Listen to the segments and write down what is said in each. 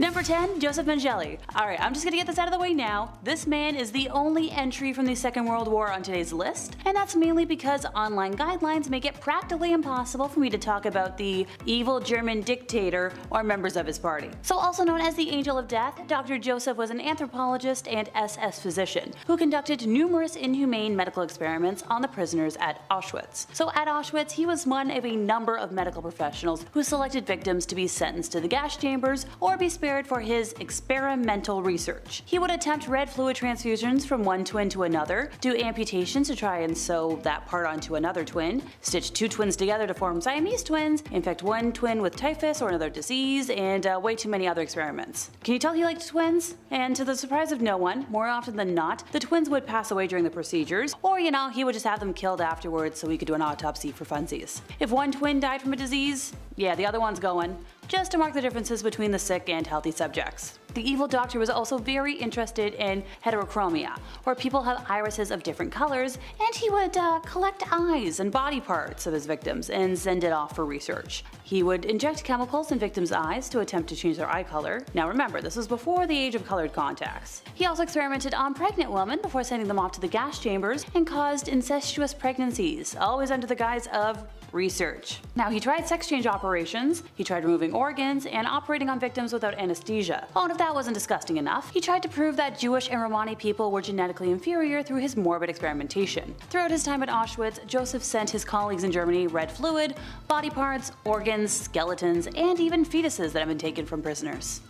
Number 10. Joseph Mengele. Alright, I'm just gonna get this out of the way now. This man is the only entry from the Second World War on today's list, and that's mainly because online guidelines make it practically impossible for me to talk about the evil German dictator or members of his party. So also known as the Angel of Death, Dr. Joseph was an anthropologist and SS physician who conducted numerous inhumane medical experiments on the prisoners at Auschwitz. So at Auschwitz, he was one of a number of medical professionals who selected victims to be sentenced to the gas chambers or be spared for his experimental research. He would attempt red fluid transfusions from one twin to another, do amputations to try and sew that part onto another twin, stitch two twins together to form Siamese twins, infect one twin with typhus or another disease, and way too many other experiments. Can you tell he liked twins? And to the surprise of no one, more often than not, the twins would pass away during the procedures, or he would just have them killed afterwards so he could do an autopsy for funsies. If one twin died from a disease, yeah, the other one's going, just to mark the differences between the sick and healthy subjects. The evil doctor was also very interested in heterochromia, where people have irises of different colors, and he would collect eyes and body parts of his victims and send it off for research. He would inject chemicals in victims' eyes to attempt to change their eye color. Now remember, this was before the age of colored contacts. He also experimented on pregnant women before sending them off to the gas chambers and caused incestuous pregnancies, always under the guise of research. Now he tried sex change operations, he tried removing organs, and operating on victims without anesthesia. Oh, and if that wasn't disgusting enough, he tried to prove that Jewish and Romani people were genetically inferior through his morbid experimentation. Throughout his time at Auschwitz, Joseph sent his colleagues in Germany red fluid, body parts, organs, skeletons, and even fetuses that had been taken from prisoners.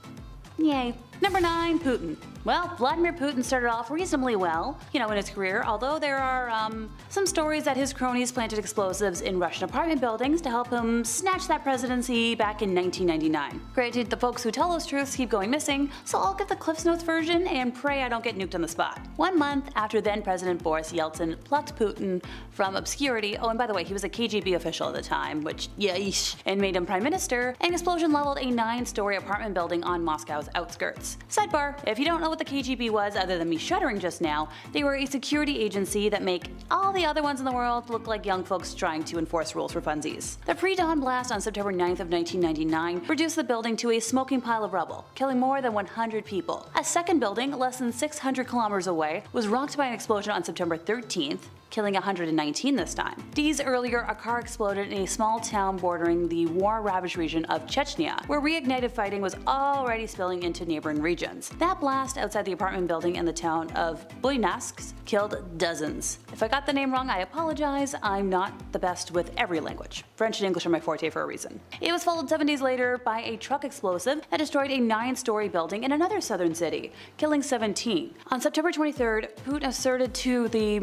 Yay. Number 9. Putin. Well, Vladimir Putin started off reasonably well, in his career, although there are some stories that his cronies planted explosives in Russian apartment buildings to help him snatch that presidency back in 1999. Granted, the folks who tell those truths keep going missing, so I'll give the Cliff's Notes version and pray I don't get nuked on the spot. 1 month after then President Boris Yeltsin plucked Putin from obscurity, oh and by the way, he was a KGB official at the time, which yeesh, and made him prime minister, an explosion leveled a 9-story apartment building on Moscow's outskirts. Sidebar, if you don't know what the KGB was other than me shuddering just now, they were a security agency that make all the other ones in the world look like young folks trying to enforce rules for funsies. The pre-dawn blast on September 9th of 1999 reduced the building to a smoking pile of rubble, killing more than 100 people. A second building, less than 600 kilometers away, was rocked by an explosion on September 13th, killing 119 this time. Days earlier, a car exploded in a small town bordering the war-ravaged region of Chechnya, where reignited fighting was already spilling into neighboring regions. That blast outside the apartment building in the town of Buyansk killed dozens. If I got the name wrong, I apologize. I'm not the best with every language. French and English are my forte for a reason. It was followed 7 days later by a truck explosive that destroyed a 9-story building in another southern city, killing 17. On September 23rd, Putin asserted to the,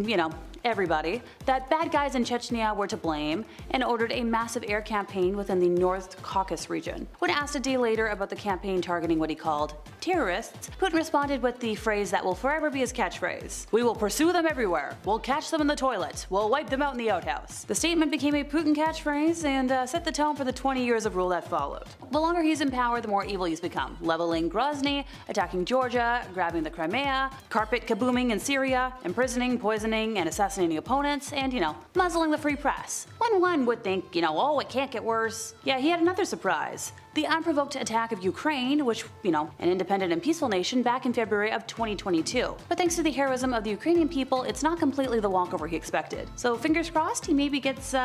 everybody, that bad guys in Chechnya were to blame and ordered a massive air campaign within the North Caucasus region. When asked a day later about the campaign targeting what he called terrorists, Putin responded with the phrase that will forever be his catchphrase: "We will pursue them everywhere. We'll catch them in the toilet. We'll wipe them out in the outhouse." The statement became a Putin catchphrase and set the tone for the 20 years of rule that followed. The longer he's in power, the more evil he's become, leveling Grozny, attacking Georgia, grabbing the Crimea, carpet kabooming in Syria, imprisoning, poisoning, and assassinating opponents, and muzzling the free press. When one would think, oh, it can't get worse. Yeah, he had another surprise. The unprovoked attack of Ukraine, which, an independent and peaceful nation, back in February of 2022. But thanks to the heroism of the Ukrainian people, it's not completely the walkover he expected. So fingers crossed he maybe gets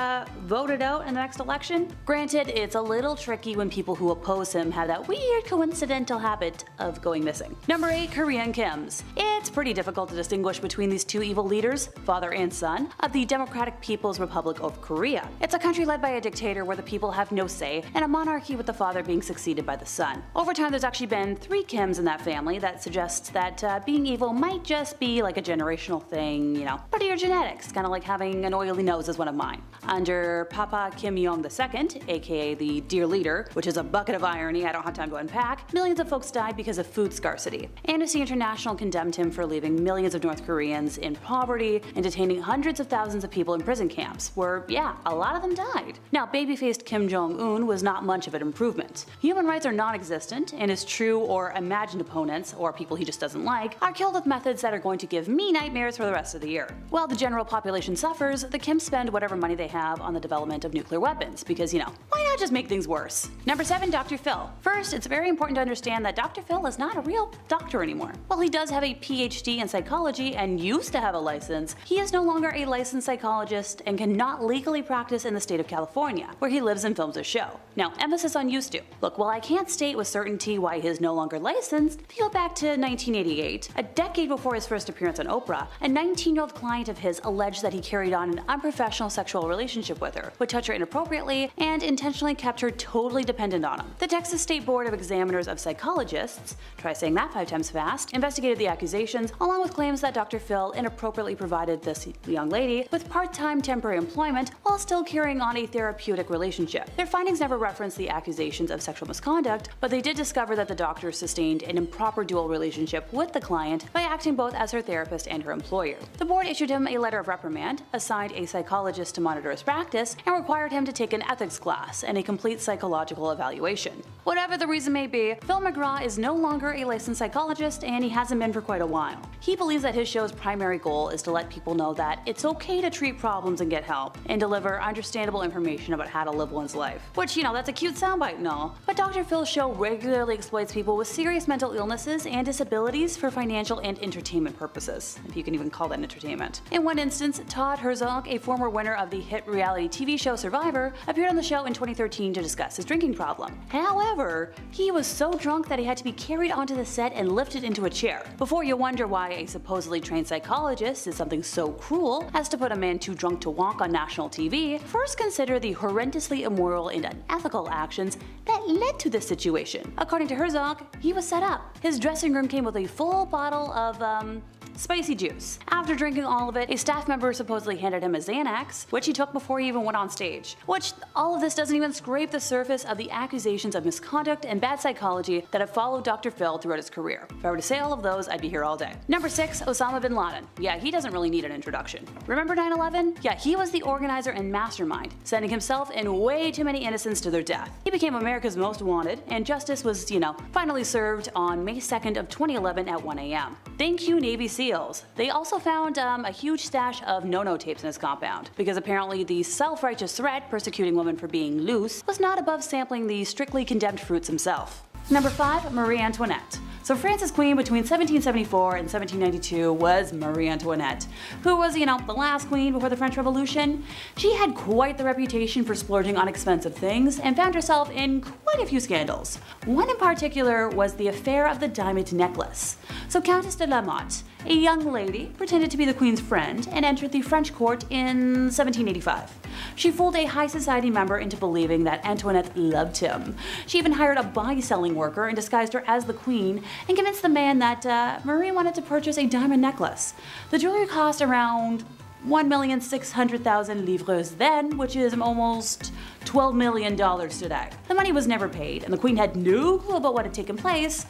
voted out in the next election. Granted, it's a little tricky when people who oppose him have that weird coincidental habit of going missing. Number 8. Korean Kims. It's pretty difficult to distinguish between these two evil leaders, father and son, of the Democratic People's Republic of Korea. It's a country led by a dictator where the people have no say, and a monarchy with the father being succeeded by the son. Over time, there's actually been 3 Kims in that family that suggests that being evil might just be like a generational thing, part of your genetics, kind of like having an oily nose is one of mine. Under Papa Kim Jong II, aka the Dear Leader, which is a bucket of irony I don't have time to unpack, millions of folks died because of food scarcity. Amnesty International condemned him for leaving millions of North Koreans in poverty and detaining hundreds of thousands of people in prison camps, where, a lot of them died. Now, baby-faced Kim Jong-un was not much of an improvement. movement. Human rights are non-existent, and his true or imagined opponents, or people he just doesn't like, are killed with methods that are going to give me nightmares for the rest of the year. While the general population suffers, the Kims spend whatever money they have on the development of nuclear weapons, because why not just make things worse? Number 7. Dr. Phil. First, it's very important to understand that Dr. Phil is not a real doctor anymore. While he does have a PhD in psychology and used to have a license, he is no longer a licensed psychologist and cannot legally practice in the state of California, where he lives and films his show. Now, emphasis on used to. Look, while I can't state with certainty why he is no longer licensed, peel back to 1988, a decade before his first appearance on Oprah, a 19-year-old client of his alleged that he carried on an unprofessional sexual relationship with her, would touch her inappropriately, and intentionally kept her totally dependent on him. The Texas State Board of Examiners of Psychologists, try saying that 5 times fast, investigated the accusations, along with claims that Dr. Phil inappropriately provided this young lady with part-time temporary employment while still carrying on a therapeutic relationship. Their findings never referenced the accusations of sexual misconduct, but they did discover that the doctor sustained an improper dual relationship with the client by acting both as her therapist and her employer. The board issued him a letter of reprimand, assigned a psychologist to monitor his practice, and required him to take an ethics class and a complete psychological evaluation. Whatever the reason may be, Phil McGraw is no longer a licensed psychologist, and he hasn't been for quite a while. He believes that his show's primary goal is to let people know that it's okay to treat problems and get help, and deliver understandable information about how to live one's life. Which, that's a cute soundbite and all, but Dr. Phil's show regularly exploits people with serious mental illnesses and disabilities for financial and entertainment purposes, if you can even call that entertainment. In one instance, Todd Herzog, a former winner of the hit reality TV show Survivor, appeared on the show in 2013 to discuss his drinking problem. However, he was so drunk that he had to be carried onto the set and lifted into a chair. Before you wonder why a supposedly trained psychologist is something so cruel as to put a man too drunk to walk on national TV, first consider the horrendously immoral and unethical actions that led to this situation. According to Herzog, he was set up. His dressing room came with a full bottle of, spicy juice. After drinking all of it, a staff member supposedly handed him a Xanax, which he took before he even went on stage. Which, all of this doesn't even scrape the surface of the accusations of misconduct and bad psychology that have followed Dr. Phil throughout his career. If I were to say all of those, I'd be here all day. Number 6. Osama bin Laden. Yeah, he doesn't really need an introduction. Remember 9/11? Yeah, he was the organizer and mastermind, sending himself and way too many innocents to their death. He became America's most wanted, and justice was, finally served on May 2nd of 2011 at 1 a.m. Thank you, Navy SEALs. They also found a huge stash of no-no tapes in his compound, because apparently the self-righteous threat persecuting women for being loose was not above sampling the strictly condemned fruits himself. Number 5. Marie Antoinette. So France's queen between 1774 and 1792 was Marie Antoinette, who was, the last queen before the French Revolution. She had quite the reputation for splurging on expensive things and found herself in quite a few scandals. One in particular was the affair of the diamond necklace. So Countess de la Motte, a young lady, pretended to be the queen's friend and entered the French court in 1785. She fooled a high society member into believing that Antoinette loved him. She even hired a body-selling worker and disguised her as the queen and convinced the man that Marie wanted to purchase a diamond necklace. The jewelry cost around 1,600,000 livres then, which is almost $12 million today. The money was never paid, and the queen had no clue about what had taken place.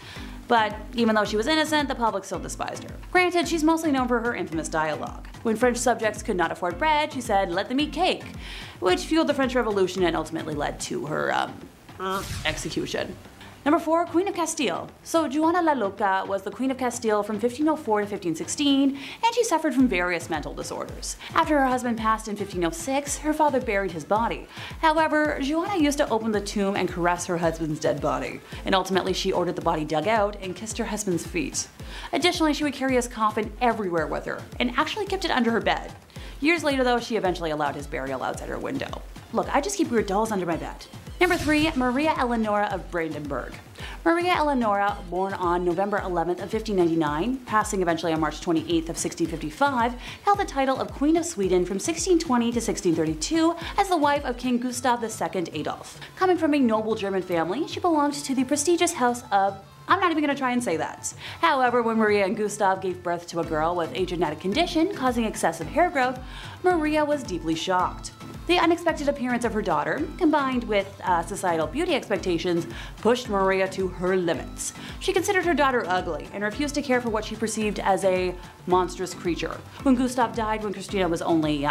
But even though she was innocent, the public still despised her. Granted, she's mostly known for her infamous dialogue. When French subjects could not afford bread, she said, "Let them eat cake," which fueled the French Revolution and ultimately led to her execution. Number 4. Queen of Castile. So Juana la Loca was the Queen of Castile from 1504 to 1516, and she suffered from various mental disorders. After her husband passed in 1506, her father buried his body. However, Juana used to open the tomb and caress her husband's dead body, and ultimately she ordered the body dug out and kissed her husband's feet. Additionally, she would carry his coffin everywhere with her, and actually kept it under her bed. Years later though, she eventually allowed his burial outside her window. Look, I just keep weird dolls under my bed. Number 3. Maria Eleonora of Brandenburg. Maria Eleonora, born on November 11th of 1599, passing eventually on March 28th of 1655, held the title of Queen of Sweden from 1620 to 1632 as the wife of King Gustav II Adolf. Coming from a noble German family, she belonged to the prestigious house of... I'm not even going to try and say that. However, when Maria and Gustav gave birth to a girl with a genetic condition causing excessive hair growth, Maria was deeply shocked. The unexpected appearance of her daughter, combined with societal beauty expectations, pushed Maria to her limits. She considered her daughter ugly and refused to care for what she perceived as a monstrous creature. When Gustav died when Christina was only,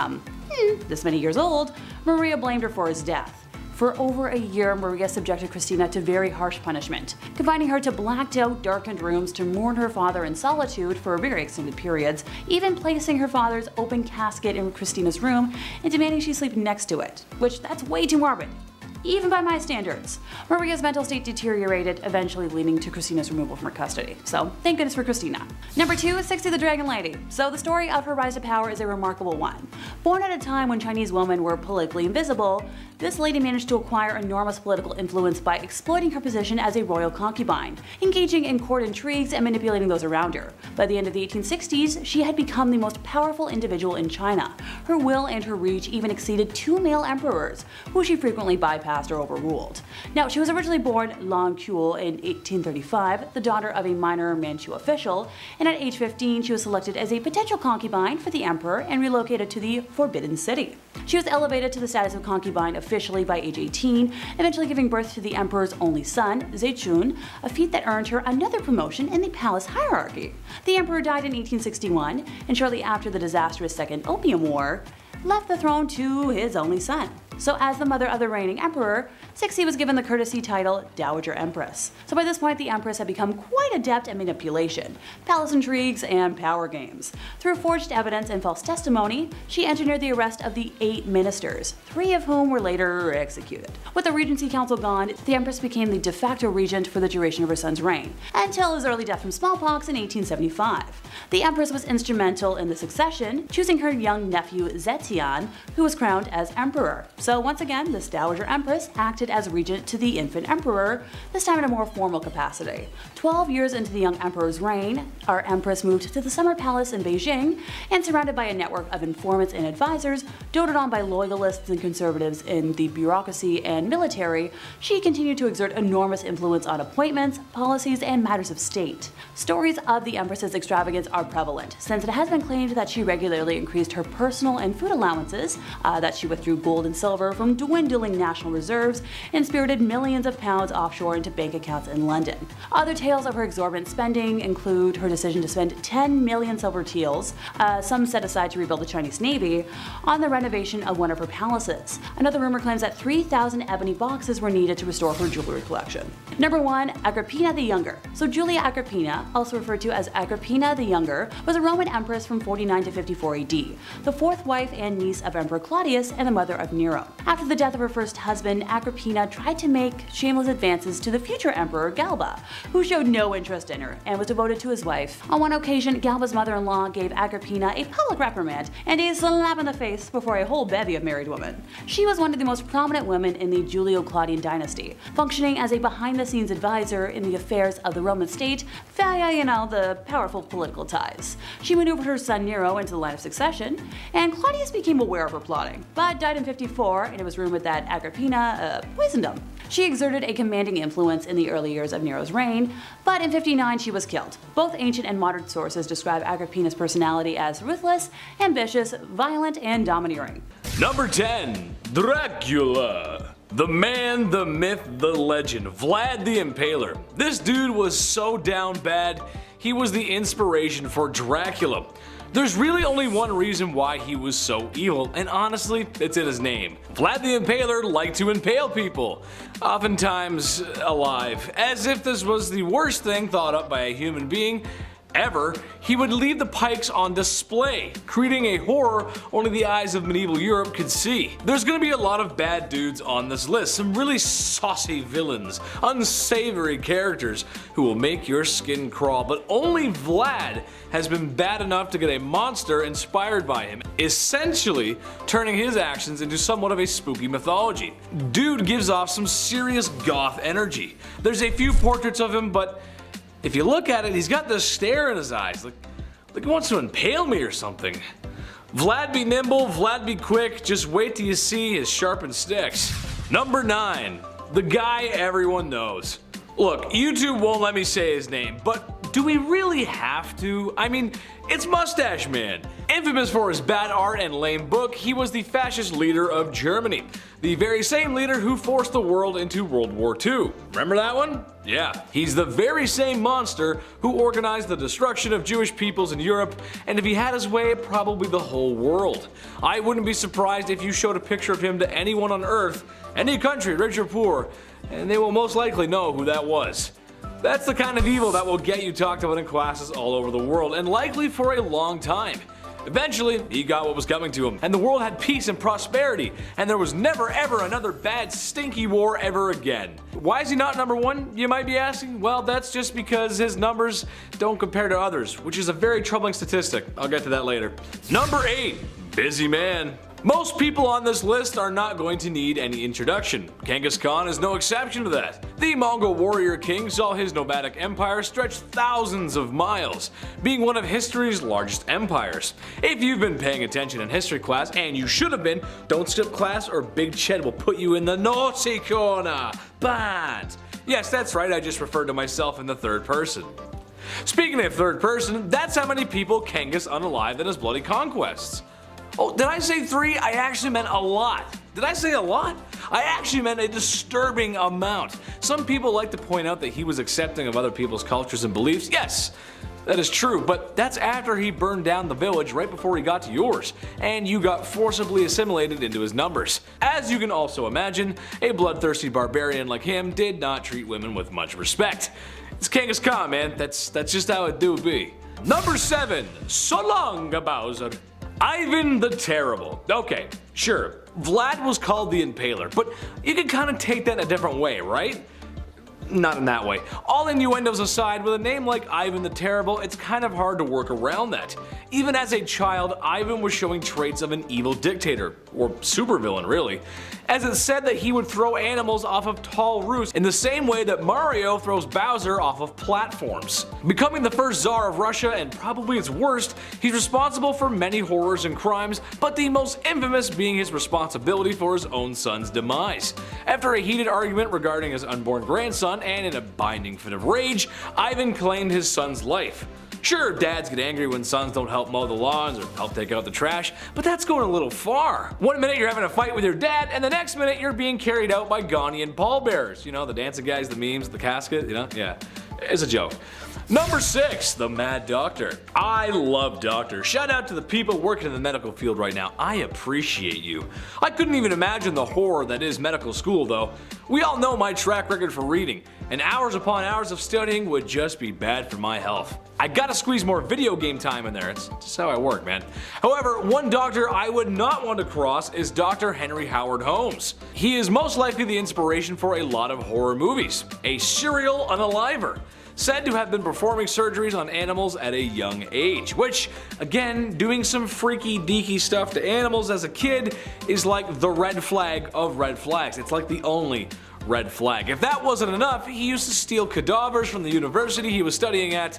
this many years old, Maria blamed her for his death. For over a year, Maria subjected Christina to very harsh punishment, confining her to blacked out, darkened rooms to mourn her father in solitude for very extended periods, even placing her father's open casket in Christina's room and demanding she sleep next to it, which that's way too morbid, even by my standards. Maria's mental state deteriorated, eventually leading to Christina's removal from her custody. So thank goodness for Christina. Number 2 is Sixty the Dragon Lady. So the story of her rise to power is a remarkable one. Born at a time when Chinese women were politically invisible, this lady managed to acquire enormous political influence by exploiting her position as a royal concubine, engaging in court intrigues and manipulating those around her. By the end of the 1860s, she had become the most powerful individual in China. Her will and her reach even exceeded 2 male emperors, who she frequently bypassed or overruled. Now, she was originally born Lan Kuo in 1835, the daughter of a minor Manchu official, and at age 15 she was selected as a potential concubine for the emperor and relocated to the Forbidden City. She was elevated to the status of concubine officially by age 18, eventually giving birth to the emperor's only son, Zechun, a feat that earned her another promotion in the palace hierarchy. The emperor died in 1861, and shortly after the disastrous Second Opium War, left the throne to his only son. So as the mother of the reigning emperor, Cixi was given the courtesy title Dowager Empress. So by this point, the empress had become quite adept at manipulation, palace intrigues, and power games. Through forged evidence and false testimony, she engineered the arrest of the 8 ministers, 3 of whom were later executed. With the regency council gone, the empress became the de facto regent for the duration of her son's reign, until his early death from smallpox in 1875. The empress was instrumental in the succession, choosing her young nephew Zetian, who was crowned as emperor. So once again, this Dowager Empress acted as regent to the infant emperor, this time in a more formal capacity. 12 years into the young emperor's reign, our empress moved to the summer palace in Beijing, and surrounded by a network of informants and advisors, doted on by loyalists and conservatives in the bureaucracy and military, she continued to exert enormous influence on appointments, policies, and matters of state. Stories of the empress's extravagance are prevalent, since it has been claimed that she regularly increased her personal and food allowances, that she withdrew gold and silver from dwindling national reserves, and spirited millions of pounds offshore into bank accounts in London. Other tales of her exorbitant spending include her decision to spend 10 million silver taels, some set aside to rebuild the Chinese Navy, on the renovation of one of her palaces. Another rumor claims that 3,000 ebony boxes were needed to restore her jewelry collection. Number 1, Agrippina the Younger. So Julia Agrippina, also referred to as Agrippina the Younger, was a Roman empress from 49 to 54 AD, the 4th wife and niece of Emperor Claudius and the mother of Nero. After the death of her first husband, Agrippina tried to make shameless advances to the future emperor Galba, who showed no interest in her and was devoted to his wife. On one occasion, Galba's mother-in-law gave Agrippina a public reprimand and a slap in the face before a whole bevy of married women. She was one of the most prominent women in the Julio-Claudian dynasty, functioning as a behind-the-scenes advisor in the affairs of the Roman state via, the powerful political ties. She maneuvered her son Nero into the line of succession, and Claudius became aware of her plotting, but died in 54, and it was rumored that Agrippina poisoned him. She exerted a commanding influence in the early years of Nero's reign, but in 59 she was killed. Both ancient and modern sources describe Agrippina's personality as ruthless, ambitious, violent, and domineering. Number 10. Dracula. The man, the myth, the legend, Vlad the Impaler. This dude was so down bad, he was the inspiration for Dracula. There's really only one reason why he was so evil, and honestly, it's in his name. Vlad the Impaler liked to impale people, oftentimes alive. As if this was the worst thing thought up by a human being ever, he would leave the pikes on display, creating a horror only the eyes of medieval Europe could see. There's gonna be a lot of bad dudes on this list, some really saucy villains, unsavory characters who will make your skin crawl, but only Vlad has been bad enough to get a monster inspired by him, essentially turning his actions into somewhat of a spooky mythology. Dude gives off some serious goth energy. There's a few portraits of him, but if you look at it, he's got this stare in his eyes, like he wants to impale me or something. Vlad be nimble, Vlad be quick, just wait till you see his sharpened sticks. Number 9. The guy everyone knows. Look, YouTube won't let me say his name, but do we really have to? I mean, it's Mustache Man. Infamous for his bad art and lame book, he was the fascist leader of Germany. The very same leader who forced the world into World War II. Remember that one? Yeah, he's the very same monster who organized the destruction of Jewish peoples in Europe, and if he had his way, probably the whole world. I wouldn't be surprised if you showed a picture of him to anyone on Earth, any country, rich or poor, and they will most likely know who that was. That's the kind of evil that will get you talked about in classes all over the world, and likely for a long time. Eventually, he got what was coming to him, and the world had peace and prosperity, and there was never ever another bad stinky war ever again. Why is he not number one, you might be asking? Well, that's just because his numbers don't compare to others, which is a very troubling statistic. I'll get to that later. Number 8. Busy Man. Most people on this list are not going to need any introduction. Genghis Khan is no exception to that. The Mongol warrior king saw his nomadic empire stretch thousands of miles, being one of history's largest empires. If you've been paying attention in history class, and you should have been, don't skip class or Big Ched will put you in the naughty corner. Bad. Yes, that's right, I just referred to myself in the third person. Speaking of third person, that's how many people Genghis unalived in his bloody conquests. Oh, did I say 3? I actually meant a lot. Did I say a lot? I actually meant a disturbing amount. Some people like to point out that he was accepting of other people's cultures and beliefs. Yes, that is true, but that's after he burned down the village right before he got to yours, and you got forcibly assimilated into his numbers. As you can also imagine, a bloodthirsty barbarian like him did not treat women with much respect. It's Genghis Khan, man. That's just how it do be. Number 7. So long, Bowser. Ivan the Terrible. Okay, sure, Vlad was called the Impaler, but you can kind of take that in a different way, right? Not in that way. All innuendos aside, with a name like Ivan the Terrible, it's kind of hard to work around that. Even as a child, Ivan was showing traits of an evil dictator, or supervillain really, as it's said that he would throw animals off of tall roofs in the same way that Mario throws Bowser off of platforms. Becoming the first Tsar of Russia and probably its worst, he's responsible for many horrors and crimes, but the most infamous being his responsibility for his own son's demise. After a heated argument regarding his unborn grandson, and in a binding fit of rage, Ivan claimed his son's life. Sure, dads get angry when sons don't help mow the lawns or help take out the trash, but that's going a little far. One minute you're having a fight with your dad, and the next minute you're being carried out by Ghanaian pallbearers. You know, the dancing guys, the memes, the casket, you know? Yeah, it's a joke. Number 6, the Mad Doctor. I love doctors. Shout out to the people working in the medical field right now. I appreciate you. I couldn't even imagine the horror that is medical school though. We all know my track record for reading, and hours upon hours of studying would just be bad for my health. I gotta squeeze more video game time in there, it's just how I work, man. However, one doctor I would not want to cross is Dr. Henry Howard Holmes. He is most likely the inspiration for a lot of horror movies. A serial unaliver. Said to have been performing surgeries on animals at a young age, which, again, doing some freaky deaky stuff to animals as a kid is like the red flag of red flags. It's like the only red flag. If that wasn't enough, he used to steal cadavers from the university he was studying at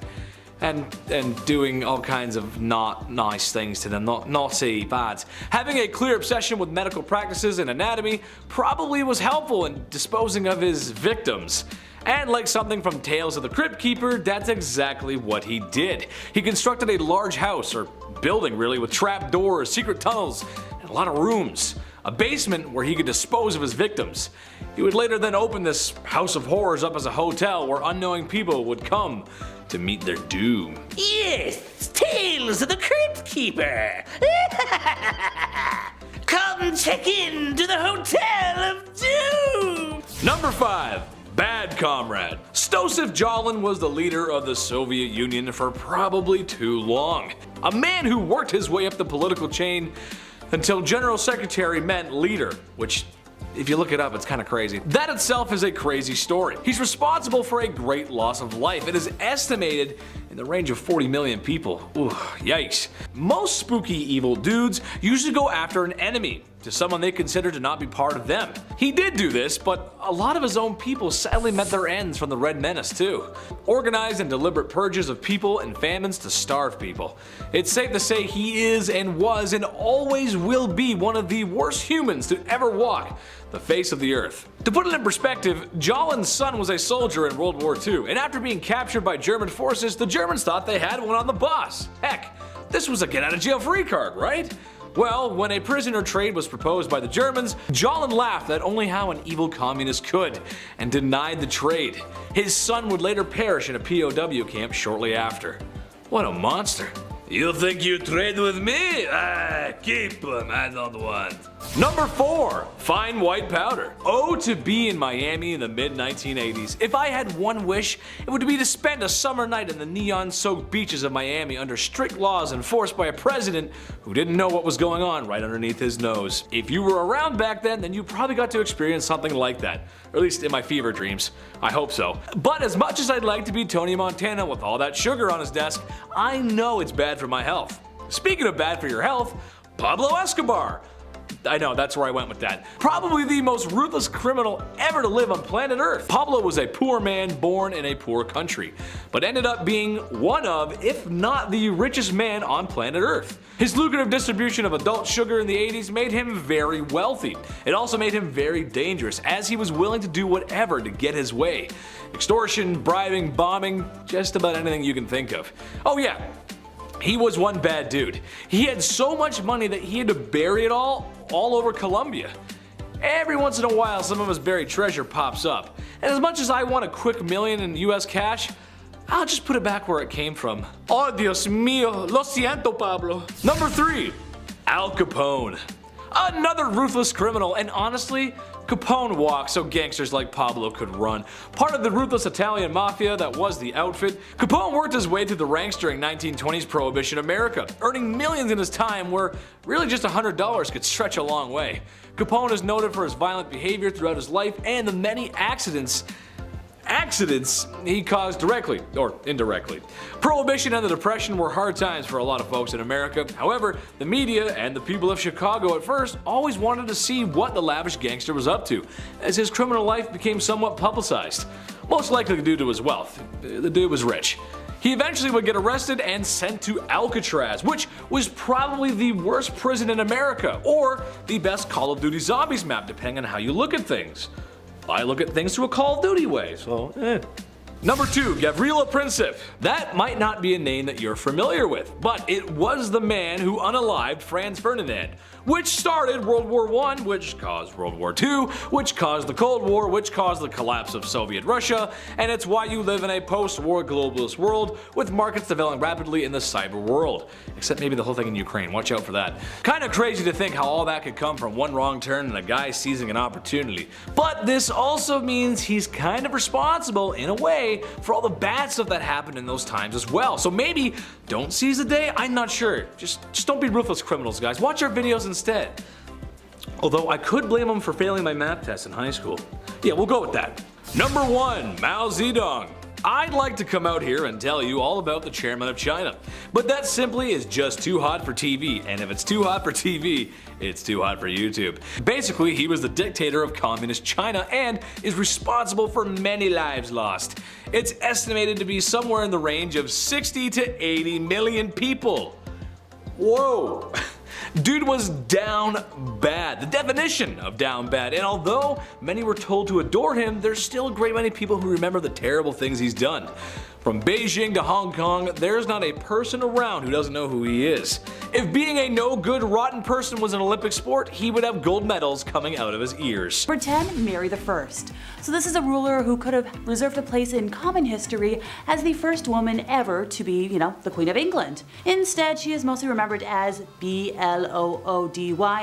and doing all kinds of not nice things to them, naughty, bad. Having a clear obsession with medical practices and anatomy probably was helpful in disposing of his victims. And like something from Tales of the Crypt Keeper, that's exactly what he did. He constructed a large house, or building really, with trap doors, secret tunnels, and a lot of rooms. A basement where he could dispose of his victims. He would later then open this house of horrors up as a hotel where unknowing people would come to meet their doom. Yes, Tales of the Crypt Keeper. Come check in to the Hotel of Doom. Number 5. Bad Comrade. Stosif Jalin was the leader of the Soviet Union for probably too long. A man who worked his way up the political chain until General Secretary meant leader, which, if you look it up, it's kind of crazy. That itself is a crazy story. He's responsible for a great loss of life. It is estimated in the range of 40 million people. Ooh, yikes. Most spooky evil dudes usually go after an enemy, to someone they considered to not be part of them. He did do this, but a lot of his own people sadly met their ends from the Red Menace too. Organized and deliberate purges of people and famines to starve people. It's safe to say he is and was and always will be one of the worst humans to ever walk the face of the earth. To put it in perspective, Jalen's son was a soldier in World War II, and after being captured by German forces, the Germans thought they had one on the boss. Heck, this was a get out of jail free card, right? Well, when a prisoner trade was proposed by the Germans, Jalen laughed at only how an evil communist could, and denied the trade. His son would later perish in a POW camp shortly after. What a monster. You think you trade with me? Keep him, I don't want. Number 4. Fine white powder. Oh, to be in Miami in the mid-1980s. If I had one wish, it would be to spend a summer night in the neon-soaked beaches of Miami under strict laws enforced by a president who didn't know what was going on right underneath his nose. If you were around back then you probably got to experience something like that. Or at least in my fever dreams. I hope so. But as much as I'd like to be Tony Montana with all that sugar on his desk, I know it's bad for my health. Speaking of bad for your health, Pablo Escobar. I know, that's where I went with that. Probably the most ruthless criminal ever to live on planet Earth. Pablo was a poor man born in a poor country, but ended up being one of, if not the richest man on planet Earth. His lucrative distribution of adult sugar in the 80s made him very wealthy. It also made him very dangerous, as he was willing to do whatever to get his way. Extortion, bribing, bombing, just about anything you can think of. Oh yeah, he was one bad dude. He had so much money that he had to bury it all over Colombia. Every once in a while some of his buried treasure pops up, and as much as I want a quick million in US cash, I'll just put it back where it came from. Oh Dios mío, lo siento Pablo. Number 3. Al Capone. Another ruthless criminal, and honestly, Capone walked so gangsters like Pablo could run. Part of the ruthless Italian mafia that was the outfit, Capone worked his way through the ranks during 1920s Prohibition America, earning millions in his time where really just $100 could stretch a long way. Capone is noted for his violent behavior throughout his life and the many accidents he caused directly or indirectly. Prohibition and the Depression were hard times for a lot of folks in America. However, the media and the people of Chicago at first always wanted to see what the lavish gangster was up to, as his criminal life became somewhat publicized. Most likely due to his wealth. The dude was rich. He eventually would get arrested and sent to Alcatraz, which was probably the worst prison in America, or the best Call of Duty Zombies map, depending on how you look at things. I look at things through a Call of Duty way, so Number 2, Gavrilo Princip. That might not be a name that you're familiar with, but it was the man who unalived Franz Ferdinand, which started World War I, which caused World War II, which caused the Cold War, which caused the collapse of Soviet Russia, and it's why you live in a post-war globalist world with markets developing rapidly in the cyber world. Except maybe the whole thing in Ukraine, watch out for that. Kinda crazy to think how all that could come from one wrong turn and a guy seizing an opportunity. But this also means he's kind of responsible, in a way, for all the bad stuff that happened in those times as well. So maybe don't seize the day, I'm not sure. Just don't be ruthless criminals, guys. Watch our videos instead. Although I could blame them for failing my math test in high school. Yeah, we'll go with that. Number 1, Mao Zedong. I'd like to come out here and tell you all about the chairman of China, but that simply is just too hot for TV, and if it's too hot for TV, it's too hot for YouTube. Basically, he was the dictator of communist China and is responsible for many lives lost. It's estimated to be somewhere in the range of 60 to 80 million people. Whoa! Dude was down bad, the definition of down bad, and although many were told to adore him, there's still a great many people who remember the terrible things he's done. From Beijing to Hong Kong, there's not a person around who doesn't know who he is. If being a no-good, rotten person was an Olympic sport, he would have gold medals coming out of his ears. Number 10, Mary I. So this is a ruler who could have reserved a place in common history as the first woman ever to be, the Queen of England. Instead, she is mostly remembered as Bloody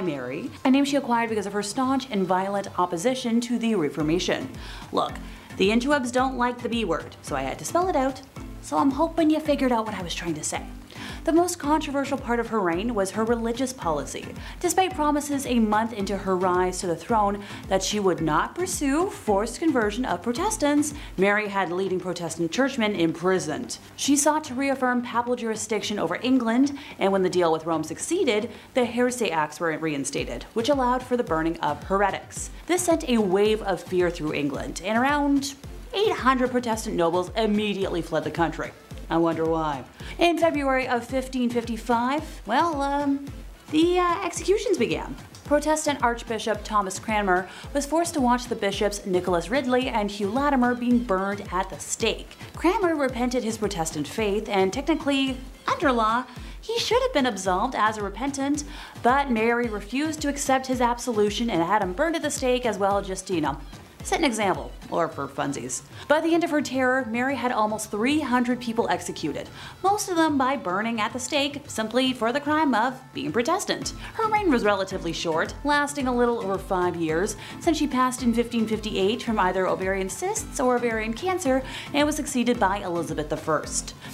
Mary, a name she acquired because of her staunch and violent opposition to the Reformation. Look, the interwebs don't like the B word, so I had to spell it out. so I'm hoping you figured out what I was trying to say. The most controversial part of her reign was her religious policy. Despite promises a month into her rise to the throne that she would not pursue forced conversion of Protestants, Mary had leading Protestant churchmen imprisoned. She sought to reaffirm papal jurisdiction over England, and when the deal with Rome succeeded, the Heresy Acts were reinstated, which allowed for the burning of heretics. This sent a wave of fear through England, and around 800 Protestant nobles immediately fled the country. I wonder why. In February of 1555, the executions began. Protestant Archbishop Thomas Cranmer was forced to watch the bishops Nicholas Ridley and Hugh Latimer being burned at the stake. Cranmer repented his Protestant faith, and technically, under law, he should have been absolved as a repentant, but Mary refused to accept his absolution and had him burned at the stake as well, just, set an example, or for funsies. By the end of her terror, Mary had almost 300 people executed, most of them by burning at the stake simply for the crime of being Protestant. Her reign was relatively short, lasting a little over 5 years, since she passed in 1558 from either ovarian cysts or ovarian cancer and was succeeded by Elizabeth I.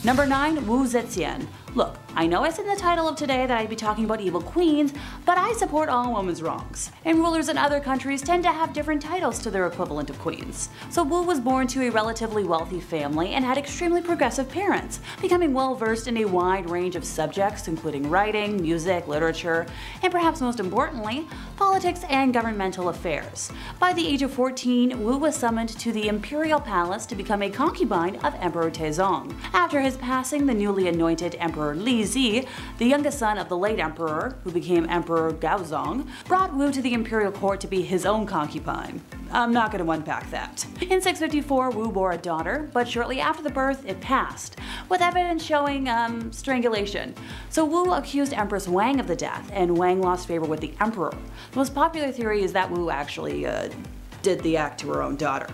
Number 9, Wu Zetian. Look, I know I said in the title of today that I'd be talking about evil queens, but I support all women's wrongs. And rulers in other countries tend to have different titles to their equivalent of queens. So Wu was born to a relatively wealthy family and had extremely progressive parents, becoming well versed in a wide range of subjects including writing, music, literature, and perhaps most importantly, politics and governmental affairs. By the age of 14, Wu was summoned to the imperial palace to become a concubine of Emperor Taizong. After his passing, the newly anointed Emperor Li Zi, the youngest son of the late emperor, who became Emperor Gaozong, brought Wu to the imperial court to be his own concubine. I'm not going to unpack that. In 654, Wu bore a daughter, but shortly after the birth, it passed, with evidence showing strangulation. So Wu accused Empress Wang of the death, and Wang lost favor with the emperor. The most popular theory is that Wu actually did the act to her own daughter.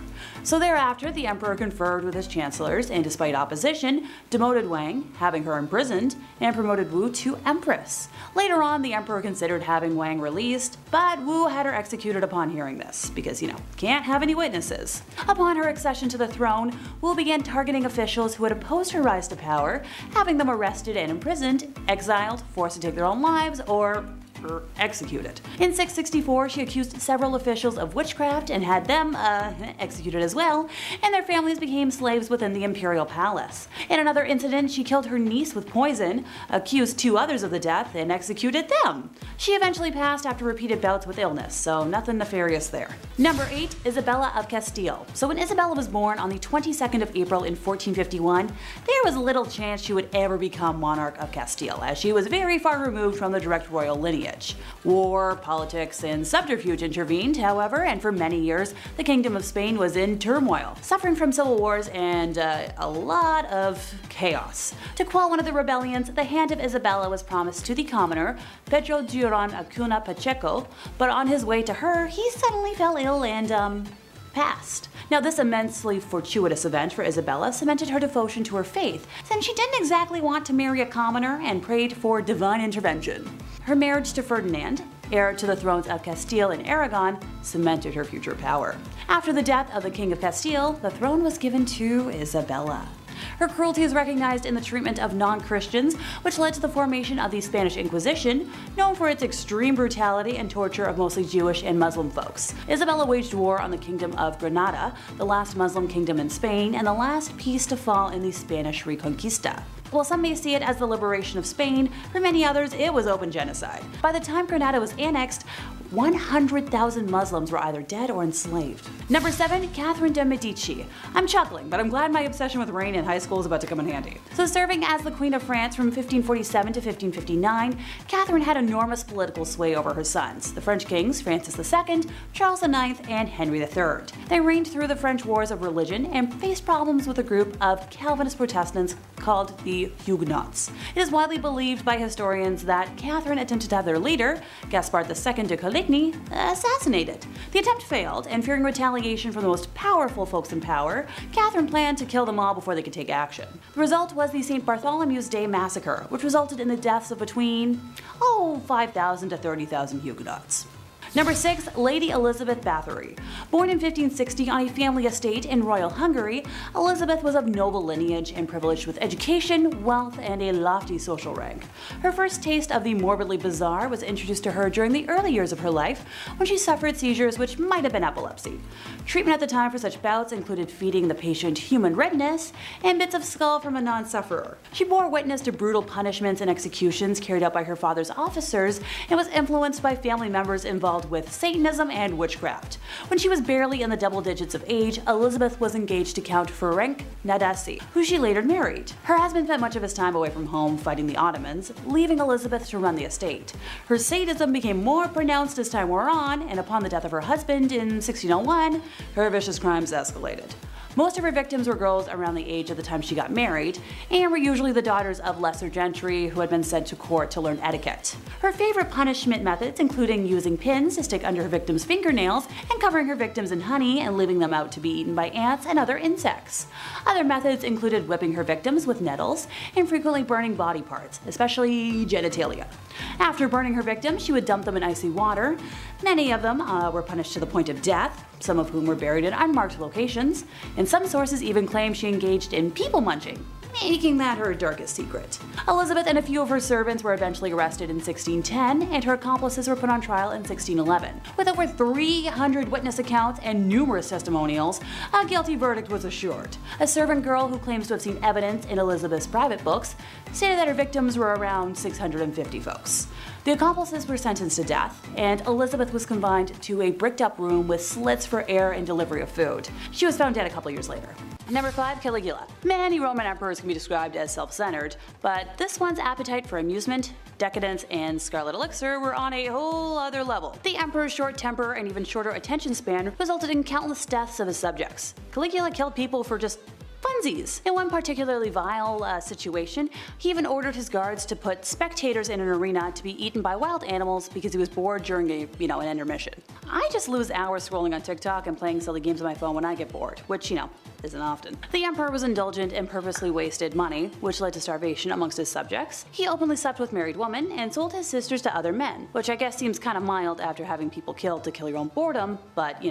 So thereafter, the emperor conferred with his chancellors and, despite opposition, demoted Wang, having her imprisoned, and promoted Wu to empress. Later on, the emperor considered having Wang released, but Wu had her executed upon hearing this, because, can't have any witnesses. Upon her accession to the throne, Wu began targeting officials who had opposed her rise to power, having them arrested and imprisoned, exiled, forced to take their own lives, or executed. In 664, she accused several officials of witchcraft and had them executed as well, and their families became slaves within the imperial palace. In another incident, she killed her niece with poison, accused 2 others of the death, and executed them. She eventually passed after repeated bouts with illness, so nothing nefarious there. Number 8, Isabella of Castile. So when Isabella was born on the 22nd of April in 1451, there was little chance she would ever become monarch of Castile, as she was very far removed from the direct royal lineage. War, politics, and subterfuge intervened, however, and for many years, the Kingdom of Spain was in turmoil, suffering from civil wars and a lot of chaos. To quell one of the rebellions, the hand of Isabella was promised to the commoner, Pedro Duran Acuna Pacheco, but on his way to her, he suddenly fell ill and, passed. Now, this immensely fortuitous event for Isabella cemented her devotion to her faith, since she didn't exactly want to marry a commoner and prayed for divine intervention. Her marriage to Ferdinand, heir to the thrones of Castile and Aragon, cemented her future power. After the death of the King of Castile, the throne was given to Isabella. Her cruelty is recognized in the treatment of non-Christians, which led to the formation of the Spanish Inquisition, known for its extreme brutality and torture of mostly Jewish and Muslim folks. Isabella waged war on the Kingdom of Granada, the last Muslim kingdom in Spain, and the last piece to fall in the Spanish Reconquista. While some may see it as the liberation of Spain, for many others it was open genocide. By the time Granada was annexed, 100,000 Muslims were either dead or enslaved. Number 7, Catherine de' Medici. I'm chuckling, but I'm glad my obsession with rain in high school is about to come in handy. So serving as the Queen of France from 1547 to 1559, Catherine had enormous political sway over her sons, the French kings Francis II, Charles IX, and Henry III. They reigned through the French Wars of Religion and faced problems with a group of Calvinist Protestants called the Huguenots. It is widely believed by historians that Catherine attempted to have their leader, Gaspard II de Coligny, assassinated. The attempt failed, and fearing retaliation from the most powerful folks in power, Catherine planned to kill them all before they could take action. The result was the St. Bartholomew's Day Massacre, which resulted in the deaths of between 5,000 to 30,000 Huguenots. Number 6. Lady Elizabeth Bathory. Born in 1560 on a family estate in royal Hungary, Elizabeth was of noble lineage and privileged with education, wealth, and a lofty social rank. Her first taste of the morbidly bizarre was introduced to her during the early years of her life when she suffered seizures which might have been epilepsy. Treatment at the time for such bouts included feeding the patient human redness and bits of skull from a non-sufferer. She bore witness to brutal punishments and executions carried out by her father's officers and was influenced by family members involved with Satanism and witchcraft. When she was barely in the double digits of age, Elizabeth was engaged to Count Ferenc Nadasdy, who she later married. Her husband spent much of his time away from home fighting the Ottomans, leaving Elizabeth to run the estate. Her sadism became more pronounced as time wore on, and upon the death of her husband in 1601, her vicious crimes escalated. Most of her victims were girls around the age of the time she got married, and were usually the daughters of lesser gentry who had been sent to court to learn etiquette. Her favorite punishment methods including using pins to stick under her victims' fingernails and covering her victims in honey and leaving them out to be eaten by ants and other insects. Other methods included whipping her victims with nettles and frequently burning body parts, especially genitalia. After burning her victims, she would dump them in icy water. Many of them were punished to the point of death, some of whom were buried in unmarked locations, and some sources even claim she engaged in people munching, making that her darkest secret. Elizabeth and a few of her servants were eventually arrested in 1610, and her accomplices were put on trial in 1611. With over 300 witness accounts and numerous testimonials, a guilty verdict was assured. A servant girl who claims to have seen evidence in Elizabeth's private books stated that her victims were around 650 folks. The accomplices were sentenced to death, and Elizabeth was confined to a bricked-up room with slits for air and delivery of food. She was found dead a couple years later. Number 5. Caligula. Many Roman emperors can be described as self-centered, but this one's appetite for amusement, decadence, and scarlet elixir were on a whole other level. The emperor's short temper and even shorter attention span resulted in countless deaths of his subjects. Caligula killed people for just funsies. In one particularly vile situation, he even ordered his guards to put spectators in an arena to be eaten by wild animals because he was bored during an intermission. I just lose hours scrolling on TikTok and playing silly games on my phone when I get bored, which, isn't often. The emperor was indulgent and purposely wasted money, which led to starvation amongst his subjects. He openly slept with married women and sold his sisters to other men, which I guess seems kind of mild after having people killed to kill your own boredom, but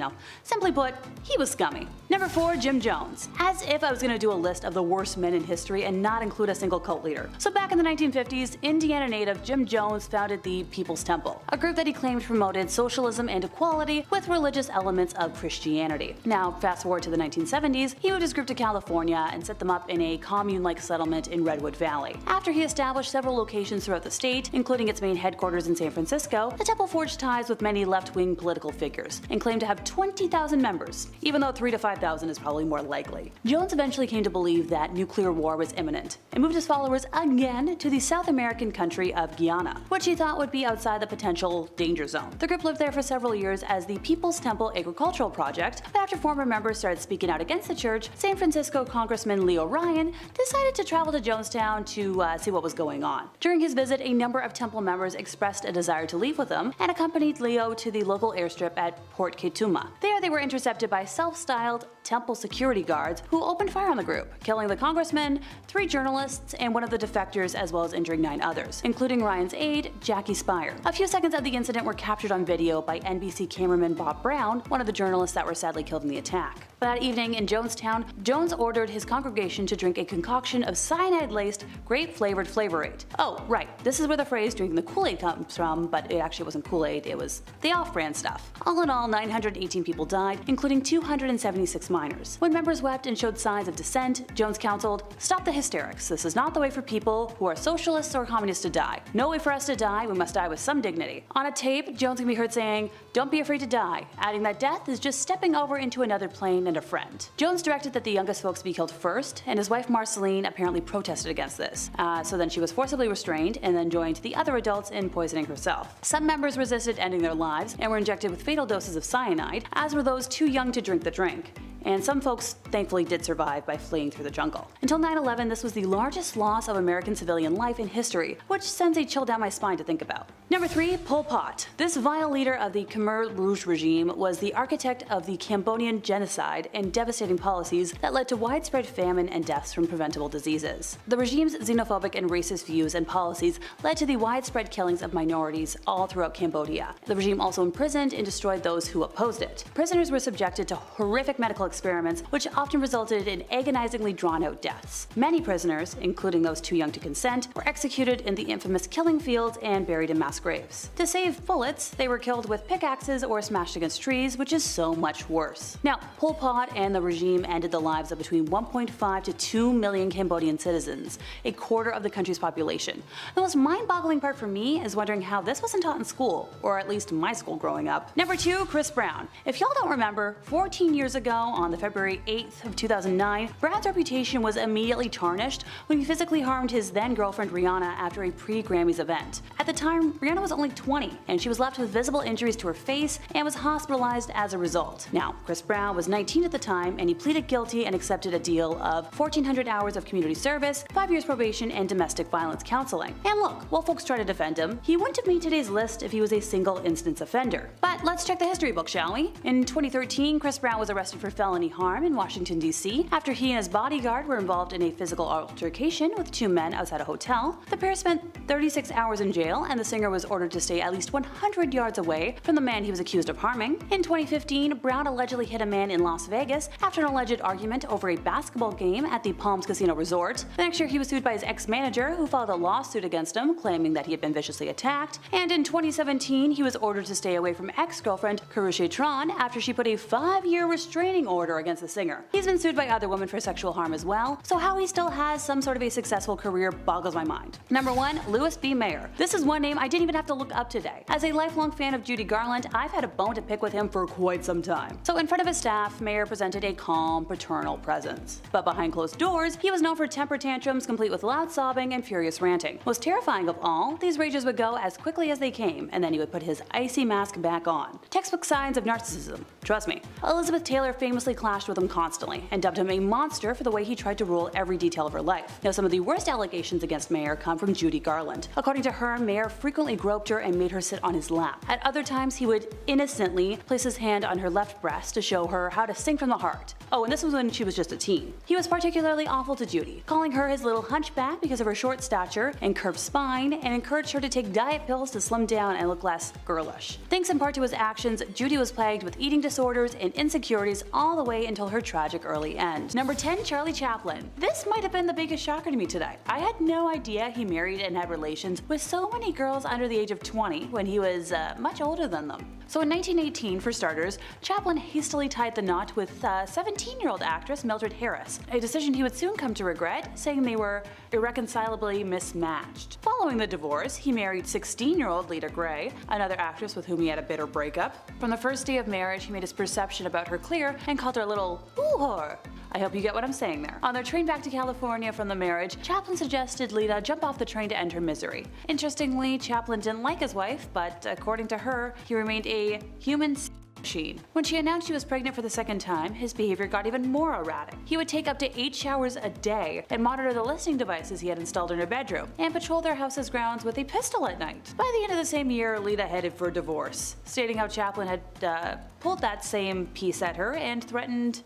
simply put, he was scummy. Number 4. Jim Jones. As if I was going to do a list of the worst men in history and not include a single cult leader. So back in the 1950s, Indiana native Jim Jones founded the People's Temple, a group that he claimed promoted socialism and equality with religious elements of Christianity. Now, fast forward to the 1970s, he moved his group to California and set them up in a commune-like settlement in Redwood Valley. After he established several locations throughout the state, including its main headquarters in San Francisco, the temple forged ties with many left-wing political figures and claimed to have 20,000 members, even though 3,000 to 5,000 is probably more likely. Jones eventually came to believe that nuclear war was imminent and moved his followers again to the South American country of Guyana, which he thought would be outside the potential danger zone. The group lived there for several years as the People's Temple Agricultural Project, but after former members started speaking out against the church, San Francisco Congressman Leo Ryan decided to travel to Jonestown to see what was going on. During his visit, a number of temple members expressed a desire to leave with him and accompanied Leo to the local airstrip at Port Ketuma. There they were intercepted by self-styled temple security guards who opened fire on the group, killing the congressman, 3 journalists, and one of the defectors, as well as injuring 9 others, including Ryan's aide, Jackie Spire. A few seconds of the incident were captured on video by NBC cameraman Bob Brown, one of the journalists that were sadly killed in the attack. That evening in Jonestown, Jones ordered his congregation to drink a concoction of cyanide-laced, grape-flavored Flavor Aid. Oh, right, this is where the phrase drinking the Kool-Aid comes from, but it actually wasn't Kool-Aid, it was the off-brand stuff. All in all, 918 people died, including 276 minors. When members wept and showed signs of dissent, Jones counseled, "Stop the hysterics. This is not the way for people who are socialists or communists to die. No way for us to die, we must die with some dignity." On a tape, Jones can be heard saying, "Don't be afraid to die," adding that death is just stepping over into another plane and a friend. Jones directed that the youngest folks be killed first, and his wife Marceline apparently protested against this. So then she was forcibly restrained and then joined the other adults in poisoning herself. Some members resisted ending their lives and were injected with fatal doses of cyanide, as were those too young to drink the drink. and some folks thankfully did survive by fleeing through the jungle. Until 9/11, this was the largest loss of American civilian life in history, which sends a chill down my spine to think about. Number 3. Pol Pot. This vile leader of the Khmer Rouge regime was the architect of the Cambodian genocide and devastating policies that led to widespread famine and deaths from preventable diseases. The regime's xenophobic and racist views and policies led to the widespread killings of minorities all throughout Cambodia. The regime also imprisoned and destroyed those who opposed it. Prisoners were subjected to horrific medical experiments, which often resulted in agonizingly drawn-out deaths. Many prisoners, including those too young to consent, were executed in the infamous killing fields and buried in mass graves. To save bullets, they were killed with pickaxes or smashed against trees, which is so much worse. Now, Pol Pot and the regime ended the lives of between 1.5 to 2 million Cambodian citizens, a quarter of the country's population. The most mind-boggling part for me is wondering how this wasn't taught in school, or at least my school growing up. Number 2. Chris Brown. If y'all don't remember, 14 years ago on the February 8th of 2009, Brown's reputation was immediately tarnished when he physically harmed his then-girlfriend Rihanna after a pre-Grammys event. At the time, Rihanna was only 20, and she was left with visible injuries to her face and was hospitalized as a result. Now, Chris Brown was 19 at the time, and he pleaded guilty and accepted a deal of 1,400 hours of community service, 5 years probation, and domestic violence counseling. And look, while folks try to defend him, he wouldn't have made today's list if he was a single-instance offender. But let's check the history book, shall we? In 2013, Chris Brown was arrested for felony harm in Washington, D.C. after he and his bodyguard were involved in a physical altercation with 2 men outside a hotel. The pair spent 36 hours in jail, and the singer was ordered to stay at least 100 yards away from the man he was accused of harming. In 2015, Brown allegedly hit a man in Las Vegas after an alleged argument over a basketball game at the Palms Casino Resort. The next year, he was sued by his ex-manager, who filed a lawsuit against him, claiming that he had been viciously attacked. And in 2017, he was ordered to stay away from ex-girlfriend Karusha Tron after she put a 5-year restraining order against the singer. He's been sued by other women for sexual harm as well, so how he still has some sort of a successful career boggles my mind. Number 1. Louis B. Mayer. This is one name I didn't even have to look up today. As a lifelong fan of Judy Garland, I've had a bone to pick with him for quite some time. So in front of his staff, Mayer presented a calm, paternal presence. But behind closed doors, he was known for temper tantrums complete with loud sobbing and furious ranting. Most terrifying of all, these rages would go as quickly as they came, and then he would put his icy mask back on. Textbook signs of narcissism. Trust me. Elizabeth Taylor famously clashed with him constantly, and dubbed him a monster for the way he tried to rule every detail of her life. Now, some of the worst allegations against Mayer come from Judy Garland. According to her, Mayer frequently groped her and made her sit on his lap. At other times, he would innocently place his hand on her left breast to show her how to sing from the heart. Oh, and this was when she was just a teen. He was particularly awful to Judy, calling her his little hunchback because of her short stature and curved spine, and encouraged her to take diet pills to slim down and look less girlish. Thanks in part to his actions, Judy was plagued with eating disorders and insecurities all the way until her tragic early end. Number 10. Charlie Chaplin. This might have been the biggest shocker to me today. I had no idea he married and had relations with so many girls under the age of 20 when he was much older than them. So in 1918, for starters, Chaplin hastily tied the knot with 17-year-old actress Mildred Harris, a decision he would soon come to regret, saying they were irreconcilably mismatched. Following the divorce, he married 16-year-old Lita Gray, another actress with whom he had a bitter breakup. From the first day of marriage, he made his perception about her clear and called her a little whore. I hope you get what I'm saying there. On their train back to California from the marriage, Chaplin suggested Lita jump off the train to end her misery. Interestingly, Chaplin didn't like his wife, but according to her, he remained a human machine. When she announced she was pregnant for the second time, his behavior got even more erratic. He would take up to 8 showers a day and monitor the listening devices he had installed in her bedroom, and patrol their house's grounds with a pistol at night. By the end of the same year, Lita headed for divorce, stating how Chaplin had pulled that same piece at her and threatened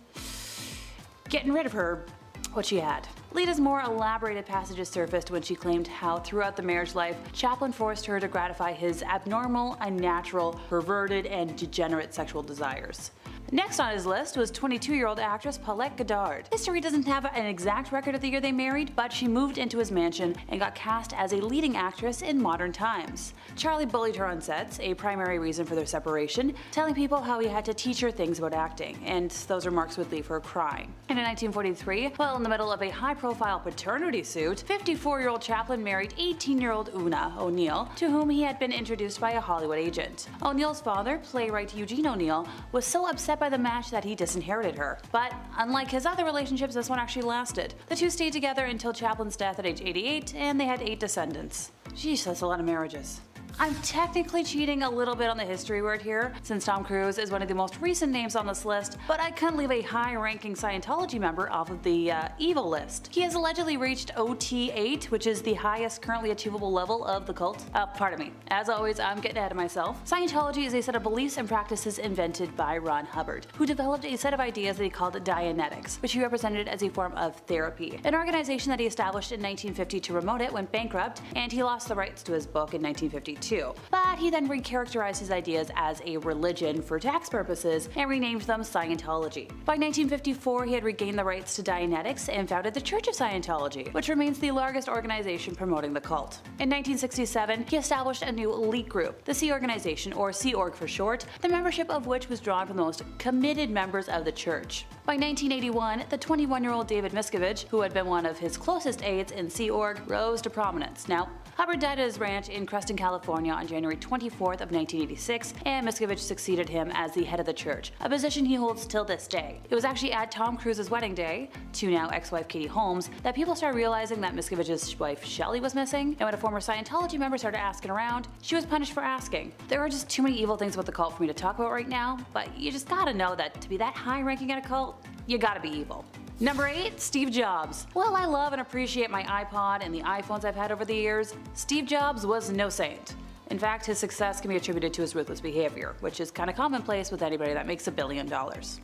getting rid of her, what she had. Lita's more elaborated passages surfaced when she claimed how throughout the marriage life, Chaplin forced her to gratify his abnormal, unnatural, perverted, and degenerate sexual desires. Next on his list was 22-year-old actress Paulette Goddard. History doesn't have an exact record of the year they married, but she moved into his mansion and got cast as a leading actress in Modern Times. Charlie bullied her on sets, a primary reason for their separation, telling people how he had to teach her things about acting, and those remarks would leave her crying. And in 1943, while in the middle of a high-profile paternity suit, 54-year-old Chaplin married 18-year-old Una O'Neill, to whom he had been introduced by a Hollywood agent. O'Neill's father, playwright Eugene O'Neill, was so upset by the match that he disinherited her. But unlike his other relationships, this one actually lasted. The two stayed together until Chaplin's death at age 88, and they had 8 descendants. Sheesh, that's a lot of marriages. I'm technically cheating a little bit on the history word here, since Tom Cruise is one of the most recent names on this list, but I couldn't leave a high-ranking Scientology member off of the evil list. He has allegedly reached OT8, which is the highest currently achievable level of the cult. Pardon me. As always, I'm getting ahead of myself. Scientology is a set of beliefs and practices invented by Ron Hubbard, who developed a set of ideas that he called Dianetics, which he represented as a form of therapy, an organization that he established in 1950 to promote it went bankrupt, and he lost the rights to his book in 1952. But he then recharacterized his ideas as a religion for tax purposes and renamed them Scientology. By 1954, he had regained the rights to Dianetics and founded the Church of Scientology, which remains the largest organization promoting the cult. In 1967, he established a new elite group, the Sea Organization, or Sea Org for short, the membership of which was drawn from the most committed members of the church. By 1981, the 21-year-old David Miscavige, who had been one of his closest aides in Sea Org, rose to prominence. Now, Hubbard died at his ranch in Creston, California on January 24th of 1986, and Miscavige succeeded him as the head of the church, a position he holds till this day. It was actually at Tom Cruise's wedding day, to now ex-wife Katie Holmes, that people started realizing that Miscavige's wife Shelley was missing, and when a former Scientology member started asking around, she was punished for asking. There are just too many evil things about the cult for me to talk about right now, but you just gotta know that to be that high-ranking in a cult, you gotta be evil. Number 8, Steve Jobs. While I love and appreciate my iPod and the iPhones I've had over the years, Steve Jobs was no saint. In fact, his success can be attributed to his ruthless behavior, which is kind of commonplace with anybody that makes $1 billion.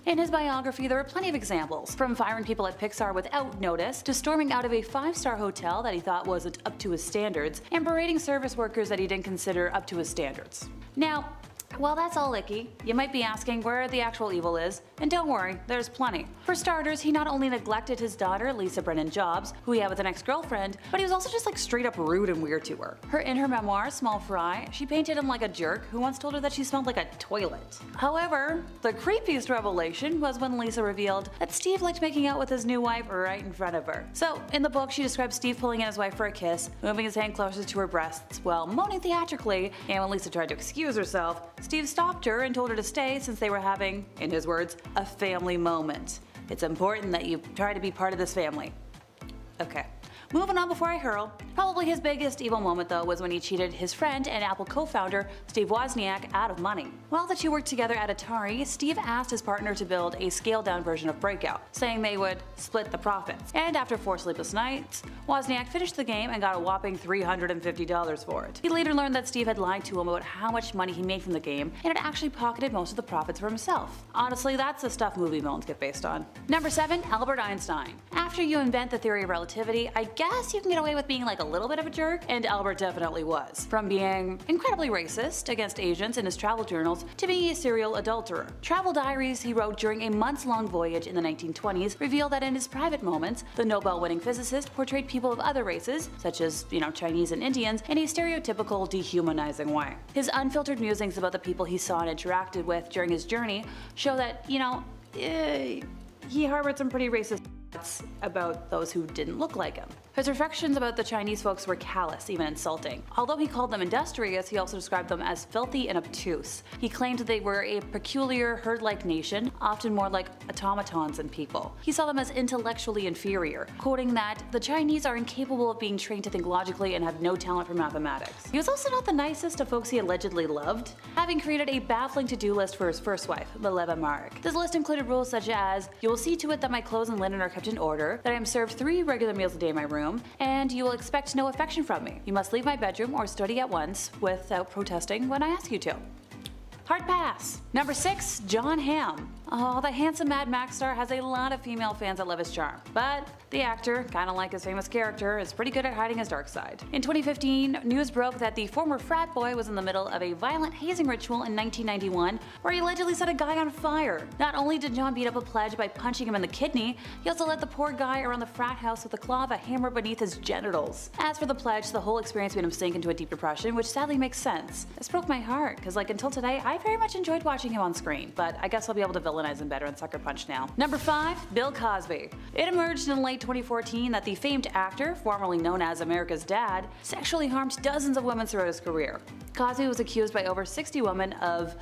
In his biography, there are plenty of examples, from firing people at Pixar without notice, to storming out of a 5-star hotel that he thought wasn't up to his standards, and berating service workers that he didn't consider up to his standards. Now, while that's all icky, you might be asking where the actual evil is, and don't worry, there's plenty. For starters, he not only neglected his daughter, Lisa Brennan Jobs, who he had with an ex-girlfriend, but he was also just like straight up rude and weird to her. In her memoir, Small Fry, she painted him like a jerk who once told her that she smelled like a toilet. However, the creepiest revelation was when Lisa revealed that Steve liked making out with his new wife right in front of her. So, in the book, she describes Steve pulling in his wife for a kiss, moving his hand closer to her breasts while moaning theatrically, and when Lisa tried to excuse herself, Steve stopped her and told her to stay since they were having, in his words, a family moment. It's important that you try to be part of this family. Okay. Moving on before I hurl. Probably his biggest evil moment though was when he cheated his friend and Apple co-founder Steve Wozniak out of money. While the two worked together at Atari, Steve asked his partner to build a scaled-down version of Breakout, saying they would split the profits. And after 4 sleepless nights, Wozniak finished the game and got a whopping $350 for it. He later learned that Steve had lied to him about how much money he made from the game and had actually pocketed most of the profits for himself. Honestly, that's the stuff movie villains get based on. Number 7, Albert Einstein. After you invent the theory of relativity, I guess you can get away with being like a little bit of a jerk, and Albert definitely was. From being incredibly racist against Asians in his travel journals to being a serial adulterer. Travel diaries he wrote during a months-long voyage in the 1920s reveal that in his private moments, the Nobel-winning physicist portrayed people of other races, such as, Chinese and Indians, in a stereotypical, dehumanizing way. His unfiltered musings about the people he saw and interacted with during his journey show that, he harbored some pretty racist about those who didn't look like him. His reflections about the Chinese folks were callous, even insulting. Although he called them industrious, he also described them as filthy and obtuse. He claimed they were a peculiar herd-like nation, often more like automatons than people. He saw them as intellectually inferior, quoting that the Chinese are incapable of being trained to think logically and have no talent for mathematics. He was also not the nicest of folks he allegedly loved, having created a baffling to-do list for his first wife, Mileva Maric. This list included rules such as, you will see to it that my clothes and linen are kept in order, that I am served 3 regular meals a day in my room, and you will expect no affection from me. You must leave my bedroom or study at once without protesting when I ask you to. Hard pass. Number 6, Jon Hamm. Oh, the handsome Mad Max star has a lot of female fans that love his charm, but the actor, kinda like his famous character, is pretty good at hiding his dark side. In 2015, news broke that the former frat boy was in the middle of a violent hazing ritual in 1991 where he allegedly set a guy on fire. Not only did Jon beat up a pledge by punching him in the kidney, he also led the poor guy around the frat house with the claw of a hammer beneath his genitals. As for the pledge, the whole experience made him sink into a deep depression, which sadly makes sense. This broke my heart, because until today, I very much enjoyed watching him on screen, but I guess I'll be able to villainize him better in Sucker Punch now. Number 5, Bill Cosby. It emerged in late 2014 that the famed actor, formerly known as America's Dad, sexually harmed dozens of women throughout his career. Cosby was accused by over 60 women of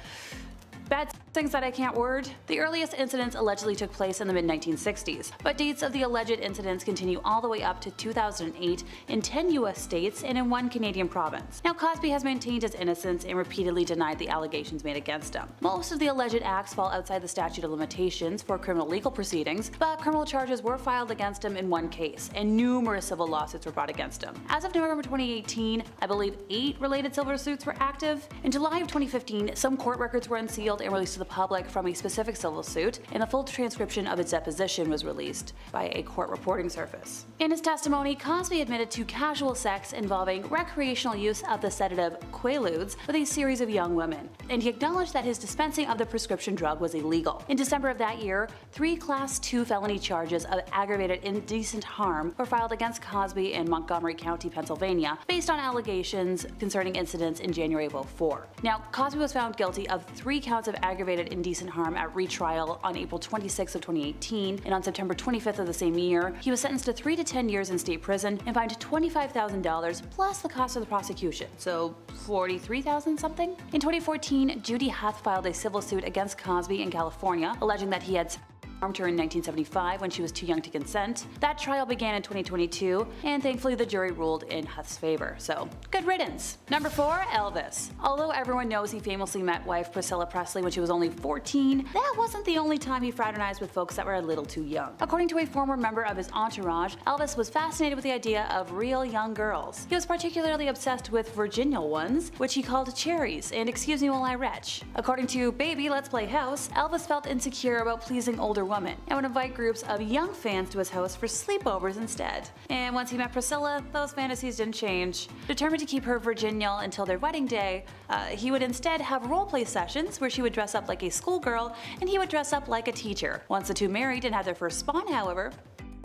bad Things that I can't word. The earliest incidents allegedly took place in the mid-1960s, but dates of the alleged incidents continue all the way up to 2008 in 10 US states and in one Canadian province. Now, Cosby has maintained his innocence and repeatedly denied the allegations made against him. Most of the alleged acts fall outside the statute of limitations for criminal legal proceedings, but criminal charges were filed against him in one case, and numerous civil lawsuits were brought against him. As of November 2018, I believe 8 related civil suits were active. In July of 2015, some court records were unsealed and released to the public from a specific civil suit, and the full transcription of its deposition was released by a court reporting service. In his testimony, Cosby admitted to casual sex involving recreational use of the sedative Quaaludes with a series of young women, and he acknowledged that his dispensing of the prescription drug was illegal. In December of that year, 3 Class II felony charges of aggravated indecent harm were filed against Cosby in Montgomery County, Pennsylvania, based on allegations concerning incidents in January of 2004. Now, Cosby was found guilty of 3 counts of aggravated indecent harm at retrial on April 26 of 2018, and on September 25th of the same year, he was sentenced to 3 to 10 years in state prison and fined $25,000 plus the cost of the prosecution, so $43,000 something? In 2014, Judy Huth filed a civil suit against Cosby in California, alleging that he had harmed her in 1975 when she was too young to consent. That trial began in 2022, and thankfully the jury ruled in Huth's favor, so good riddance. Number 4, Elvis. Although everyone knows he famously met wife Priscilla Presley when she was only 14, that wasn't the only time he fraternized with folks that were a little too young. According to a former member of his entourage, Elvis was fascinated with the idea of real young girls. He was particularly obsessed with Virginial ones, which he called cherries, and excuse me while I retch. According to Baby Let's Play House, Elvis felt insecure about pleasing older women and would invite groups of young fans to his house for sleepovers instead. And once he met Priscilla, those fantasies didn't change. Determined to keep her virginal until their wedding day, he would instead have roleplay sessions where she would dress up like a schoolgirl and he would dress up like a teacher. Once the two married and had their first spawn, however,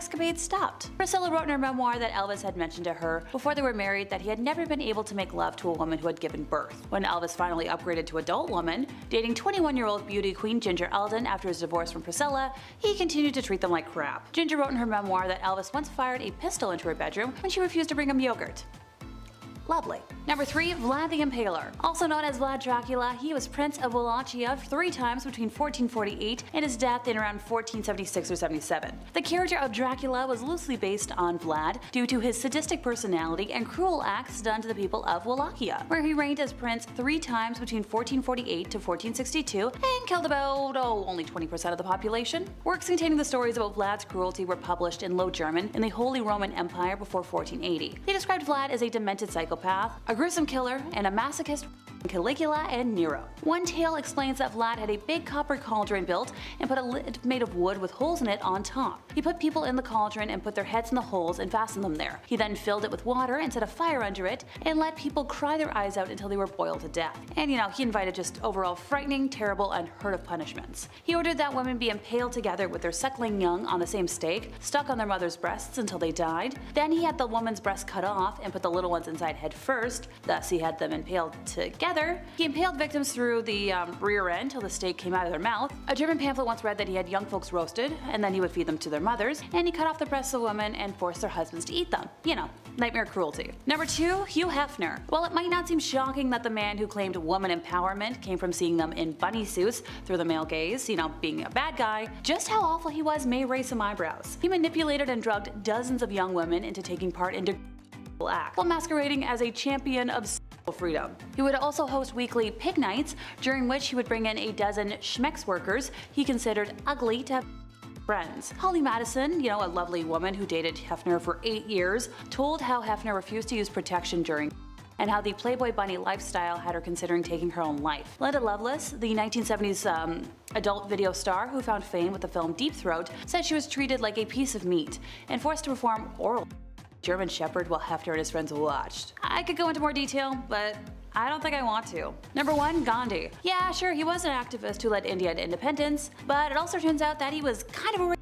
escapades stopped. Priscilla wrote in her memoir that Elvis had mentioned to her before they were married that he had never been able to make love to a woman who had given birth. When Elvis finally upgraded to adult woman, dating 21-year-old beauty queen Ginger Eldon after his divorce from Priscilla, he continued to treat them like crap. Ginger wrote in her memoir that Elvis once fired a pistol into her bedroom when she refused to bring him yogurt. Lovely. Number 3, Vlad the Impaler. Also known as Vlad Dracula, he was Prince of Wallachia 3 times between 1448 and his death in around 1476 or 77. The character of Dracula was loosely based on Vlad due to his sadistic personality and cruel acts done to the people of Wallachia, where he reigned as prince 3 times between 1448 to 1462 and killed about, only 20% of the population. Works containing the stories about Vlad's cruelty were published in Low German in the Holy Roman Empire before 1480. They described Vlad as a demented psychopath, a gruesome killer, and a masochist Caligula and Nero. One tale explains that Vlad had a big copper cauldron built and put a lid made of wood with holes in it on top. He put people in the cauldron and put their heads in the holes and fastened them there. He then filled it with water and set a fire under it and let people cry their eyes out until they were boiled to death. And he invited just overall frightening, terrible, unheard of punishments. He ordered that women be impaled together with their suckling young on the same stake, stuck on their mother's breasts until they died. Then he had the woman's breast cut off and put the little ones inside head first, thus he had them impaled together. He impaled victims through the rear end till the stake came out of their mouth. A German pamphlet once read that he had young folks roasted, and then he would feed them to their mothers, and he cut off the breasts of women and forced their husbands to eat them. Nightmare cruelty. Number 2, Hugh Hefner. While it might not seem shocking that the man who claimed woman empowerment came from seeing them in bunny suits through the male gaze, being a bad guy, just how awful he was may raise some eyebrows. He manipulated and drugged dozens of young women into taking part in acts while masquerading as a champion of freedom. He would also host weekly pig nights, during which he would bring in a dozen schmex workers he considered ugly to have friends. Holly Madison, a lovely woman who dated Hefner for 8 years, told how Hefner refused to use protection during and how the Playboy bunny lifestyle had her considering taking her own life. Linda Lovelace, the 1970s adult video star who found fame with the film Deep Throat, said she was treated like a piece of meat and forced to perform oral German Shepherd while Hefner and his friends watched. I could go into more detail, but I don't think I want to. Number 1, Gandhi. Yeah, sure, he was an activist who led India to independence, but it also turns out that he was kind of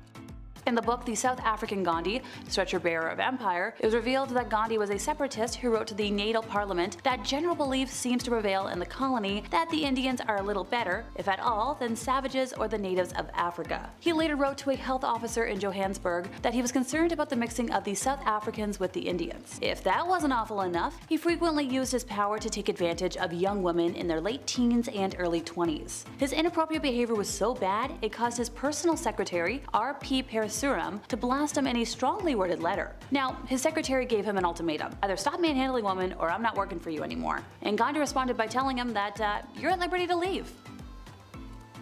a In the book The South African Gandhi, Stretcher Bearer of Empire, it was revealed that Gandhi was a separatist who wrote to the natal parliament that general belief seems to prevail in the colony that the Indians are a little better, if at all, than savages or the natives of Africa. He later wrote to a health officer in Johannesburg that he was concerned about the mixing of the South Africans with the Indians. If that wasn't awful enough, he frequently used his power to take advantage of young women in their late teens and early 20s. His inappropriate behavior was so bad, it caused his personal secretary, R.P. Parasuram, to blast him in a strongly worded letter. Now, his secretary gave him an ultimatum: either stop manhandling women or I'm not working for you anymore. And Gandhi responded by telling him that you're at liberty to leave.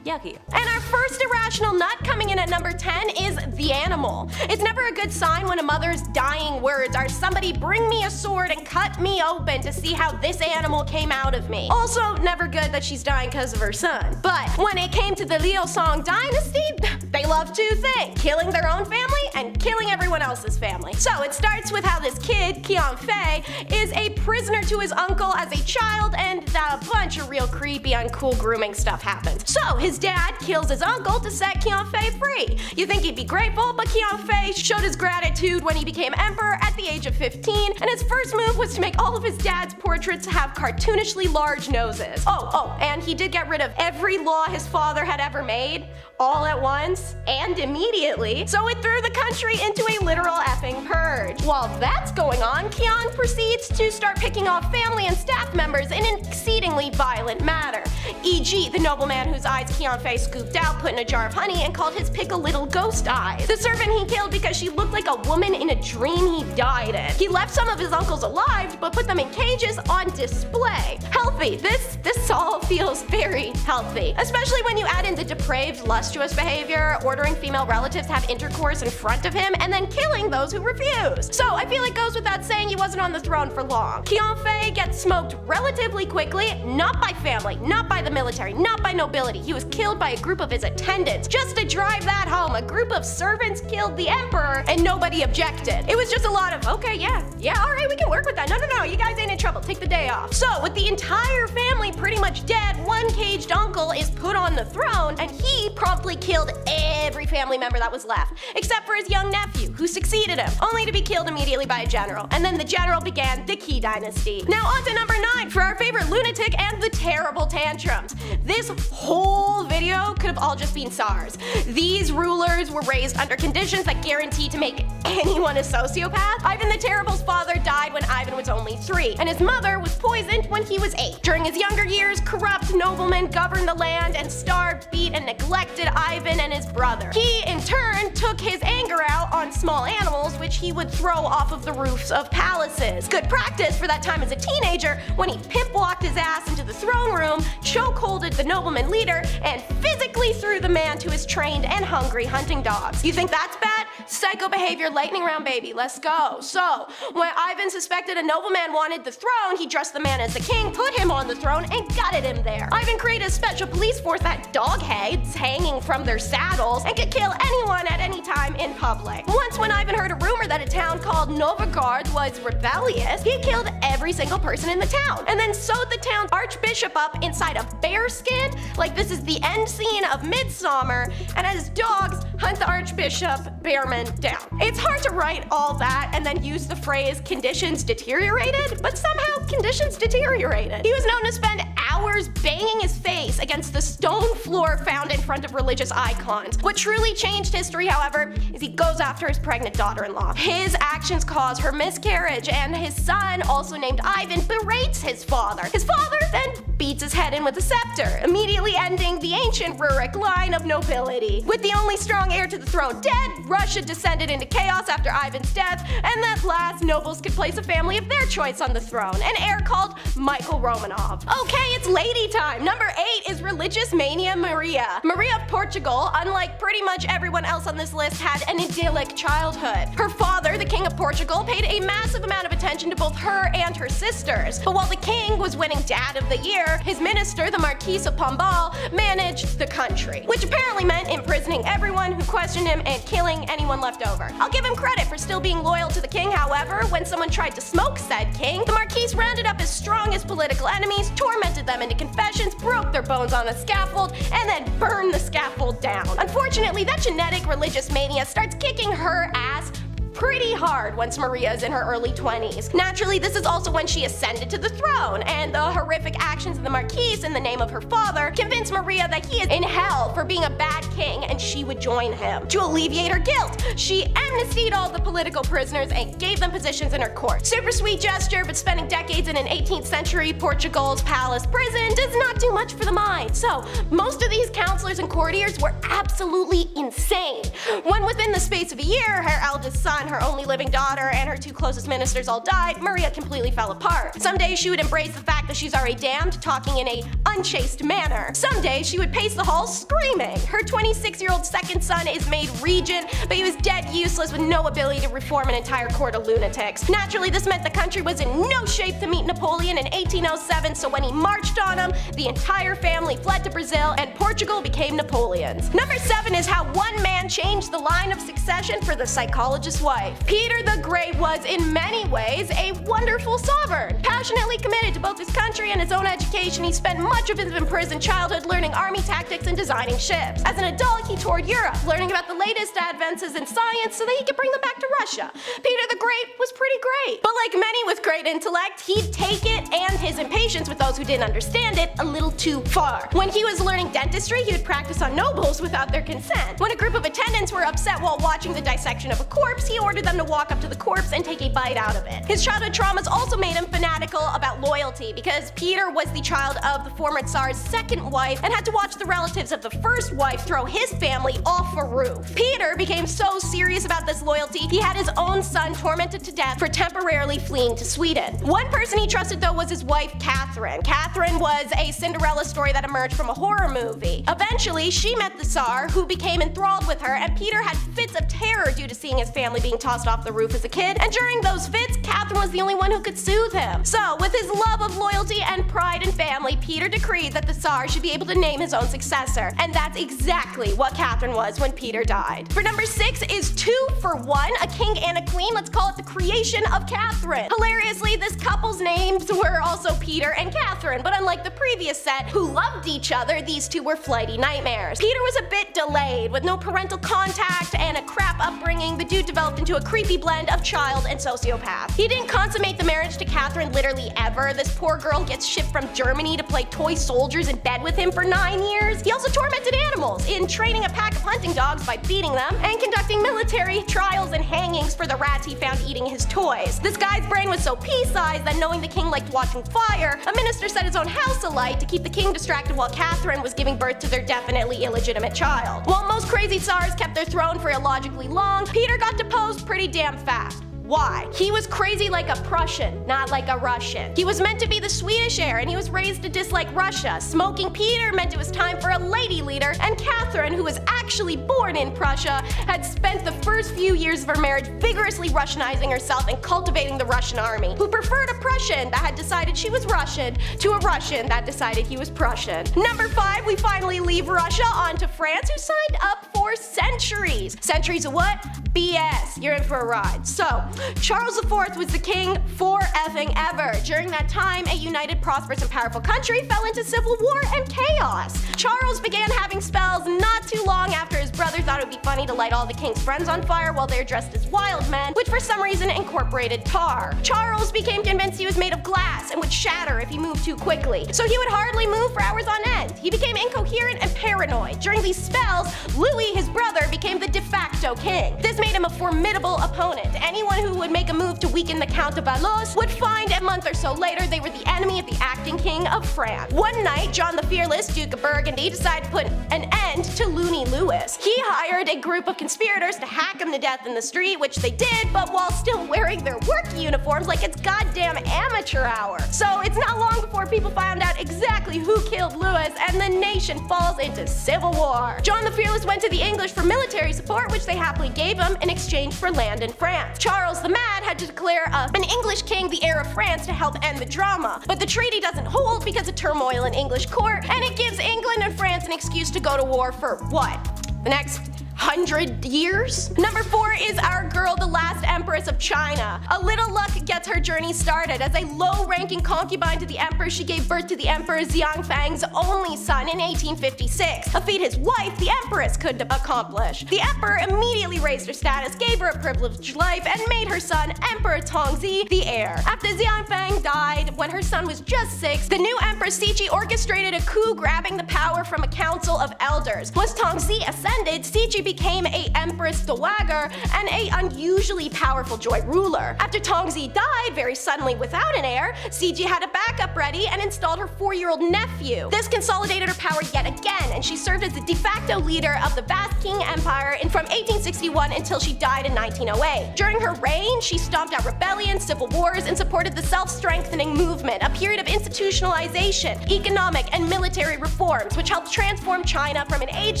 Yucky. And our first irrational nut coming in at number 10 is the animal. It's never a good sign when a mother's dying words are, "Somebody bring me a sword and cut me open to see how this animal came out of me." Also, never good that she's dying because of her son. But when it came to the Liu Song dynasty, they love two things: killing their own family and killing everyone else's family. So it starts with how this kid, Qian Fei, is a prisoner to his uncle as a child, and a bunch of real creepy, uncool grooming stuff happens. So his dad kills his uncle to set Qian Fei free. You think he'd be grateful, but Qian Fei showed his gratitude when he became emperor at the age of 15, and his first move was to make all of his dad's portraits have cartoonishly large noses. Oh, and he did get rid of every law his father had ever made, all at once, and immediately, so it threw the country into a literal effing purge. While that's going on, Qian proceeds to start picking off family and staff members in an exceedingly violent manner. E.g., the nobleman whose eyes Qian Fei scooped out, put in a jar of honey, and called his pickle little ghost eyes. The servant he killed because she looked like a woman in a dream he died in. He left some of his uncles alive, but put them in cages on display. Healthy. This all feels very healthy. Especially when you add in the depraved, lustuous behavior, ordering female relatives to have intercourse in front of him, and then killing those who refuse. So I feel it goes without saying he wasn't on the throne for long. Qian Fei gets smoked relatively quickly, not by family, not by the military, not by nobility. He was killed by a group of his attendants. Just to drive that home, a group of servants killed the emperor and nobody objected. It was just a lot of, okay, yeah, alright, we can work with that. No, you guys ain't in trouble, take the day off. So with the entire family pretty much dead, one caged uncle is put on the throne, and he promptly killed every family member that was left, except for his young nephew, who succeeded him, only to be killed immediately by a general. And then the general began the Qi dynasty. Now on to number 9 for our favorite lunatic and the terrible tantrums. This whole video could have all just been SARS. These rulers were raised under conditions that guaranteed to make anyone a sociopath. Ivan the Terrible's father died when Ivan was only 3, and his mother was poisoned when he was 8. During his younger years, corrupt noblemen governed the land and starved, beat, and neglected Ivan and his brother. He, in turn, took his anger out on small animals, which he would throw off of the roofs of palaces. Good practice for that time as a teenager, when he pimp-walked his ass into the throne room, chokeholded the nobleman leader, and physically threw the man to his trained and hungry hunting dogs. You think that's bad? Psycho behavior, lightning round, baby. Let's go. So, when Ivan suspected a nobleman wanted the throne, he dressed the man as the king, put him on the throne, and gutted him there. Ivan created a special police force that dog heads hanging from their saddles and could kill anyone at any time in public. Once when Ivan heard a rumor that a town called Novgorod was rebellious, he killed every single person in the town, and then sewed the town's archbishop up inside a bear skin, like this is the end scene of Midsummer, and as dogs hunt the archbishop Bearman down. It's hard to write all that and then use the phrase conditions deteriorated, but somehow conditions deteriorated. He was known to spend hours banging his face against the stone floor found in front of religious icons. What truly changed history, however, is he goes after his pregnant daughter-in-law. His actions cause her miscarriage, and his son, also named Ivan, berates his father. His father then beats his head in with a scepter, immediately ending the ancient Rurik line of nobility. With the only strong heir to the throne dead, Russia descended into chaos after Ivan's death, and at last nobles could place a family of their choice on the throne, an heir called Michael Romanov. Okay, it's lady time. Number 8 is religious mania Maria. Maria of Portugal, unlike pretty much everyone else on this list, had an idyllic childhood. Her father, the King of Portugal, paid a massive amount of attention to both her and her sisters. But while the king was winning Dad of the Year, his minister, the Marquis of Pombal, managed the country, which apparently meant imprisoning everyone who questioned him and killing anyone left over. I'll give him credit for still being loyal to the king, however, when someone tried to smoke provoke said king, the Marquise rounded up his strongest political enemies, tormented them into confessions, broke their bones on a scaffold, and then burned the scaffold down. Unfortunately, that genetic religious mania starts kicking her ass pretty hard once Maria is in her early 20s. Naturally, this is also when she ascended to the throne, and the horrific actions of the Marquise in the name of her father convinced Maria that he is in hell for being a bad king and she would join him. To alleviate her guilt, she amnestied all the political prisoners and gave them positions in her court. Super sweet gesture, but spending decades in an 18th century Portugal's palace prison does not do much for the mind. So, most of these counselors and courtiers were absolutely insane. When within the space of a year, her eldest son, her only living daughter, and her two closest ministers all died, Maria completely fell apart. Some days she would embrace the fact that she's already damned, talking in a unchaste manner. Some days she would pace the halls screaming. Her 26-year-old second son is made regent, but he was dead useless with no ability to reform an entire court of lunatics. Naturally, this meant the country was in no shape to meet Napoleon in 1807, so when he marched on him, the entire family fled to Brazil and Portugal became Napoleon's. Number 7 is how one man changed the line of succession for the psychologist's wife. Peter the Great was, in many ways, a wonderful sovereign. Passionately committed to both his country and his own education, he spent much of his imprisoned childhood learning army tactics and designing ships. As an adult, he toured Europe, learning about the latest advances in science so that he could bring them back to Russia. Peter the Great was pretty great. But like many with great intellect, he'd take it and his impatience with those who didn't understand it a little too far. When he was learning dentistry, he would practice on nobles without their consent. When a group of attendants were upset while watching the dissection of a corpse, he ordered them to walk up to the corpse and take a bite out of it. His childhood traumas also made him fanatical about loyalty, because Peter was the child of the former Tsar's second wife and had to watch the relatives of the first wife throw his family off a roof. Peter became so serious about this loyalty, he had his own son tormented to death for temporarily fleeing to Sweden. One person he trusted though was his wife, Catherine. Catherine was a Cinderella story that emerged from a horror movie. Eventually, she met the Tsar, who became enthralled with her, and Peter had fits of terror due to seeing his family being tossed off the roof as a kid, and during those fits, Catherine was the only one who could soothe him. So, with his love of loyalty and pride in family, Peter decreed that the Tsar should be able to name his own successor, and that's exactly what Catherine was when Peter died. For number 6 is 2 for 1, a king and a queen. Let's call it the creation of Catherine. Hilariously, this couple's names were also Peter and Catherine, but unlike the previous set, who loved each other, these two were flighty nightmares. Peter was a bit delayed. With no parental contact and a crap upbringing, the dude developed into a creepy blend of child and sociopath. He didn't consummate the marriage to Catherine literally ever. This poor girl gets shipped from Germany to play toy soldiers in bed with him for 9 years. He also tormented animals in training a pack of hunting dogs by beating them and conducting military trials and hangings for the rats he found eating his toys. This guy's brain was so pea-sized that knowing the king liked watching fire, a minister set his own house alight to keep the king distracted while Catherine was giving birth to their definitely illegitimate child. While most crazy tsars kept their throne for illogically long, Peter got deposed pretty damn fast. Why? He was crazy like a Prussian, not like a Russian. He was meant to be the Swedish heir, and he was raised to dislike Russia. Smoking Peter meant it was time for a lady leader, and Catherine, who was actually born in Prussia, had spent the first few years of her marriage vigorously Russianizing herself and cultivating the Russian army, who preferred a Prussian that had decided she was Russian to a Russian that decided he was Prussian. Number 5, we finally leave Russia onto France, who signed up for centuries. Centuries of what? BS. You're in for a ride. So, Charles IV was the king for effing ever. During that time, a united, prosperous, and powerful country fell into civil war and chaos. Charles began having spells not too long after his brother thought it would be funny to light all the king's friends on fire while they're dressed as wild men, which for some reason incorporated tar. Charles became convinced he was made of glass and would shatter if he moved too quickly, so he would hardly move for hours on end. He became incoherent and paranoid. During these spells, Louis, his brother, became the de facto king. This made him a formidable opponent. Anyone who would make a move to weaken the Count of Valois would find a month or so later they were the enemy of the acting king of France. One night, John the Fearless, Duke of Burgundy, decided to put an end to Looney Lewis. He hired a group of conspirators to hack him to death in the street, which they did, but while still wearing their work uniforms like it's goddamn amateur hour. So it's not long before people found out exactly who killed Lewis, and the nation falls into civil war. John the Fearless went to the English for military support, which they happily gave him in exchange for land in France. Charles the Mad had to declare an English king the heir of France to help end the drama, but the treaty doesn't hold because of turmoil in English court, and it gives England and France an excuse to go to war for what? The next 100 years? Number 4 is our girl, the last empress of China. A little luck gets her journey started. As a low-ranking concubine to the emperor, she gave birth to the emperor Xianfang's only son in 1856, a feat his wife, the empress, could accomplish. The emperor immediately raised her status, gave her a privileged life, and made her son, Emperor Tongzi, the heir. After Xianfang died, when her son was just 6, the new Empress Cixi orchestrated a coup, grabbing the power from a council of elders. Once Tongzi ascended, Cixi became a Empress Dowager and a unusually powerful joint ruler. After Tongzi died very suddenly without an heir, Cixi had a backup ready and installed her 4-year-old nephew. This consolidated her power yet again, and she served as the de facto leader of the vast Qing Empire from 1861 until she died in 1908. During her reign, she stomped out rebellions, civil wars, and supported the self-strengthening movement, a period of institutionalization, economic, and military reforms, which helped transform China from an aged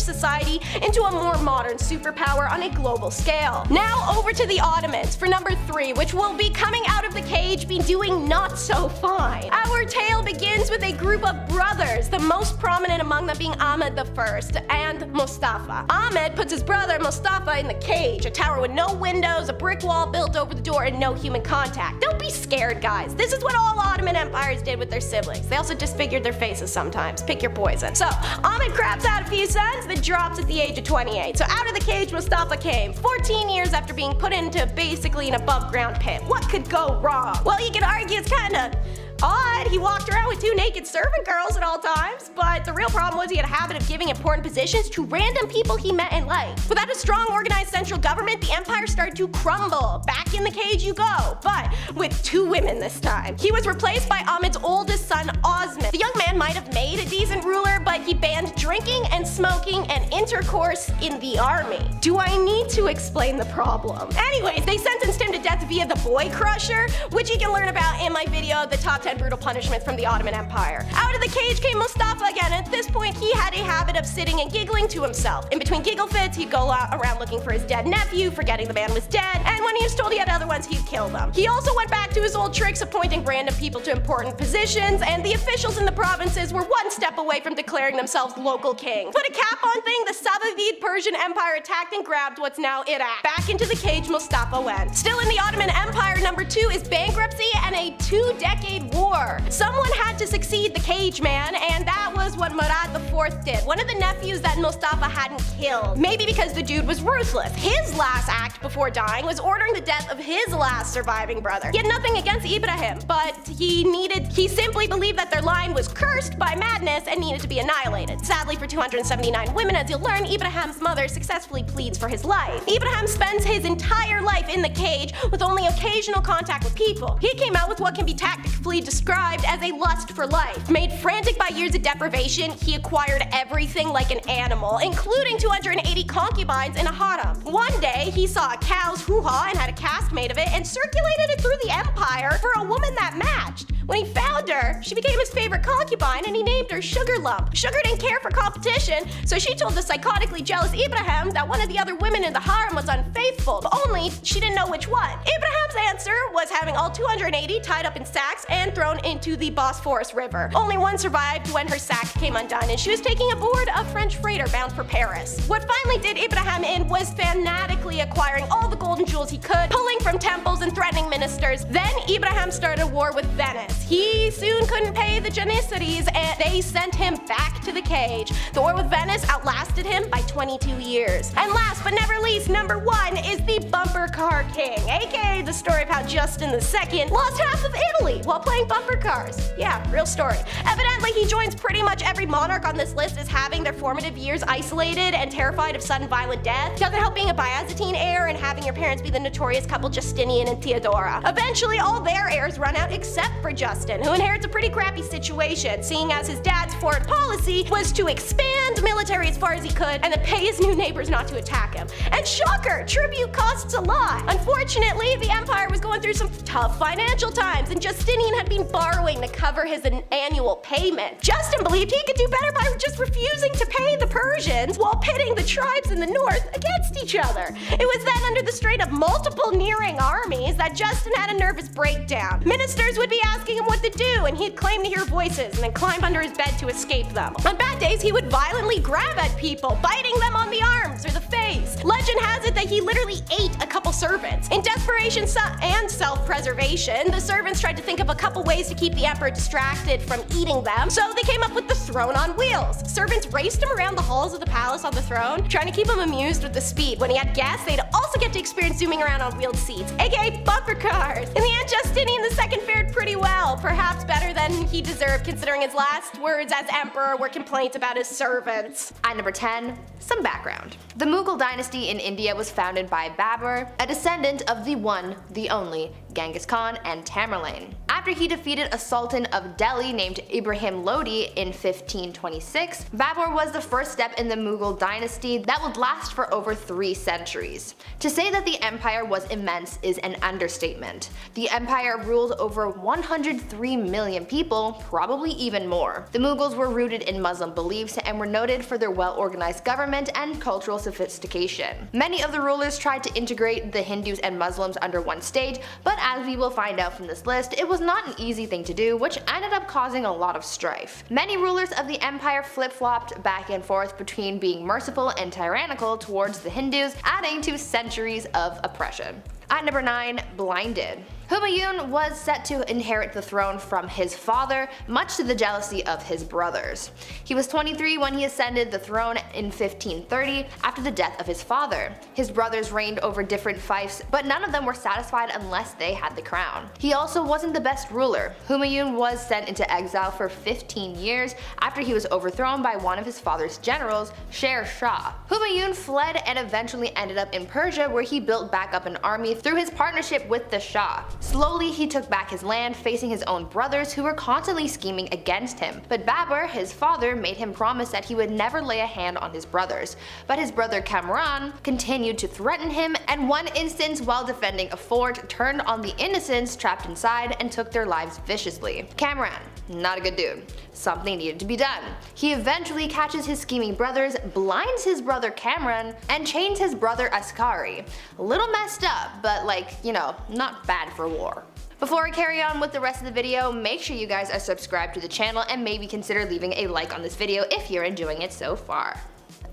society into a more modern superpower on a global scale. Now over to the Ottomans for number 3, which will be coming out of the cage be doing not so fine. Our tale begins with a group of brothers, the most prominent among them being Ahmed I and Mustafa. Ahmed puts his brother Mustafa in the cage, a tower with no windows, a brick wall built over the door, and no human contact. Don't be scared, guys. This is what all Ottoman empires did with their siblings. They also disfigured their faces sometimes. Pick your poison. So, Ahmed craps out a few sons, then drops at the age of 28. So out of the cage Mustafa came, 14 years after being put into basically an above-ground pit. What could go wrong? Well, you could argue it's kinda odd. He walked around with 2 naked servant girls at all times, but the real problem was he had a habit of giving important positions to random people he met in life. Without a strong, organized central government, the empire started to crumble. Back in the cage you go, but with 2 women this time. He was replaced by Ahmed's oldest son, Osman. The young man might have made a decent ruler, but he banned drinking and smoking and intercourse in the army. Do I need to explain the problem? Anyways, they sentenced him to death via the boy crusher, which you can learn about in my video, The Top 10 Brutal Punishments from the Ottoman Empire. Out of the cage came Mustafa again, and at this point he had a habit of sitting and giggling to himself. In between giggle fits, he'd go around looking for his dead nephew, forgetting the man was dead, and when he was told he had other ones, he'd kill them. He also went back to his old tricks, appointing random people to important positions, and the officials in the provinces were one step away from declaring themselves local kings. Put a cap on thing, the Safavid Persian Empire attacked and grabbed what's now Iraq. Back into the cage Mustafa went. Still in the Ottoman Empire, number 2 is bankruptcy and a 2-decade war. Someone had to succeed the cage man, and that was what Murad IV did, one of the nephews that Mustafa hadn't killed. Maybe because the dude was ruthless. His last act before dying was ordering the death of his last surviving brother. He had nothing against Ibrahim, but he simply believed that their line was cursed by madness and needed to be annihilated. Sadly for 279 women, as you'll learn, Ibrahim's mother successfully pleads for his life. Ibrahim spends his entire life in the cage with only occasional contact with people. He came out with what can be tactfully described as a lust for life. Made frantic by years of deprivation, he acquired everything like an animal, including 280 concubines in a harem. One day, he saw a cow's hoo-ha and had a cast made of it and circulated it through the empire for a woman that matched. When he found her, she became his favorite concubine and he named her Sugar Lump. Sugar didn't care for competition, so she told the psychotically jealous Ibrahim that one of the other women in the harem was unfaithful, but only she didn't know which one. Ibrahim's answer was having all 280 tied up in sacks and thrown into the Bosphorus River. Only one survived when her sack came undone and she was taking aboard a French freighter bound for Paris. What finally did Ibrahim in was fanatically acquiring all the golden jewels he could, pulling from temples and threatening ministers. Then Ibrahim started a war with Venice. He soon couldn't pay the Janissaries and they sent him back to the cage. The war with Venice outlasted him by 22 years. And last but never least, number 1 is the Bumper Car King, aka the story of how Justin II lost half of Italy while playing bumper cars. Yeah, real story. Evidently, he joins pretty much every monarch on this list as having their formative years isolated and terrified of sudden violent death. Doesn't help being a Byzantine heir and having your parents be the notorious couple Justinian and Theodora. Eventually, all their heirs run out except for Justin, who inherits a pretty crappy situation, seeing as his dad's foreign policy was to expand military as far as he could and then pay his new neighbors not to attack him. And shocker, tribute costs a lot. Unfortunately, the empire was going through some tough financial times, and Justinian Justinian had been borrowing to cover his annual payment. Justin believed he could do better by just refusing to pay the Persians while pitting the tribes in the north against each other. It was then under the strain of multiple nearing armies that Justin had a nervous breakdown. Ministers would be asking him what to do, and he'd claim to hear voices and then climb under his bed to escape them. On bad days, he would violently grab at people, biting them on the arms or the face. Legend has it that he literally ate a couple servants. In desperation and self-preservation, the servants tried to think of a couple ways to keep the emperor distracted from eating them, so they came up with the throne on wheels. Servants raced him around the halls of the palace on the throne, trying to keep him amused with the speed. When he had guests, they'd also get to experience zooming around on wheeled seats, aka bumper cars. In the end, Justinian II fared pretty well, perhaps better than he deserved considering his last words as emperor were complaints about his servants. At number 10, some background. The Mughal dynasty in India was founded by Babur, a descendant of the one, the only, Genghis Khan and Tamerlane. After he defeated a sultan of Delhi named Ibrahim Lodi in 1526, Babur was the first step in the Mughal dynasty that would last for over 3 centuries. To say that the empire was immense is an understatement. The empire ruled over 103 million people, probably even more. The Mughals were rooted in Muslim beliefs and were noted for their well-organized government and cultural sophistication. Many of the rulers tried to integrate the Hindus and Muslims under one state, but as we will find out from this list, it was not an easy thing to do, which ended up causing a lot of strife. Many rulers of the empire flip-flopped back and forth between being merciful and tyrannical towards the Hindus, adding to centuries of oppression. At number 9, blinded. Humayun was set to inherit the throne from his father, much to the jealousy of his brothers. He was 23 when he ascended the throne in 1530 after the death of his father. His brothers reigned over different fiefs, but none of them were satisfied unless they had the crown. He also wasn't the best ruler. Humayun was sent into exile for 15 years after he was overthrown by one of his father's generals, Sher Shah. Humayun fled and eventually ended up in Persia, where he built back up an army through his partnership with the Shah. Slowly, he took back his land, facing his own brothers who were constantly scheming against him. But Babur, his father, made him promise that he would never lay a hand on his brothers. But his brother Kamran continued to threaten him, and one instance while defending a fort turned on the innocents trapped inside and took their lives viciously. Kamran, not a good dude. Something needed to be done. He eventually catches his scheming brothers, blinds his brother Kamran, and chains his brother Askari. A little messed up, but not bad for war. Before I carry on with the rest of the video, make sure you guys are subscribed to the channel and maybe consider leaving a like on this video if you're enjoying it so far.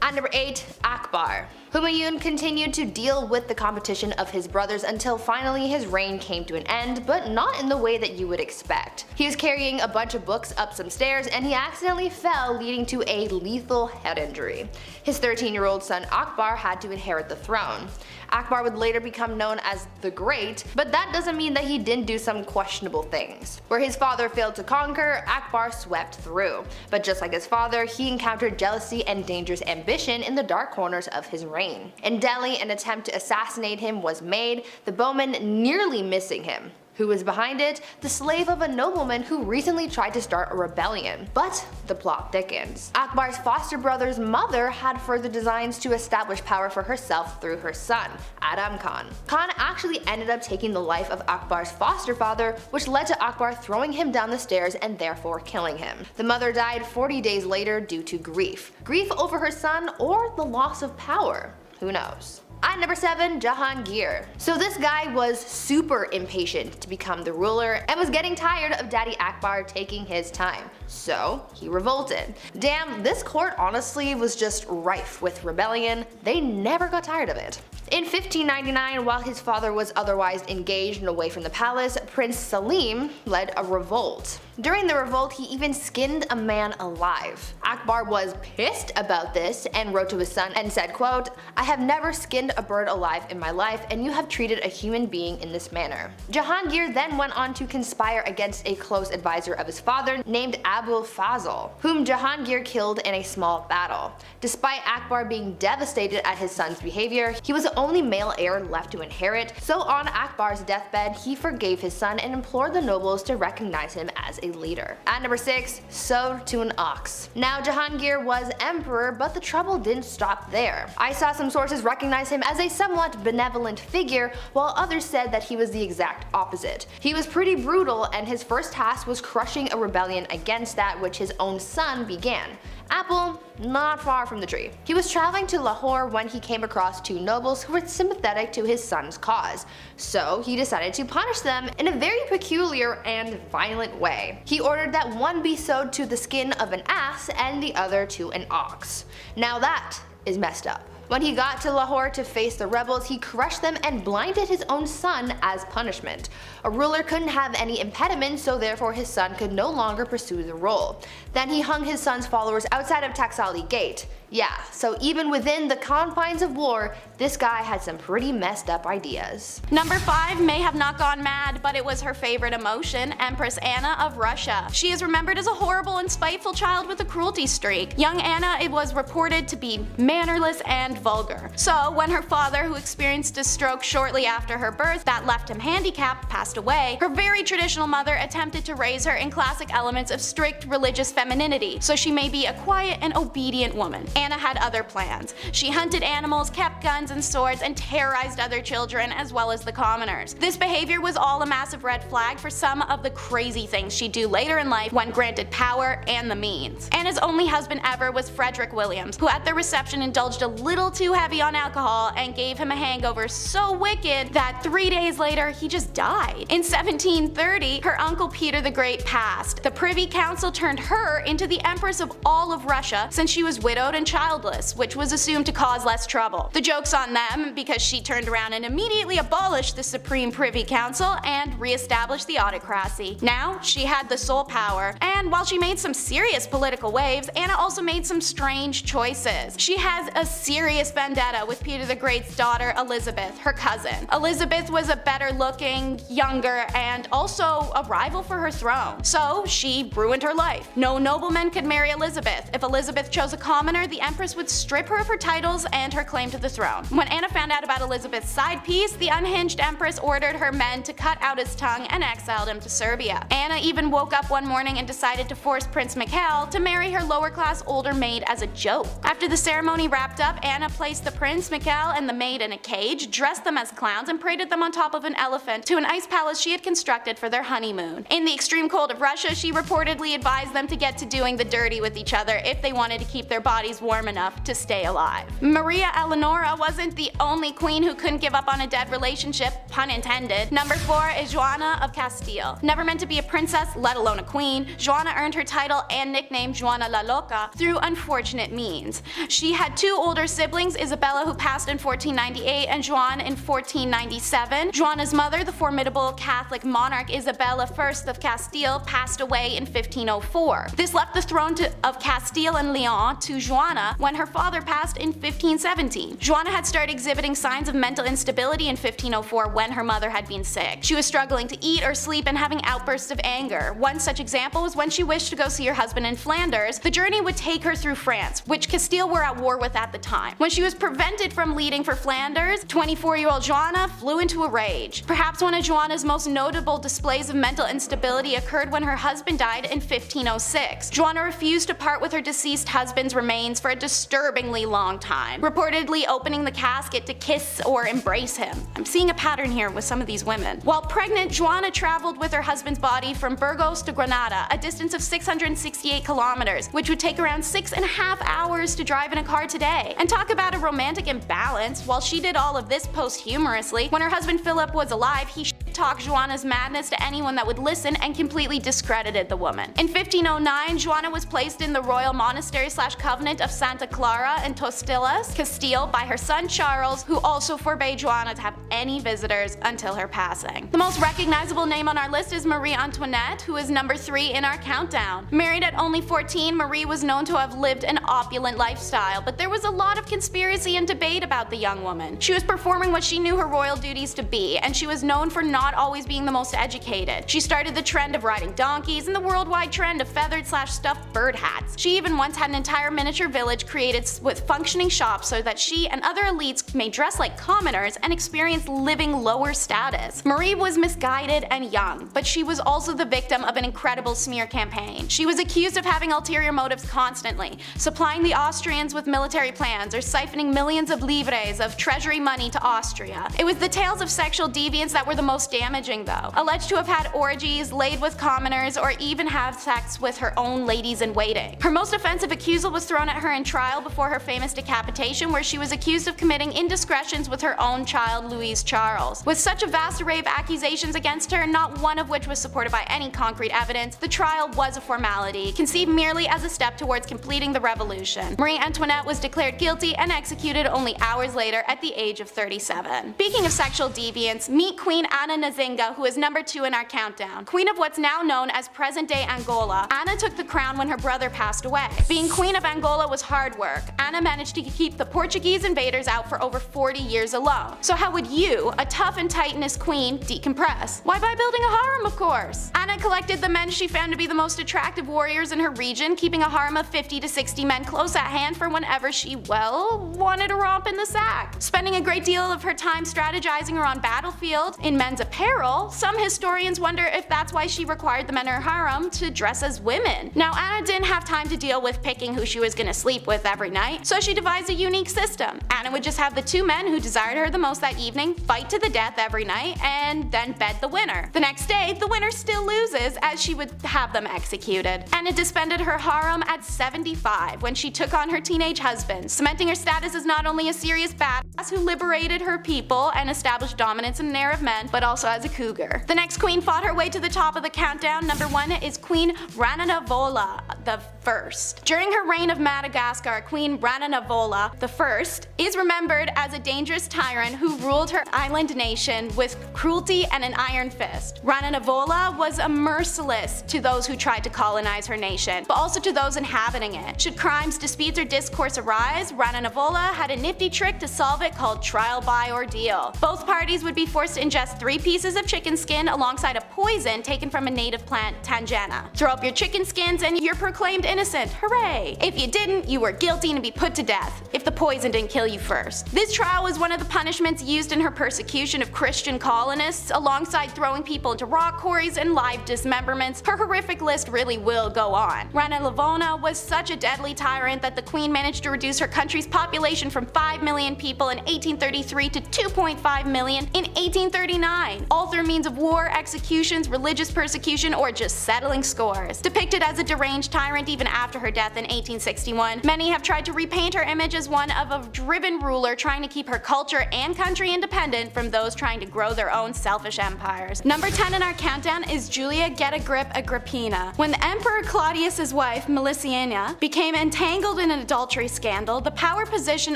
At number 8, Akbar. Humayun continued to deal with the competition of his brothers until finally his reign came to an end, but not in the way that you would expect. He was carrying a bunch of books up some stairs and he accidentally fell, leading to a lethal head injury. His 13-year-old son Akbar had to inherit the throne. Akbar would later become known as the Great, but that doesn't mean that he didn't do some questionable things. Where his father failed to conquer, Akbar swept through. But just like his father, he encountered jealousy and dangerous ambition in the dark corners of his reign. In Delhi, an attempt to assassinate him was made, the bowman nearly missing him. Who was behind it? The slave of a nobleman who recently tried to start a rebellion. But the plot thickens. Akbar's foster brother's mother had further designs to establish power for herself through her son, Adam Khan. Khan actually ended up taking the life of Akbar's foster father, which led to Akbar throwing him down the stairs and therefore killing him. The mother died 40 days later due to grief. Grief over her son or the loss of power? Who knows? At number 7, Jahangir. So this guy was super impatient to become the ruler and was getting tired of Daddy Akbar taking his time. So he revolted. Damn, this court honestly was just rife with rebellion. They never got tired of it. In 1599, while his father was otherwise engaged and away from the palace, Prince Salim led a revolt. During the revolt, he even skinned a man alive. Akbar was pissed about this and wrote to his son and said, quote, "I have never skinned a bird alive in my life, and you have treated a human being in this manner." Jahangir then went on to conspire against a close advisor of his father named Abul Fazl, whom Jahangir killed in a small battle. Despite Akbar being devastated at his son's behavior, he was the only male heir left to inherit, so on Akbar's deathbed he forgave his son and implored the nobles to recognize him as a a leader. At number 6, sewed to an ox. Now Jahangir was emperor, but the trouble didn't stop there. I saw some sources recognize him as a somewhat benevolent figure, while others said that he was the exact opposite. He was pretty brutal, and his first task was crushing a rebellion against that which his own son began. Apple, not far from the tree. He was traveling to Lahore when he came across 2 nobles who were sympathetic to his son's cause, so he decided to punish them in a very peculiar and violent way. He ordered that one be sewed to the skin of an ass and the other to an ox. Now that is messed up. When he got to Lahore to face the rebels, he crushed them and blinded his own son as punishment. A ruler couldn't have any impediment, so therefore his son could no longer pursue the role. Then he hung his son's followers outside of Taxali Gate. Yeah, so even within the confines of war, this guy had some pretty messed up ideas. Number 5 may have not gone mad, but it was her favorite emotion, Empress Anna of Russia. She is remembered as a horrible and spiteful child with a cruelty streak. Young Anna, it was reported to be mannerless and vulgar. So when her father, who experienced a stroke shortly after her birth that left him handicapped, passed away, her very traditional mother attempted to raise her in classic elements of strict religious femininity, so she may be a quiet and obedient woman. Anna had other plans. She hunted animals, kept guns and swords, and terrorized other children as well as the commoners. This behavior was all a massive red flag for some of the crazy things she'd do later in life when granted power and the means. Anna's only husband ever was Frederick Williams, who at their reception indulged a little too heavy on alcohol and gave him a hangover so wicked that 3 days later he just died. In 1730, her uncle Peter the Great passed. The Privy Council turned her into the Empress of all of Russia since she was widowed and childless, which was assumed to cause less trouble. The joke's on them because she turned around and immediately abolished the Supreme Privy Council and re-established the autocracy. Now, she had the sole power, and while she made some serious political waves, Anna also made some strange choices. She has a serious vendetta with Peter the Great's daughter Elizabeth, her cousin. Elizabeth was a better looking, younger, and also a rival for her throne. So she ruined her life. No nobleman could marry Elizabeth. If Elizabeth chose a commoner, the Empress would strip her of her titles and her claim to the throne. When Anna found out about Elizabeth's side piece, the unhinged Empress ordered her men to cut out his tongue and exiled him to Serbia. Anna even woke up one morning and decided to force Prince Mikhail to marry her lower class older maid as a joke. After the ceremony wrapped up, Anna placed the Prince, Mikhail, and the maid in a cage, dressed them as clowns, and paraded them on top of an elephant to an ice palace she had constructed for their honeymoon. In the extreme cold of Russia, she reportedly advised them to get to doing the dirty with each other if they wanted to keep their bodies warm enough to stay alive. Maria Eleonora wasn't the only queen who couldn't give up on a dead relationship, pun intended. Number 4 is Joanna of Castile. Never meant to be a princess, let alone a queen, Joanna earned her title and nickname Joanna la Loca through unfortunate means. She had 2 older siblings, Isabella, who passed in 1498, and Joan in 1497. Joanna's mother, the formidable Catholic monarch Isabella I of Castile, passed away in 1504. This left the throne of Castile and Leon to Joanna when her father passed in 1517. Joanna had started exhibiting signs of mental instability in 1504 when her mother had been sick. She was struggling to eat or sleep and having outbursts of anger. One such example was when she wished to go see her husband in Flanders. The journey would take her through France, which Castile were at war with at the time. When she was prevented from leaving for Flanders, 24-year-old Joanna flew into a rage. Perhaps one of Joanna's most notable displays of mental instability occurred when her husband died in 1506. Joanna refused to part with her deceased husband's remains for a disturbingly long time, reportedly opening the casket to kiss or embrace him. I'm seeing a pattern here with some of these women. While pregnant, Joanna traveled with her husband's body from Burgos to Granada, a distance of 668 kilometers, which would take around 6.5 hours to drive in a car today. And talk about a romantic imbalance. While she did all of this posthumously, when her husband Philip was alive, he talked Joanna's madness to anyone that would listen and completely discredited the woman. In 1509, Joanna was placed in the royal monastery/convent of Santa Clara in Tostillas, Castile, by her son Charles, who also forbade Joanna to have any visitors until her passing. The most recognizable name on our list is Marie Antoinette, who is number 3 in our countdown. Married at only 14, Marie was known to have lived an opulent lifestyle, but there was a lot of conspiracy and debate about the young woman. She was performing what she knew her royal duties to be, and she was known for not not always being the most educated. She started the trend of riding donkeys and the worldwide trend of feathered/stuffed bird hats. She even once had an entire miniature village created with functioning shops so that she and other elites may dress like commoners and experience living lower status. Marie was misguided and young, but she was also the victim of an incredible smear campaign. She was accused of having ulterior motives constantly, supplying the Austrians with military plans or siphoning millions of livres of treasury money to Austria. It was the tales of sexual deviance that were the most damaging though. Alleged to have had orgies, laid with commoners, or even have sex with her own ladies-in-waiting. Her most offensive accusal was thrown at her in trial before her famous decapitation, where she was accused of committing indiscretions with her own child, Louise Charles. With such a vast array of accusations against her, not one of which was supported by any concrete evidence, the trial was a formality, conceived merely as a step towards completing the revolution. Marie Antoinette was declared guilty and executed only hours later at the age of 37. Speaking of sexual deviance, meet Queen Anna Nzinga, who is number 2 in our countdown. Queen of what's now known as present-day Angola, Anna took the crown when her brother passed away. Being Queen of Angola was hard work. Anna managed to keep the Portuguese invaders out for over 40 years alone. So how would you, a tough and titanous queen, decompress? Why, by building a harem, of course. Anna collected the men she found to be the most attractive warriors in her region, keeping a harem of 50 to 60 men close at hand for whenever she, well, wanted to romp in the sack. Spending a great deal of her time strategizing around battlefield in men's apparel, some historians wonder if that's why she required the men in her harem to dress as women. Now, Anna didn't have time to deal with picking who she was gonna sleep with every night, so she devised a unique system. Anna would just have the 2 men who desired her the most that evening fight to the death every night and then bed the winner. The next day, the winner still loses, as she would have them executed. Anna disbanded her harem at 75 when she took on her teenage husband, cementing her status as not only a serious badass who liberated her people and established dominance in an era of men, but also as a cougar. The next queen fought her way to the top of the countdown. Number 1 is Queen Rananavola the First. During her reign of Madagascar, Queen Rananavola the First is remembered as a dangerous tyrant who ruled her island nation with cruelty and an iron fist. Rananavola was a merciless to those who tried to colonize her nation, but also to those inhabiting it. Should crimes, disputes, or discourse arise, Rananavola had a nifty trick to solve it called trial by ordeal. Both parties would be forced to ingest 3 pieces of chicken skin alongside a poison taken from a native plant, Tangena. Throw up your chicken skins and you're proclaimed innocent, hooray! If you didn't, you were guilty and to be put to death, if the poison didn't kill you first. This trial was one of the punishments used in her persecution of Christian colonists, alongside throwing people into rock quarries and live dismemberments. Her horrific list really will go on. Rananavola was such a deadly tyrant that the queen managed to reduce her country's population from 5 million people in 1833 to 2.5 million in 1839, all through means of war, executions, religious persecution, or just settling scores. Depicted as a deranged tyrant even after her death in 1861, many have tried to repaint her image as one of a driven ruler trying to keep her culture and country independent from those trying to grow their own selfish empires. Number 10 in our countdown is Julia Agrippina. When the Emperor Claudius's wife, Melissina, became entangled in an adultery scandal, the power position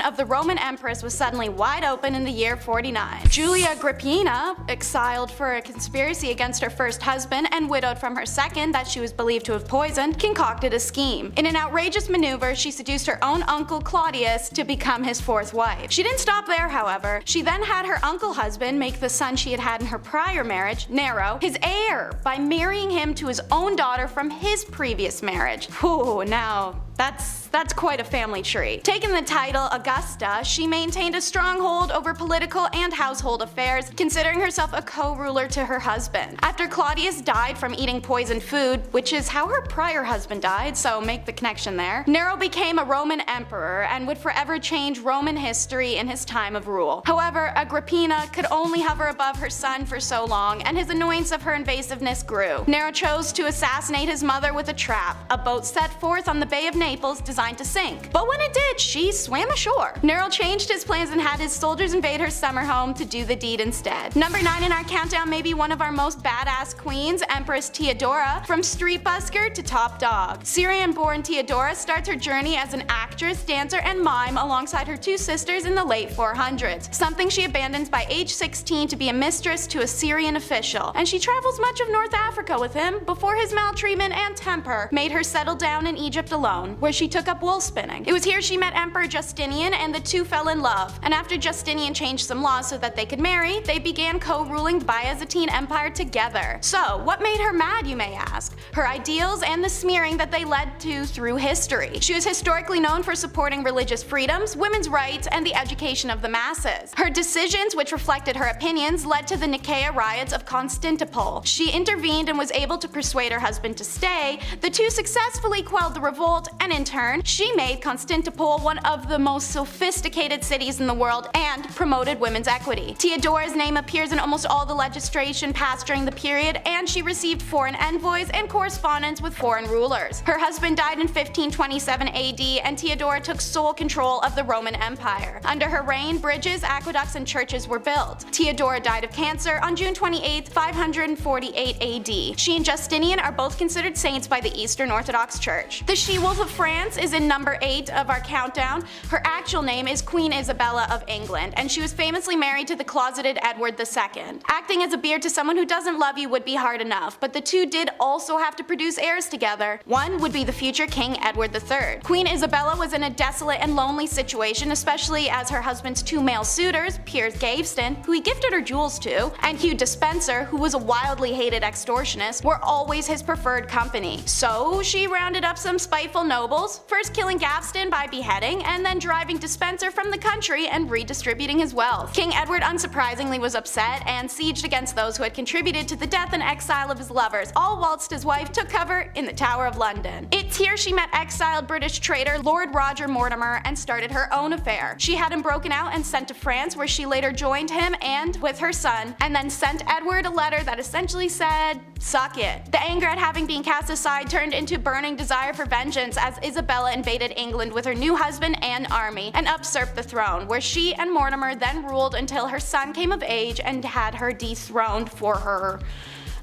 of the Roman Empress was suddenly wide open in the year 49. Julia Agrippina, exiled for a conspiracy against her first husband and widowed from her second that she was believed to have poisoned, concocted a scheme. In an outrageous maneuver, she seduced her own uncle Claudius to become his 4th wife. She didn't stop there, however. She then had her uncle husband make the son she had had in her prior marriage, Nero, his heir by marrying him to his own daughter from his previous marriage. Whew, now that's quite a family tree. Taking the title Augusta, she maintained a stronghold over political and household affairs, considering herself a co-ruler to her husband. After Claudius died from eating poisoned food, which is how her prior husband died, so make the connection there, Nero became a Roman emperor and would forever change Roman history in his time of rule. However, Agrippina could only hover above her son for so long, and his annoyance of her invasiveness grew. Nero chose to assassinate his mother with a trap, a boat set forth on the Bay of Naples designed to sink. But when it did, she swam ashore. Nero changed his plans and had his soldiers invade her summer home to do the deed instead. Number 9 in our countdown may be one of our most badass queens, Empress Theodora, from street busker to top dog. Syrian-born Theodora starts her journey as an actress, dancer, and mime alongside her 2 sisters in the late 400s, something she abandons by age 16 to be a mistress to a Syrian official, and she travels much of North Africa with him before his maltreatment and temper made her settle down in Egypt alone. throne, where she took up wool spinning. It was here she met Emperor Justinian, and the two fell in love. And after Justinian changed some laws so that they could marry, they began co-ruling the Byzantine Empire together. So, what made her mad, you may ask? Her ideals and the smearing that they led to through history. She was historically known for supporting religious freedoms, women's rights, and the education of the masses. Her decisions, which reflected her opinions, led to the Nicaea riots of Constantinople. She intervened and was able to persuade her husband to stay. The two successfully quelled the revolt, and in turn, she made Constantinople one of the most sophisticated cities in the world and promoted women's equity. Theodora's name appears in almost all the legislation passed during the period, and she received foreign envoys and correspondence with foreign rulers. Her husband died in 1527 AD, and Theodora took sole control of the Roman Empire. Under her reign, bridges, aqueducts, and churches were built. Theodora died of cancer on June 28, 548 AD. She and Justinian are both considered saints by the Eastern Orthodox Church. The she-wolf of France is in number 8 of our countdown. Her actual name is Queen Isabella of England, and she was famously married to the closeted Edward II. Acting as a beard to someone who doesn't love you would be hard enough, but the two did also have to produce heirs together. One would be the future King Edward III. Queen Isabella was in a desolate and lonely situation, especially as her husband's two male suitors, Piers Gaveston, who he gifted her jewels to, and Hugh Despenser, who was a wildly hated extortionist, were always his preferred company. So she rounded up some spiteful nobles, first killing Gaveston by beheading, and then driving Despenser from the country and redistributing his wealth. King Edward unsurprisingly was upset and sieged against those who had contributed to the death and exile of his lovers, all whilst his wife took cover in the Tower of London. It's here she met exiled British traitor Lord Roger Mortimer and started her own affair. She had him broken out and sent to France, where she later joined him and with her son, and then sent Edward a letter that essentially said, "Suck it." The anger at having been cast aside turned into burning desire for vengeance as Isabella invaded England with her new husband and army and usurped the throne, where she and Mortimer then ruled until her son came of age and had her dethroned for her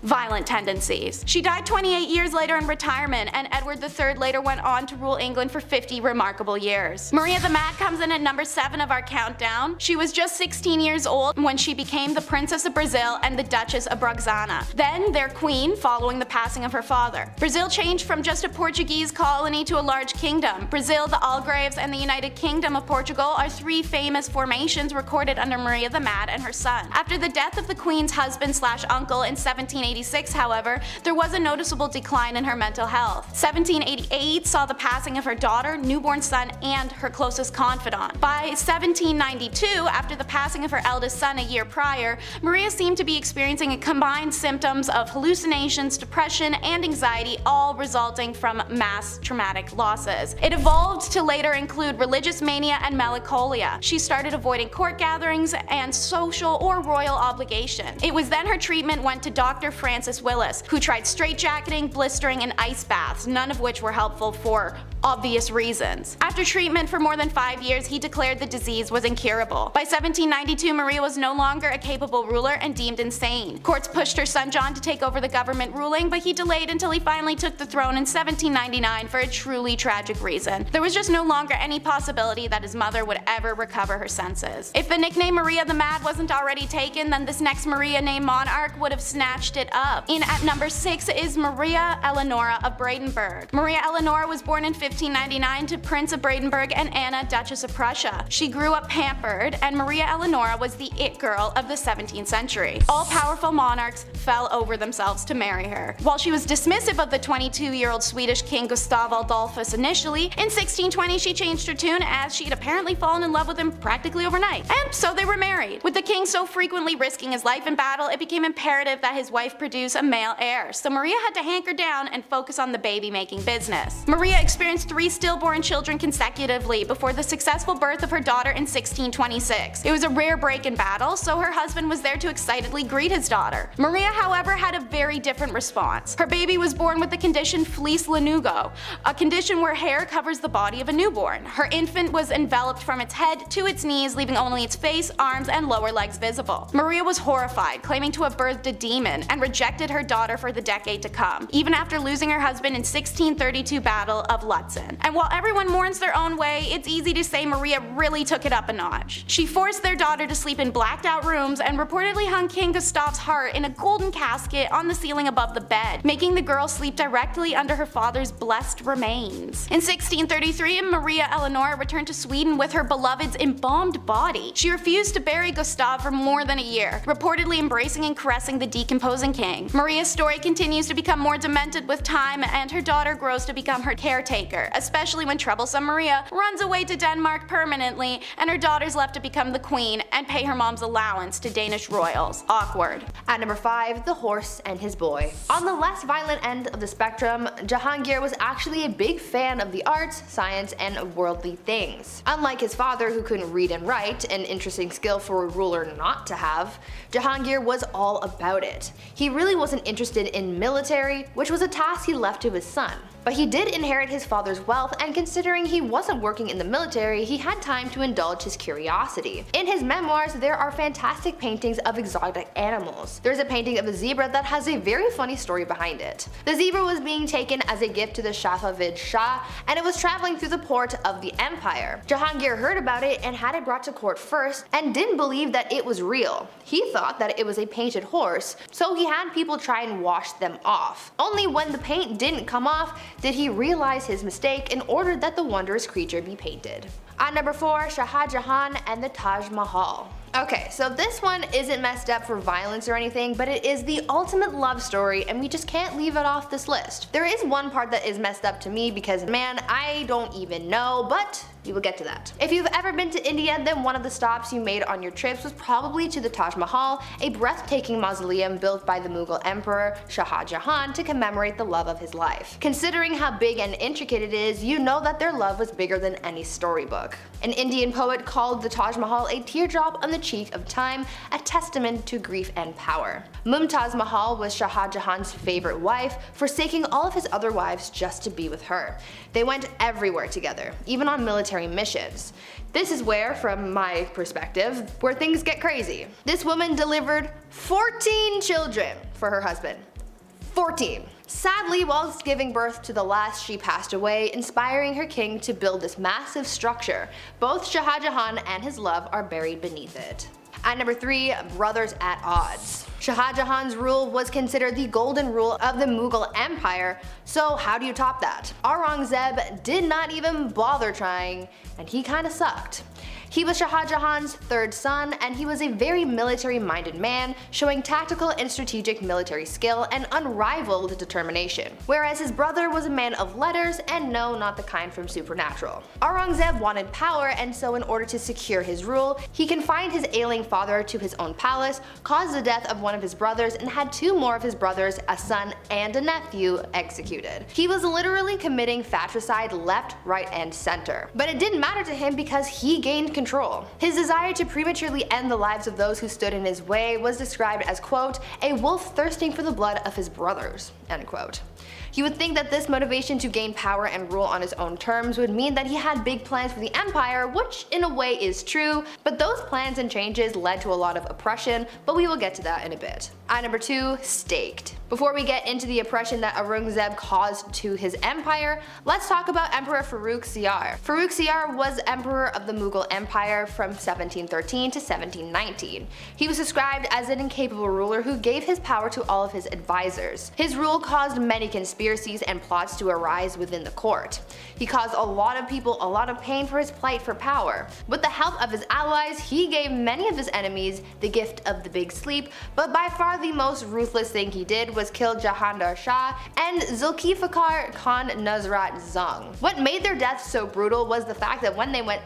violent tendencies. She died 28 years later in retirement, and Edward III later went on to rule England for 50 remarkable years. Maria the Mad comes in at number 7 of our countdown. She was just 16 years old when she became the Princess of Brazil and the Duchess of Braganza, then their queen following the passing of her father. Brazil changed from just a Portuguese colony to a large kingdom. Brazil, the Algarves, and the United Kingdom of Portugal are 3 famous formations recorded under Maria the Mad and her son. After the death of the queen's husband/uncle in 1786, however, there was a noticeable decline in her mental health. 1788 saw the passing of her daughter, newborn son, and her closest confidant. By 1792, after the passing of her eldest son a year prior, Maria seemed to be experiencing a combined symptoms of hallucinations, depression, and anxiety, all resulting from mass traumatic losses. It evolved to later include religious mania and melancholia. She started avoiding court gatherings and social or royal obligations. It was then her treatment went to Dr. Francis Willis, who tried straitjacketing, blistering, and ice baths, none of which were helpful for obvious reasons. After treatment for more than 5 years, he declared the disease was incurable. By 1792, Maria was no longer a capable ruler and deemed insane. Courts pushed her son John to take over the government ruling, but he delayed until he finally took the throne in 1799 for a truly tragic reason. There was just no longer any possibility that his mother would ever recover her senses. If the nickname Maria the Mad wasn't already taken, then this next Maria named monarch would have snatched it up. In at number 6 is Maria Eleonora of Brandenburg. Maria Eleonora was born in 1599 to Prince of Brandenburg and Anna, Duchess of Prussia. She grew up pampered, and Maria Eleonora was the it girl of the 17th century. All powerful monarchs fell over themselves to marry her. While she was dismissive of the 22-year-old Swedish king Gustav Adolphus initially, in 1620 she changed her tune as she'd apparently fallen in love with him practically overnight. And so they were married. With the king so frequently risking his life in battle, it became imperative that his wife produce a male heir, so Maria had to hanker down and focus on the baby-making business. Maria experienced 3 stillborn children consecutively before the successful birth of her daughter in 1626. It was a rare break in battle, so her husband was there to excitedly greet his daughter. Maria, however, had a very different response. Her baby was born with the condition fleece lanugo, a condition where hair covers the body of a newborn. Her infant was enveloped from its head to its knees, leaving only its face, arms, and lower legs visible. Maria was horrified, claiming to have birthed a demon, and rejected her daughter for the decade to come, even after losing her husband in 1632 Battle of Lutzen. And while everyone mourns their own way, it's easy to say Maria really took it up a notch. She forced their daughter to sleep in blacked out rooms and reportedly hung King Gustav's heart in a golden casket on the ceiling above the bed, making the girl sleep directly under her father's blessed remains. In 1633, Maria Eleonora returned to Sweden with her beloved's embalmed body. She refused to bury Gustav for more than a year, reportedly embracing and caressing the decomposing king. Maria's story continues to become more demented with time, and her daughter grows to become her caretaker, especially when troublesome Maria runs away to Denmark permanently and her daughter's left to become the queen and pay her mom's allowance to Danish royals. Awkward. At number 5, The Horse and His Boy. On the less violent end of the spectrum, Jahangir was actually a big fan of the arts, science, and worldly things. Unlike his father, who couldn't read and write, an interesting skill for a ruler not to have, Jahangir was all about it. He really wasn't interested in military, which was a task he left to his son. But he did inherit his father's wealth, and considering he wasn't working in the military, he had time to indulge his curiosity. In his memoirs, there are fantastic paintings of exotic animals. There's a painting of a zebra that has a very funny story behind it. The zebra was being taken as a gift to the Safavid Shah, and it was traveling through the port of the empire. Jahangir heard about it and had it brought to court first, and didn't believe that it was real. He thought that it was a painted horse, so he had people try and wash them off. Only when the paint didn't come off did he realize his mistake and ordered that the wondrous creature be painted. At number 4, Shah Jahan and the Taj Mahal. Okay, so this one isn't messed up for violence or anything, but it is the ultimate love story, and we just can't leave it off this list. There is one part that is messed up to me because, man, I don't even know, but we will get to that. If you've ever been to India, then one of the stops you made on your trips was probably to the Taj Mahal, a breathtaking mausoleum built by the Mughal Emperor Shah Jahan to commemorate the love of his life. Considering how big and intricate it is, you know that their love was bigger than any storybook. An Indian poet called the Taj Mahal a teardrop on the cheek of time, a testament to grief and power. Mumtaz Mahal was Shah Jahan's favorite wife, forsaking all of his other wives just to be with her. They went everywhere together, even on military missions. This is where, from my perspective, where things get crazy. This woman delivered 14 children for her husband. 14. Sadly, whilst giving birth to the last, she passed away, inspiring her king to build this massive structure. Both Shah Jahan and his love are buried beneath it. At number 3, Brothers at Odds. Shah Jahan's rule was considered the golden rule of the Mughal Empire, so how do you top that? Aurangzeb did not even bother trying, and he kinda sucked. He was Shah Jahan's third son, and he was a very military-minded man, showing tactical and strategic military skill and unrivaled determination, whereas his brother was a man of letters, and no, not the kind from Supernatural. Aurangzeb wanted power, and so in order to secure his rule, he confined his ailing father to his own palace, caused the death of one of his brothers, and had 2 more of his brothers, a son and a nephew, executed. He was literally committing fratricide left, right, and center. But it didn't matter to him because he gained control. His desire to prematurely end the lives of those who stood in his way was described as, quote, a wolf thirsting for the blood of his brothers, end quote. You would think that this motivation to gain power and rule on his own terms would mean that he had big plans for the empire, which in a way is true, but those plans and changes led to a lot of oppression, but we will get to that in a bit. At number 2, Staked. Before we get into the oppression that Aurangzeb caused to his empire, let's talk about Emperor Farrukh Siyar. Farrukh Siyar was emperor of the Mughal Empire from 1713 to 1719. He was described as an incapable ruler who gave his power to all of his advisors. His rule caused many conspiracies and plots to arise within the court. He caused a lot of people a lot of pain for his plight for power. With the help of his allies, he gave many of his enemies the gift of the big sleep, but by far the most ruthless thing he did was kill Jahandar Shah and Zulfikar Khan Nusrat Jung. What made their deaths so brutal was the fact that when they went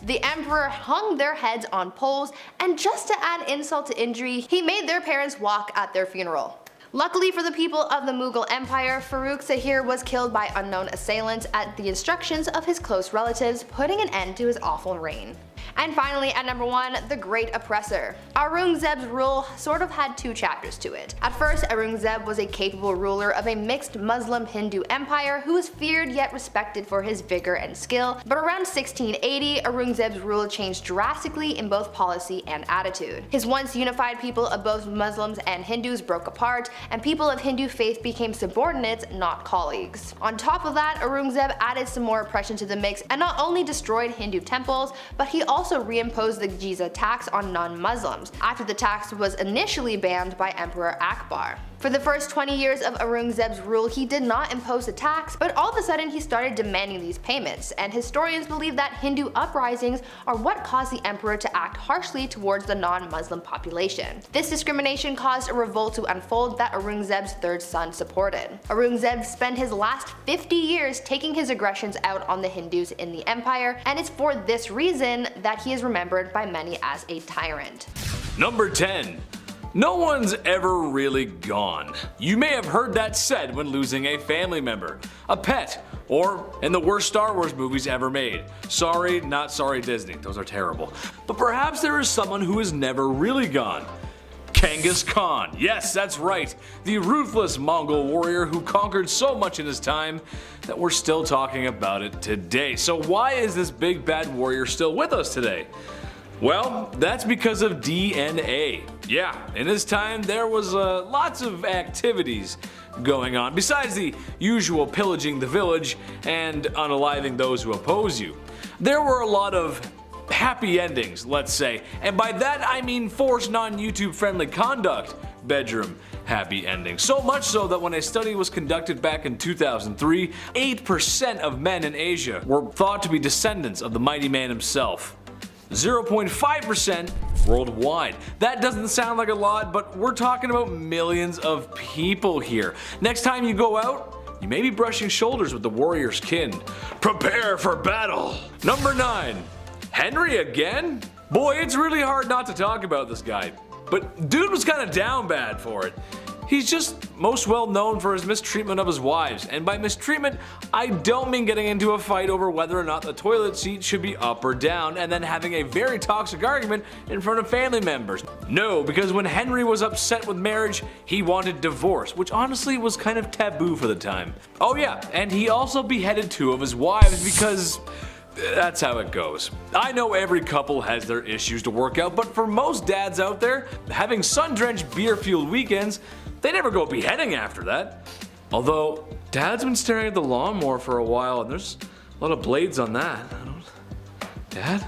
the emperor hung their heads on poles, and just to add insult to injury, he made their parents walk at their funeral. Luckily for the people of the Mughal Empire, Farrukh Siyar was killed by unknown assailants at the instructions of his close relatives, putting an end to his awful reign. And finally, at number 1, the Great Oppressor. Aurangzeb's rule sort of had 2 chapters to it. At first, Aurangzeb was a capable ruler of a mixed Muslim-Hindu empire who was feared yet respected for his vigor and skill, but around 1680, Aurangzeb's rule changed drastically in both policy and attitude. His once unified people of both Muslims and Hindus broke apart, and people of Hindu faith became subordinates, not colleagues. On top of that, Aurangzeb added some more oppression to the mix and not only destroyed Hindu temples, but he also reimposed the Jizya tax on non-Muslims, after the tax was initially banned by Emperor Akbar. For the first 20 years of Aurangzeb's rule, he did not impose a tax, but all of a sudden he started demanding these payments, and historians believe that Hindu uprisings are what caused the emperor to act harshly towards the non-Muslim population. This discrimination caused a revolt to unfold that Aurangzeb's third son supported. Aurangzeb spent his last 50 years taking his aggressions out on the Hindus in the empire, and it's for this reason that he is remembered by many as a tyrant. Number 10. No one's ever really gone. You may have heard that said when losing a family member, a pet, or in the worst Star Wars movies ever made. Sorry, not sorry Disney, those are terrible. But perhaps there is someone who is never really gone. Genghis Khan. Yes, that's right. The ruthless Mongol warrior who conquered so much in his time that we're still talking about it today. So why is this big bad warrior still with us today? Well, that's because of DNA. Yeah, in his time there was lots of activities going on, besides the usual pillaging the village and unaliving those who oppose you. There were a lot of happy endings, let's say, and by that I mean forced non-YouTube friendly conduct bedroom happy endings. So much so that when a study was conducted back in 2003, 8% of men in Asia were thought to be descendants of the mighty man himself. 0.5% worldwide. That doesn't sound like a lot, but we're talking about millions of people here. Next time you go out, you may be brushing shoulders with the warrior's kin. Prepare for battle! Number 9. Henry again? Boy, it's really hard not to talk about this guy. But dude was kinda down bad for it. He's just most well known for his mistreatment of his wives, and by mistreatment, I don't mean getting into a fight over whether or not the toilet seat should be up or down and then having a very toxic argument in front of family members. No, because when Henry was upset with marriage, he wanted divorce, which honestly was kind of taboo for the time. Oh yeah, and he also beheaded 2 of his wives because that's how it goes. I know every couple has their issues to work out, but for most dads out there, having sun-drenched beer-fueled weekends, they never go beheading after that. Although, Dad's been staring at the lawnmower for a while and there's a lot of blades on that. Dad?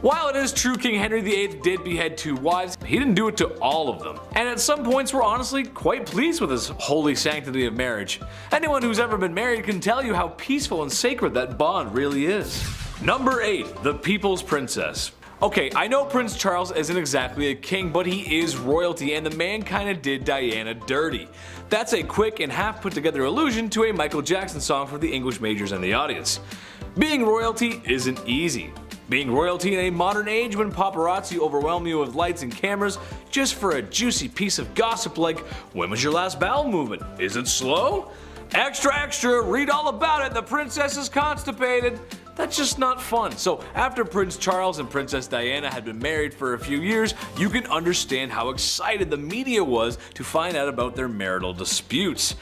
While it is true King Henry VIII did behead 2 wives, he didn't do it to all of them. And at some points we're honestly quite pleased with his holy sanctity of marriage. Anyone who's ever been married can tell you how peaceful and sacred that bond really is. Number 8. The People's Princess. Okay, I know Prince Charles isn't exactly a king, but he is royalty, and the man kinda did Diana dirty. That's a quick and half put together allusion to a Michael Jackson song for the English majors and the audience. Being royalty isn't easy. Being royalty in a modern age when paparazzi overwhelm you with lights and cameras just for a juicy piece of gossip like, when was your last bowel movement? Is it slow? Extra extra, read all about it, the princess is constipated. That's just not fun. So after Prince Charles and Princess Diana had been married for a few years, you can understand how excited the media was to find out about their marital disputes.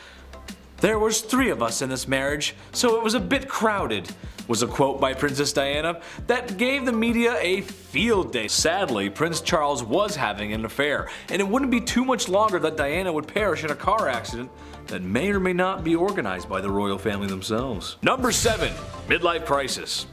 There was 3 of us in this marriage, so it was a bit crowded, was a quote by Princess Diana that gave the media a field day. Sadly, Prince Charles was having an affair, and it wouldn't be too much longer that Diana would perish in a car accident that may or may not be organized by the royal family themselves. Number 7. Midlife crisis.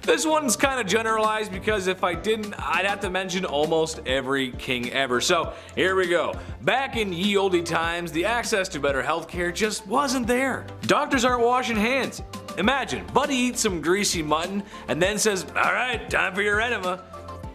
This one's kind of generalized because if I didn't, I'd have to mention almost every king ever. So here we go. Back in ye olde times, the access to better healthcare just wasn't there. Doctors aren't washing hands. Imagine, Buddy eats some greasy mutton and then says, "Alright, time for your enema."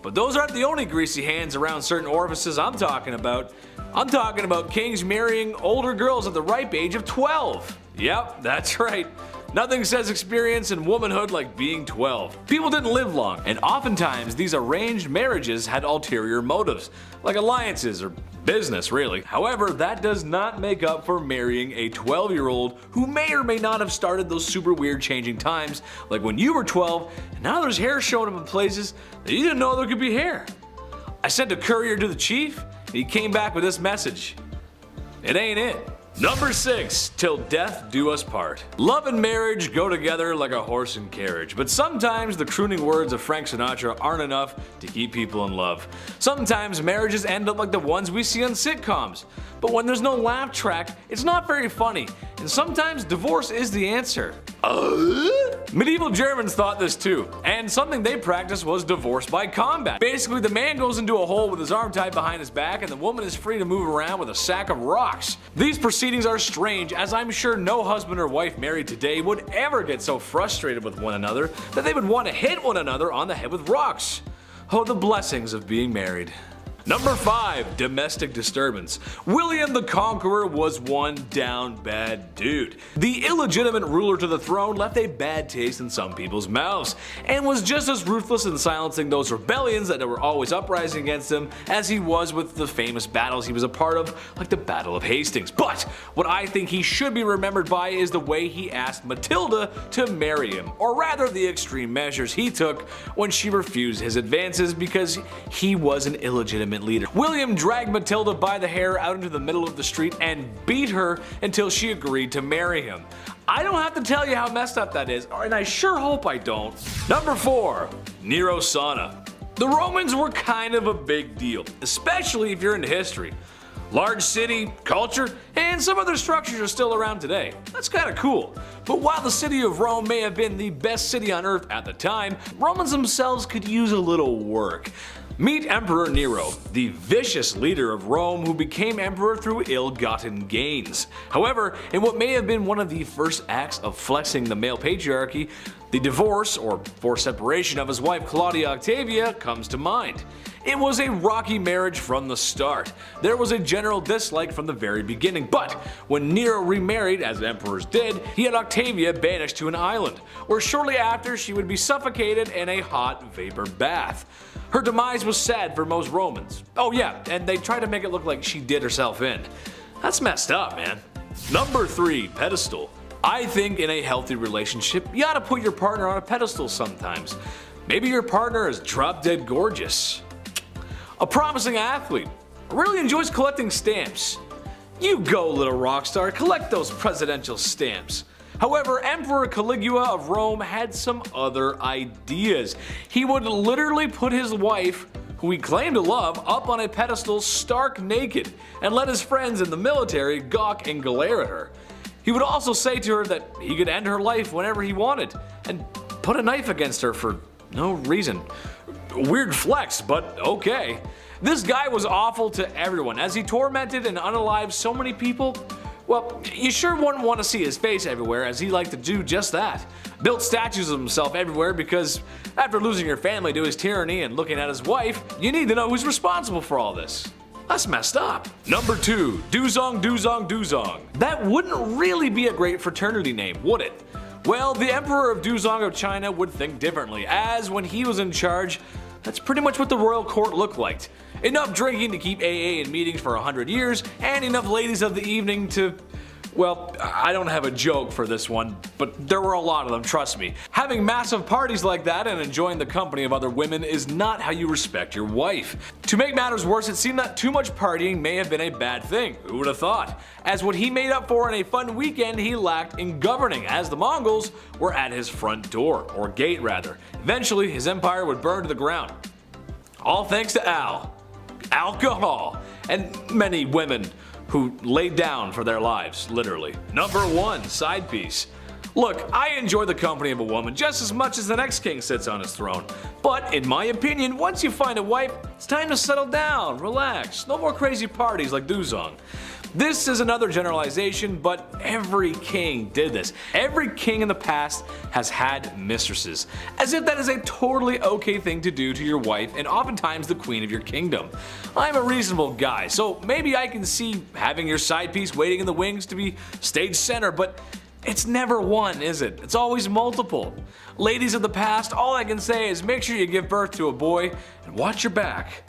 But those aren't the only greasy hands around certain orifices I'm talking about. I'm talking about kings marrying older girls at the ripe age of 12. Yep, that's right. Nothing says experience in womanhood like being 12. People didn't live long, and oftentimes these arranged marriages had ulterior motives, like alliances or business really. However, that does not make up for marrying a 12-year-old who may or may not have started those super weird changing times, like when you were 12 and now there's hair showing up in places that you didn't know there could be hair. I sent a courier to the chief and he came back with this message. It ain't it. Number 6, till death do us part. Love and marriage go together like a horse and carriage, but sometimes the crooning words of Frank Sinatra aren't enough to keep people in love. Sometimes marriages end up like the ones we see on sitcoms, but when there's no laugh track, it's not very funny, and sometimes divorce is the answer. Medieval Germans thought this too, and something they practiced was divorce by combat. Basically, the man goes into a hole with his arm tied behind his back and the woman is free to move around with a sack of rocks. These proceedings are strange, as I'm sure no husband or wife married today would ever get so frustrated with one another that they would want to hit one another on the head with rocks. Oh, the blessings of being married. Number 5, domestic disturbance. William the Conqueror was one down bad dude. The illegitimate ruler to the throne left a bad taste in some people's mouths, and was just as ruthless in silencing those rebellions that were always uprising against him as he was with the famous battles he was a part of, like the Battle of Hastings. But what I think he should be remembered by is the way he asked Matilda to marry him, or rather the extreme measures he took when she refused his advances because he was an illegitimate leader. William dragged Matilda by the hair out into the middle of the street and beat her until she agreed to marry him. I don't have to tell you how messed up that is, and I sure hope I don't. Number 4, Nero Sauna. The Romans were kind of a big deal, especially if you're into history. Large city, culture, and some other structures are still around today. That's kinda cool. But while the city of Rome may have been the best city on earth at the time, Romans themselves could use a little work. Meet Emperor Nero, the vicious leader of Rome who became emperor through ill-gotten gains. However, in what may have been one of the first acts of flexing the male patriarchy, the divorce or forced separation of his wife Claudia Octavia comes to mind. It was a rocky marriage from the start. There was a general dislike from the very beginning, but when Nero remarried, as emperors did, he had Octavia banished to an island, where shortly after she would be suffocated in a hot vapor bath. Her demise was sad for most Romans. Oh yeah, and they tried to make it look like she did herself in. That's messed up, man. Number 3, pedestal. I think in a healthy relationship, you ought to put your partner on a pedestal sometimes. Maybe your partner is drop dead gorgeous, a promising athlete, really enjoys collecting stamps. You go, little rock star, collect those presidential stamps. However, Emperor Caligula of Rome had some other ideas. He would literally put his wife, who he claimed to love, up on a pedestal stark naked and let his friends in the military gawk and glare at her. He would also say to her that he could end her life whenever he wanted and put a knife against her for no reason. Weird flex, but okay. This guy was awful to everyone as he tormented and unalived so many people. Well, you sure wouldn't want to see his face everywhere, as he liked to do just that. Built statues of himself everywhere because after losing your family to his tyranny and looking at his wife, you need to know who's responsible for all this. That's messed up. Number 2, Duzong Duzong Duzong. That wouldn't really be a great fraternity name, would it? Well, the Emperor of Duzong of China would think differently, as when he was in charge, that's pretty much what the royal court looked like. Enough drinking to keep AA in meetings for 100 years, and enough ladies of the evening to... Well, I don't have a joke for this one, but there were a lot of them, trust me. Having massive parties like that and enjoying the company of other women is not how you respect your wife. To make matters worse, it seemed that too much partying may have been a bad thing, who would have thought? As what he made up for in a fun weekend he lacked in governing, as the Mongols were at his front door, or gate rather. Eventually his empire would burn to the ground. All thanks to alcohol, and many women who laid down for their lives, literally. Number 1, side piece. Look, I enjoy the company of a woman just as much as the next king sits on his throne. But in my opinion, once you find a wife, it's time to settle down, relax, no more crazy parties like Duzong. This is another generalization, but every king did this. Every king in the past has had mistresses, as if that is a totally okay thing to do to your wife and oftentimes the queen of your kingdom. I'm a reasonable guy, so maybe I can see having your side piece waiting in the wings to be stage center, but It's never one, is it? It's always multiple. Ladies of the past, all I can say is make sure you give birth to a boy and watch your back.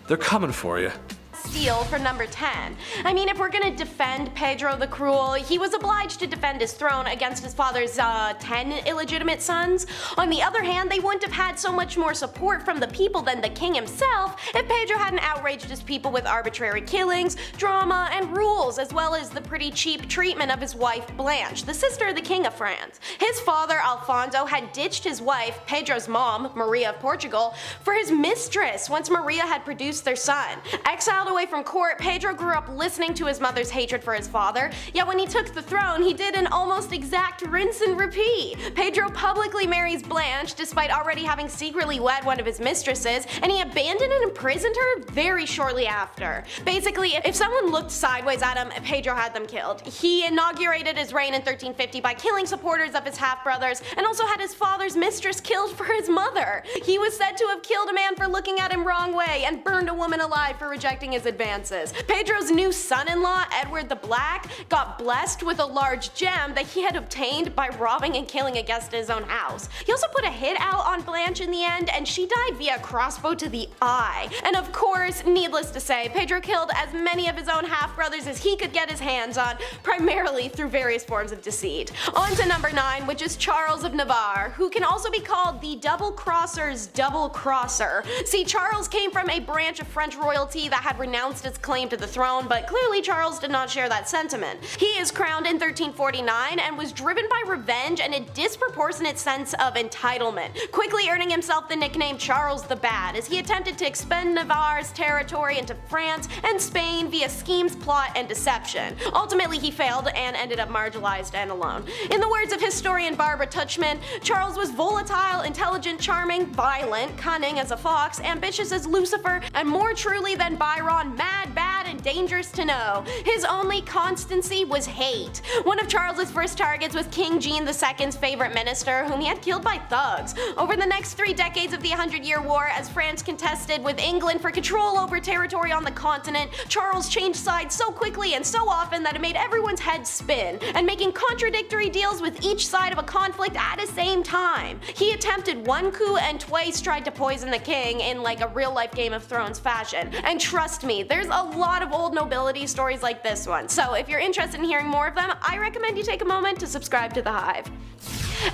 They're coming for you. Steal for number 10. I mean, if we're gonna defend Pedro the Cruel, he was obliged to defend his throne against his father's 10 illegitimate sons. On the other hand, they wouldn't have had so much more support from the people than the king himself if Pedro hadn't outraged his people with arbitrary killings, drama, and rules, as well as the pretty cheap treatment of his wife Blanche, the sister of the king of France. His father, Alfonso, had ditched his wife, Pedro's mom, Maria of Portugal, for his mistress once Maria had produced their son. Exiled away from court, Pedro grew up listening to his mother's hatred for his father, yet when he took the throne, he did an almost exact rinse and repeat. Pedro publicly marries Blanche, despite already having secretly wed one of his mistresses, and he abandoned and imprisoned her very shortly after. Basically, if someone looked sideways at him, Pedro had them killed. He inaugurated his reign in 1350 by killing supporters of his half-brothers, and also had his father's mistress killed for his mother. He was said to have killed a man for looking at him wrong way, and burned a woman alive for rejecting his advances. Pedro's new son-in-law, Edward the Black, got blessed with a large gem that he had obtained by robbing and killing a guest at his own house. He also put a hit out on Blanche in the end, and she died via crossbow to the eye. And of course, needless to say, Pedro killed as many of his own half-brothers as he could get his hands on, primarily through various forms of deceit. On to number 9, which is Charles of Navarre, who can also be called the double-crosser's double-crosser. See, Charles came from a branch of French royalty that had renounced its claim to the throne, but clearly Charles did not share that sentiment. He is crowned in 1349 and was driven by revenge and a disproportionate sense of entitlement, quickly earning himself the nickname Charles the Bad as he attempted to expand Navarre's territory into France and Spain via schemes, plot, and deception. Ultimately, he failed and ended up marginalized and alone. In the words of historian Barbara Tuchman, Charles was volatile, intelligent, charming, violent, cunning as a fox, ambitious as Lucifer, and more truly than Byron, mad, bad, and dangerous to know. His only constancy was hate. One of Charles's first targets was King Jean II's favorite minister, whom he had killed by thugs. Over the next 3 decades of the 100-Year War, as France contested with England for control over territory on the continent, Charles changed sides so quickly and so often that it made everyone's head spin, and making contradictory deals with each side of a conflict at the same time. He attempted one coup and twice tried to poison the king in like a real-life Game of Thrones fashion. And trust me, there's a lot of old nobility stories like this one, so if you're interested in hearing more of them, I recommend you take a moment to subscribe to The Hive.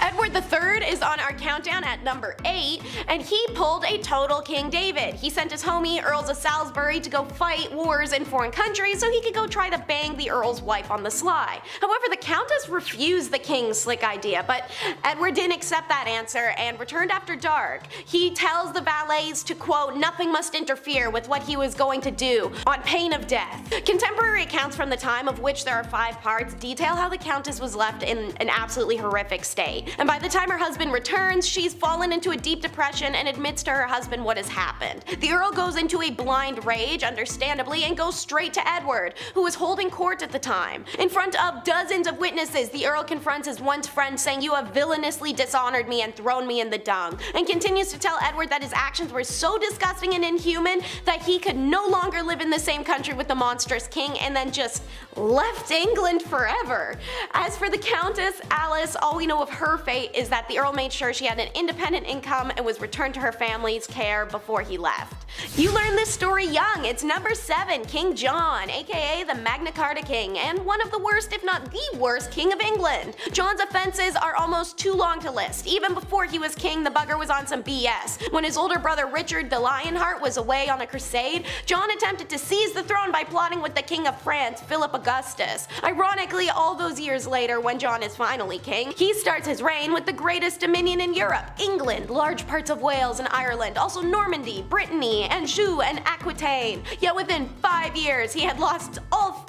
Edward III is on our countdown at number 8, and he pulled a total King David. He sent his homie, Earls of Salisbury, to go fight wars in foreign countries so he could go try to bang the Earl's wife on the sly. However, the Countess refused the king's slick idea, but Edward didn't accept that answer and returned after dark. He tells the valets to, quote, nothing must interfere with what he was going to do, on pain of death. Contemporary accounts from the time, of which there are 5 parts, detail how the Countess was left in an absolutely horrific state. And by the time her husband returns, she's fallen into a deep depression and admits to her husband what has happened. The Earl goes into a blind rage, understandably, and goes straight to Edward, who was holding court at the time. In front of dozens of witnesses, the Earl confronts his once friend, saying, "You have villainously dishonored me and thrown me in the dung," and continues to tell Edward that his actions were so disgusting and inhuman that he could no longer live in the same country with the monstrous king, and then just left England forever. As for the Countess, Alice, all we know of her fate is that the Earl made sure she had an independent income and was returned to her family's care before he left. You learned this story young. It's number 7, King John, aka the Magna Carta King, and one of the worst, if not the worst, king of England. John's offenses are almost too long to list. Even before he was king, the bugger was on some BS. When his older brother Richard the Lionheart was away on a crusade, John attempted to seize the throne by plotting with the King of France, Philip Augustus. Ironically, all those years later, when John is finally king, he starts his reign with the greatest dominion in Europe, England, large parts of Wales and Ireland, also Normandy, Brittany, Anjou, and Aquitaine. Yet within 5 years, he had lost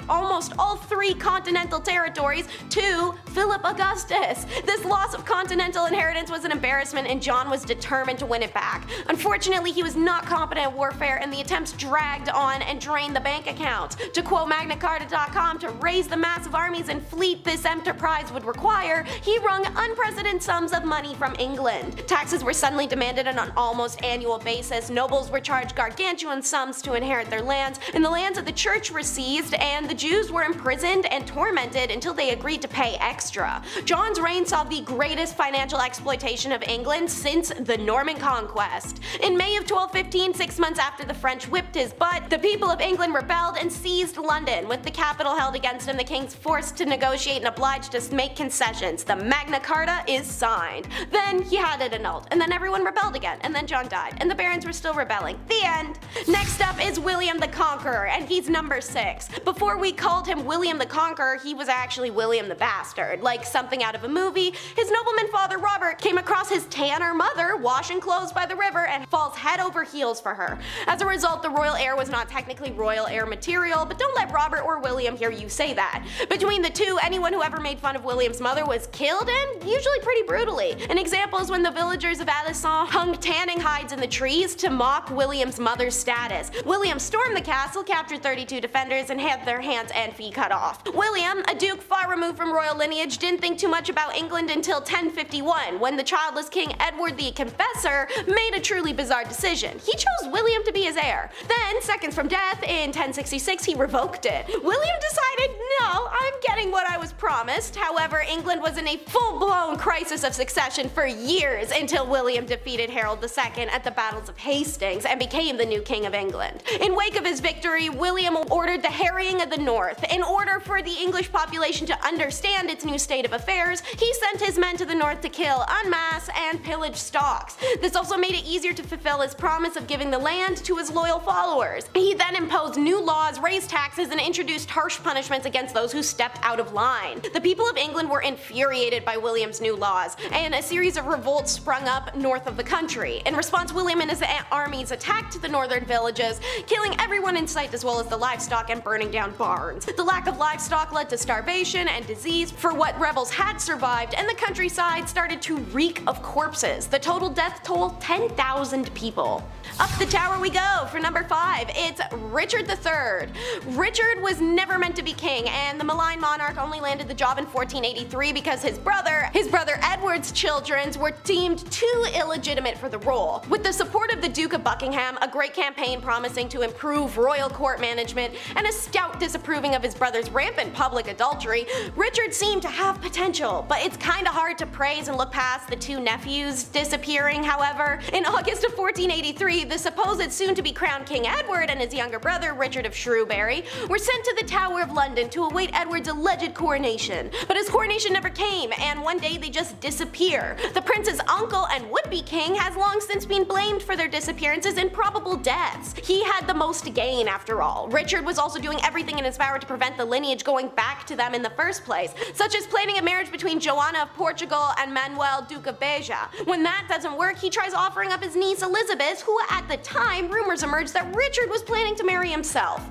almost all 3 continental territories to Philip Augustus. This loss of continental inheritance was an embarrassment, and John was determined to win it back. Unfortunately, he was not competent at warfare, and the attempts dragged on and drained the bank accounts. To quote MagnaCarta.com, to raise the massive armies and fleet this enterprise would require, he wrung unprecedented sums of money from England. Taxes were suddenly demanded on an almost annual basis, nobles were charged charged gargantuan sums to inherit their lands, and the lands of the church were seized, and the Jews were imprisoned and tormented until they agreed to pay extra. John's reign saw the greatest financial exploitation of England since the Norman Conquest. In May of 1215, 6 months after the French whipped his butt, the people of England rebelled and seized London. With the capital held against him, the king's forced to negotiate and obliged to make concessions. The Magna Carta is signed. Then he had it annulled, and then everyone rebelled again, and then John died, and the barons were still rebelling. The end. Next up is William the Conqueror, and he's number 6. Before we called him William the Conqueror, he was actually William the Bastard, like something out of a movie. His nobleman father Robert came across his tanner mother washing clothes by the river and falls head over heels for her. As a result, the royal heir was not technically royal heir material, but don't let Robert or William hear you say that. Between the two, anyone who ever made fun of William's mother was killed, and usually pretty brutally. An example is when the villagers of Alençon hung tanning hides in the trees to mock William's mother's status. William stormed the castle, captured 32 defenders, and had their hands and feet cut off. William, a duke far removed from royal lineage, didn't think too much about England until 1051, when the childless King Edward the Confessor made a truly bizarre decision. He chose William to be his heir. Then, seconds from death, in 1066, he revoked it. William decided, no, I'm getting what I was promised. However, England was in a full-blown crisis of succession for years until William defeated Harold II at the battles of Hastings and became the new King of England. In wake of his victory, William ordered the harrying of the North. In order for the English population to understand its new state of affairs, he sent his men to the North to kill en masse and pillage stocks. This also made it easier to fulfill his promise of giving the land to his loyal followers. He then imposed new laws, raised taxes, and introduced harsh punishments against those who stepped out of line. The people of England were infuriated by William's new laws, and a series of revolts sprung up north of the country. In response, William and his armies attacked the northern villages, killing everyone in sight as well as the livestock and burning down barns. The lack of livestock led to starvation and disease for what rebels had survived, and the countryside started to reek of corpses. The total death toll, 10,000 people. Up the tower we go for number 5. It's Richard III. Richard was never meant to be king, and the malign monarch only landed the job in 1483 because his brother Edward's children were deemed too illegitimate for the role. With the support of the Duke of Buckingham, a great campaign promising to improve royal court management, and a stout disapproving of his brother's rampant public adultery, Richard seemed to have potential, but it's kinda hard to praise and look past the two nephews disappearing. However, in August of 1483, the supposed soon-to-be crowned King Edward and his younger brother, Richard of Shrewsbury, were sent to the Tower of London to await Edward's alleged coronation. But his coronation never came, and one day they just disappear. The prince's uncle and would-be king has long since been blamed for their disappearances and probable deaths. He had the most to gain, after all. Richard was also doing everything in his power to prevent the lineage going back to them in the first place, such as planning a marriage between Joanna of Portugal and Manuel, Duke of Beja. When that doesn't work, he tries offering up his niece Elizabeth, who at the time, rumors emerged that Richard was planning to marry himself.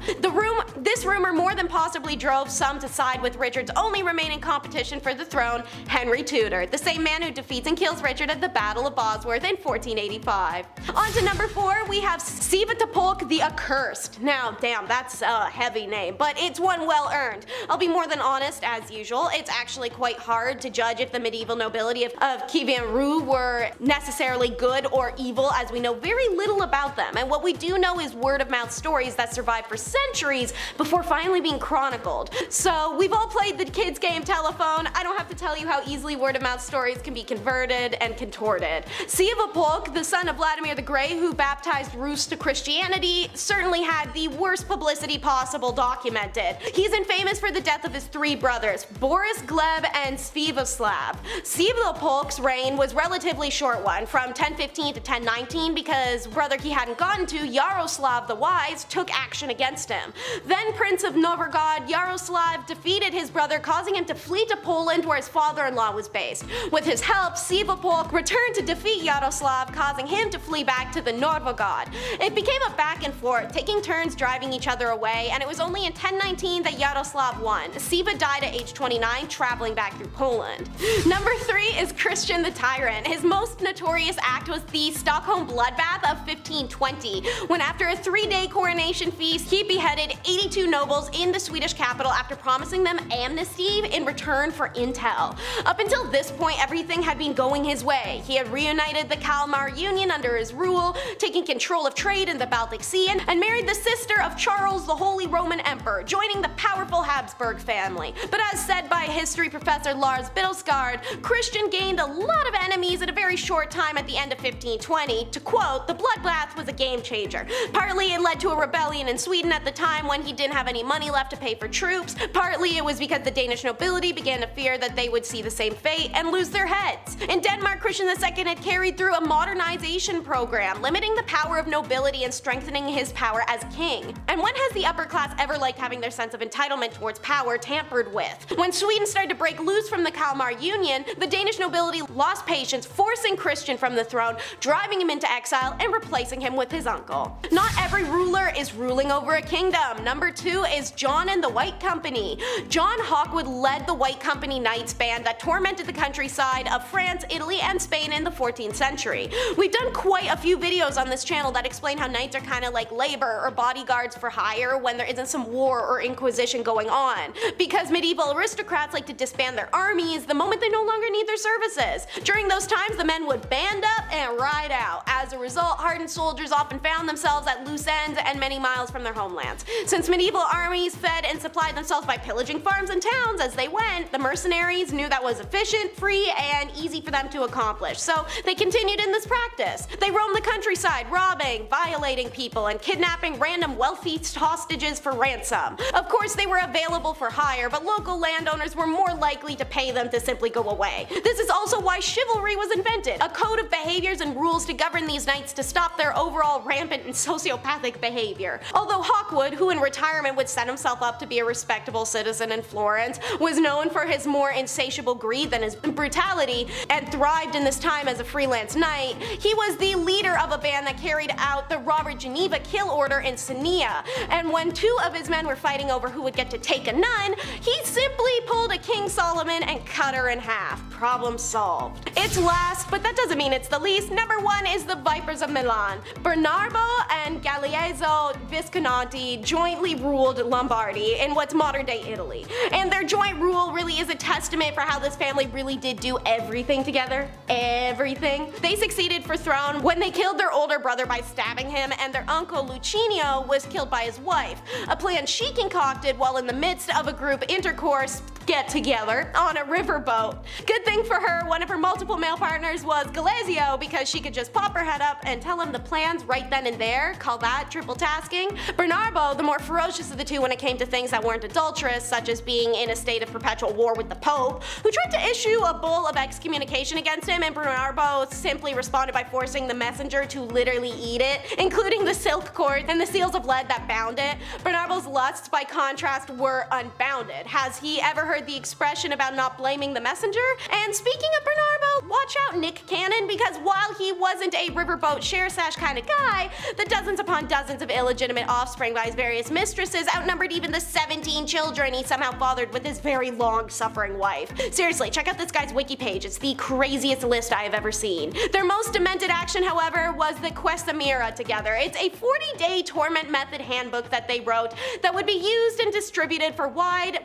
This rumor more than possibly drove some to side with Richard's only remaining competition for the throne, Henry Tudor, the same man who defeats and kills Richard at the Battle of Bosworth in 1485. On to number 4, we have Svitopolk the Accursed. Now, damn, that's a heavy name, but it's one well earned. I'll be more than honest, as usual. It's actually quite hard to judge if the medieval nobility of Kievan-Rus were necessarily good or evil, as we know very little about them, and what we do know is word-of-mouth stories that survived for centuries before finally being chronicled. So we've all played the kids game telephone. I don't have to tell you how easily word-of-mouth stories can be converted and contorted. Svitopolk, the son of Vladimir the Great, who baptized Rus to Christianity, certainly had the worst publicity possible documented. He's infamous for the death of his 3 brothers, Boris, Gleb, and Sviatoslav. Svitopolk's reign was relatively short one, from 1015 to 1019, because brother he hadn't gotten to, Yaroslav the Wise, took action against him. Then Prince of Novgorod, Yaroslav defeated his brother, causing him to flee to Poland where his father-in-law was based. With his help, Svitopolk returned to defeat Yaroslav, causing him to flee back to the Novgorod. It became a back and forth, taking turns driving each other away, and it was only in 1019 that Yaroslav won. Siva died at age 29, traveling back through Poland. Number 3 is Christian the Tyrant. His most notorious act was the Stockholm bloodbath of 1520, when after a 3-day coronation feast, he beheaded 82 nobles in the Swedish capital after promising them amnesty in return for intel. Up until this point, everything had been going his way. He had reunited the Kalmar Union under his rule, taking control of trade in the Baltic Sea and married the sister of Charles the Holy Roman Emperor, joining the powerful Habsburg family. But as said by history professor Lars Biddelsgaard, Christian gained a lot of enemies at a very short time at the end of 1520. To quote, "The bloodbath was a game changer. Partly it led to a rebellion in Sweden at the time when he didn't have any money left to pay for troops. Partly it was because the Danish nobility began to fear that they would see the same fate and lose their heads. In Denmark, Christian II had carried through a modernization program, limiting the power of nobility and strengthening his power as king. And when has the upper class ever liked having their sense of entitlement towards power tampered with? When Sweden started to break loose from the Kalmar Union, the Danish nobility lost patience, forcing Christian from the throne, driving him into exile, and replacing him with his uncle. Not every ruler is ruling over a kingdom. Number 2 is John and the White Company. John Hawkwood led the White Company Knights band that tormented the countryside of France, Italy, and Spain in the 14th century. We've done quite a few videos on this channel that explain how knights are kind of like labor or bodyguards for hire when there isn't some war or inquisition going on. Because medieval aristocrats like to disband their armies the moment they no longer need their services. During those times, the men would band up and ride out. As a result, hardened soldiers often found themselves at loose ends and many miles from their homelands. Since medieval armies fed and supplied themselves by pillaging farms and towns as they went, the mercenaries knew that was efficient, free, and easy for them to accomplish. So they continued in this practice. They roamed the countryside, robbing, violating people, and kidnapping random wealthy hostages for ransom. Of course, they were available for hire, but local landowners were more likely to pay them to simply go away. This is also why chivalry was invented, a code of behaviors and rules to govern these knights to stop their overall rampant and sociopathic behavior. Although Hawkwood, who in retirement would set himself up to be a respectable citizen in Florence, was known for his more insatiable greed than his brutality, and thrived in this time as a freelance knight, he was the leader of a band that carried out the Robert Geneva kill order in Senia. And when 2 of his men were fighting over who would get to take a nun, he simply pulled a King Solomon and cut her in half. Problem solved. It's last, but that doesn't mean it's the least. Number 1 is the Vipers of Milan. Bernardo and Galeazzo Visconti jointly ruled Lombardy in what's modern day Italy. And their joint rule really is a testament for how this family really did do everything together. Everything. They succeeded for throne when they killed their older brother by stabbing him, and their uncle Lucinio was killed by his wife. A plan she concocted while in the midst of a group intercourse get together on a riverboat. Good thing for her, one of her multiple male partners was Galeazzo, because she could just pop her head up and tell him the plans right then and there. Call that triple tasking. Bernardo, the more ferocious of the two when it came to things that weren't adulterous, such as being in a state of perpetual war with the Pope, who tried to issue a bull of excommunication against him, and Bernardo simply responded by forcing the messenger to literally eat it, including the silk cord and the seals of lead that bound it. Bernardo's lusts, by contrast, were unbounded. Has he ever heard the expression about not blaming the messenger? And speaking of Bernardo, watch out Nick Cannon, because while he wasn't a riverboat share sash kind of guy, the dozens upon dozens of illegitimate offspring by his various mistresses outnumbered even the 17 children he somehow fathered with his very long-suffering wife. Seriously, check out this guy's wiki page. It's the craziest list I have ever seen. Their most demented action, however, was the Questa Mira together. It's a 40-day torment method handbook that they wrote that would be used and distributed for wide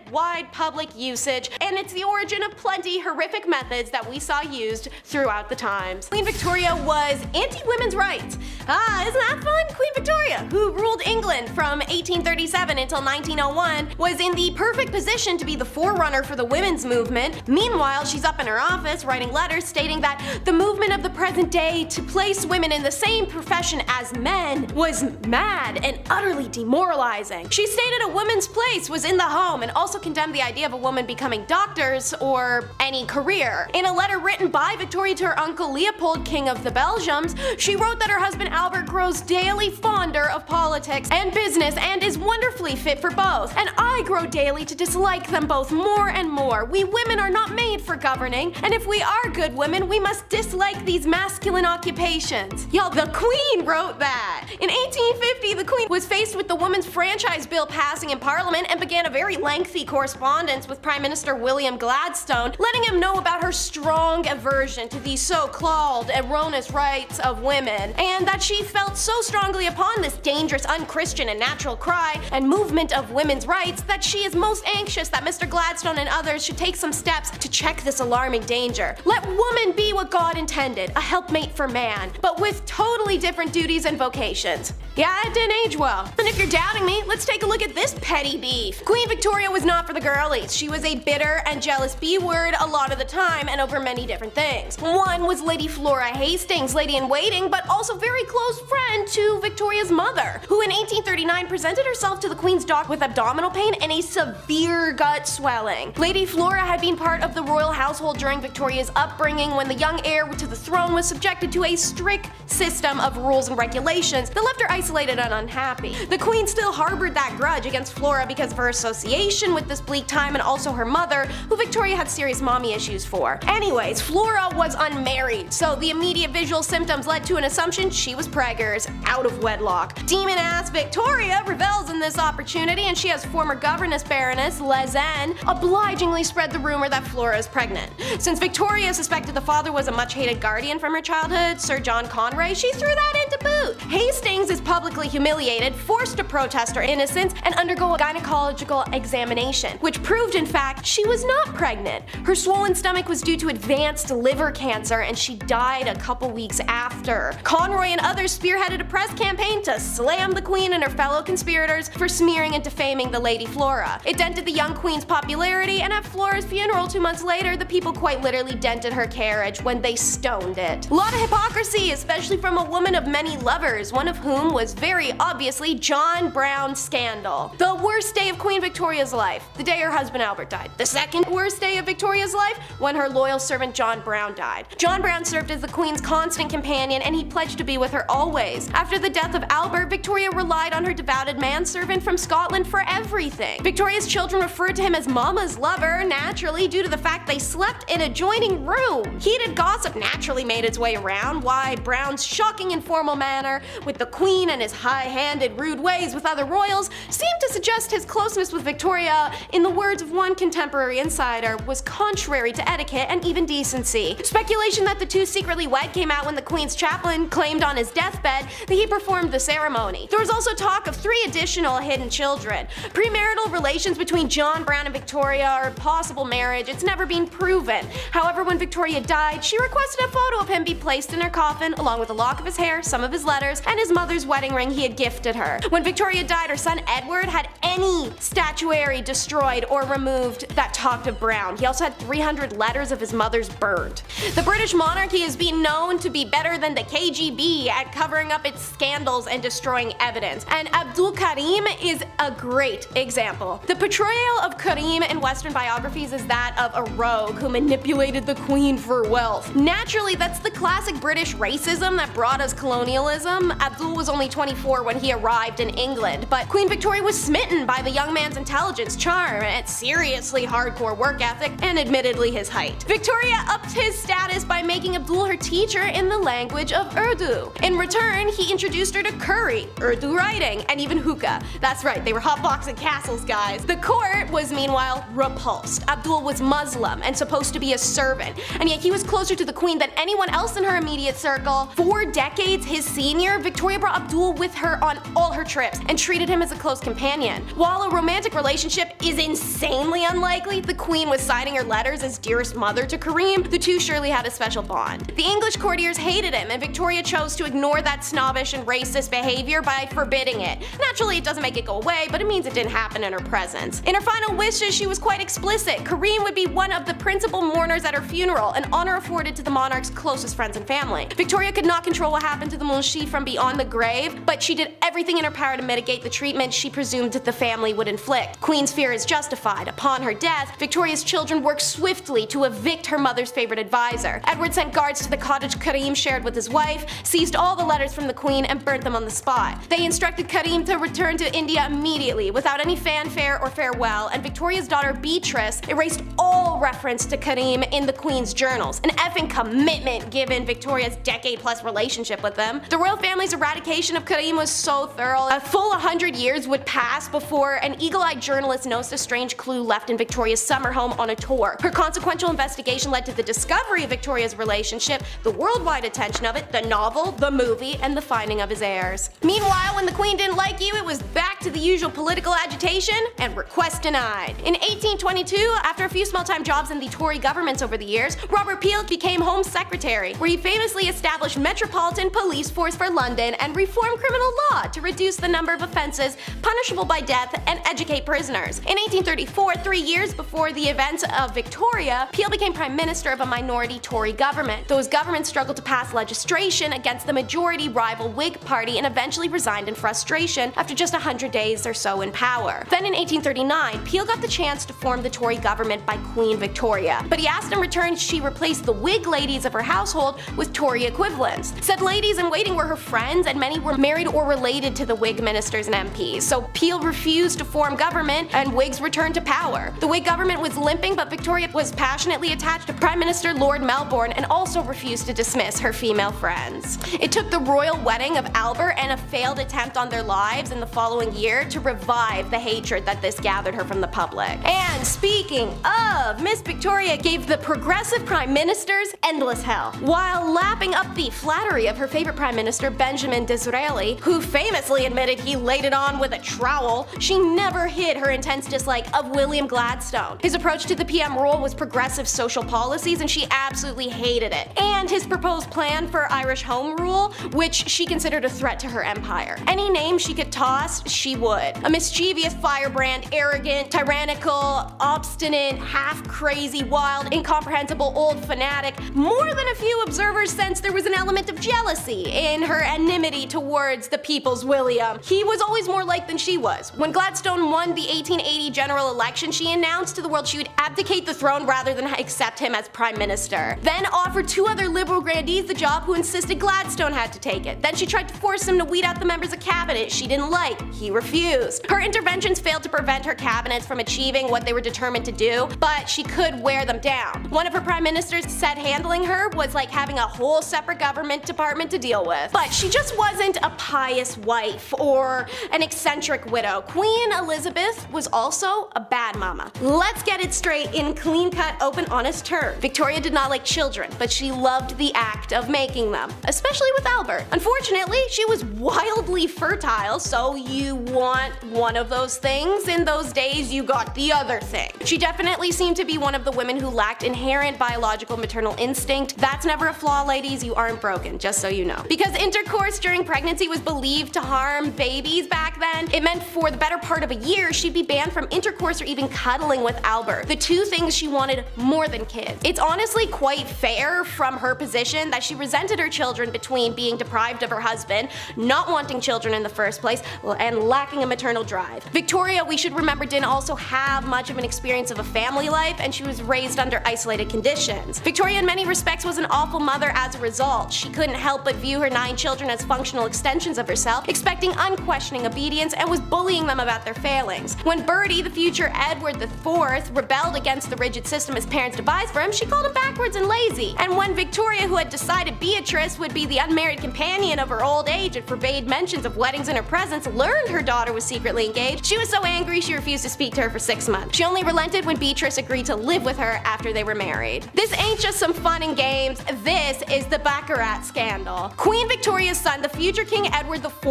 public usage, and it's the origin of plenty horrific methods that we saw used throughout the times. Queen Victoria was anti-women's rights. Isn't that fun? Queen Victoria, who ruled England from 1837 until 1901, was in the perfect position to be the forerunner for the women's movement. Meanwhile, she's up in her office writing letters stating that the movement of the present day to place women in the same profession as men was mad and utterly demoralizing. She stated a woman's place was in the home, and also condemned the idea of a woman becoming doctors or any career. In a letter written by Victoria to her uncle Leopold, King of the Belgians, she wrote that her husband Albert grows daily fonder of politics and business and is wonderfully fit for both, and I grow daily to dislike them both more and more. We women are not made for governing, and if we are good women, we must dislike these masculine occupations. Y'all, the Queen wrote that! In 1850, the Queen was faced with the Women's Franchise Bill passing in Parliament and began a very lengthy correspondence with Prime Minister William Gladstone, letting him know about her strong aversion to these so-called erroneous rights of women, and that she felt so strongly upon this dangerous, unchristian, and natural cry and movement of women's rights that she is most anxious that Mr. Gladstone and others should take some steps to check this alarming danger. Let woman be what God intended, a helpmate for man, but with totally different duties and vocations. Yeah, it didn't age well. And if you're doubting me, let's take a look at this petty beef. Queen Victoria was not for the girlies. She was a bitter and jealous B-word a lot of the time and over many different things. One was Lady Flora Hastings, lady-in-waiting, but also very close friend to Victoria's mother, who in 1839 presented herself to the Queen's dock with abdominal pain and a severe gut swelling. Lady Flora had been part of the royal household during Victoria's upbringing when the young heir to the throne was subjected to a strict system of rules and regulations that left her isolated and unhappy. The Queen still harbored that grudge against Flora because of her association with this bleak time and also her mother, who Victoria had serious mommy issues for. Anyways, Flora was unmarried, so the immediate visual symptoms led to an assumption she was preggers, out of wedlock. Demon-ass Victoria revels in this opportunity, and she has former governess Baroness Lezen obligingly spread the rumor that Flora is pregnant. Since Victoria suspected the father was a much-hated guardian from her childhood, Sir John Conway, she threw that into boot. Hastings is publicly humiliated, forced to protest her innocence, and undergo a gynecological examination, which proved in fact she was not pregnant. Her swollen stomach was due to advanced liver cancer, and she died a couple weeks after. Conroy and others spearheaded a press campaign to slam the Queen and her fellow conspirators for smearing and defaming the Lady Flora. It dented the young Queen's popularity, and at Flora's funeral 2 months later, the people quite literally dented her carriage when they stoned it. A lot of hypocrisy, especially from a woman of many lovers, one of whom was very obviously John Brown's scandal. The worst day of Queen Victoria's life, the day her husband Albert died. The second worst day of Victoria's life, when her loyal servant John Brown died. John Brown served as the Queen's constant companion, and he pledged to be with her always. After the death of Albert, Victoria relied on her devoted manservant from Scotland for everything. Victoria's children referred to him as Mama's lover, naturally due to the fact they slept in adjoining rooms. Heated gossip naturally made its way around why Brown's shocking informal manner with the Queen and his high-handed rude ways with other royals seemed to suggest his closeness with Victoria, in the words of one contemporary insider, was contrary to etiquette and even decency. Speculation that the two secretly wed came out when the Queen's chaplain claimed on his deathbed that he performed the ceremony. There was also talk of 3 additional hidden children. Premarital relations between John Brown and Victoria, or possible marriage, it's never been proven. However, when Victoria died, she requested a photo of him be placed in her coffin, along with a lock of his hair, some of his letters, and his mother's wedding ring he had gifted her. When Victoria died, her son Edward had any statuary destroyed or removed that talked of Brown. He also had 300 letters of his mother's burned. The British monarchy has been known to be better than the KGB at covering up its scandals and destroying evidence, and Abdul Karim is a great example. The portrayal of Karim in Western biographies is that of a rogue who manipulated the Queen for wealth. Naturally, that's the classic British racism that brought us colonialism. Abdul was only 24 when he arrived in England, but Queen Victoria was smitten by the young man's intelligence, charm, and seriously hardcore work ethic, and admittedly his height. Victoria upped his status by making Abdul her teacher in the language of Urdu. In return, he introduced her to curry, Urdu writing, and even hookah. That's right, they were hotboxing castles, guys. The court was meanwhile repulsed. Abdul was Muslim and supposed to be a servant, and yet he was closer to the Queen than anyone else in her immediate circle. 4 decades his senior, Victoria brought Abdul with her on all her trips and treated him as a close companion. While a romantic relationship is insanely unlikely, the Queen was signing her letters as dearest mother to Karim. The two surely had a special bond. The English courtiers hated him, and Victoria chose to ignore that snobbish and racist behavior by forbidding it. Naturally, it doesn't make it go away, but it means it didn't happen in her presence. In her final wishes, she was quite explicit. Karim would be one of the principal mourners at her funeral, an honor afforded to the monarch's closest friends and family. Victoria could not control what happened to the Munshi from beyond the grave, but she did everything in her power to mitigate the treatment she presumed the family would inflict. Queen's fear is justified. Upon her death, Victoria's children worked swiftly to evict her mother's favorite advisor. Edward sent sent guards to the cottage Karim shared with his wife, seized all the letters from the Queen, and burnt them on the spot. They instructed Karim to return to India immediately, without any fanfare or farewell, and Victoria's daughter Beatrice erased all reference to Karim in the Queen's journals. An effing commitment given Victoria's decade-plus relationship with them. The royal family's eradication of Karim was so thorough, a full 100 years would pass before an eagle-eyed journalist noticed a strange clue left in Victoria's summer home on a tour. Her consequential investigation led to the discovery of Victoria's relationship, the worldwide attention of it, the novel, the movie, and the finding of his heirs. Meanwhile, when the Queen didn't like you, it was back to the usual political agitation and request denied. In 1822, after a few small-time jobs in the Tory governments over the years, Robert Peel became Home Secretary, where he famously established Metropolitan Police Force for London and reformed criminal law to reduce the number of offences punishable by death and educate prisoners. In 1834, 3 years before the events of Victoria, Peel became Prime Minister of a minority Tory government. Those governments struggled to pass legislation against the majority rival Whig Party and eventually resigned in frustration after just 100 days or so in power. Then in 1839, Peel got the chance to form the Tory government by Queen Victoria, but he asked in return she replace the Whig ladies of her household with Tory equivalents. Said ladies in waiting were her friends, and many were married or related to the Whig ministers and MPs, so Peel refused to form government and Whigs returned to power. The Whig government was limping, but Victoria was passionately attached to Prime Minister Lord Melbourne and also refused to dismiss her female friends. It took the royal wedding of Albert and a failed attempt on their lives in the following year to revive the hatred that this gathered her from the public. And speaking of, Miss Victoria gave the progressive prime ministers endless hell, while lapping up the flattery of her favorite prime minister Benjamin Disraeli, who famously admitted he laid it on with a trowel. She never hid her intense dislike of William Gladstone. His approach to the PM role was progressive social policies, and she absolutely hated it. And his proposed plan for Irish Home Rule, which she considered a threat to her empire. Any name she could toss, she would. A mischievous firebrand, arrogant, tyrannical, obstinate, half-crazy, wild, incomprehensible old fanatic. More than a few observers sensed there was an element of jealousy in her enmity towards the people's William. He was always more liked than she was. When Gladstone won the 1880 general election, she announced to the world she would abdicate the throne rather than accept him as prime minister. Then offered 2 other liberal grandees the job who insisted Gladstone had to take it. Then she tried to force him to weed out the members of cabinet she didn't like. He refused. Her interventions failed to prevent her cabinets from achieving what they were determined to do, but she could wear them down. One of her prime ministers said handling her was like having a whole separate government department to deal with. But she just wasn't a pious wife or an eccentric widow. Queen Elizabeth was also a bad mama. Let's get it straight in clean-cut, open, honest terms. Victoria did not like children, but she loved the act of making them, especially with Albert. Unfortunately, she was wildly fertile, so you want one of those things. In those days, you got the other thing. She definitely seemed to be one of the women who lacked inherent biological maternal instinct. That's never a flaw, ladies. You aren't broken, just so you know. Because intercourse during pregnancy was believed to harm babies back then, it meant for the better part of a year she'd be banned from intercourse or even cuddling with Albert, the 2 things she wanted more than kids. It's honestly quite fair from her position that she resented her children between being deprived of her husband, not wanting children in the first place, and lacking a maternal drive. Victoria, we should remember, didn't also have much of an experience of a family life, and she was raised under isolated conditions. Victoria in many respects was an awful mother as a result. She couldn't help but view her 9 children as functional extensions of herself, expecting unquestioning obedience, and was bullying them about their failings. When Bertie, the future Edward IV, rebelled against the rigid system his parents devised for him, she called him backwards and lazy. And when Victoria, who had decided Beatrice would be the unmarried companion of her old age and forbade mentions of weddings in her presence, learned her daughter was secretly engaged, she was so angry she refused to speak to her for 6 months. She only relented when Beatrice agreed to live with her after they were married. This ain't just some fun and games, this is the Baccarat scandal. Queen Victoria's son, the future King Edward IV,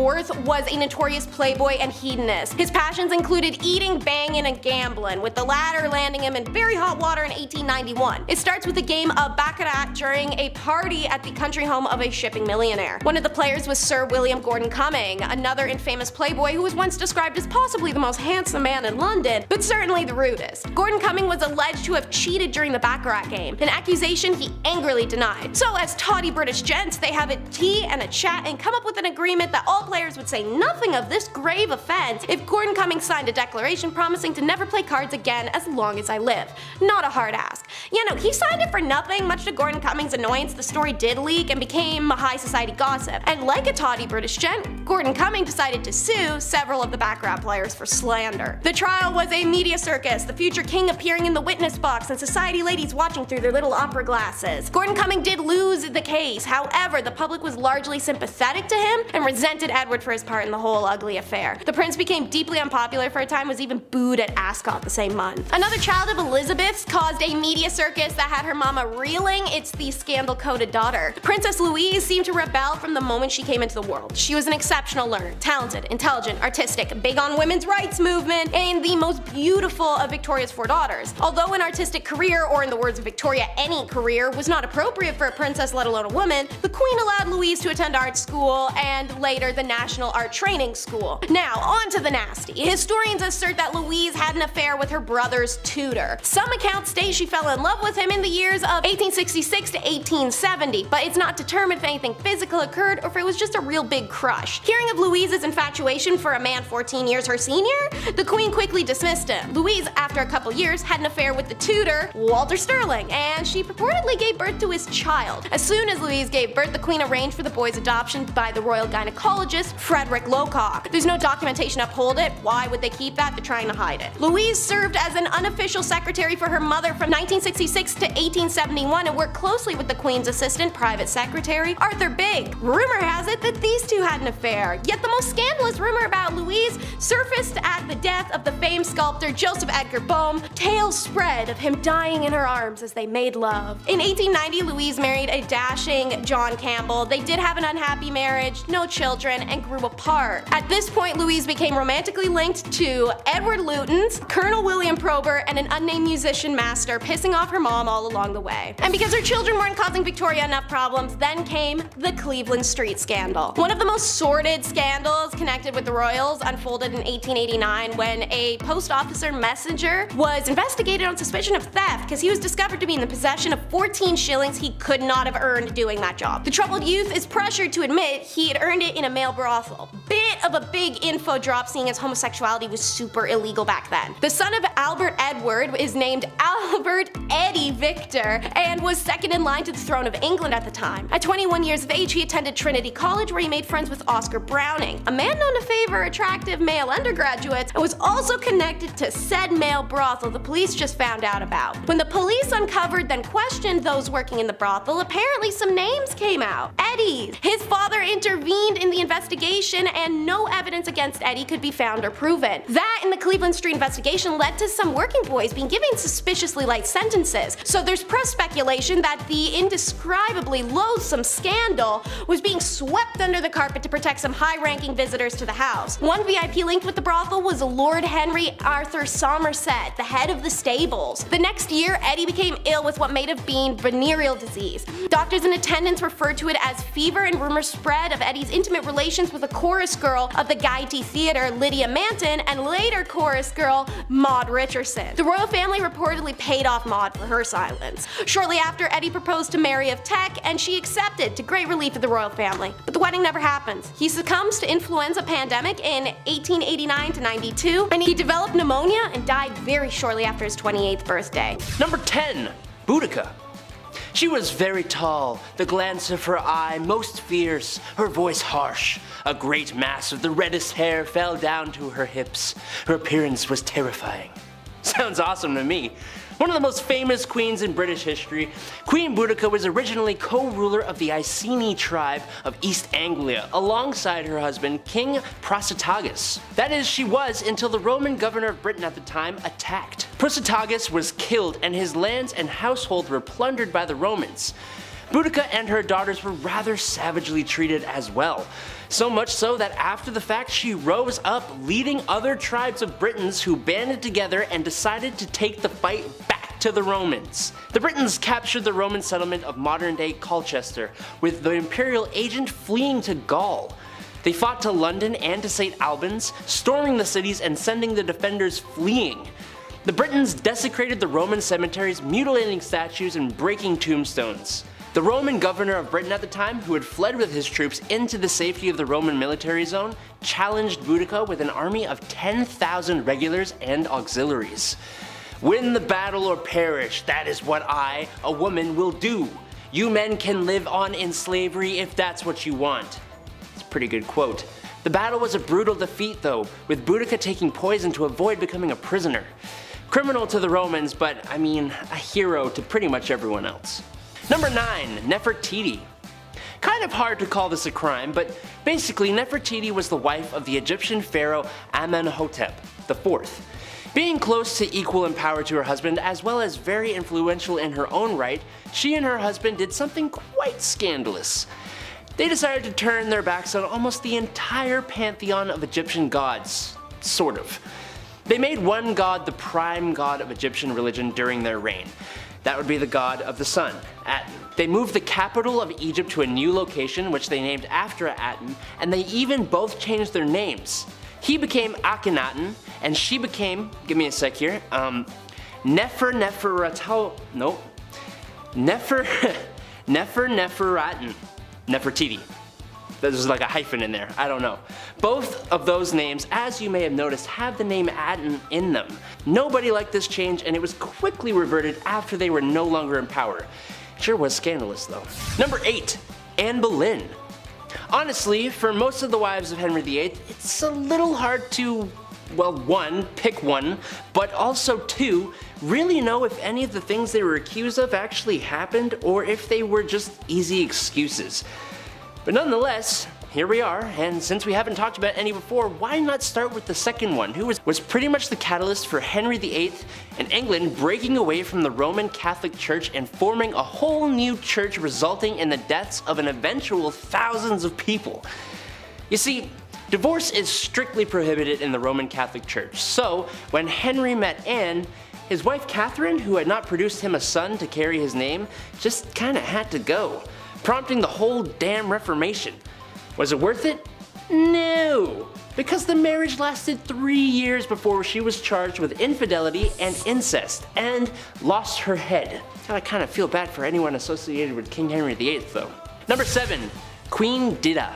was a notorious playboy and hedonist. His passions included eating, banging, and gambling, with the latter landing him in very hot water in 1891. It starts with a game of Baccarat during a party at the country home of a shipping millionaire. One of the players was Sir William Gordon Cumming, another infamous playboy who was once described as possibly the most handsome man in London, but certainly the rudest. Gordon Cumming was alleged to have cheated during the Baccarat game, an accusation he angrily denied. So as tawdy British gents, they have a tea and a chat and come up with an agreement that all players would say nothing of this grave offense if Gordon Cumming signed a declaration promising to never play cards again as long as I live. Not a hard ask. You know, he signed it for nothing, much to Gordon Cummings' annoyance, the story did leak and became high society gossip. And like a tawdry British gent, Gordon Cummings decided to sue several of the background players for slander. The trial was a media circus, the future king appearing in the witness box and society ladies watching through their little opera glasses. Gordon Cummings did lose the case, however, the public was largely sympathetic to him and resented Edward for his part in the whole ugly affair. The prince became deeply unpopular for a time, was even booed at Ascot the same month. Another child of Elizabeth's caused a media circus that had her mama reeling. It's the scandal-coated daughter. Princess Louise seemed to rebel from the moment she came into the world. She was an exceptional learner, talented, intelligent, artistic, big on women's rights movement, and the most beautiful of Victoria's 4 daughters. Although an artistic career, or in the words of Victoria, any career, was not appropriate for a princess, let alone a woman, the queen allowed Louise to attend art school and later the National Art Training School. Now, on to the nasty. Historians assert that Louise had an affair with her brother's tutor. Some accounts state she fell in love with him in the years of 1866 to 1870, but it's not determined if anything physical occurred or if it was just a real big crush. Hearing of Louise's infatuation for a man 14 years her senior, the queen quickly dismissed him. Louise, after a couple years, had an affair with the tutor, Walter Sterling, and she purportedly gave birth to his child. As soon as Louise gave birth, the queen arranged for the boy's adoption by the royal gynecologist, Frederick Locock. There's no documentation to uphold it. Why would they keep that? They're trying to hide it. Louise served as an unofficial secretary for her mother from 1966 to 1871 and worked closely with the queen's assistant, private secretary, Arthur Bigg. Rumor has it that these two had an affair, yet the most scandalous rumor about Louise surfaced at the death of the famed sculptor Joseph Edgar Bohm. Tales spread of him dying in her arms as they made love. In 1890, Louise married a dashing John Campbell. They did have an unhappy marriage, no children, and grew apart. At this point, Louise became romantically linked to Edward Lutyens, Colonel William Prober, and an unnamed musician master, pissing off her mom all along the way. And because her children weren't causing Victoria enough problems, then came the Cleveland Street scandal. One of the most sordid scandals connected with the royals unfolded in 1889 when a post officer messenger was investigated on suspicion of theft because he was discovered to be in the possession of 14 shillings he could not have earned doing that job. The troubled youth is pressured to admit he had earned it in a male brothel. Bit of a big info drop, seeing as homosexuality was super illegal back then. The son of Albert Edward is named Albert Eddie Victor and was second in line to the throne of England at the time. At 21 years of age, he attended Trinity College where he made friends with Oscar Browning, a man known to favor attractive male undergraduates, and was also connected to said male brothel the police just found out about. When the police uncovered then questioned those working in the brothel, apparently some names came out. Eddie. His father intervened in the investigation and no evidence against Eddie could be found or proven. That and the Cleveland Street investigation led to some working boys being given suspiciously light sentences. So there's press speculation that the indescribably loathsome scandal was being swept under the carpet to protect some high-ranking visitors to the house. One VIP linked with the brothel was Lord Henry Arthur Somerset, the head of the stables. The next year, Eddie became ill with what may have been venereal disease. Doctors in attendance referred to it as fever, and rumors spread of Eddie's intimate relations with a chorus girl of the Gaiety Theatre, Lydia Manton, and later chorus girl Maud Richardson. The royal family reportedly paid off Maud for her silence. Shortly after, Eddie proposed to Mary of Teck, and she accepted, to great relief of the royal family. But the wedding never happens. He succumbs to influenza pandemic in 1889 to 92, and he developed pneumonia and died very shortly after his 28th birthday. Number 10. Boudica. She was very tall, the glance of her eye most fierce, her voice harsh. A great mass of the reddest hair fell down to her hips. Her appearance was terrifying. Sounds awesome to me. One of the most famous queens in British history, Queen Boudica was originally co-ruler of the Iceni tribe of East Anglia alongside her husband King Prasutagus. That is, she was until the Roman governor of Britain at the time attacked. Prasutagus was killed and his lands and household were plundered by the Romans. Boudica and her daughters were rather savagely treated as well. So much so that after the fact she rose up, leading other tribes of Britons who banded together and decided to take the fight back to the Romans. The Britons captured the Roman settlement of modern-day Colchester, with the imperial agent fleeing to Gaul. They fought to London and to St. Albans, storming the cities and sending the defenders fleeing. The Britons desecrated the Roman cemeteries, mutilating statues and breaking tombstones. The Roman governor of Britain at the time, who had fled with his troops into the safety of the Roman military zone, challenged Boudica with an army of 10,000 regulars and auxiliaries. Win the battle or perish, that is what I, a woman, will do. "You men can live on in slavery if that's what you want." It's a pretty good quote. The battle was a brutal defeat though, with Boudica taking poison to avoid becoming a prisoner. Criminal to the Romans, but I mean, a hero to pretty much everyone else. Number 9, Nefertiti. Kind of hard to call this a crime, but basically Nefertiti was the wife of the Egyptian pharaoh Amenhotep IV. Being close to equal in power to her husband, as well as very influential in her own right, she and her husband did something quite scandalous. They decided to turn their backs on almost the entire pantheon of Egyptian gods. Sort of. They made one god the prime god of Egyptian religion during their reign. That would be the god of the sun, Aten. They moved the capital of Egypt to a new location, which they named after Aten, and they even both changed their names. He became Akhenaten, and she became, give me a sec here, Nefertiti. There's like a hyphen in there, I don't know. Both of those names, as you may have noticed, have the name Aten in them. Nobody liked this change, and it was quickly reverted after they were no longer in power. Sure was scandalous though. Number 8, Anne Boleyn. Honestly, for most of the wives of Henry VIII, it's a little hard to, well, 1, pick one, but also 2, really know if any of the things they were accused of actually happened or if they were just easy excuses. But nonetheless, here we are, and since we haven't talked about any before, why not start with the second one, who was pretty much the catalyst for Henry VIII and England breaking away from the Roman Catholic Church and forming a whole new church, resulting in the deaths of an eventual thousands of people. You see, divorce is strictly prohibited in the Roman Catholic Church, so when Henry met Anne, his wife Catherine, who had not produced him a son to carry his name, just kinda had to go, prompting the whole damn Reformation. Was it worth it? No, because the marriage lasted 3 years before she was charged with infidelity and incest, and lost her head. I kinda feel bad for anyone associated with King Henry VIII though. Number 7, Queen Dida.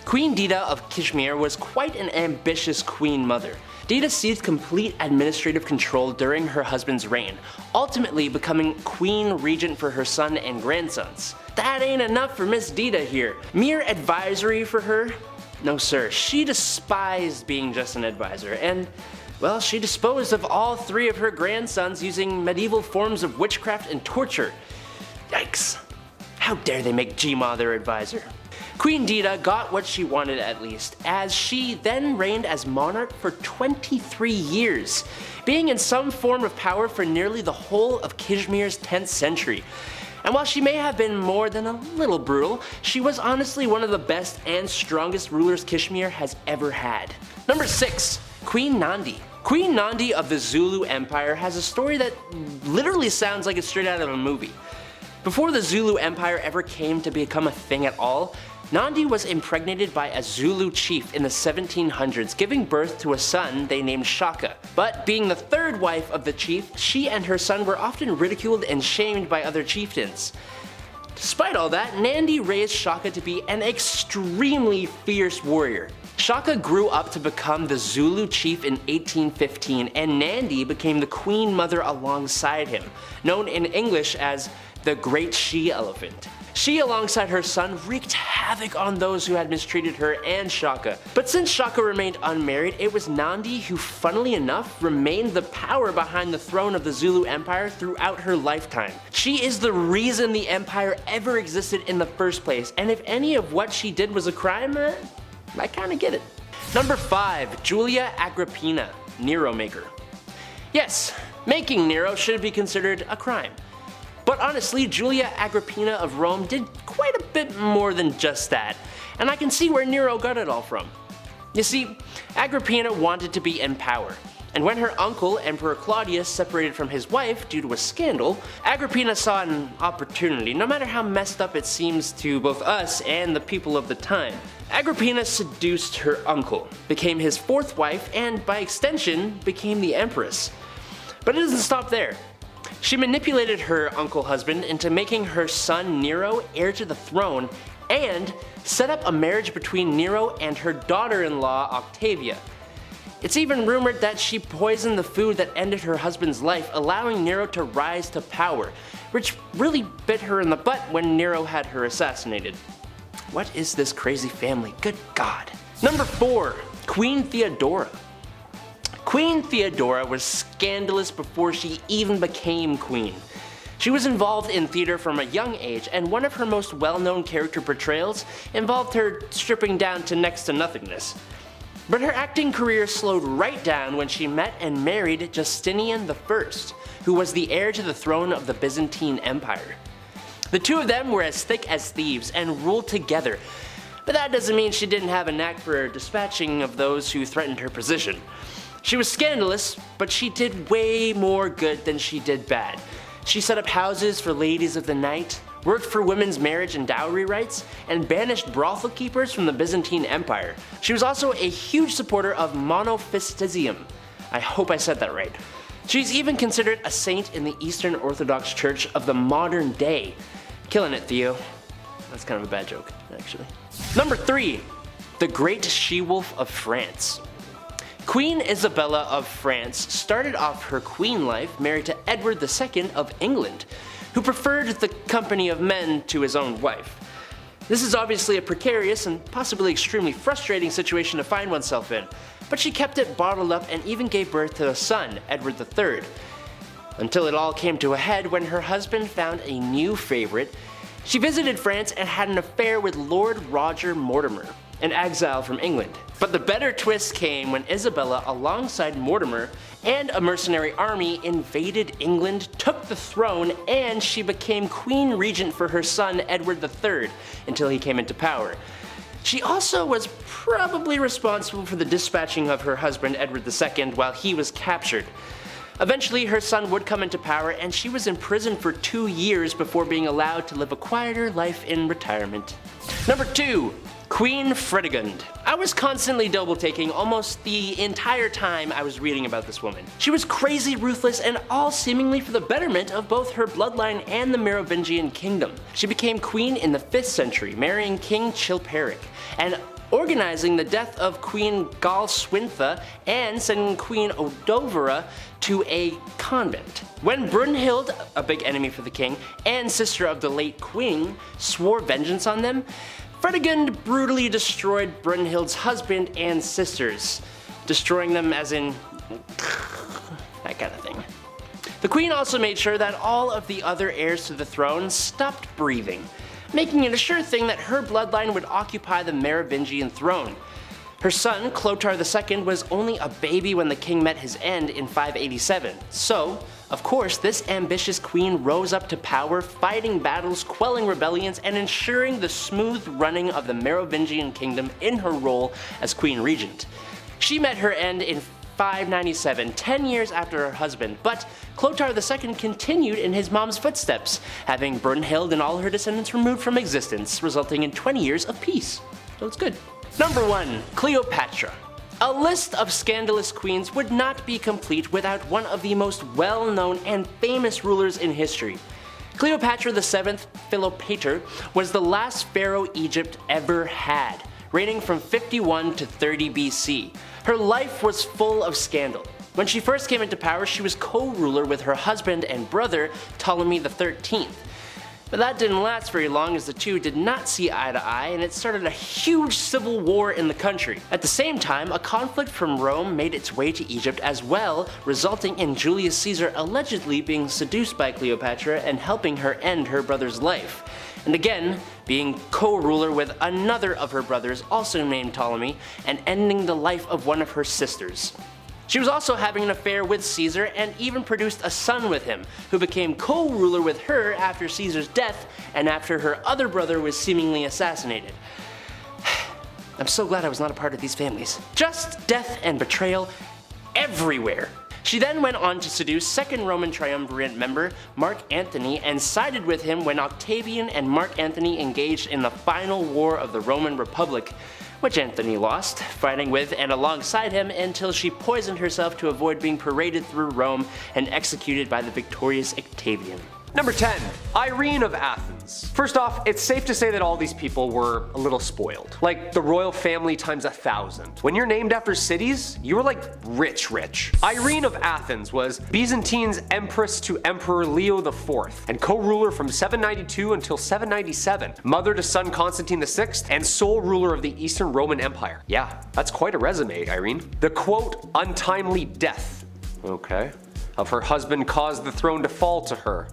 Queen Dida of Kashmir was quite an ambitious queen mother. Dida seized complete administrative control during her husband's reign, ultimately becoming queen regent for her son and grandsons. That ain't enough for Miss Dida here. Mere advisory for her? No sir, she despised being just an advisor, and well, she disposed of all 3 of her grandsons using medieval forms of witchcraft and torture. Yikes. How dare they make Jima their advisor? Queen Dida got what she wanted at least, as she then reigned as monarch for 23 years, being in some form of power for nearly the whole of Kashmir's 10th century. And while she may have been more than a little brutal, she was honestly one of the best and strongest rulers Kashmir has ever had. Number 6, Queen Nandi. Queen Nandi of the Zulu Empire has a story that literally sounds like it's straight out of a movie. Before the Zulu Empire ever came to become a thing at all, Nandi was impregnated by a Zulu chief in the 1700s, giving birth to a son they named Shaka. But being the 3rd wife of the chief, she and her son were often ridiculed and shamed by other chieftains. Despite all that, Nandi raised Shaka to be an extremely fierce warrior. Shaka grew up to become the Zulu chief in 1815, and Nandi became the queen mother alongside him, known in English as the Great She-Elephant. She, alongside her son, wreaked havoc on those who had mistreated her and Shaka. But since Shaka remained unmarried, it was Nandi who, funnily enough, remained the power behind the throne of the Zulu Empire throughout her lifetime. She is the reason the empire ever existed in the first place, and if any of what she did was a crime, I kinda get it. Number 5, Julia Agrippina, Nero maker. Yes, making Nero should be considered a crime. But honestly, Julia Agrippina of Rome did quite a bit more than just that, and I can see where Nero got it all from. You see, Agrippina wanted to be in power, and when her uncle, Emperor Claudius, separated from his wife due to a scandal, Agrippina saw an opportunity, no matter how messed up it seems to both us and the people of the time. Agrippina seduced her uncle, became his 4th wife, and by extension, became the empress. But it doesn't stop there. She manipulated her uncle husband into making her son Nero heir to the throne, and set up a marriage between Nero and her daughter-in-law Octavia. It's even rumored that she poisoned the food that ended her husband's life, allowing Nero to rise to power, which really bit her in the butt when Nero had her assassinated. What is this crazy family? Good God. Number 4. Queen Theodora. Queen Theodora was scandalous before she even became queen. She was involved in theater from a young age, and one of her most well-known character portrayals involved her stripping down to next to nothingness. But her acting career slowed right down when she met and married Justinian I, who was the heir to the throne of the Byzantine Empire. The two of them were as thick as thieves and ruled together, but that doesn't mean she didn't have a knack for dispatching of those who threatened her position. She was scandalous, but she did way more good than she did bad. She set up houses for ladies of the night, worked for women's marriage and dowry rights, and banished brothel keepers from the Byzantine Empire. She was also a huge supporter of monophysitism. I hope I said that right. She's even considered a saint in the Eastern Orthodox Church of the modern day. Killing it, Theo. That's kind of a bad joke, actually. Number 3. The Great She-Wolf of France. Queen Isabella of France started off her queen life married to Edward II of England, who preferred the company of men to his own wife. This is obviously a precarious and possibly extremely frustrating situation to find oneself in, but she kept it bottled up and even gave birth to a son, Edward III. Until it all came to a head when her husband found a new favorite. She visited France and had an affair with Lord Roger Mortimer, an exile from England. But the better twist came when Isabella, alongside Mortimer and a mercenary army, invaded England, took the throne, and she became queen regent for her son Edward III until he came into power. She also was probably responsible for the dispatching of her husband Edward II while he was captured. Eventually her son would come into power, and she was imprisoned for 2 years before being allowed to live a quieter life in retirement. Number 2. Queen Fredegund. I was constantly double-taking almost the entire time I was reading about this woman. She was crazy ruthless, and all seemingly for the betterment of both her bloodline and the Merovingian kingdom. She became queen in the 5th century, marrying King Chilperic, and organizing the death of Queen Galswintha and sending Queen Odovera to a convent. When Brunhild, a big enemy for the king, and sister of the late queen, swore vengeance on them, Fredegund brutally destroyed Brunhild's husband and sisters, destroying them as in that kind of thing. The queen also made sure that all of the other heirs to the throne stopped breathing, making it a sure thing that her bloodline would occupy the Merovingian throne. Her son, Clotaire II, was only a baby when the king met his end in 587, so, of course, this ambitious queen rose up to power, fighting battles, quelling rebellions, and ensuring the smooth running of the Merovingian kingdom in her role as queen regent. She met her end in 597, 10 years after her husband, but Clotaire II continued in his mom's footsteps, having Brunhild and all her descendants removed from existence, resulting in 20 years of peace. So it's good. Number 1. Cleopatra. A list of scandalous queens would not be complete without one of the most well-known and famous rulers in history. Cleopatra VII Philopator was the last pharaoh Egypt ever had, reigning from 51 to 30 BC. Her life was full of scandal. When she first came into power, she was co-ruler with her husband and brother Ptolemy XIII. But that didn't last very long, as the two did not see eye to eye, and it started a huge civil war in the country. At the same time, a conflict from Rome made its way to Egypt as well, resulting in Julius Caesar allegedly being seduced by Cleopatra and helping her end her brother's life. And again, being co-ruler with another of her brothers, also named Ptolemy, and ending the life of one of her sisters. She was also having an affair with Caesar and even produced a son with him, who became co-ruler with her after Caesar's death and after her other brother was seemingly assassinated. I'm so glad I was not a part of these families. Just death and betrayal everywhere. She then went on to seduce second Roman triumvirate member Mark Antony and sided with him when Octavian and Mark Antony engaged in the final war of the Roman Republic, which Antony lost, fighting with and alongside him until she poisoned herself to avoid being paraded through Rome and executed by the victorious Octavian. Number 10. Irene of Athens. First off, it's safe to say that all these people were a little spoiled. Like the royal family times 1,000. When you're named after cities, you were like rich. Irene of Athens was Byzantine's empress to Emperor Leo IV and co-ruler from 792 until 797, mother to son Constantine VI, and sole ruler of the Eastern Roman Empire. Yeah, that's quite a resume, Irene. The quote, untimely death, okay, of her husband caused the throne to fall to her.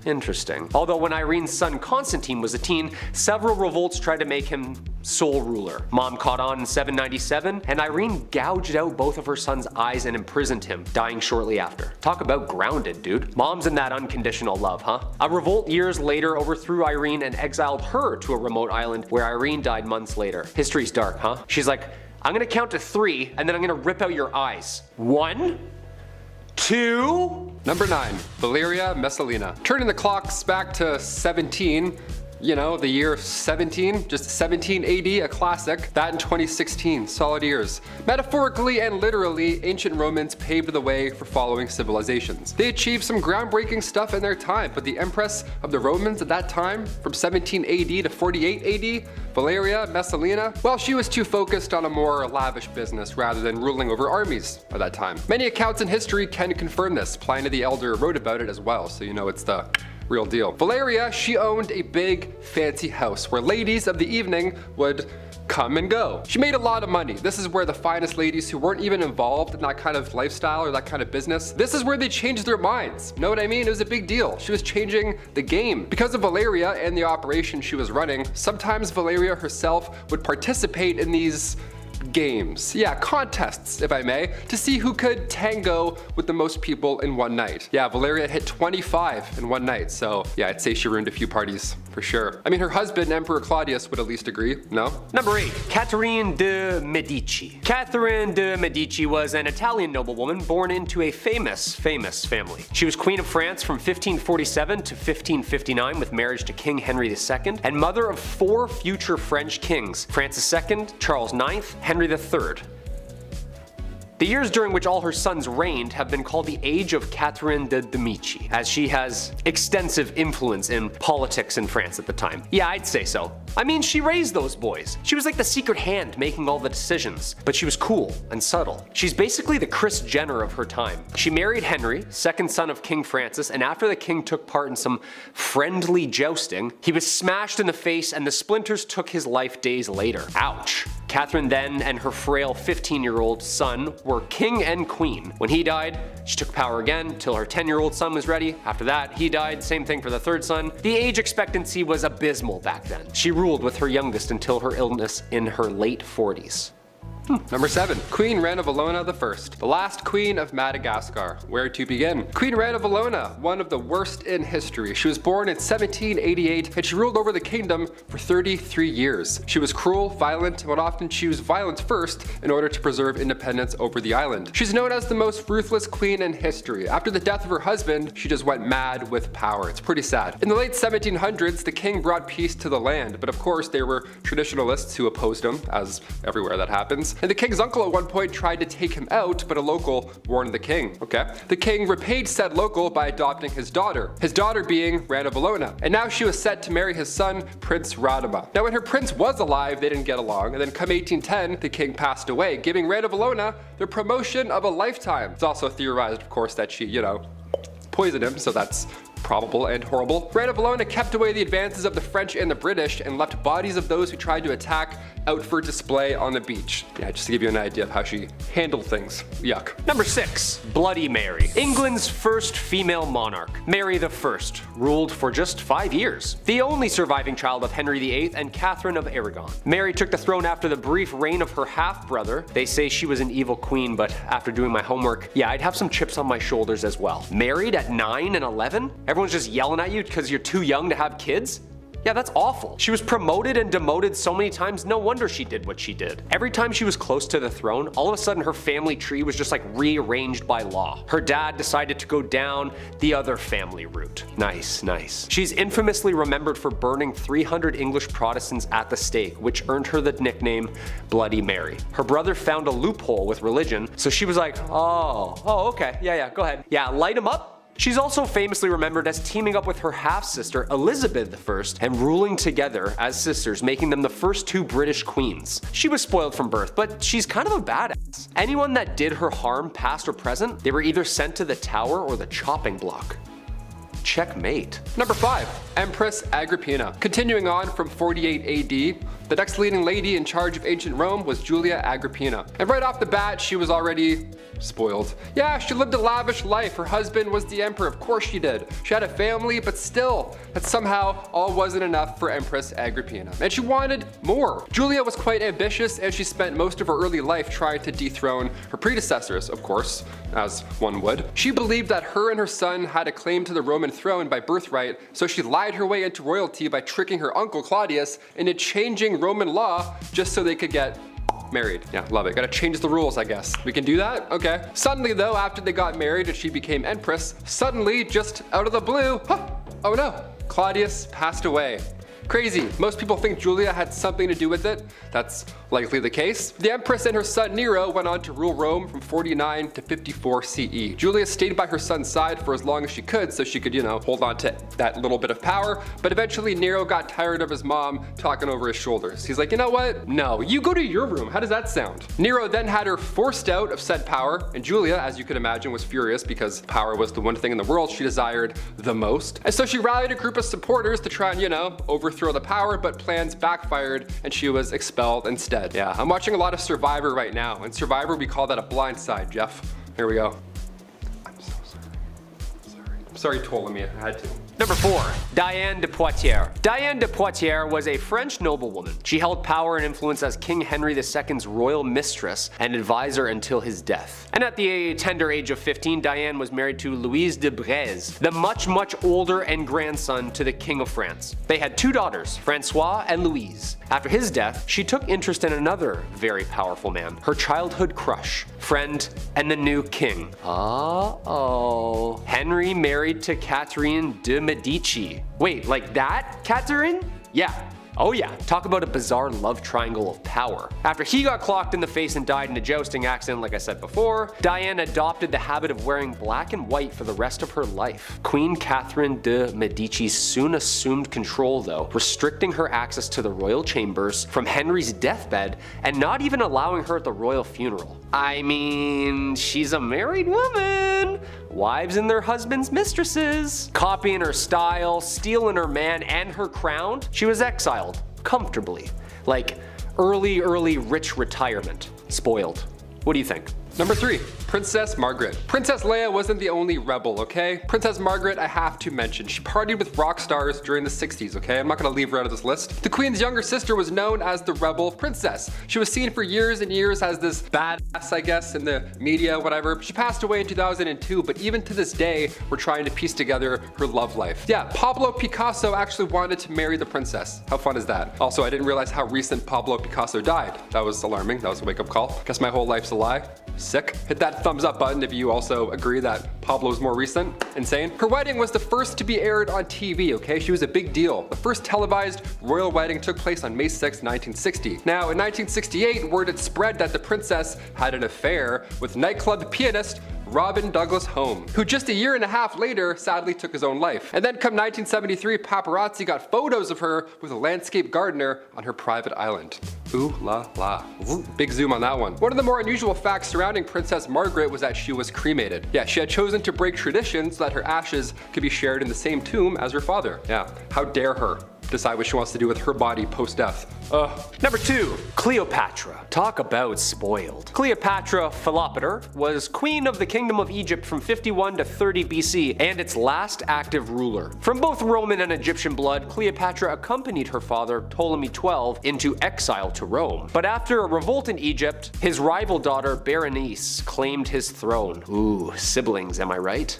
Interesting. Although when Irene's son Constantine was a teen, several revolts tried to make him sole ruler. Mom caught on in 797, and Irene gouged out both of her son's eyes and imprisoned him, dying shortly after. Talk about grounded, dude. Mom's in that unconditional love, huh? A revolt years later overthrew Irene and exiled her to a remote island where Irene died months later. History's dark, huh? She's like, I'm gonna count to 3, and then I'm gonna rip out your eyes. 1, 2... Number 9. Valeria Messalina. Turning the clocks back to 17, you know, the year 17, just 17 AD, a classic. That in 2016, solid years. Metaphorically and literally, ancient Romans paved the way for following civilizations. They achieved some groundbreaking stuff in their time, but the empress of the Romans at that time, from 17 AD to 48 AD, Valeria Messalina, well, she was too focused on a more lavish business rather than ruling over armies at that time. Many accounts in history can confirm this. Pliny the Elder wrote about it as well, so you know it's the real deal. Valeria, she owned a big, fancy house where ladies of the evening would come and go. She made a lot of money. This is where the finest ladies who weren't even involved in that kind of lifestyle or that kind of business, this is where they changed their minds. Know what I mean? It was a big deal. She was changing the game. Because of Valeria and the operation she was running, sometimes Valeria herself would participate in these games. Yeah, contests, if I may, to see who could tango with the most people in one night. Yeah, Valeria hit 25 in one night, so yeah, I'd say she ruined a few parties, for sure. I mean, her husband, Emperor Claudius, would at least agree, no? Number 8. Catherine de' Medici. Catherine de' Medici was an Italian noblewoman born into a famous family. She was Queen of France from 1547 to 1559 with marriage to King Henry II, and mother of 4 future French kings, Francis II, Charles IX, Henry III. The years during which all her sons reigned have been called the Age of Catherine de' Medici, as she has extensive influence in politics in France at the time. Yeah, I'd say so. I mean, she raised those boys. She was like the secret hand making all the decisions, but she was cool and subtle. She's basically the Kris Jenner of her time. She married Henry, second son of King Francis, and after the king took part in some friendly jousting, he was smashed in the face and the splinters took his life days later. Ouch. Catherine then and her frail 15-year-old son were king and queen. When he died, she took power again till her 10-year-old son was ready. After that, he died, same thing for the third son. The age expectancy was abysmal back then. She ruled with her youngest until her illness in her late 40s. Number 7. Queen Ranavalona I, the last queen of Madagascar. Where to begin? Queen Ranavalona, one of the worst in history. She was born in 1788 and she ruled over the kingdom for 33 years. She was cruel, violent, and would often choose violence first in order to preserve independence over the island. She's known as the most ruthless queen in history. After the death of her husband, she just went mad with power. It's pretty sad. In the late 1700s, the king brought peace to the land, but of course there were traditionalists who opposed him, as everywhere that happens. And the king's uncle at one point tried to take him out, but a local warned the king. Okay. The king repaid said local by adopting his daughter being Ranavalona. And now she was set to marry his son, Prince Radama. Now when her prince was alive, they didn't get along, and then come 1810, the king passed away, giving Ranavalona the promotion of a lifetime. It's also theorized, of course, that she, you know, poisoned him, so that's probable and horrible. Ranavalona kept away the advances of the French and the British and left bodies of those who tried to attack out for display on the beach. Yeah, just to give you an idea of how she handled things. Yuck. Number 6. Bloody Mary. England's first female monarch. Mary I ruled for just 5 years. The only surviving child of Henry VIII and Catherine of Aragon. Mary took the throne after the brief reign of her half-brother. They say she was an evil queen, but after doing my homework, yeah, I'd have some chips on my shoulders as well. Married at 9 and 11? Everyone's just yelling at you because you're too young to have kids? Yeah, that's awful. She was promoted and demoted so many times, no wonder she did what she did. Every time she was close to the throne, all of a sudden her family tree was just like rearranged by law. Her dad decided to go down the other family route. Nice, nice. She's infamously remembered for burning 300 English Protestants at the stake, which earned her the nickname Bloody Mary. Her brother found a loophole with religion, so she was like, oh, okay, yeah, go ahead. Yeah, light him up. She's also famously remembered as teaming up with her half-sister Elizabeth I and ruling together as sisters, making them the first 2 British queens. She was spoiled from birth, but she's kind of a badass. Anyone that did her harm, past or present, they were either sent to the Tower or the chopping block. Checkmate. Number 5. Empress Agrippina. Continuing on from 48 AD, the next leading lady in charge of ancient Rome was Julia Agrippina. And right off the bat, she was already spoiled. Yeah, she lived a lavish life. Her husband was the emperor, of course she did. She had a family, but still, that somehow all wasn't enough for Empress Agrippina. And she wanted more. Julia was quite ambitious, and she spent most of her early life trying to dethrone her predecessors, of course, as one would. She believed that her and her son had a claim to the Roman throne by birthright, so she lied her way into royalty by tricking her uncle Claudius into changing Roman law just so they could get married. Yeah, love it. Gotta change the rules, I guess. We can do that? Okay. Suddenly though, after they got married and she became empress, suddenly, just out of the blue, oh no, Claudius passed away. Crazy. Most people think Julia had something to do with it. That's likely the case. The Empress and her son Nero went on to rule Rome from 49 to 54 CE. Julia stayed by her son's side for as long as she could so she could, hold on to that little bit of power, but eventually Nero got tired of his mom talking over his shoulders. He's like, you know what? No, you go to your room. How does that sound? Nero then had her forced out of said power, and Julia, as you could imagine, was furious because power was the one thing in the world she desired the most. And so she rallied a group of supporters to try and, overthrow the power, but plans backfired and she was expelled instead. Yeah, I'm watching a lot of Survivor right now. In Survivor, we call that a blind side, Jeff. Here we go. I'm so sorry. I'm sorry, Ptolemy, I had to. Number 4. Diane de Poitiers. Diane de Poitiers was a French noblewoman. She held power and influence as King Henry II's royal mistress and advisor until his death. And at the tender age of 15, Diane was married to Louise de Breze, the much older and grandson to the King of France. They had 2 daughters, Francois and Louise. After his death, she took interest in another very powerful man, her childhood crush, friend, and the new king. Henry married to Catherine de Medici. Wait, like that, Catherine? Yeah. Oh yeah, talk about a bizarre love triangle of power. After he got clocked in the face and died in a jousting accident like I said before, Diane adopted the habit of wearing black and white for the rest of her life. Queen Catherine de Medici soon assumed control though, restricting her access to the royal chambers from Henry's deathbed and not even allowing her at the royal funeral. I mean, she's a married woman. Wives and their husbands' mistresses. Copying her style, stealing her man and her crown, she was exiled, comfortably. Like early rich retirement. Spoiled. What do you think? Number 3. Princess Margaret. Princess Leia wasn't the only rebel, okay? Princess Margaret I have to mention. She partied with rock stars during the 60s, okay? I'm not gonna leave her out of this list. The Queen's younger sister was known as the rebel princess. She was seen for years and years as this badass, I guess, in the media, whatever. She passed away in 2002, but even to this day, we're trying to piece together her love life. Yeah, Pablo Picasso actually wanted to marry the princess. How fun is that? Also, I didn't realize how recent Pablo Picasso died. That was alarming. That was a wake-up call. Guess my whole life's a lie. Sick. Hit that thumbs up button if you also agree that Pablo's more recent. Insane. Her wedding was the first to be aired on TV, okay? She was a big deal. The first televised royal wedding took place on May 6, 1960. Now, in 1968, word had spread that the princess had an affair with nightclub pianist Robin Douglas Home, who just a year and a half later sadly took his own life. And then come 1973, paparazzi got photos of her with a landscape gardener on her private island. Ooh la la. Ooh, big zoom on that one. One of the more unusual facts surrounding Princess Margaret was that she was cremated. Yeah, she had chosen to break tradition so that her ashes could be shared in the same tomb as her father. Yeah, how dare her decide what she wants to do with her body post-death. Number 2, Cleopatra. Talk about spoiled. Cleopatra Philopator was queen of the Kingdom of Egypt from 51 to 30 BC and its last active ruler. From both Roman and Egyptian blood, Cleopatra accompanied her father, Ptolemy XII, into exile to Rome. But after a revolt in Egypt, his rival daughter Berenice claimed his throne. Ooh, siblings, am I right?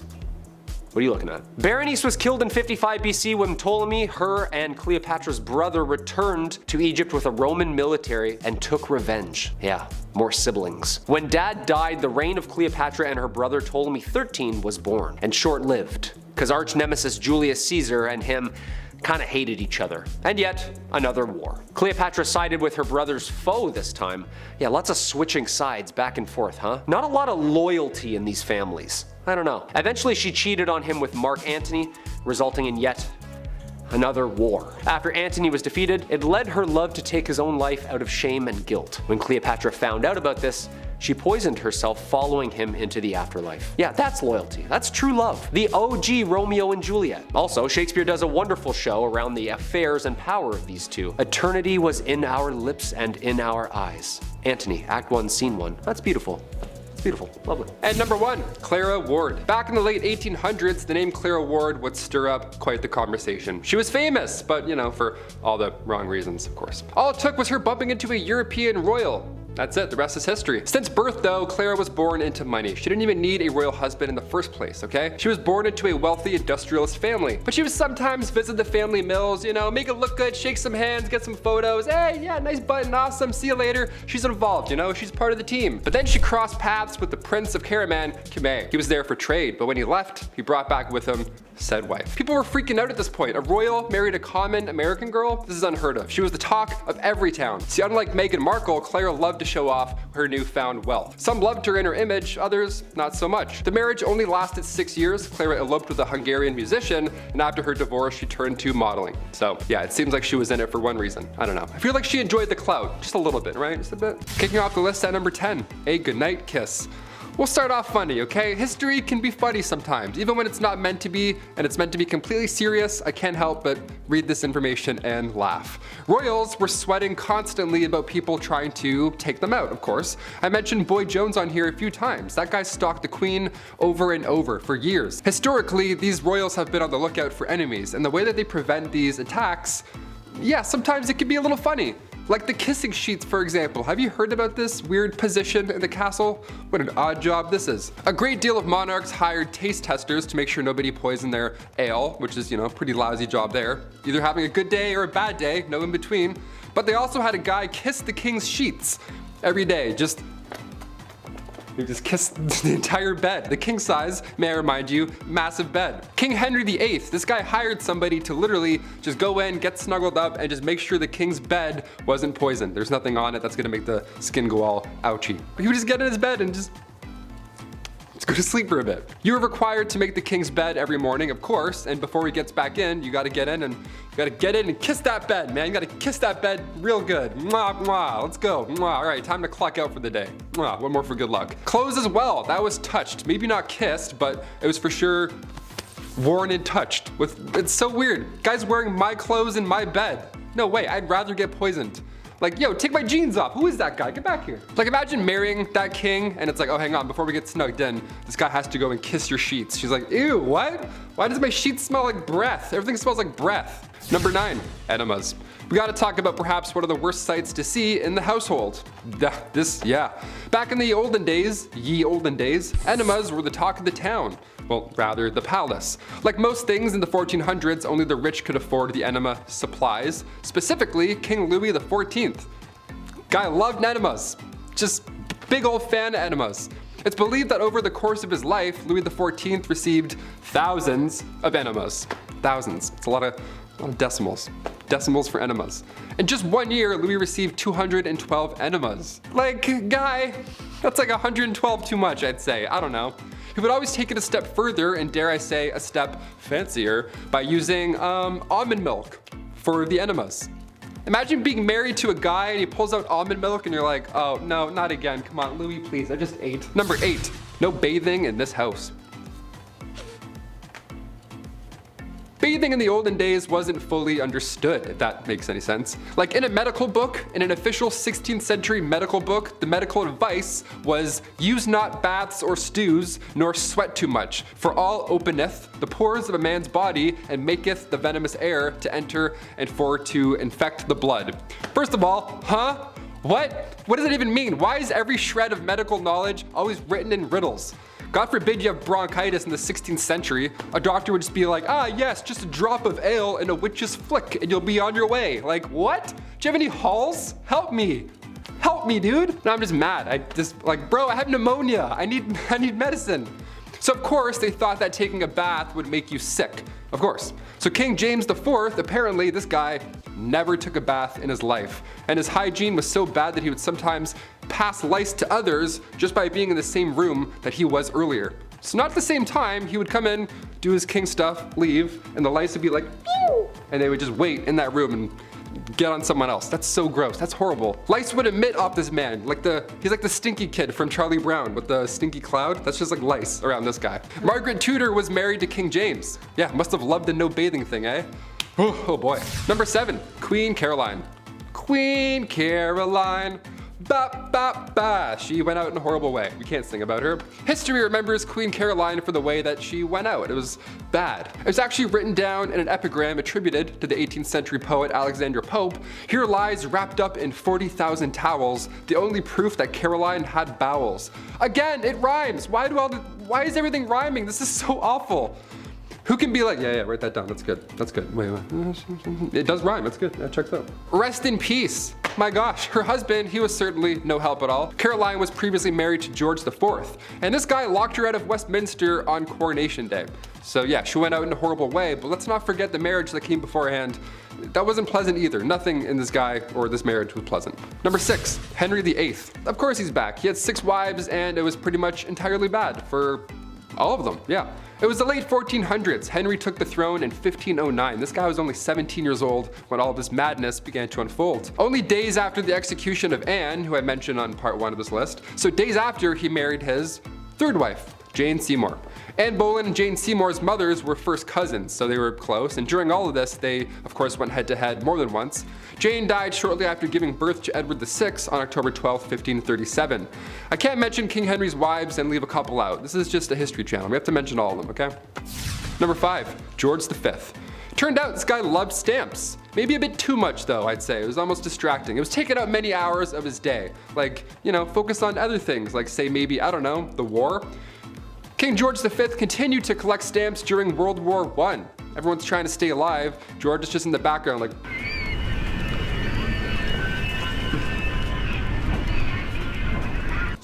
What are you looking at? Berenice was killed in 55 BC when Ptolemy, her, and Cleopatra's brother returned to Egypt with a Roman military and took revenge. Yeah, more siblings. When dad died, the reign of Cleopatra and her brother Ptolemy XIII was born, and short-lived, because arch nemesis Julius Caesar and him kinda hated each other. And yet, another war. Cleopatra sided with her brother's foe this time. Yeah, lots of switching sides back and forth, huh? Not a lot of loyalty in these families. I don't know. Eventually she cheated on him with Mark Antony, resulting in yet another war. After Antony was defeated, it led her love to take his own life out of shame and guilt. When Cleopatra found out about this, she poisoned herself, following him into the afterlife. Yeah, that's loyalty. That's true love. The OG Romeo and Juliet. Also, Shakespeare does a wonderful show around the affairs and power of these two. Eternity was in our lips and in our eyes. Antony, Act 1, Scene 1. That's beautiful. It's beautiful, lovely. And number 1, Clara Ward. Back in the late 1800s, the name Clara Ward would stir up quite the conversation. She was famous, but for all the wrong reasons, of course. All it took was her bumping into a European royal. That's it, the rest is history. Since birth though, Clara was born into money. She didn't even need a royal husband in the first place, okay? She was born into a wealthy industrialist family. But she would sometimes visit the family mills, make it look good, shake some hands, get some photos. Hey, yeah, nice button, awesome, see you later. She's involved, she's part of the team. But then she crossed paths with the Prince of Karaman, Kime. He was there for trade, but when he left, he brought back with him said wife. People were freaking out at this point. A royal married a common American girl? This is unheard of. She was the talk of every town. See, unlike Meghan Markle, Clara loved to show off her newfound wealth. Some loved her in her image, others not so much. The marriage only lasted 6 years. Clara eloped with a Hungarian musician, and after her divorce, she turned to modeling. So yeah, it seems like she was in it for one reason. I don't know. I feel like she enjoyed the clout, just a little bit, right? Just a bit. Kicking off the list at number 10, a goodnight kiss. We'll start off funny, okay? History can be funny sometimes, even when it's not meant to be, and it's meant to be completely serious. I can't help but read this information and laugh. Royals were sweating constantly about people trying to take them out, of course. I mentioned Boy Jones on here a few times. That guy stalked the queen over and over for years. Historically, these royals have been on the lookout for enemies, and the way that they prevent these attacks, yeah, sometimes it can be a little funny. Like the kissing sheets, for example. Have you heard about this weird position in the castle? What an odd job this is. A great deal of monarchs hired taste testers to make sure nobody poisoned their ale, which is, a pretty lousy job there. Either having a good day or a bad day, no in between. But they also had a guy kiss the king's sheets every day, He just kissed the entire bed. The king size, may I remind you, massive bed. King Henry VIII, this guy hired somebody to literally just go in, get snuggled up, and just make sure the king's bed wasn't poisoned. There's nothing on it that's gonna make the skin go all ouchy. But he would just get in his bed and just go to sleep for a bit. You are required to make the king's bed every morning, of course, and before he gets back in, you gotta get in and kiss that bed, man. You gotta kiss that bed real good. Mwah, mwah, let's go. Mwah, all right, time to clock out for the day. Mwah, one more for good luck. Clothes as well, that was touched. Maybe not kissed, but it was for sure worn and touched. It's so weird. Guys wearing my clothes in my bed. No way, I'd rather get poisoned. Like, yo, take my jeans off. Who is that guy? Get back here. Like, imagine marrying that king and it's like, oh, hang on, before we get snugged in, this guy has to go and kiss your sheets. She's like, ew, what? Why does my sheets smell like breath? Everything smells like breath. Number 9, enemas. We gotta talk about perhaps one of the worst sights to see in the household. Back in the olden days, enemas were the talk of the town. Well, rather, the palace. Like most things in the 1400s, only the rich could afford the enema supplies. Specifically, King Louis XIV. Guy loved enemas. Just big old fan of enemas. It's believed that over the course of his life, Louis XIV received thousands of enemas. Thousands. It's a lot of decimals. Decimals for enemas. In just 1 year, Louis received 212 enemas. Like, guy, that's like 112 too much, I'd say. I don't know. He would always take it a step further, and dare I say, a step fancier, by using almond milk for the enemas. Imagine being married to a guy and he pulls out almond milk and you're like, oh no, not again. Come on, Louis, please, I just ate. Number 8, no bathing in this house. Bathing in the olden days wasn't fully understood, if that makes any sense. Like in a medical book, in an official 16th century medical book, the medical advice was use not baths or stews, nor sweat too much, for all openeth the pores of a man's body and maketh the venomous air to enter and for to infect the blood. First of all, huh? What? What does it even mean? Why is every shred of medical knowledge always written in riddles? God forbid you have bronchitis in the 16th century. A doctor would just be like, ah yes, just a drop of ale and a witch's flick and you'll be on your way. Like, what? Do you have any halls? Help me. Help me, dude. No, I'm just mad. Bro, I have pneumonia. I need medicine. So of course they thought that taking a bath would make you sick. Of course. So King James IV, apparently this guy never took a bath in his life. And his hygiene was so bad that he would sometimes pass lice to others just by being in the same room that he was earlier. So not at the same time, he would come in, do his king stuff, leave, and the lice would be like, pew! And they would just wait in that room and get on someone else. That's so gross. That's horrible. Lice would emit off this man. He's like the stinky kid from Charlie Brown with the stinky cloud. That's just like lice around this guy. Margaret Tudor was married to King James. Yeah, must have loved the no bathing thing, eh? Oh boy. Number 7, Queen Caroline. Queen Caroline. Ba ba ba. She went out in a horrible way. We can't sing about her. History remembers Queen Caroline for the way that she went out. It was bad. It was actually written down in an epigram attributed to the 18th century poet Alexander Pope. Here lies wrapped up in 40,000 towels, the only proof that Caroline had bowels. Again, it rhymes. Why is everything rhyming? This is so awful. Who can be like, yeah, write that down, that's good, that's good. Wait. It does rhyme, that's good, yeah, checks out. Rest in peace. My gosh, her husband, he was certainly no help at all. Caroline was previously married to George IV, and this guy locked her out of Westminster on Coronation Day. So yeah, she went out in a horrible way, but let's not forget the marriage that came beforehand. That wasn't pleasant either. Nothing in this guy or this marriage was pleasant. Number 6, Henry VIII. Of course he's back. He had 6 wives, and it was pretty much entirely bad for all of them, yeah. It was the late 1400s. Henry took the throne in 1509. This guy was only 17 years old when all of this madness began to unfold. Only days after the execution of Anne, who I mentioned on part 1 of this list, so days after he married his 3rd wife, Jane Seymour. Anne Boleyn and Jane Seymour's mothers were first cousins, so they were close, and during all of this, they of course went head to head more than once. Jane died shortly after giving birth to Edward VI on October 12, 1537. I can't mention King Henry's wives and leave a couple out. This is just a history channel. We have to mention all of them, okay? Number 5, George V. Turned out this guy loved stamps. Maybe a bit too much though, I'd say. It was almost distracting. It was taking up many hours of his day. Like, focus on other things, like say maybe, I don't know, the war. King George V continued to collect stamps during World War I. Everyone's trying to stay alive. George is just in the background like...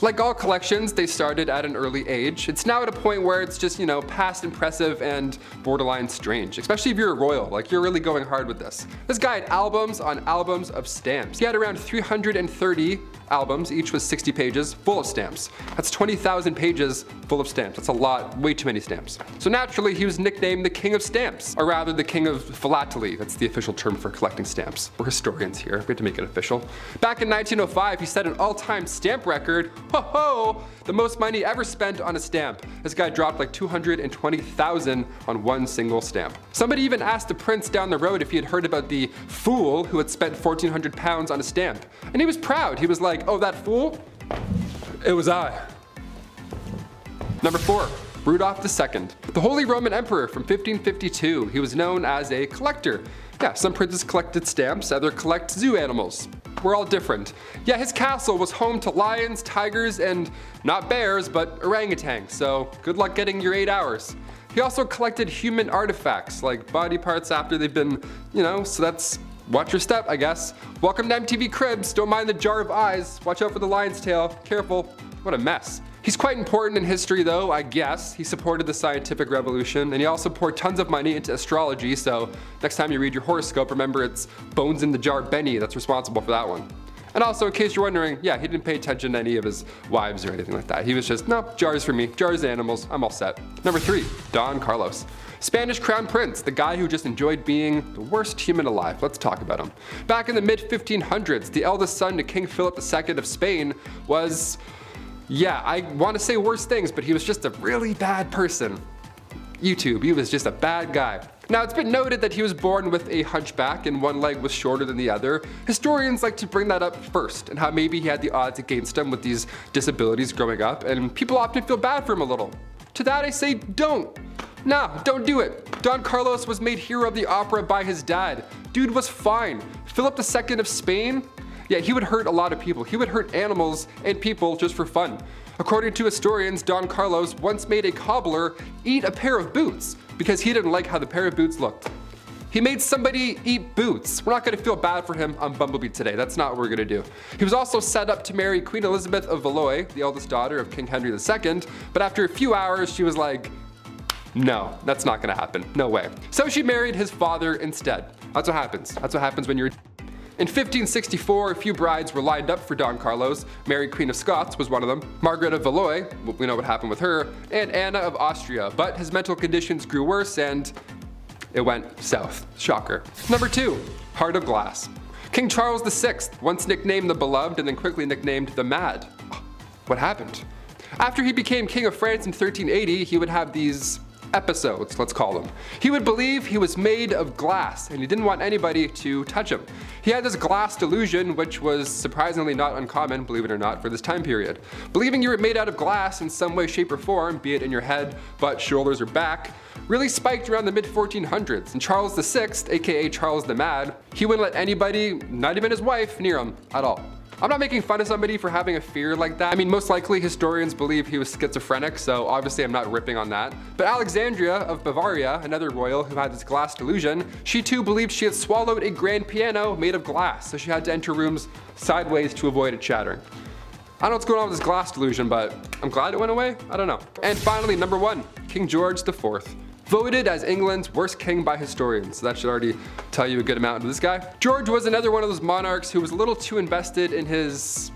Like all collections, they started at an early age. It's now at a point where it's just, past impressive and borderline strange. Especially if you're a royal, like you're really going hard with this. This guy had albums on albums of stamps. He had around 330 albums, each was 60 pages, full of stamps. That's 20,000 pages full of stamps. That's a lot, way too many stamps. So naturally, he was nicknamed the King of Stamps, or rather the King of Philately. That's the official term for collecting stamps. We're historians here, we have to make it official. Back in 1905, he set an all-time stamp record. The most money ever spent on a stamp. This guy dropped like 220,000 on one single stamp. Somebody even asked the prince down the road if he had heard about the fool who had spent 1,400 pounds on a stamp. And he was proud. He was like, oh, that fool? It was I. Number 4, Rudolph II. The Holy Roman Emperor from 1552. He was known as a collector. Yeah, some princes collected stamps, others collect zoo animals. We're all different. Yeah, his castle was home to lions, tigers, and not bears, but orangutans, so good luck getting your 8 hours. He also collected human artifacts, like body parts after they've been, so that's, watch your step, I guess. Welcome to MTV Cribs, don't mind the jar of eyes, watch out for the lion's tail, careful, what a mess. He's quite important in history though, I guess. He supported the scientific revolution, and he also poured tons of money into astrology, so next time you read your horoscope, remember it's Bones in the Jar Benny that's responsible for that one. And also, in case you're wondering, yeah, he didn't pay attention to any of his wives or anything like that. He was just, no, jars for me, jars animals, I'm all set. Number 3, Don Carlos. Spanish Crown Prince, the guy who just enjoyed being the worst human alive. Let's talk about him. Back in the mid-1500s, the eldest son to King Philip II of Spain was... yeah, I want to say worse things, but he was just a really bad person. YouTube, he was just a bad guy. Now, it's been noted that he was born with a hunchback and one leg was shorter than the other. Historians like to bring that up first, and how maybe he had the odds against him with these disabilities growing up, and people often feel bad for him a little. To that I say, don't. Nah, don't do it. Don Carlos was made hero of the opera by his dad. Dude was fine. Philip II of Spain? Yeah, he would hurt a lot of people. He would hurt animals and people just for fun. According to historians, Don Carlos once made a cobbler eat a pair of boots because he didn't like how the pair of boots looked. He made somebody eat boots. We're not gonna feel bad for him on Bumblebee today. That's not what we're gonna do. He was also set up to marry Queen Elizabeth of Valois, the eldest daughter of King Henry II, but after a few hours, she was like, no, that's not gonna happen. No way. So she married his father instead. That's what happens. That's what happens when you're In 1564, a few brides were lined up for Don Carlos. Mary Queen of Scots was one of them. Margaret of Valois, we know what happened with her, and Anna of Austria. But his mental conditions grew worse and it went south. Shocker. Number 2, Heart of Glass. King Charles VI, once nicknamed the Beloved and then quickly nicknamed the Mad. What happened? After he became King of France in 1380, he would have these episodes, let's call them. He would believe he was made of glass and he didn't want anybody to touch him. He had this glass delusion, which was surprisingly not uncommon, believe it or not, for this time period. Believing you were made out of glass in some way, shape, or form, be it in your head, butt, shoulders, or back, really spiked around the mid-1400s, and Charles VI, aka Charles the Mad, he wouldn't let anybody, not even his wife, near him at all. I'm not making fun of somebody for having a fear like that. I mean, most likely historians believe he was schizophrenic, so obviously I'm not ripping on that. But Alexandria of Bavaria, another royal who had this glass delusion, she too believed she had swallowed a grand piano made of glass, so she had to enter rooms sideways to avoid it shattering. I don't know what's going on with this glass delusion, but I'm glad it went away. I don't know. And finally, number 1, King George IV. Voted as England's worst king by historians, so that should already tell you a good amount of this guy. George was another one of those monarchs who was a little too invested in his,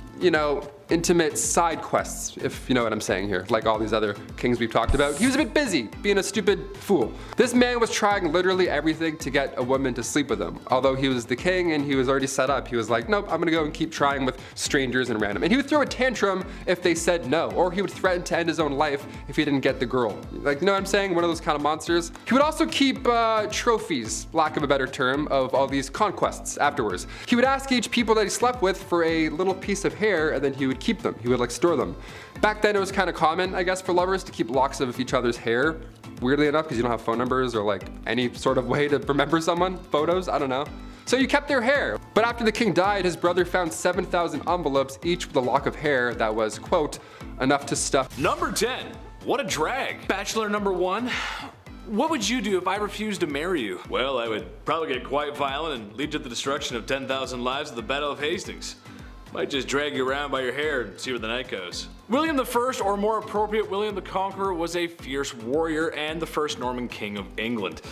intimate side quests, if you know what I'm saying here, like all these other kings we've talked about. He was a bit busy, being a stupid fool. This man was trying literally everything to get a woman to sleep with him. Although he was the king and he was already set up, he was like, nope, I'm gonna go and keep trying with strangers and random. And he would throw a tantrum if they said no, or he would threaten to end his own life if he didn't get the girl. Like, you know what I'm saying? One of those kind of monsters. He would also keep trophies, lack of a better term, of all these conquests afterwards. He would ask each people that he slept with for a little piece of hair, and then he would keep them. He would store them. Back then it was kind of common, I guess, for lovers to keep locks of each other's hair. Weirdly enough, because you don't have phone numbers or like any sort of way to remember someone, photos, I don't know. So you kept their hair. But after the king died, his brother found 7,000 envelopes, each with a lock of hair that was, quote, enough to stuff. Number 10. What a drag. Bachelor number 1. What would you do if I refused to marry you? Well, I would probably get quite violent and lead to the destruction of 10,000 lives at the Battle of Hastings. Might just drag you around by your hair and see where the night goes. William I, or more appropriate, William the Conqueror, was a fierce warrior and the first Norman king of England.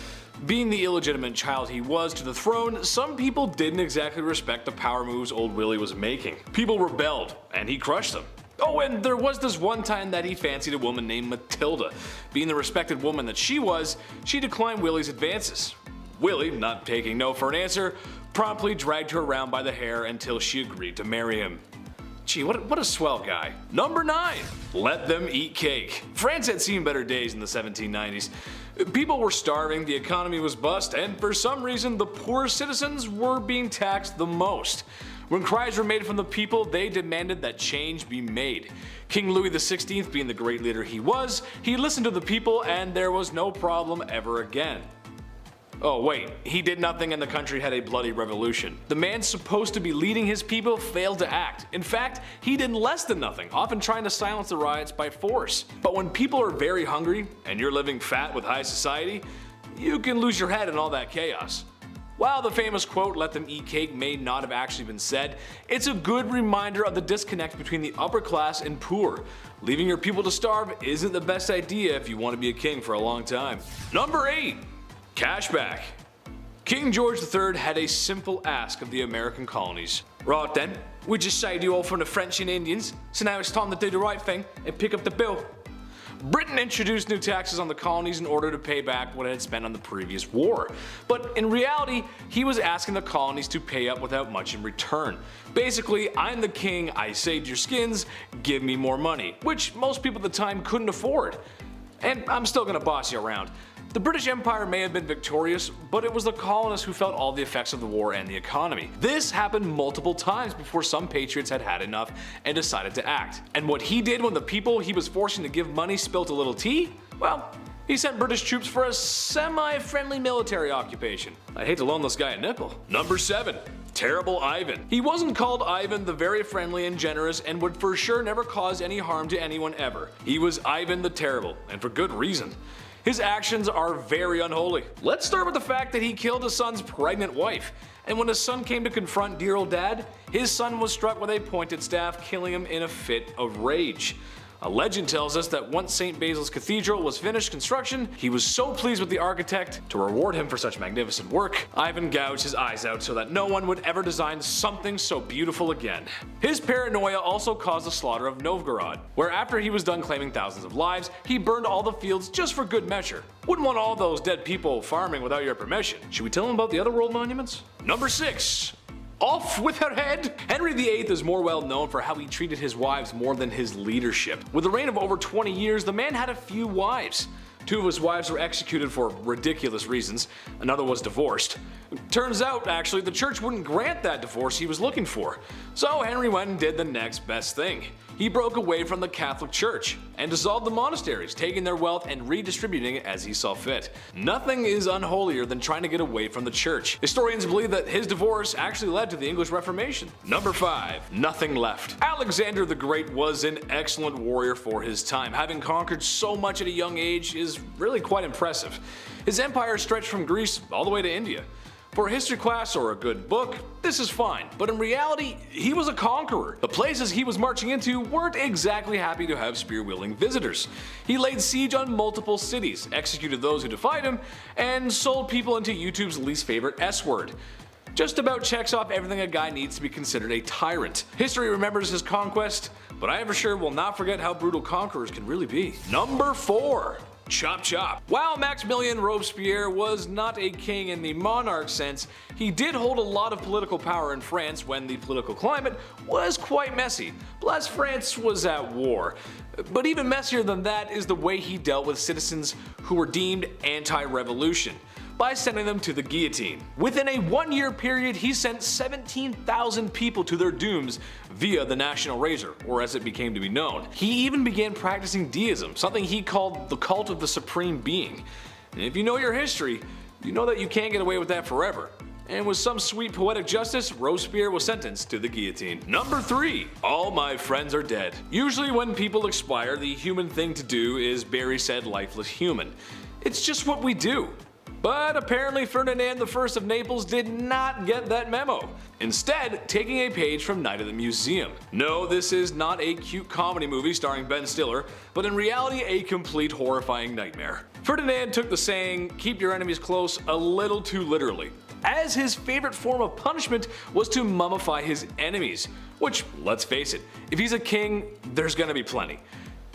Being the illegitimate child he was to the throne, some people didn't exactly respect the power moves old Willie was making. People rebelled, and he crushed them. Oh, and there was this one time that he fancied a woman named Matilda. Being the respected woman that she was, she declined Willie's advances. Willie, not taking no for an answer, promptly dragged her around by the hair until she agreed to marry him. Gee, what a swell guy. Number 9. Let them eat cake. France had seen better days in the 1790s. People were starving, the economy was bust, and for some reason the poor citizens were being taxed the most. When cries were made from the people, they demanded that change be made. King Louis XVI, being the great leader he was, he listened to the people and there was no problem ever again. Oh wait, he did nothing and the country had a bloody revolution. The man supposed to be leading his people failed to act. In fact, he did less than nothing, often trying to silence the riots by force. But when people are very hungry and you're living fat with high society, you can lose your head in all that chaos. While the famous quote, "let them eat cake," may not have actually been said, it's a good reminder of the disconnect between the upper class and poor. Leaving your people to starve isn't the best idea if you want to be a king for a long time. Number 8. Cashback. King George III had a simple ask of the American colonies. Right then, we just saved you all from the French and Indians, so now it's time to do the right thing and pick up the bill. Britain introduced new taxes on the colonies in order to pay back what it had spent on the previous war. But in reality, he was asking the colonies to pay up without much in return. Basically, I'm the king, I saved your skins, give me more money, which most people at the time couldn't afford. And I'm still gonna boss you around. The British Empire may have been victorious, but it was the colonists who felt all the effects of the war and the economy. This happened multiple times before some patriots had had enough and decided to act. And what he did when the people he was forcing to give money spilt a little tea? Well, he sent British troops for a semi-friendly military occupation. I hate to loan this guy a nickel. Number 7. Terrible Ivan. He wasn't called Ivan the Very Friendly and Generous and would for sure never cause any harm to anyone ever. He was Ivan the Terrible, and for good reason. His actions are very unholy. Let's start with the fact that he killed his son's pregnant wife. And when his son came to confront dear old dad, his son was struck with a pointed staff, killing him in a fit of rage. A legend tells us that once St. Basil's Cathedral was finished construction, he was so pleased with the architect, to reward him for such magnificent work, Ivan gouged his eyes out so that no one would ever design something so beautiful again. His paranoia also caused the slaughter of Novgorod, where after he was done claiming thousands of lives, he burned all the fields just for good measure. Wouldn't want all those dead people farming without your permission. Should we tell him about the other world monuments? Number 6. Off with her head! Henry VIII is more well known for how he treated his wives more than his leadership. With a reign of over 20 years, the man had a few wives. 2 of his wives were executed for ridiculous reasons, another was divorced. Turns out, actually, the church wouldn't grant that divorce he was looking for. So Henry went and did the next best thing. He broke away from the Catholic Church and dissolved the monasteries, taking their wealth and redistributing it as he saw fit. Nothing is unholier than trying to get away from the church. Historians believe that his divorce actually led to the English Reformation. Number 5. Nothing left. Alexander the Great was an excellent warrior for his time. Having conquered so much at a young age is really quite impressive. His empire stretched from Greece all the way to India. For a history class or a good book, this is fine, but in reality, he was a conqueror. The places he was marching into weren't exactly happy to have spear-wielding visitors. He laid siege on multiple cities, executed those who defied him, and sold people into YouTube's least favorite S-word. Just about checks off everything a guy needs to be considered a tyrant. History remembers his conquest, but I for sure will not forget how brutal conquerors can really be. Number 4. Chop chop. While Maximilien Robespierre was not a king in the monarch sense, he did hold a lot of political power in France when the political climate was quite messy. Plus, France was at war. But even messier than that is the way he dealt with citizens who were deemed anti-revolution, by sending them to the guillotine. Within a 1-year period, he sent 17,000 people to their dooms via the National Razor, or as it became to be known. He even began practicing deism, something he called the cult of the Supreme Being. And if you know your history, you know that you can't get away with that forever. And with some sweet poetic justice, Robespierre was sentenced to the guillotine. Number 3. All my friends are dead. Usually when people expire, the human thing to do is bury said lifeless human. It's just what we do. But apparently Ferdinand I of Naples did not get that memo, instead taking a page from Night at the Museum. No, this is not a cute comedy movie starring Ben Stiller, but in reality a complete horrifying nightmare. Ferdinand took the saying, "keep your enemies close," a little too literally, as his favorite form of punishment was to mummify his enemies, which, let's face it, if he's a king, there's gonna be plenty.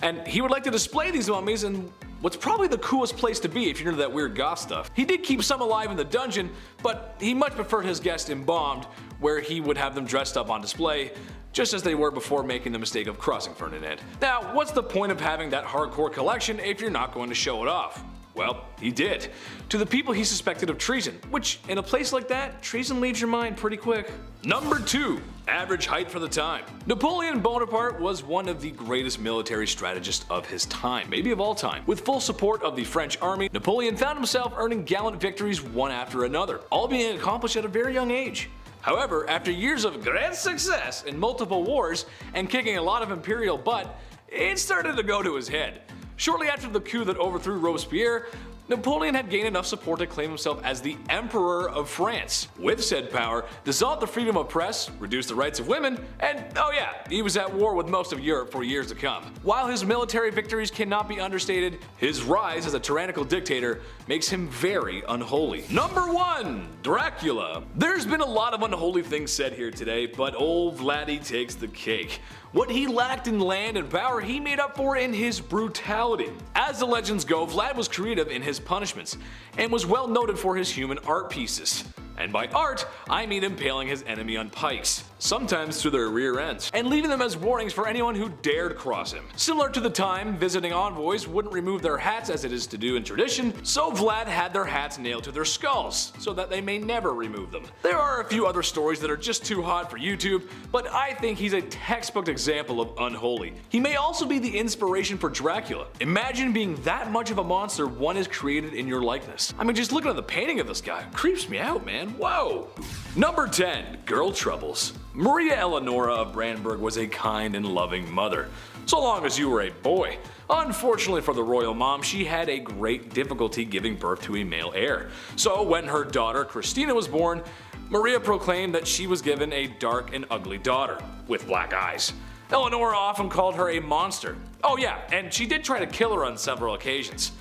And he would like to display these mummies in what's probably the coolest place to be if you're into that weird goth stuff. He did keep some alive in the dungeon, but he much preferred his guests embalmed, where he would have them dressed up on display, just as they were before making the mistake of crossing Ferdinand. Now, what's the point of having that hardcore collection if you're not going to show it off? Well, he did. To the people he suspected of treason, which, in a place like that, treason leaves your mind pretty quick. Number 2. Average height for the time. Napoleon Bonaparte was one of the greatest military strategists of his time, maybe of all time. With full support of the French army, Napoleon found himself earning gallant victories one after another, all being accomplished at a very young age. However, after years of great success in multiple wars and kicking a lot of imperial butt, it started to go to his head. Shortly after the coup that overthrew Robespierre, Napoleon had gained enough support to claim himself as the Emperor of France. With said power, dissolved the freedom of press, reduced the rights of women, and oh yeah, he was at war with most of Europe for years to come. While his military victories cannot be understated, his rise as a tyrannical dictator makes him very unholy. Number 1. Dracula. There's been a lot of unholy things said here today, but old Vladdy takes the cake. What he lacked in land and power, he made up for in his brutality. As the legends go, Vlad was creative in his punishments, and was well noted for his human art pieces. And by art, I mean impaling his enemy on pikes, sometimes through their rear ends, and leaving them as warnings for anyone who dared cross him. Similar to the time visiting envoys wouldn't remove their hats as it is to do in tradition, so Vlad had their hats nailed to their skulls, so that they may never remove them. There are a few other stories that are just too hot for YouTube, but I think he's a textbook example of unholy. He may also be the inspiration for Dracula. Imagine being that much of a monster one is created in your likeness. I mean, just looking at the painting of this guy creeps me out, man. Whoa! Number 10. Girl troubles. Maria Eleonora of Brandenburg was a kind and loving mother, so long as you were a boy. Unfortunately for the royal mom, she had a great difficulty giving birth to a male heir. So when her daughter Christina was born, Maria proclaimed that she was given a dark and ugly daughter with black eyes. Eleanor often called her a monster. Oh yeah, and she did try to kill her on several occasions.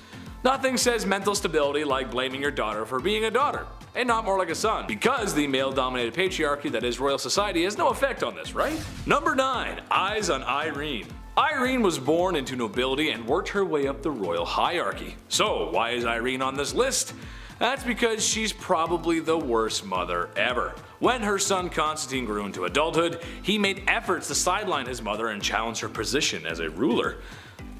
Nothing says mental stability like blaming your daughter for being a daughter, and not more like a son, because the male-dominated patriarchy that is royal society has no effect on this, right? Number 9. Eyes on Irene. Irene was born into nobility and worked her way up the royal hierarchy. So why is Irene on this list? That's because she's probably the worst mother ever. When her son Constantine grew into adulthood, he made efforts to sideline his mother and challenge her position as a ruler.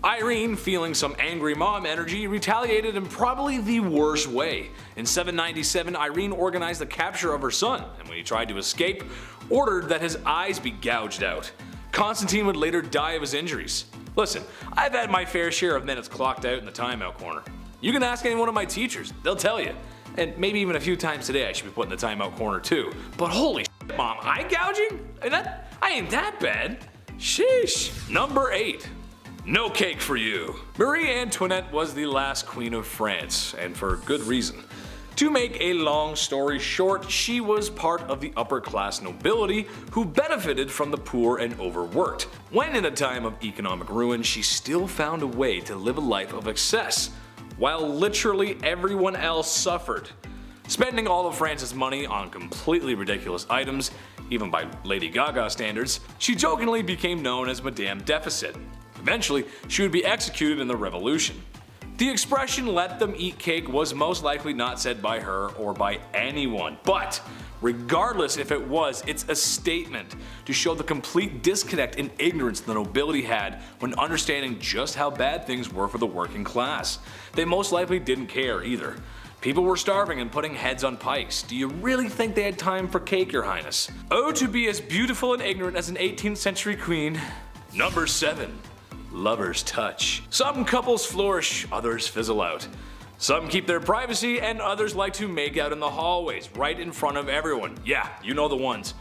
Irene, feeling some angry mom energy, retaliated in probably the worst way. In 797, Irene organized the capture of her son, and when he tried to escape, ordered that his eyes be gouged out. Constantine would later die of his injuries. Listen, I've had my fair share of minutes clocked out in the timeout corner. You can ask any one of my teachers, they'll tell you. And maybe even a few times today I should be put in the timeout corner too. But holy shit, Mom, eye gouging? I ain't that bad. Sheesh. Number 8. No cake for you. Marie Antoinette was the last queen of France, and for good reason. To make a long story short, she was part of the upper class nobility who benefited from the poor and overworked. When in a time of economic ruin, she still found a way to live a life of excess, while literally everyone else suffered. Spending all of France's money on completely ridiculous items, even by Lady Gaga standards, she jokingly became known as Madame Deficit. Eventually, she would be executed in the Revolution. The expression "let them eat cake" was most likely not said by her or by anyone, but regardless if it was, it's a statement to show the complete disconnect and ignorance the nobility had when understanding just how bad things were for the working class. They most likely didn't care either. People were starving and putting heads on pikes. Do you really think they had time for cake, Your Highness? Oh, to be as beautiful and ignorant as an 18th century queen. Number 7. Lover's touch. Some couples flourish, others fizzle out. Some keep their privacy, and others like to make out in the hallways, right in front of everyone. Yeah, you know the ones.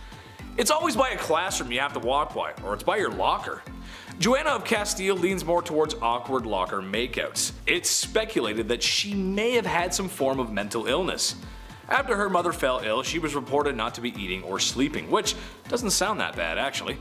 It's always by a classroom you have to walk by, or it's by your locker. Joanna of Castile leans more towards awkward locker makeouts. It's speculated that she may have had some form of mental illness. After her mother fell ill, she was reported not to be eating or sleeping, which doesn't sound that bad actually.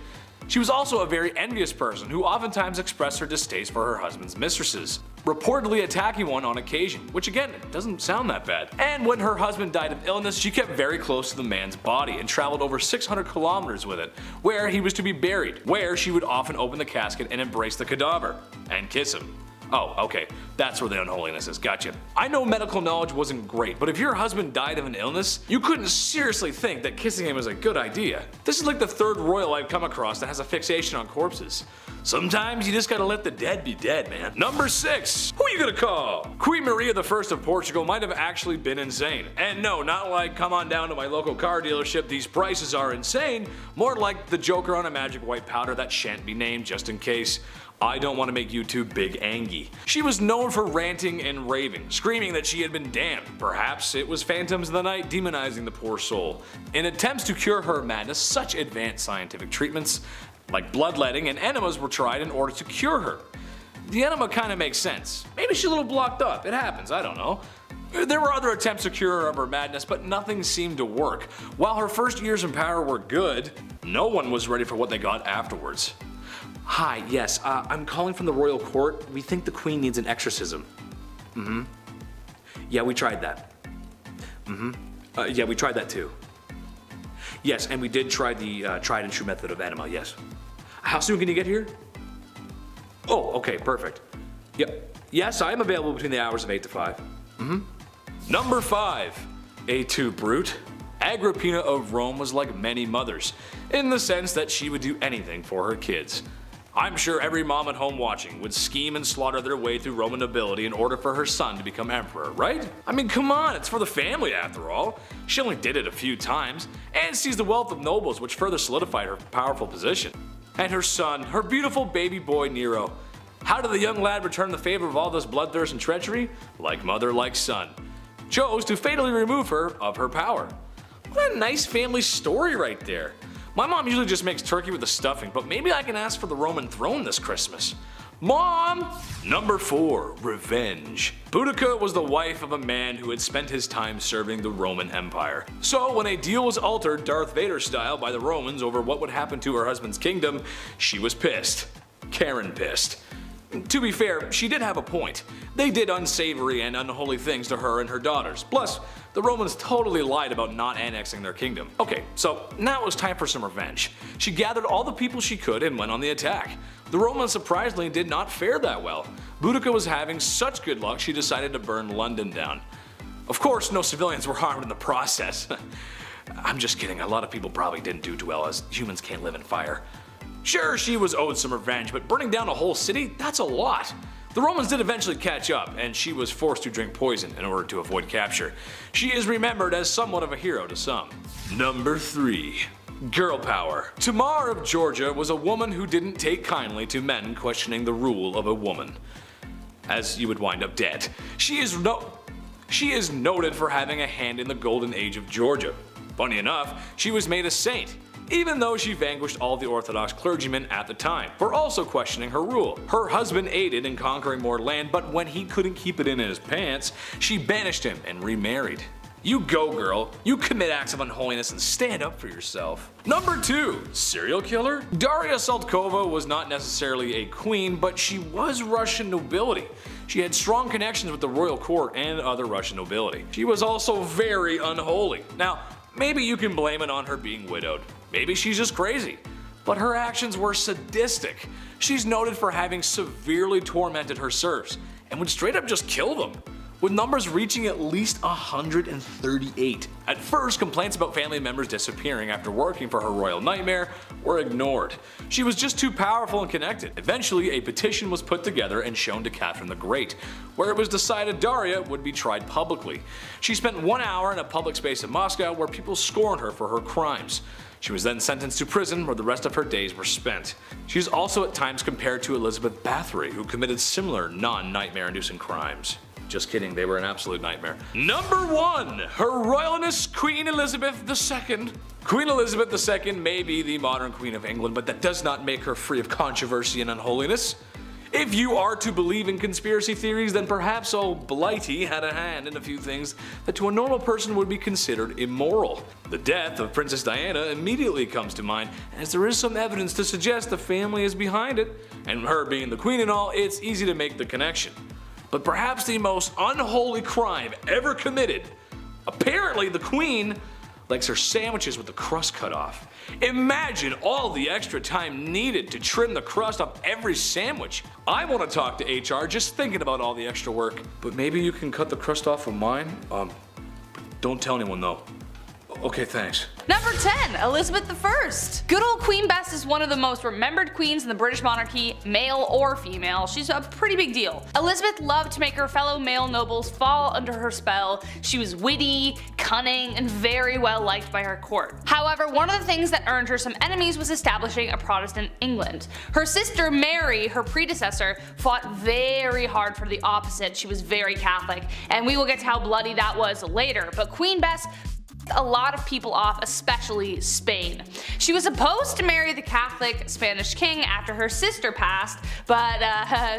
She was also a very envious person who oftentimes expressed her distaste for her husband's mistresses, reportedly attacking one on occasion, which again, doesn't sound that bad. And when her husband died of illness, she kept very close to the man's body and traveled over 600 kilometers with it, where he was to be buried, where she would often open the casket and embrace the cadaver, and kiss him. Oh, okay, that's where the unholiness is, gotcha. I know medical knowledge wasn't great, but if your husband died of an illness, you couldn't seriously think that kissing him was a good idea. This is like the third royal I've come across that has a fixation on corpses. Sometimes you just gotta let the dead be dead, man. Number 6, who are you gonna call? Queen Maria I of Portugal might have actually been insane. And no, not like come on down to my local car dealership, these prices are insane, more like the Joker on a magic white powder that shan't be named just in case. I don't want to make YouTube big Angie. She was known for ranting and raving, screaming that she had been damned. Perhaps it was phantoms of the night demonizing the poor soul. In attempts to cure her madness, such advanced scientific treatments like bloodletting and enemas were tried in order to cure her. The enema kinda makes sense. Maybe she's a little blocked up, it happens, I don't know. There were other attempts to cure her of her madness, but nothing seemed to work. While her first years in power were good, no one was ready for what they got afterwards. Hi, yes, I'm calling from the royal court. We think the queen needs an exorcism. Yeah, we tried that. Yeah, we tried that too. Yes, and we did try the tried and true method of enema, yes. How soon can you get here? Oh, okay, perfect. Yep. Yes, I am available between the hours of 8 to 5. Number 5. A2 Brute. Agrippina of Rome was like many mothers, in the sense that she would do anything for her kids. I'm sure every mom at home watching would scheme and slaughter their way through Roman nobility in order for her son to become emperor, right? I mean, come on, it's for the family after all. She only did it a few times, and seized the wealth of nobles, which further solidified her powerful position. And her son, her beautiful baby boy Nero. How did the young lad return the favor of all this bloodthirst and treachery? Like mother, like son. Chose to fatally remove her of her power. What a nice family story right there. My mom usually just makes turkey with the stuffing, but maybe I can ask for the Roman throne this Christmas. Mom! Number 4. Revenge. Boudica was the wife of a man who had spent his time serving the Roman Empire. So when a deal was altered Darth Vader style by the Romans over what would happen to her husband's kingdom, she was pissed. Karen pissed. To be fair, she did have a point. They did unsavory and unholy things to her and her daughters. Plus, the Romans totally lied about not annexing their kingdom. Okay, so now it was time for some revenge. She gathered all the people she could and went on the attack. The Romans surprisingly did not fare that well. Boudica was having such good luck she decided to burn London down. Of course, no civilians were harmed in the process. I'm just kidding, a lot of people probably didn't do too well as humans can't live in fire. Sure, she was owed some revenge, but burning down a whole city? That's a lot. The Romans did eventually catch up, and she was forced to drink poison in order to avoid capture. She is remembered as somewhat of a hero to some. Number 3. Girl power. Tamar of Georgia was a woman who didn't take kindly to men questioning the rule of a woman, as you would wind up dead. She is noted for having a hand in the golden age of Georgia. Funny enough, she was made a saint, even though she vanquished all the Orthodox clergymen at the time for also questioning her rule. Her husband aided in conquering more land, but when he couldn't keep it in his pants, she banished him and remarried. You go, girl. You commit acts of unholiness and stand up for yourself. Number 2. Serial killer? Daria Saltkova was not necessarily a queen, but she was Russian nobility. She had strong connections with the royal court and other Russian nobility. She was also very unholy. Now, maybe you can blame it on her being widowed. Maybe she's just crazy. But her actions were sadistic. She's noted for having severely tormented her serfs and would straight up just kill them, with numbers reaching at least 138. At first, complaints about family members disappearing after working for her royal nightmare were ignored. She was just too powerful and connected. Eventually, a petition was put together and shown to Catherine the Great, where it was decided Daria would be tried publicly. She spent 1 hour in a public space in Moscow where people scorned her for her crimes. She was then sentenced to prison where the rest of her days were spent. She is also at times compared to Elizabeth Bathory, who committed similar non-nightmare inducing crimes. Just kidding, they were an absolute nightmare. Number 1. Her Royalness Queen Elizabeth II. Queen Elizabeth II may be the modern Queen of England, but that does not make her free of controversy and unholiness. If you are to believe in conspiracy theories, then perhaps old Blighty had a hand in a few things that to a normal person would be considered immoral. The death of Princess Diana immediately comes to mind, as there is some evidence to suggest the family is behind it, and her being the queen and all, it's easy to make the connection. But perhaps the most unholy crime ever committed, apparently the queen likes her sandwiches with the crust cut off. Imagine all the extra time needed to trim the crust off every sandwich. I want to talk to HR just thinking about all the extra work. But maybe you can cut the crust off of mine? Don't tell anyone though. Okay, thanks. Number 10. Elizabeth I. Good old Queen Bess is one of the most remembered queens in the British monarchy, male or female. She's a pretty big deal. Elizabeth loved to make her fellow male nobles fall under her spell. She was witty, cunning, and very well liked by her court. However, one of the things that earned her some enemies was establishing a Protestant England. Her sister Mary, her predecessor, fought very hard for the opposite. She was very Catholic, and we will get to how bloody that was later. But Queen Bess a lot of people off, especially Spain. She was supposed to marry the Catholic Spanish king after her sister passed, but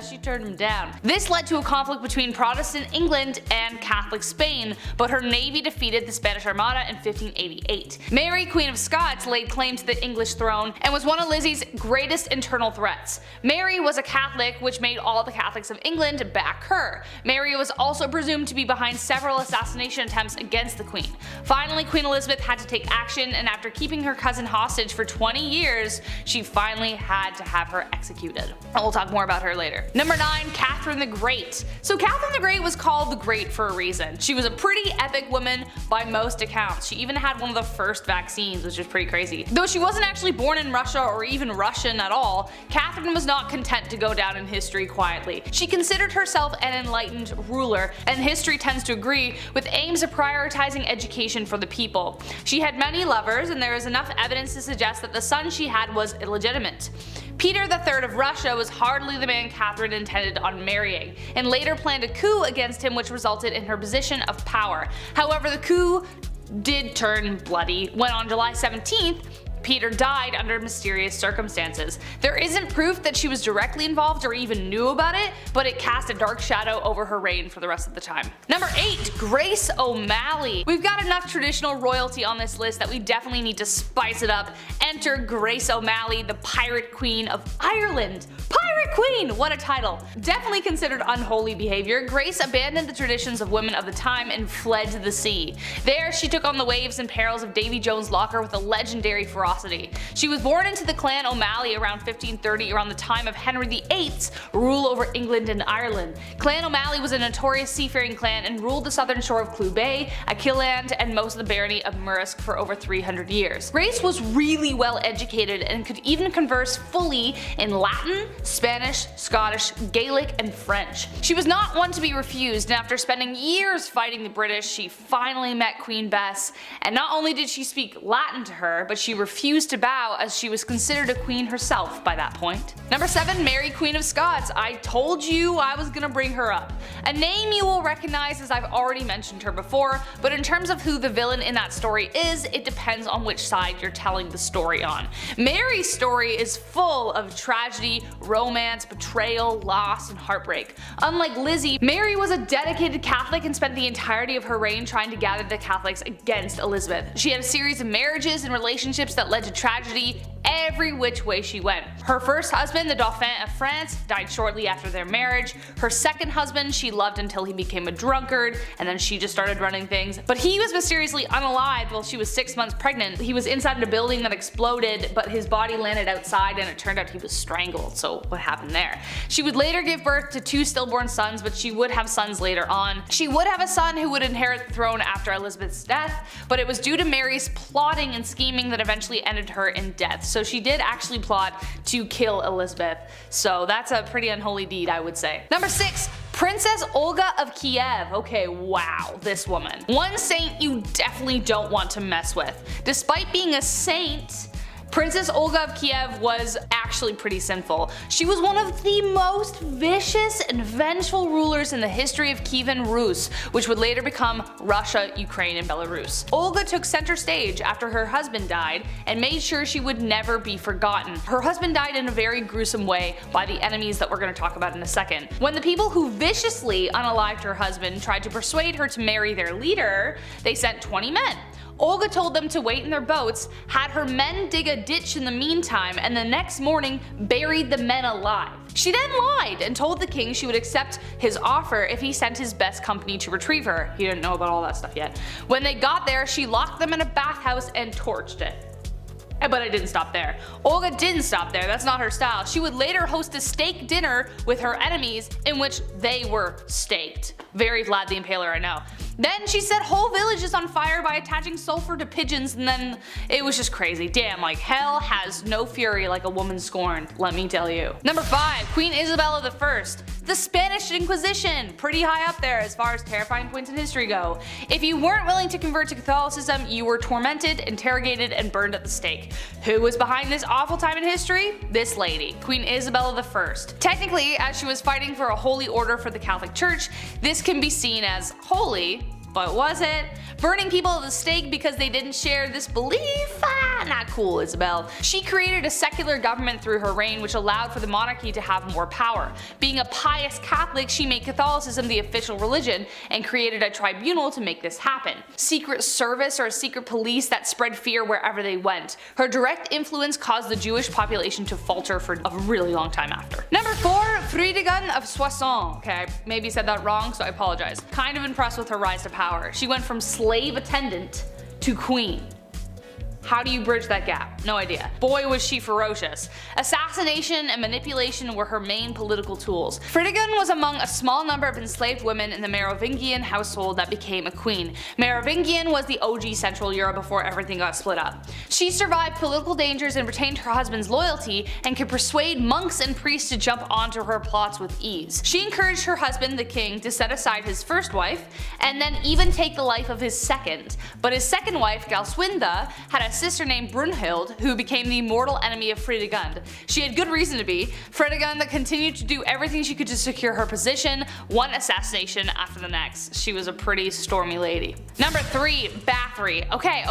she turned him down. This led to a conflict between Protestant England and Catholic Spain, but her navy defeated the Spanish Armada in 1588. Mary, Queen of Scots, laid claim to the English throne and was one of Lizzie's greatest internal threats. Mary was a Catholic, which made all the Catholics of England back her. Mary was also presumed to be behind several assassination attempts against the Queen. Finally, Queen Elizabeth had to take action, and after keeping her cousin hostage for 20 years, she finally had to have her executed. And we'll talk more about her later. Number 9. Catherine the Great. So Catherine the Great was called the Great for a reason. She was a pretty epic woman by most accounts. She even had one of the first vaccines, which is pretty crazy. Though she wasn't actually born in Russia or even Russian at all, Catherine was not content to go down in history quietly. She considered herself an enlightened ruler, and history tends to agree, with aims of prioritizing education for the people. She had many lovers, and there is enough evidence to suggest that the son she had was illegitimate. Peter III of Russia was hardly the man Catherine intended on marrying, and later planned a coup against him, which resulted in her position of power. However, the coup did turn bloody when on July 17th, Peter died under mysterious circumstances. There isn't proof that she was directly involved or even knew about it, but it cast a dark shadow over her reign for the rest of the time. Number 8. Grace O'Malley. We've got enough traditional royalty on this list that we definitely need to spice it up. Enter Grace O'Malley, the Pirate Queen of Ireland. Pirate Queen! What a title. Definitely considered unholy behavior, Grace abandoned the traditions of women of the time and fled to the sea. There, she took on the waves and perils of Davy Jones' locker with a legendary ferocity. She was born into the clan O'Malley around 1530, around the time of Henry VIII's rule over England and Ireland. Clan O'Malley was a notorious seafaring clan and ruled the southern shore of Clew Bay, Achilleland, and most of the barony of Murrisk for over 300 years. Grace was really well educated and could even converse fully in Latin, Spanish, Scottish, Gaelic, and French. She was not one to be refused, and after spending years fighting the British, she finally met Queen Bess, and not only did she speak Latin to her, but she refused to bow as she was considered a queen herself by that point. Number 7. Mary Queen of Scots. I told you I was gonna bring her up. A name you will recognize as I've already mentioned her before, but in terms of who the villain in that story is, it depends on which side you're telling the story on. Mary's story is full of tragedy, romance, betrayal, loss, and heartbreak. Unlike Lizzie, Mary was a dedicated Catholic and spent the entirety of her reign trying to gather the Catholics against Elizabeth. She had a series of marriages and relationships that led to tragedy every which way she went. Her first husband, the Dauphin of France, died shortly after their marriage. Her second husband she loved until he became a drunkard, and then she just started running things. But he was mysteriously unalived while she was 6 months pregnant. He was inside a building that exploded, but his body landed outside and it turned out he was strangled, so what happened there? She would later give birth to 2 stillborn sons, but she would have sons later on. She would have a son who would inherit the throne after Elizabeth's death, but it was due to Mary's plotting and scheming that eventually ended her in death. So she did actually plot to kill Elizabeth. So that's a pretty unholy deed, I would say. Number 6. Princess Olga of Kiev. Okay, wow, this woman. One saint you definitely don't want to mess with. Despite being a saint, Princess Olga of Kiev was actually pretty sinful. She was one of the most vicious and vengeful rulers in the history of Kievan Rus, which would later become Russia, Ukraine, and Belarus. Olga took center stage after her husband died and made sure she would never be forgotten. Her husband died in a very gruesome way by the enemies that we're going to talk about in a second. When the people who viciously unalived her husband tried to persuade her to marry their leader, they sent 20 men. Olga told them to wait in their boats, had her men dig a ditch in the meantime, and the next morning buried the men alive. She then lied and told the king she would accept his offer if he sent his best company to retrieve her. He didn't know about all that stuff yet. When they got there, she locked them in a bathhouse and torched it. But it didn't stop there. Olga didn't stop there, that's not her style. She would later host a steak dinner with her enemies in which they were staked. Very Vlad the Impaler, I know. Then she set whole villages on fire by attaching sulfur to pigeons, and then it was just crazy. Damn, like hell has no fury like a woman scorned, let me tell you. Number 5. Queen Isabella I. The Spanish Inquisition, pretty high up there as far as terrifying points in history go. If you weren't willing to convert to Catholicism, you were tormented, interrogated, and burned at the stake. Who was behind this awful time in history? This lady, Queen Isabella I. Technically, as she was fighting for a holy order for the Catholic Church, this can be seen as holy, but was it? Burning people at the stake because they didn't share this belief? Not cool, Isabel. She created a secular government through her reign which allowed for the monarchy to have more power. Being a pious Catholic, she made Catholicism the official religion and created a tribunal to make this happen. Secret service or a secret police that spread fear wherever they went. Her direct influence caused the Jewish population to falter for a really long time after. Number 4. Fridegund of Soissons. Okay, I maybe said that wrong, so I apologize. Kind of impressed with her rise to power. She went from slave attendant to queen. How do you bridge that gap? No idea. Boy was she ferocious. Assassination and manipulation were her main political tools. Fridegund was among a small number of enslaved women in the Merovingian household that became a queen. Merovingian was the OG Central Europe before everything got split up. She survived political dangers and retained her husband's loyalty and could persuade monks and priests to jump onto her plots with ease. She encouraged her husband, the king, to set aside his first wife and then even take the life of his second. But his second wife, Galswinda, had a sister named Brunhild who became the mortal enemy of Fridegund. She had good reason to be. Fridegund continued to do everything she could to secure her position, one assassination after the next. She was a pretty stormy lady. Number 3. Bathory. Okay.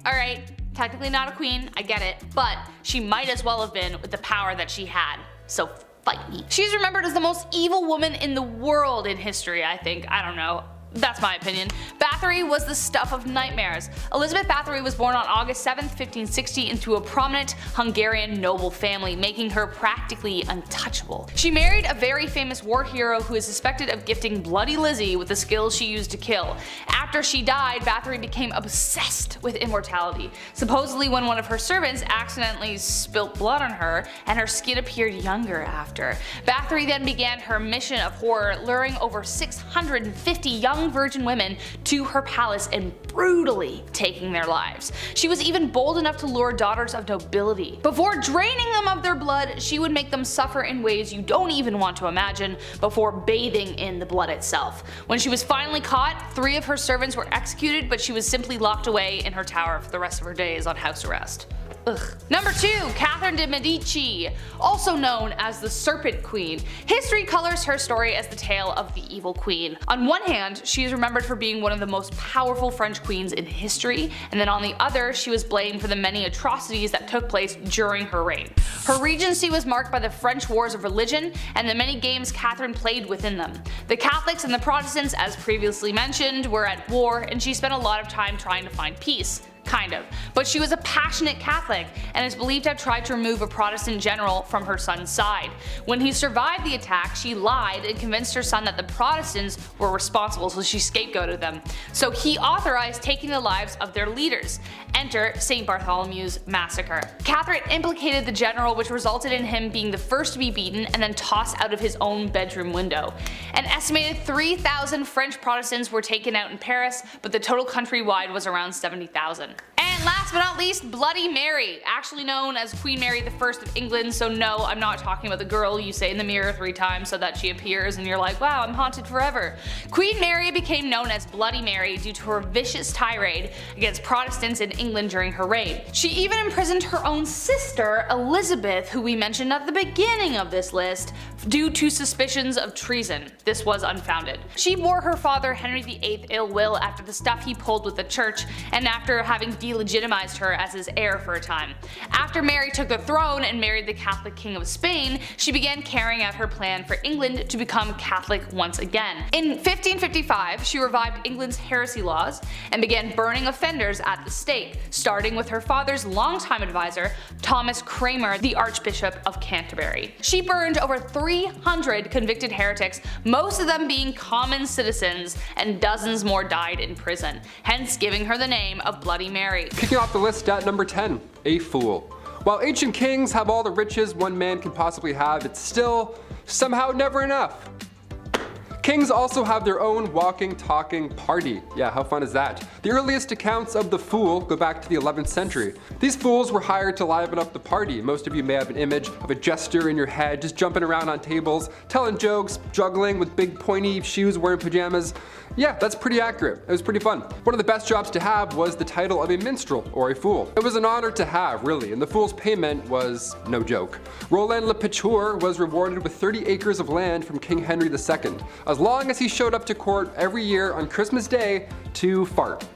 Alright. Technically not a queen, I get it, but she might as well have been with the power that she had. So fight me. She's remembered as the most evil woman in the world in history, I think. I don't know. That's my opinion. Bathory was the stuff of nightmares. Elizabeth Bathory was born on August 7, 1560 into a prominent Hungarian noble family, making her practically untouchable. She married a very famous war hero who is suspected of gifting Bloody Lizzie with the skills she used to kill. After she died, Bathory became obsessed with immortality. Supposedly when one of her servants accidentally spilt blood on her, and her skin appeared younger after. Bathory then began her mission of horror, luring over 650 young virgin women to her palace and brutally taking their lives. She was even bold enough to lure daughters of nobility. Before draining them of their blood, she would make them suffer in ways you don't even want to imagine before bathing in the blood itself. When she was finally caught, 3 of her servants were executed, but she was simply locked away in her tower for the rest of her days on house arrest. Ugh. Number 2, Catherine de' Medici, also known as the Serpent Queen. History colors her story as the tale of the evil queen. On one hand, she is remembered for being one of the most powerful French queens in history, and then on the other, she was blamed for the many atrocities that took place during her reign. Her regency was marked by the French wars of religion and the many games Catherine played within them. The Catholics and the Protestants, as previously mentioned, were at war, and she spent a lot of time trying to find peace. Kind of. But she was a passionate Catholic and is believed to have tried to remove a Protestant general from her son's side. When he survived the attack, she lied and convinced her son that the Protestants were responsible, so she scapegoated them. So he authorized taking the lives of their leaders. Enter St. Bartholomew's Massacre. Catherine implicated the general, which resulted in him being the first to be beaten and then tossed out of his own bedroom window. An estimated 3,000 French Protestants were taken out in Paris, but the total countrywide was around 70,000. And last but not least, Bloody Mary, actually known as Queen Mary I of England, so no, I'm not talking about the girl you say in the mirror 3 times so that she appears and you're like, wow, I'm haunted forever. Queen Mary became known as Bloody Mary due to her vicious tirade against Protestants in England during her reign. She even imprisoned her own sister, Elizabeth, who we mentioned at the beginning of this list, due to suspicions of treason. This was unfounded. She bore her father Henry VIII ill will after the stuff he pulled with the church, and after having delegitimized her as his heir for a time. After Mary took the throne and married the Catholic King of Spain, she began carrying out her plan for England to become Catholic once again. In 1555, she revived England's heresy laws and began burning offenders at the stake, starting with her father's longtime advisor, Thomas Cranmer, the Archbishop of Canterbury. She burned over 300 convicted heretics, most of them being common citizens, and dozens more died in prison, hence giving her the name of Bloody Mary. Kicking off the list at number 10, a fool. While ancient kings have all the riches one man can possibly have, it's still somehow never enough. Kings also have their own walking, talking party. Yeah, how fun is that? The earliest accounts of the fool go back to the 11th century. These fools were hired to liven up the party. Most of you may have an image of a jester in your head, just jumping around on tables, telling jokes, juggling with big pointy shoes, wearing pajamas. Yeah, that's pretty accurate. It was pretty fun. One of the best jobs to have was the title of a minstrel, or a fool. It was an honor to have, really, and the fool's payment was no joke. Roland Le Picheur was rewarded with 30 acres of land from King Henry II, as long as he showed up to court every year on Christmas Day to fart.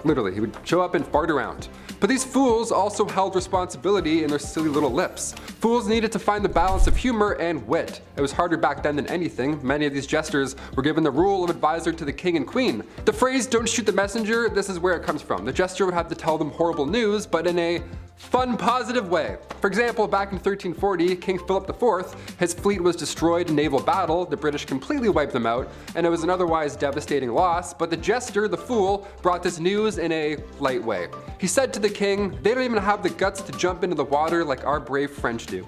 Literally, he would show up and fart around. But these fools also held responsibility in their silly little lips. Fools needed to find the balance of humor and wit. It was harder back then than anything. Many of these jesters were given the role of advisor to the king and queen. The phrase, "don't shoot the messenger," this is where it comes from. The jester would have to tell them horrible news, but in a fun, positive way. For example, back in 1340, King Philip IV, his fleet was destroyed in naval battle, the British completely wiped them out, and it was an otherwise devastating loss, but the jester, the fool, brought this news in a light way. He said to the king, "They don't even have the guts to jump into the water like our brave French do."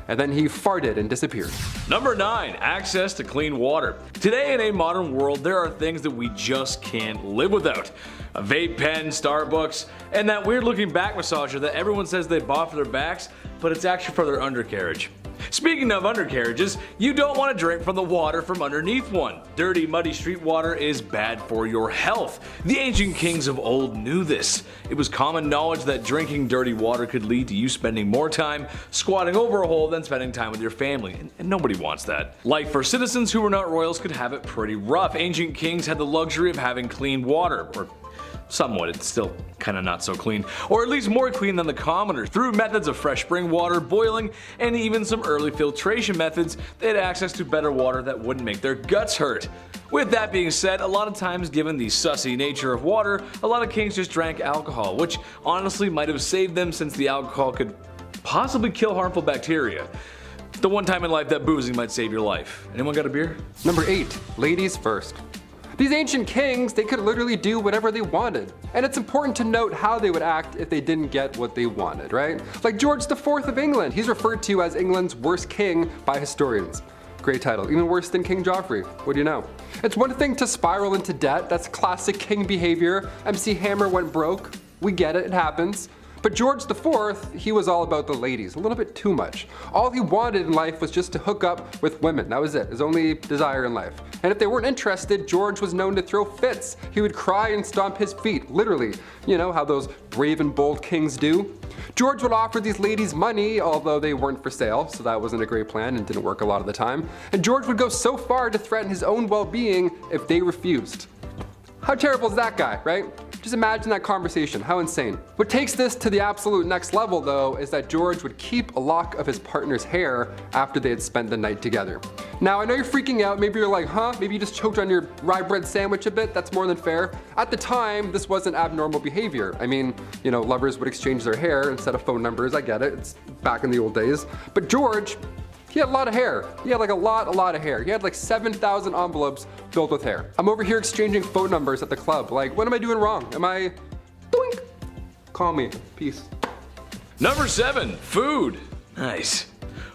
And then he farted and disappeared. Number 9, access to clean water. Today in a modern world, there are things that we just can't live without. A vape pen, Starbucks, and that weird looking back massager that everyone says they bought for their backs, but it's actually for their undercarriage. Speaking of undercarriages, you don't want to drink from the water from underneath one. Dirty, muddy street water is bad for your health. The ancient kings of old knew this. It was common knowledge that drinking dirty water could lead to you spending more time squatting over a hole than spending time with your family, and nobody wants that. Life for citizens who were not royals could have it pretty rough. Ancient kings had the luxury of having clean water, or somewhat, it's still kinda not so clean, or at least more clean than the commoners. Through methods of fresh spring water, boiling, and even some early filtration methods, they had access to better water that wouldn't make their guts hurt. With that being said, a lot of times given the sussy nature of water, a lot of kings just drank alcohol, which honestly might have saved them since the alcohol could possibly kill harmful bacteria. The one time in life that boozing might save your life. Anyone got a beer? Number 8. Ladies first. These ancient kings, they could literally do whatever they wanted. And it's important to note how they would act if they didn't get what they wanted, right? Like George IV of England, he's referred to as England's worst king by historians. Great title, even worse than King Joffrey, what do you know? It's one thing to spiral into debt, that's classic king behavior. MC Hammer went broke, we get it, it happens. But George IV, he was all about the ladies, a little bit too much. All he wanted in life was just to hook up with women, that was it, his only desire in life. And if they weren't interested, George was known to throw fits. He would cry and stomp his feet, literally. You know how those brave and bold kings do? George would offer these ladies money, although they weren't for sale, so that wasn't a great plan and didn't work a lot of the time. And George would go so far to threaten his own well-being if they refused. How terrible is that guy, right? Just imagine that conversation, how insane. What takes this to the absolute next level though is that George would keep a lock of his partner's hair after they had spent the night together. Now I know you're freaking out, maybe you're like, huh? Maybe you just choked on your rye bread sandwich a bit, that's more than fair. At the time, this wasn't abnormal behavior. I mean, you know, lovers would exchange their hair instead of phone numbers, I get it, it's back in the old days. But George, he had a lot of hair. He had like a lot of hair. He had like 7,000 envelopes filled with hair. I'm over here exchanging phone numbers at the club. Like, what am I doing wrong? Am I, doink? Call me, peace. Number 7, food. Nice.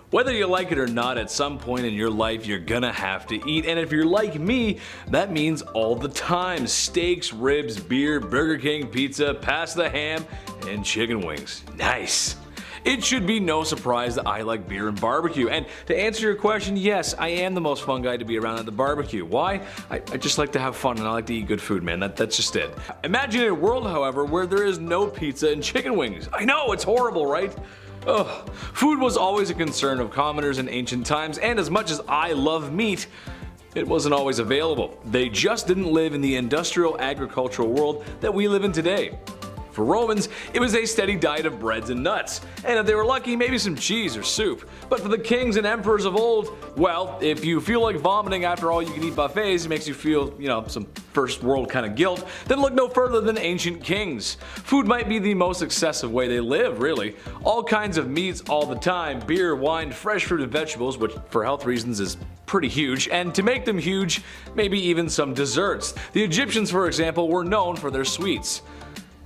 Whether you like it or not, at some point in your life you're gonna have to eat, and if you're like me, that means all the time. Steaks, ribs, beer, Burger King, pizza, pasta, ham, and chicken wings. Nice. It should be no surprise that I like beer and barbecue, and to answer your question, yes, I am the most fun guy to be around at the barbecue. Why? I just like to have fun and I like to eat good food, man, that's just it. Imagine a world, however, where there is no pizza and chicken wings. I know, it's horrible, right? Ugh. Food was always a concern of commoners in ancient times, and as much as I love meat, it wasn't always available. They just didn't live in the industrial agricultural world that we live in today. For Romans, it was a steady diet of breads and nuts, and if they were lucky, maybe some cheese or soup. But for the kings and emperors of old, well, if you feel like vomiting after all you can eat buffets, it makes you feel, you know, some first world kind of guilt, then look no further than ancient kings. Food might be the most excessive way they live, really. All kinds of meats all the time, beer, wine, fresh fruit and vegetables, which for health reasons is pretty huge, and to make them huge, maybe even some desserts. The Egyptians, for example, were known for their sweets.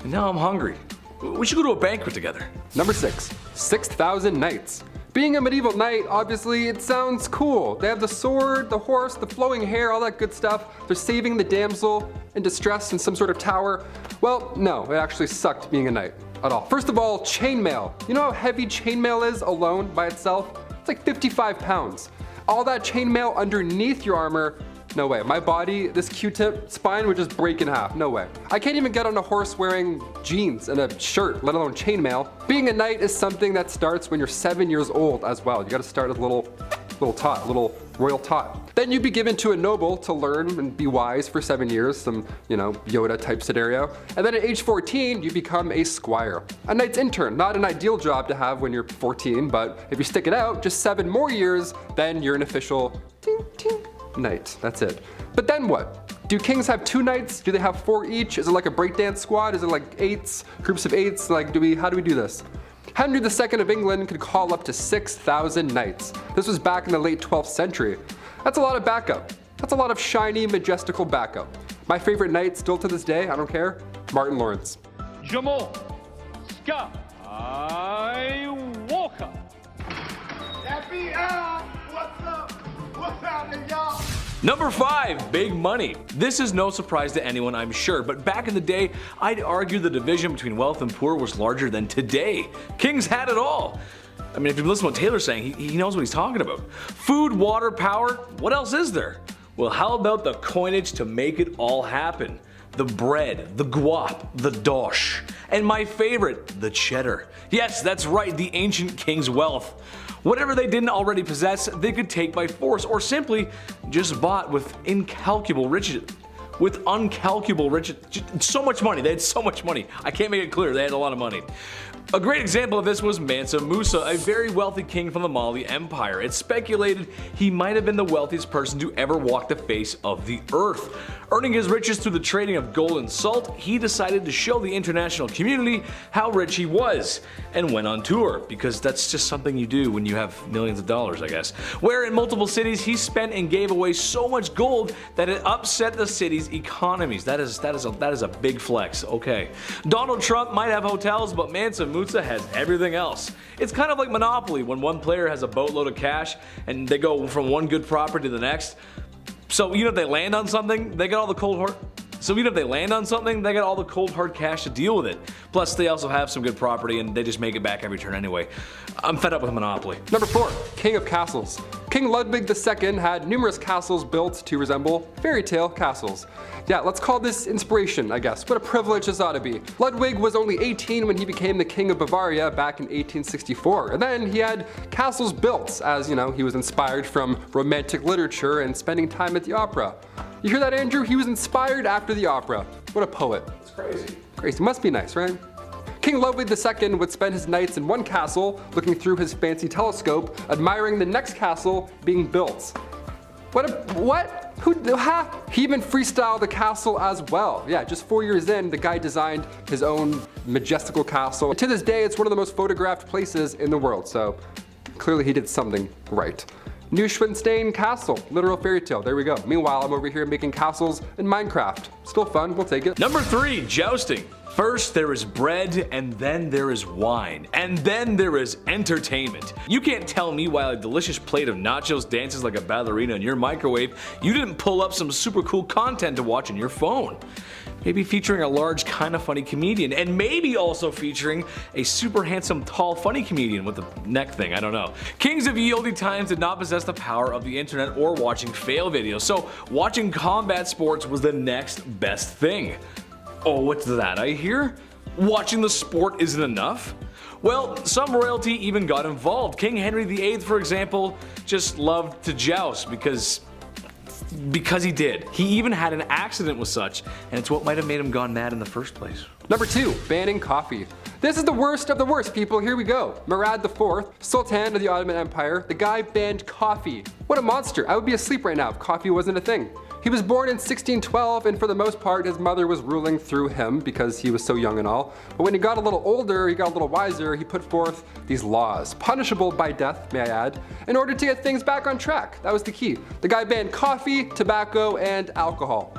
And now I'm hungry. We should go to a banquet together. Number 6. 6,000 knights. Being a medieval knight, obviously, it sounds cool. They have the sword, the horse, the flowing hair, all that good stuff. They're saving the damsel in distress in some sort of tower. Well, no, it actually sucked being a knight at all. First of all, chainmail. You know how heavy chainmail is alone by itself? It's like 55 pounds. All that chainmail underneath your armor, no way. My body, this Q-tip spine would just break in half. No way. I can't even get on a horse wearing jeans and a shirt, let alone chainmail. Being a knight is something that starts when you're 7 years old as well. You gotta start as a little tot, a little royal tot. Then you'd be given to a noble to learn and be wise for 7 years, some, you know, Yoda type scenario. And then at age 14, you become a squire. A knight's intern, not an ideal job to have when you're 14, but if you stick it out just 7 more years, then you're an official ting, ting, knight. That's it. But then what? Do kings have 2 knights? Do they have 4 each? Is it like a breakdance squad? Is it like 8s, groups of 8s? Like, how do we do this? Henry II of England could call up to 6,000 knights. This was back in the late 12th century. That's a lot of backup. That's a lot of shiny, majestical backup. My favorite knight, still to this day, I don't care, Martin Lawrence. Jamal, Scott, Walker. FBI, what's up? What's happening, y'all? Number 5, big money. This is no surprise to anyone, I'm sure, but back in the day, I'd argue the division between wealth and poor was larger than today. Kings had it all. I mean, if you listen to what Taylor's saying, he knows what he's talking about. Food, water, power, what else is there? Well, how about the coinage to make it all happen? The bread, the guap, the dosh, and my favorite, the cheddar. Yes, that's right, the ancient king's wealth. Whatever they didn't already possess, they could take by force or simply just bought with incalculable riches. with uncalculable riches. So much money. They had so much money. I can't make it clear. They had a lot of money. A great example of this was Mansa Musa, a very wealthy king from the Mali Empire. It's speculated he might have been the wealthiest person to ever walk the face of the earth. Earning his riches through the trading of gold and salt, he decided to show the international community how rich he was, and went on tour, because that's just something you do when you have millions of dollars, I guess. Where in multiple cities he spent and gave away so much gold that it upset the city's economies. That is a big flex. Okay. Donald Trump might have hotels, but Mansa Musa has everything else. It's kind of like Monopoly when one player has a boatload of cash and they go from one good property to the next. So even if they land on something, they got all the cold hard cash to deal with it. Plus, they also have some good property and they just make it back every turn anyway. I'm fed up with Monopoly. Number 4. King of Castles. King Ludwig II had numerous castles built to resemble fairy tale castles. Yeah, let's call this inspiration, I guess. What a privilege this ought to be. Ludwig was only 18 when he became the King of Bavaria back in 1864, and then he had castles built as, you know, he was inspired from romantic literature and spending time at the opera. You hear that, Andrew? He was inspired after the opera. What a poet. It's crazy. Crazy. Must be nice, right? King Ludwig II would spend his nights in one castle, looking through his fancy telescope, admiring the next castle being built. What? He even freestyled the castle as well. Yeah, just 4 years in, the guy designed his own majestical castle. To this day, it's one of the most photographed places in the world, so clearly he did something right. Neuschwanstein Castle, literal fairy tale, there we go. Meanwhile, I'm over here making castles in Minecraft. Still fun, we'll take it. Number 3, jousting. First there is bread, and then there is wine, and then there is entertainment. You can't tell me while a delicious plate of nachos dances like a ballerina in your microwave, you didn't pull up some super cool content to watch on your phone. Maybe featuring a large, kinda funny comedian, and maybe also featuring a super handsome, tall, funny comedian with a neck thing, I don't know. Kings of ye olde times did not possess the power of the internet or watching fail videos, so watching combat sports was the next best thing. Oh, what's that I hear? Watching the sport isn't enough? Well, some royalty even got involved. King Henry VIII, for example, just loved to joust because he did. He even had an accident with such, and it's what might have made him gone mad in the first place. Number 2, banning coffee. This is the worst of the worst, people. Here we go. Murad IV, Sultan of the Ottoman Empire, the guy banned coffee. What a monster. I would be asleep right now if coffee wasn't a thing. He was born in 1612, and for the most part his mother was ruling through him because he was so young and all. But when he got a little older, he got a little wiser, he put forth these laws, punishable by death, may I add, in order to get things back on track. That was the key. The guy banned coffee, tobacco, and alcohol.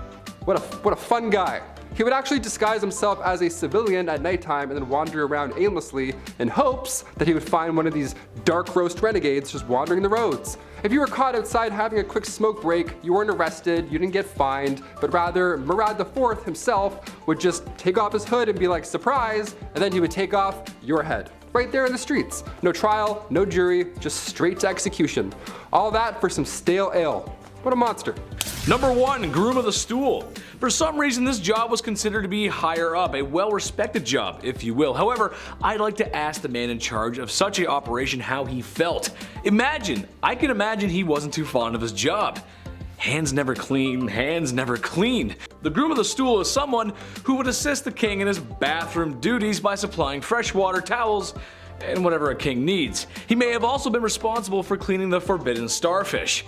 What a fun guy. He would actually disguise himself as a civilian at nighttime and then wander around aimlessly in hopes that he would find one of these dark roast renegades just wandering the roads. If you were caught outside having a quick smoke break, you weren't arrested, you didn't get fined, but rather Murad IV himself would just take off his hood and be like, surprise, and then he would take off your head. Right there in the streets. No trial, no jury, just straight to execution. All that for some stale ale. What a monster. Number 1, groom of the stool. For some reason, this job was considered to be higher up, a well-respected job, if you will. However, I'd like to ask the man in charge of such an operation how he felt. I can imagine he wasn't too fond of his job. Hands never clean, hands never clean. The groom of the stool is someone who would assist the king in his bathroom duties by supplying fresh water, towels, and whatever a king needs. He may have also been responsible for cleaning the forbidden starfish.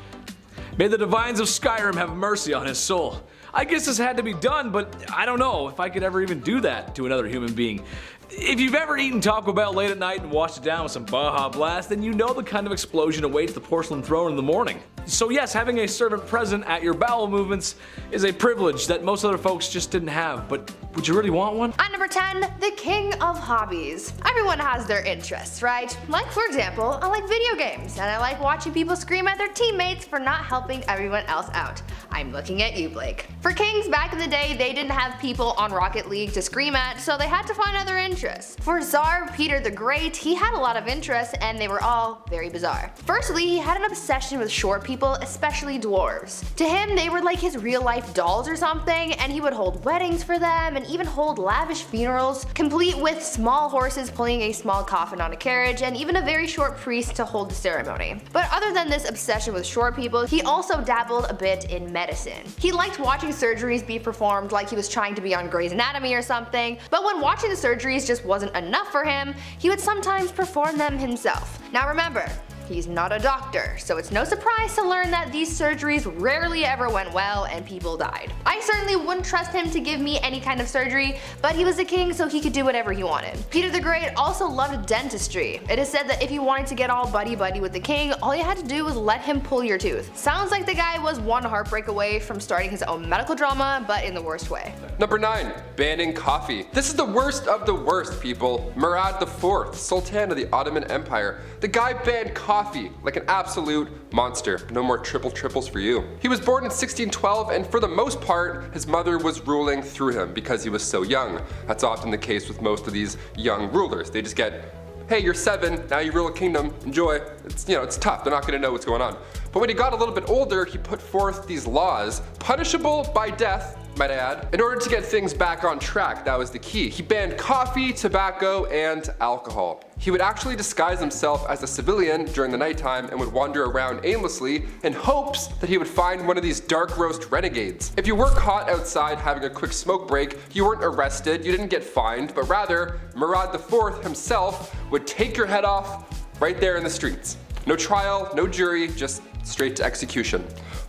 May the divines of Skyrim have mercy on his soul. I guess this had to be done, but I don't know if I could ever even do that to another human being. If you've ever eaten Taco Bell late at night and washed it down with some Baja Blast, then you know the kind of explosion awaits the porcelain throne in the morning. So yes, having a servant present at your bowel movements is a privilege that most other folks just didn't have, but would you really want one? At number 10, the king of hobbies. Everyone has their interests, right? Like, for example, I like video games, and I like watching people scream at their teammates for not helping everyone else out. I'm looking at you, Blake. For kings back in the day, they didn't have people on Rocket League to scream at, so they had to find other interests. For Tsar Peter the Great, he had a lot of interests, and they were all very bizarre. Firstly, he had an obsession with short people, especially dwarves. To him, they were like his real-life dolls or something, and he would hold weddings for them, and even hold lavish funerals, complete with small horses pulling a small coffin on a carriage, and even a very short priest to hold the ceremony. But other than this obsession with short people, he also dabbled a bit in medicine. He liked watching surgeries be performed like he was trying to be on Grey's Anatomy or something, but when watching the surgeries just wasn't enough for him, he would sometimes perform them himself. Now remember, he's not a doctor, so it's no surprise to learn that these surgeries rarely ever went well and people died. I certainly wouldn't trust him to give me any kind of surgery, but he was a king so he could do whatever he wanted. Peter the Great also loved dentistry. It is said that if you wanted to get all buddy-buddy with the king, all you had to do was let him pull your tooth. Sounds like the guy was one heartbreak away from starting his own medical drama, but in the worst way. Number 9. Banning coffee. This is the worst of the worst, people. Murad IV, Sultan of the Ottoman Empire. The guy banned coffee like an absolute monster. No more triples for you. He was born in 1612, and for the most part, his mother was ruling through him because he was so young. That's often the case with most of these young rulers. They just get, hey, you're 7, now you rule a kingdom, enjoy. It's tough, they're not gonna know what's going on. But when he got a little bit older, he put forth these laws, punishable by death, might I add, in order to get things back on track. That was the key. He banned coffee, tobacco, and alcohol. He would actually disguise himself as a civilian during the nighttime and would wander around aimlessly in hopes that he would find one of these dark roast renegades. If you were caught outside having a quick smoke break, you weren't arrested, you didn't get fined, but rather, Murad IV himself would take your head off right there in the streets. No trial, no jury, just straight to execution.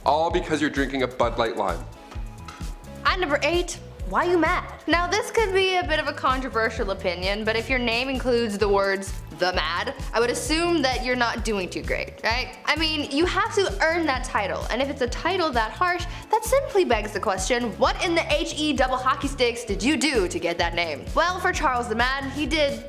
All because you're drinking a Bud Light Lime. At number 8, why you mad? Now this could be a bit of a controversial opinion, but if your name includes the words the mad, I would assume that you're not doing too great, right? I mean, you have to earn that title, and if it's a title that harsh, that simply begs the question, what in the HE double hockey sticks did you do to get that name? Well, for Charles the Mad, he did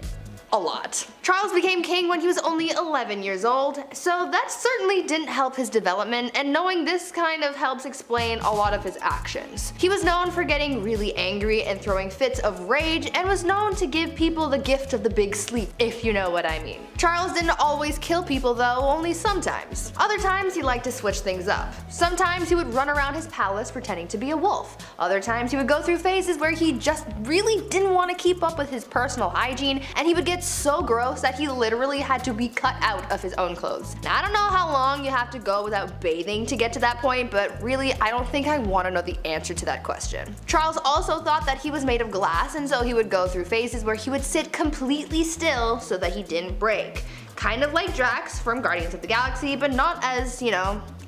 a lot. Charles became king when he was only 11 years old, so that certainly didn't help his development, and knowing this kind of helps explain a lot of his actions. He was known for getting really angry and throwing fits of rage, and was known to give people the gift of the big sleep, if you know what I mean. Charles didn't always kill people though, only sometimes. Other times he liked to switch things up. Sometimes he would run around his palace pretending to be a wolf. Other times he would go through phases where he just really didn't want to keep up with his personal hygiene, and he would get so gross that he literally had to be cut out of his own clothes. Now I don't know how long you have to go without bathing to get to that point, but really I don't think I want to know the answer to that question. Charles also thought that he was made of glass, and so he would go through phases where he would sit completely still so that he didn't break. Kind of like Drax from Guardians of the Galaxy, but not as,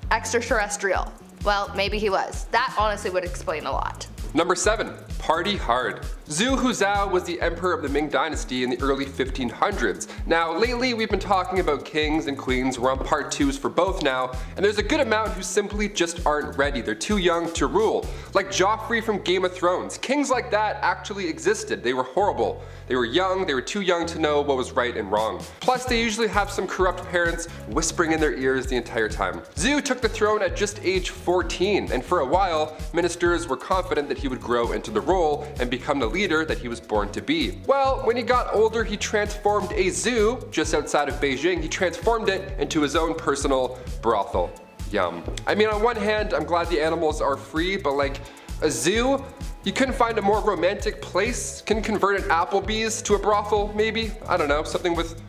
extraterrestrial. Well, maybe he was. That honestly would explain a lot. Number 7. Party hard. Zhu Huzhou was the emperor of the Ming Dynasty in the early 1500s. Now, lately we've been talking about kings and queens. We're on part 2s for both now, and there's a good amount who simply just aren't ready. They're too young to rule. Like Joffrey from Game of Thrones. Kings like that actually existed. They were horrible. They were young, they were too young to know what was right and wrong. Plus, they usually have some corrupt parents whispering in their ears the entire time. Zhu took the throne at just age 14, and for a while, ministers were confident that he would grow into the role and become the leader that he was born to be. Well, when he got older, he transformed a zoo just outside of Beijing. He transformed it into his own personal brothel. Yum. I mean, on one hand, I'm glad the animals are free, but like a zoo? You couldn't find a more romantic place? Can convert an Applebee's to a brothel, maybe? I don't know, something with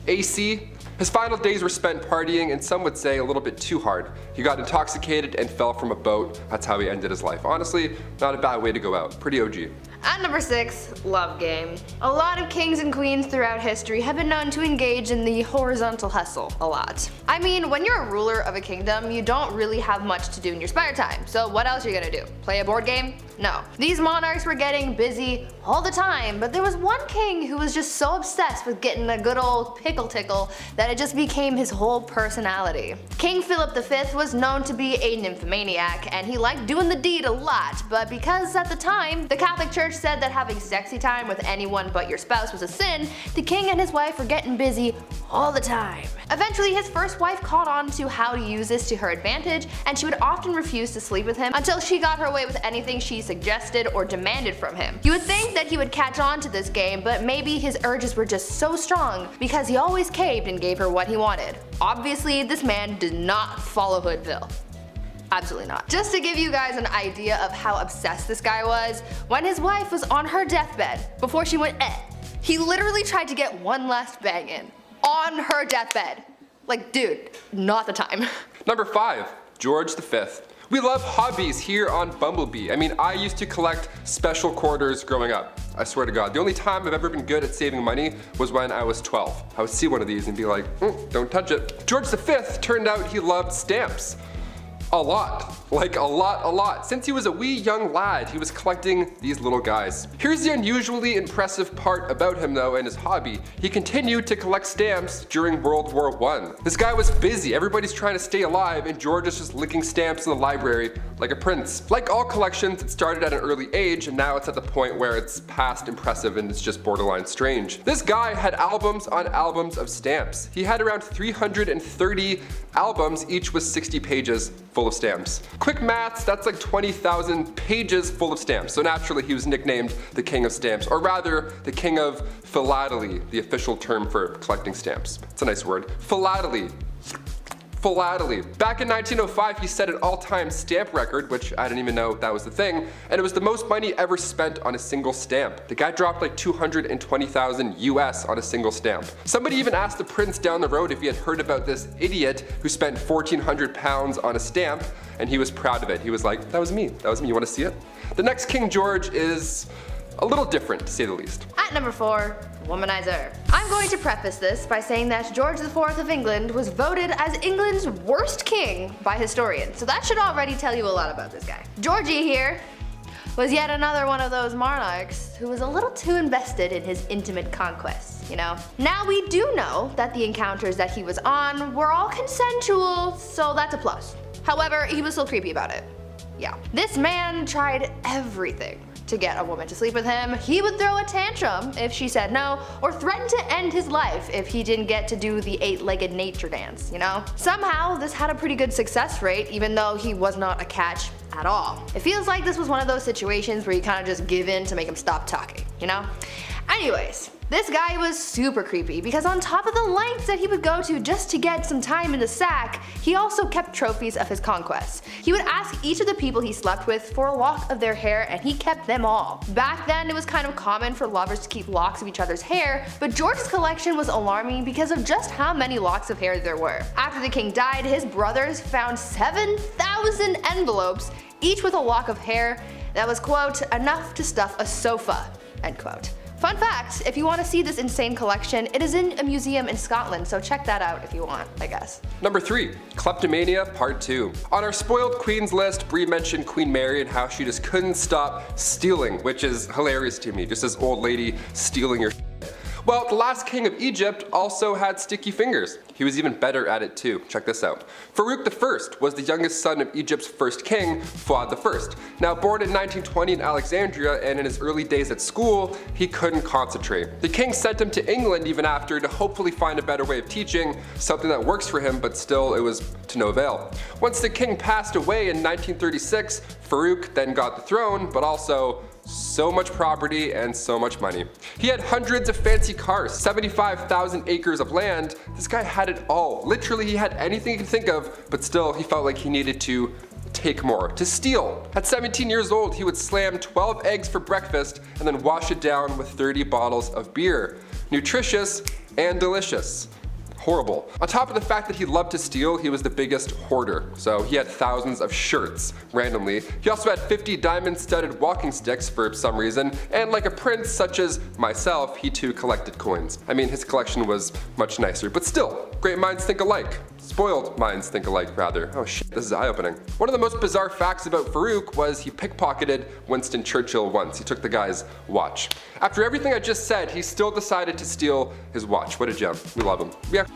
AC? His final days were spent partying, and some would say a little bit too hard. He got intoxicated and fell from a boat. That's how he ended his life. Honestly, not a bad way to go out. Pretty OG. At number 6, love game. A lot of kings and queens throughout history have been known to engage in the horizontal hustle a lot. I mean, when you're a ruler of a kingdom, you don't really have much to do in your spare time, so what else are you gonna do? Play a board game? No. These monarchs were getting busy all the time, but there was one king who was just so obsessed with getting a good old pickle tickle that it just became his whole personality. King Philip V was known to be a nymphomaniac, and he liked doing the deed a lot, but because at the time, the Catholic Church said that having sexy time with anyone but your spouse was a sin, the king and his wife were getting busy all the time. Eventually, his first wife caught on to how to use this to her advantage, and she would often refuse to sleep with him until she got her way with anything she suggested or demanded from him. You would think that he would catch on to this game, but maybe his urges were just so strong because he always caved and gave her what he wanted. Obviously, this man did not follow Hoodville. Absolutely not. Just to give you guys an idea of how obsessed this guy was, when his wife was on her deathbed, before she went he literally tried to get one last bang in. On her deathbed. Like, dude, not the time. Number 5, George V. We love hobbies here on Bumblebee. I mean, I used to collect special quarters growing up. I swear to God. The only time I've ever been good at saving money was when I was 12. I would see one of these and be like, don't touch it. George V turned out he loved stamps. A lot. Like a lot. Since he was a wee young lad, he was collecting these little guys. Here's the unusually impressive part about him though and his hobby. He continued to collect stamps during World War I. This guy was busy, everybody's trying to stay alive, and George is just licking stamps in the library like a prince. Like all collections, it started at an early age and now it's at the point where it's past impressive and it's just borderline strange. This guy had albums on albums of stamps. He had around 330 albums, each with 60 pages full of stamps. Quick maths, that's like 20,000 pages full of stamps. So naturally he was nicknamed the King of Stamps, or rather the King of Philately, the official term for collecting stamps. It's a nice word. Philately. Back in 1905, he set an all-time stamp record, which I didn't even know that was the thing, and it was the most money ever spent on a single stamp. The guy dropped like 220,000 US on a single stamp. Somebody even asked the prince down the road if he had heard about this idiot who spent 1,400 pounds on a stamp, and he was proud of it. He was like, that was me, you wanna see it? The next King George is a little different, to say the least. At number 4, womanizer. I'm going to preface this by saying that George IV of England was voted as England's worst king by historians, so that should already tell you a lot about this guy. Georgie here was yet another one of those monarchs who was a little too invested in his intimate conquests, you know? Now we do know that the encounters that he was on were all consensual, so that's a plus. However, he was still creepy about it. Yeah. This man tried everything to get a woman to sleep with him. He would throw a tantrum if she said no, or threaten to end his life if he didn't get to do the 8-legged nature dance, you know? Somehow, this had a pretty good success rate, even though he was not a catch at all. It feels like this was one of those situations where you kind of just give in to make him stop talking, you know? Anyways, this guy was super creepy because on top of the lengths that he would go to just to get some time in the sack, he also kept trophies of his conquests. He would ask each of the people he slept with for a lock of their hair, and he kept them all. Back then, it was kind of common for lovers to keep locks of each other's hair, but George's collection was alarming because of just how many locks of hair there were. After the king died, his brothers found 7,000 envelopes, each with a lock of hair that was, quote, enough to stuff a sofa, end quote. Fun fact, if you want to see this insane collection, it is in a museum in Scotland, so check that out if you want, I guess. Number 3, Kleptomania Part 2. On our spoiled queens list, Brie mentioned Queen Mary and how she just couldn't stop stealing, which is hilarious to me, just this old lady stealing your shit. Well, the last king of Egypt also had sticky fingers. He was even better at it too. Check this out. Farouk I was the youngest son of Egypt's first king, Fuad I. Now born in 1920 in Alexandria, and in his early days at school, he couldn't concentrate. The king sent him to England even after to hopefully find a better way of teaching, something that works for him, but still it was to no avail. Once the king passed away in 1936, Farouk then got the throne, but also so much property and so much money. He had hundreds of fancy cars, 75,000 acres of land. This guy had it all. Literally, he had anything he could think of, but still he felt like he needed to take more, to steal. At 17 years old, he would slam 12 eggs for breakfast and then wash it down with 30 bottles of beer. Nutritious and delicious. Horrible. On top of the fact that he loved to steal, he was the biggest hoarder. So he had thousands of shirts, randomly. He also had 50 diamond-studded walking sticks for some reason, and like a prince such as myself, he too collected coins. I mean, his collection was much nicer, but still, great minds think alike. Spoiled minds think alike, rather. Oh shit, this is eye-opening. One of the most bizarre facts about Farouk was he pickpocketed Winston Churchill once. He took the guy's watch. After everything I just said, he still decided to steal his watch. What a gem. We love him. Yeah.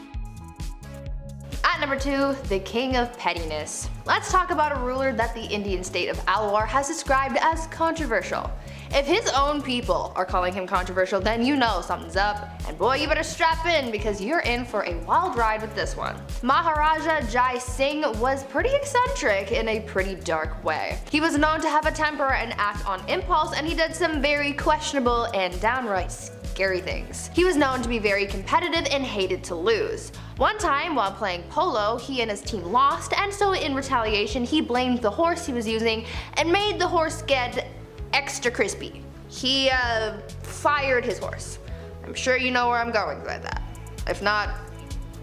At number 2, the King of Pettiness. Let's talk about a ruler that the Indian state of Alwar has described as controversial. If his own people are calling him controversial, then you know something's up, and boy, you better strap in because you're in for a wild ride with this one. Maharaja Jai Singh was pretty eccentric in a pretty dark way. He was known to have a temper and act on impulse, and he did some very questionable and downright scary things. He was known to be very competitive and hated to lose. One time while playing polo, he and his team lost, and so in retaliation he blamed the horse he was using and made the horse get extra crispy. He fired his horse. I'm sure you know where I'm going with that. If not,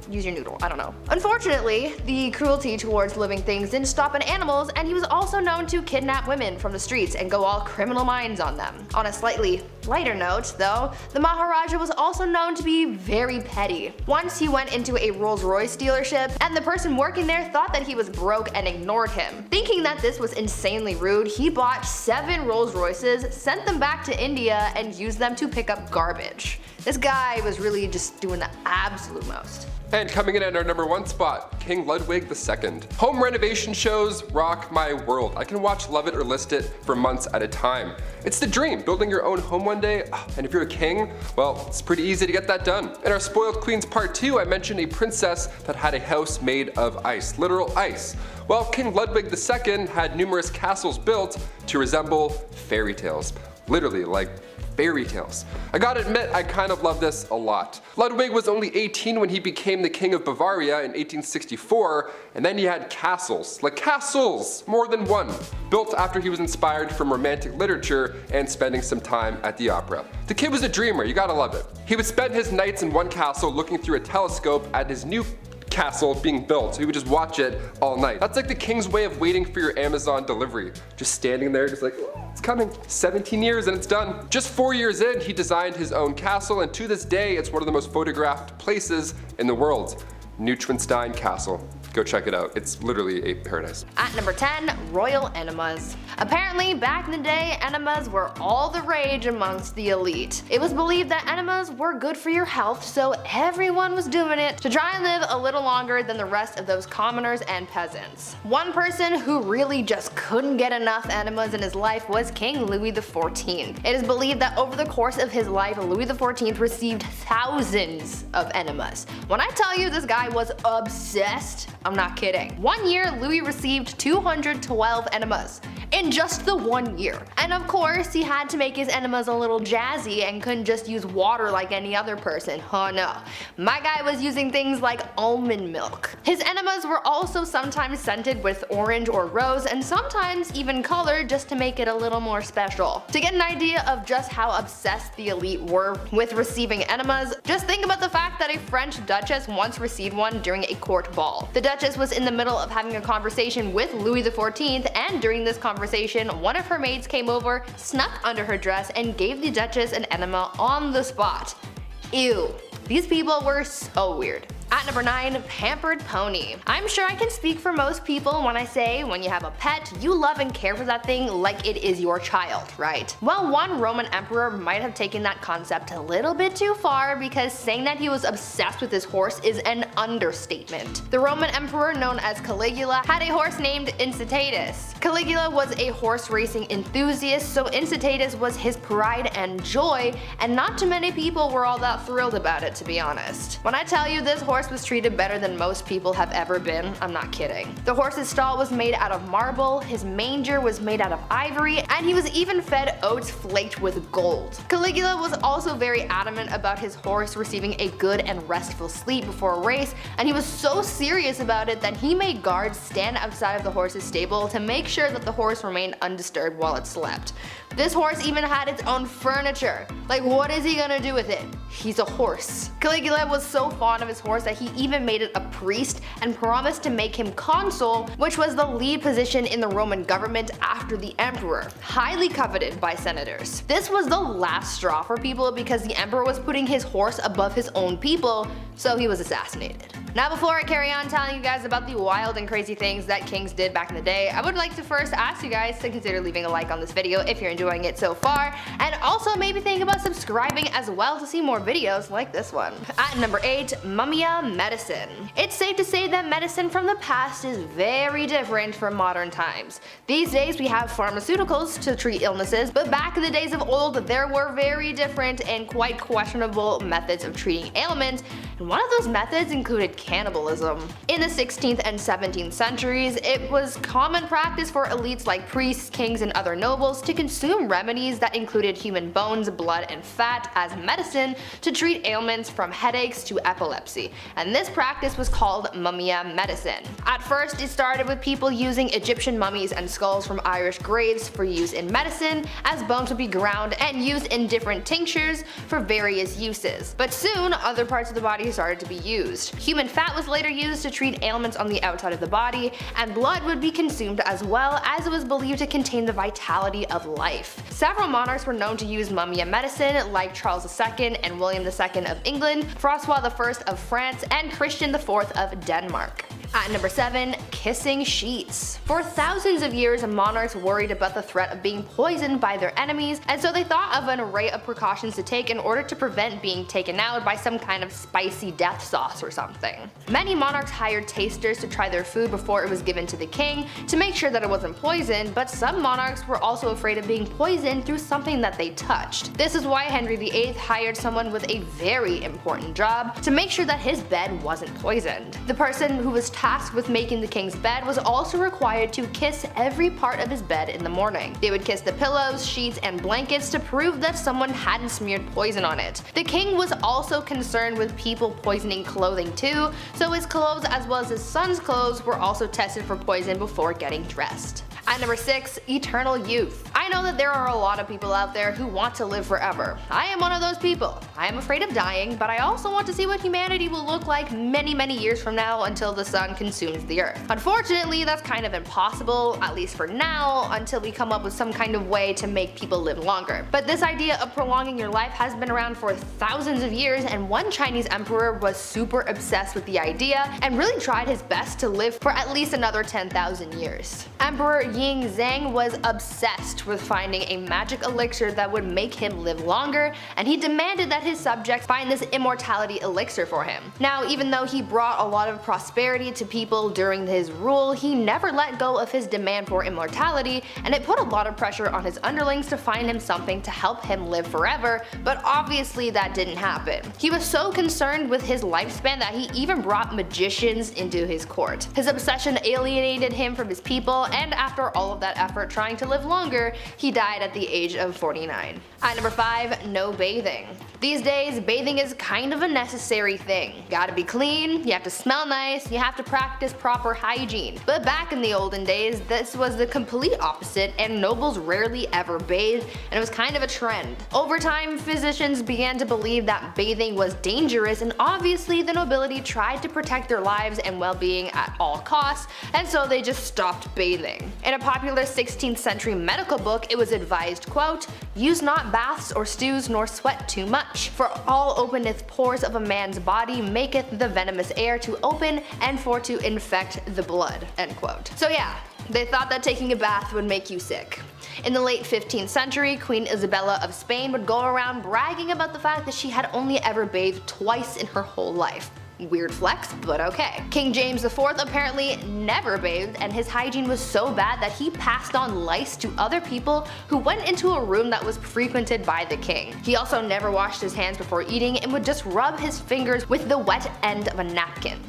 use your noodle, I don't know. Unfortunately, the cruelty towards living things didn't stop at animals, and he was also known to kidnap women from the streets and go all criminal minds on them. On a slightly lighter note, though, the Maharaja was also known to be very petty. Once he went into a Rolls-Royce dealership, and the person working there thought that he was broke and ignored him. Thinking that this was insanely rude, he bought 7 Rolls-Royces, sent them back to India, and used them to pick up garbage. This guy was really just doing the absolute most. And coming in at our number 1 spot, King Ludwig II. Home renovation shows rock my world. I can watch Love It or List It for months at a time. It's the dream, building your own home one day, and if you're a king, well, it's pretty easy to get that done. In our Spoiled Queens Part 2, I mentioned a princess that had a house made of ice, literal ice. Well, King Ludwig II had numerous castles built to resemble fairy tales. Literally, like fairy tales. I gotta admit, I kind of love this a lot. Ludwig was only 18 when he became the King of Bavaria in 1864, and then he had castles, like castles, more than one, built after he was inspired from romantic literature and spending some time at the opera. The kid was a dreamer, you gotta love it. He would spend his nights in one castle looking through a telescope at his new castle being built, so he would just watch it all night. That's like the king's way of waiting for your Amazon delivery. Just standing there, just like, oh, it's coming. 17 years and it's done. Just 4 years in, he designed his own castle, and to this day, it's one of the most photographed places in the world. Neuschwanstein Castle. Go check it out. It's literally a paradise. At number 10, royal enemas. Apparently, back in the day, enemas were all the rage amongst the elite. It was believed that enemas were good for your health, so everyone was doing it to try and live a little longer than the rest of those commoners and peasants. One person who really just couldn't get enough enemas in his life was King Louis XIV. It is believed that over the course of his life, Louis XIV received thousands of enemas. When I tell you this guy was obsessed, I'm not kidding. One year, Louis received 212 enemas in just the 1 year. And of course, he had to make his enemas a little jazzy and couldn't just use water like any other person. Oh no. My guy was using things like almond milk. His enemas were also sometimes scented with orange or rose, and sometimes even colored just to make it a little more special. To get an idea of just how obsessed the elite were with receiving enemas, just think about the fact that a French duchess once received one during a court ball. The duchess was in the middle of having a conversation with Louis XIV, and during this conversation, one of her maids came over, snuck under her dress, and gave the duchess an enema on the spot. Ew. These people were so weird. At number 9, pampered pony. I'm sure I can speak for most people when I say when you have a pet, you love and care for that thing like it is your child, right? Well, one Roman emperor might have taken that concept a little bit too far, because saying that he was obsessed with his horse is an understatement. The Roman emperor known as Caligula had a horse named Incitatus. Caligula was a horse racing enthusiast, so Incitatus was his pride and joy, and not too many people were all that thrilled about it, to be honest. When I tell you this horse was treated better than most people have ever been, I'm not kidding. The horse's stall was made out of marble, his manger was made out of ivory, and he was even fed oats flaked with gold. Caligula was also very adamant about his horse receiving a good and restful sleep before a race, and he was so serious about it that he made guards stand outside of the horse's stable to make sure that the horse remained undisturbed while it slept. This horse even had its own furniture. Like, what is he gonna do with it? He's a horse. Caligula was so fond of his horse that he even made it a priest and promised to make him consul, which was the lead position in the Roman government after the emperor, highly coveted by senators. This was the last straw for people because the emperor was putting his horse above his own people, so he was assassinated. Now, before I carry on telling you guys about the wild and crazy things that kings did back in the day, I would like to first ask you guys to consider leaving a like on this video if you're enjoying it so far, and also maybe think about subscribing as well to see more videos like this one. At number 8, Mumia medicine. It's safe to say that medicine from the past is very different from modern times. These days we have pharmaceuticals to treat illnesses, but back in the days of old there were very different and quite questionable methods of treating ailments, and one of those methods included cannibalism. In the 16th and 17th centuries, it was common practice for elites like priests, kings, and other nobles to consume consume remedies that included human bones, blood, and fat as medicine to treat ailments from headaches to epilepsy, and this practice was called mumia medicine. At first, it started with people using Egyptian mummies and skulls from Irish graves for use in medicine, as bones would be ground and used in different tinctures for various uses. But soon, other parts of the body started to be used. Human fat was later used to treat ailments on the outside of the body, and blood would be consumed as well, as it was believed to contain the vitality of life. Several monarchs were known to use mumia medicine, like Charles II and William II of England, Francois I of France, and Christian IV of Denmark. At number 7, kissing sheets. For thousands of years, monarchs worried about the threat of being poisoned by their enemies, and so they thought of an array of precautions to take in order to prevent being taken out by some kind of spicy death sauce or something. Many monarchs hired tasters to try their food before it was given to the king to make sure that it wasn't poisoned, but some monarchs were also afraid of being poisoned through something that they touched. This is why Henry VIII hired someone with a very important job to make sure that his bed wasn't poisoned. The person who was tasked with making the king's bed was also required to kiss every part of his bed in the morning. They would kiss the pillows, sheets, and blankets to prove that someone hadn't smeared poison on it. The king was also concerned with people poisoning clothing too, so his clothes as well as his son's clothes were also tested for poison before getting dressed. At number 6, eternal youth. I know that there are a lot of people out there who want to live forever. I am one of those people. I am afraid of dying, but I also want to see what humanity will look like many years from now until the sun consumes the earth. Unfortunately, that's kind of impossible, at least for now, until we come up with some kind of way to make people live longer. But this idea of prolonging your life has been around for thousands of years, and one Chinese emperor was super obsessed with the idea and really tried his best to live for at least another 10,000 years. Emperor Ying Zhang was obsessed with finding a magic elixir that would make him live longer, and he demanded that his subjects find this immortality elixir for him. Now, even though he brought a lot of prosperity to people during his rule, he never let go of his demand for immortality, and it put a lot of pressure on his underlings to find him something to help him live forever, but obviously that didn't happen. He was so concerned with his lifespan that he even brought magicians into his court. His obsession alienated him from his people, and after all of that effort trying to live longer, he died at the age of 49. At number 5, no bathing. These days, bathing is kind of a necessary thing. Gotta be clean, you have to smell nice, you have to practice proper hygiene. But back in the olden days, this was the complete opposite, and nobles rarely ever bathed, and it was kind of a trend. Over time, physicians began to believe that bathing was dangerous, and obviously the nobility tried to protect their lives and well-being at all costs, and so they just stopped bathing. In a popular 16th century medical book, it was advised, quote, "Use not baths or stews nor sweat too much, for all openeth pores of a man's body maketh the venomous air to open and for to infect the blood," end quote. So yeah, they thought that taking a bath would make you sick. In the late 15th century, Queen Isabella of Spain would go around bragging about the fact that she had only ever bathed twice in her whole life. Weird flex, but okay. King James IV apparently never bathed, and his hygiene was so bad that he passed on lice to other people who went into a room that was frequented by the king. He also never washed his hands before eating and would just rub his fingers with the wet end of a napkin.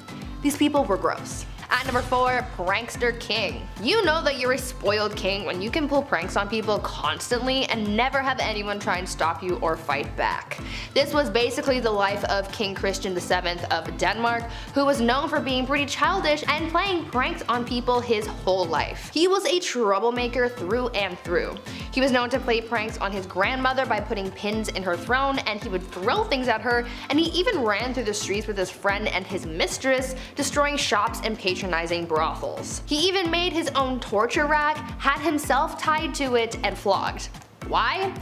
These people were gross. At number 4, prankster king. You know that you're a spoiled king when you can pull pranks on people constantly and never have anyone try and stop you or fight back. This was basically the life of King Christian VII of Denmark, who was known for being pretty childish and playing pranks on people his whole life. He was a troublemaker through and through. He was known to play pranks on his grandmother by putting pins in her throne, and he would throw things at her, and he even ran through the streets with his friend and his mistress, destroying shops and patronizing brothels. He even made his own torture rack, had himself tied to it, and flogged. Why?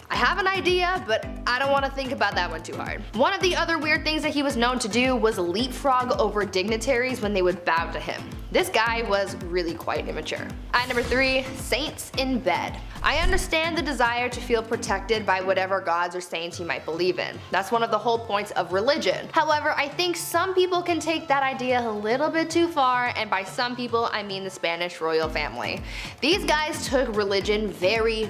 I have an idea, but I don't want to think about that one too hard. One of the other weird things that he was known to do was leapfrog over dignitaries when they would bow to him. This guy was really quite immature. At number 3, saints in bed. I understand the desire to feel protected by whatever gods or saints you might believe in. That's one of the whole points of religion. However, I think some people can take that idea a little bit too far, and by some people I mean the Spanish royal family. These guys took religion very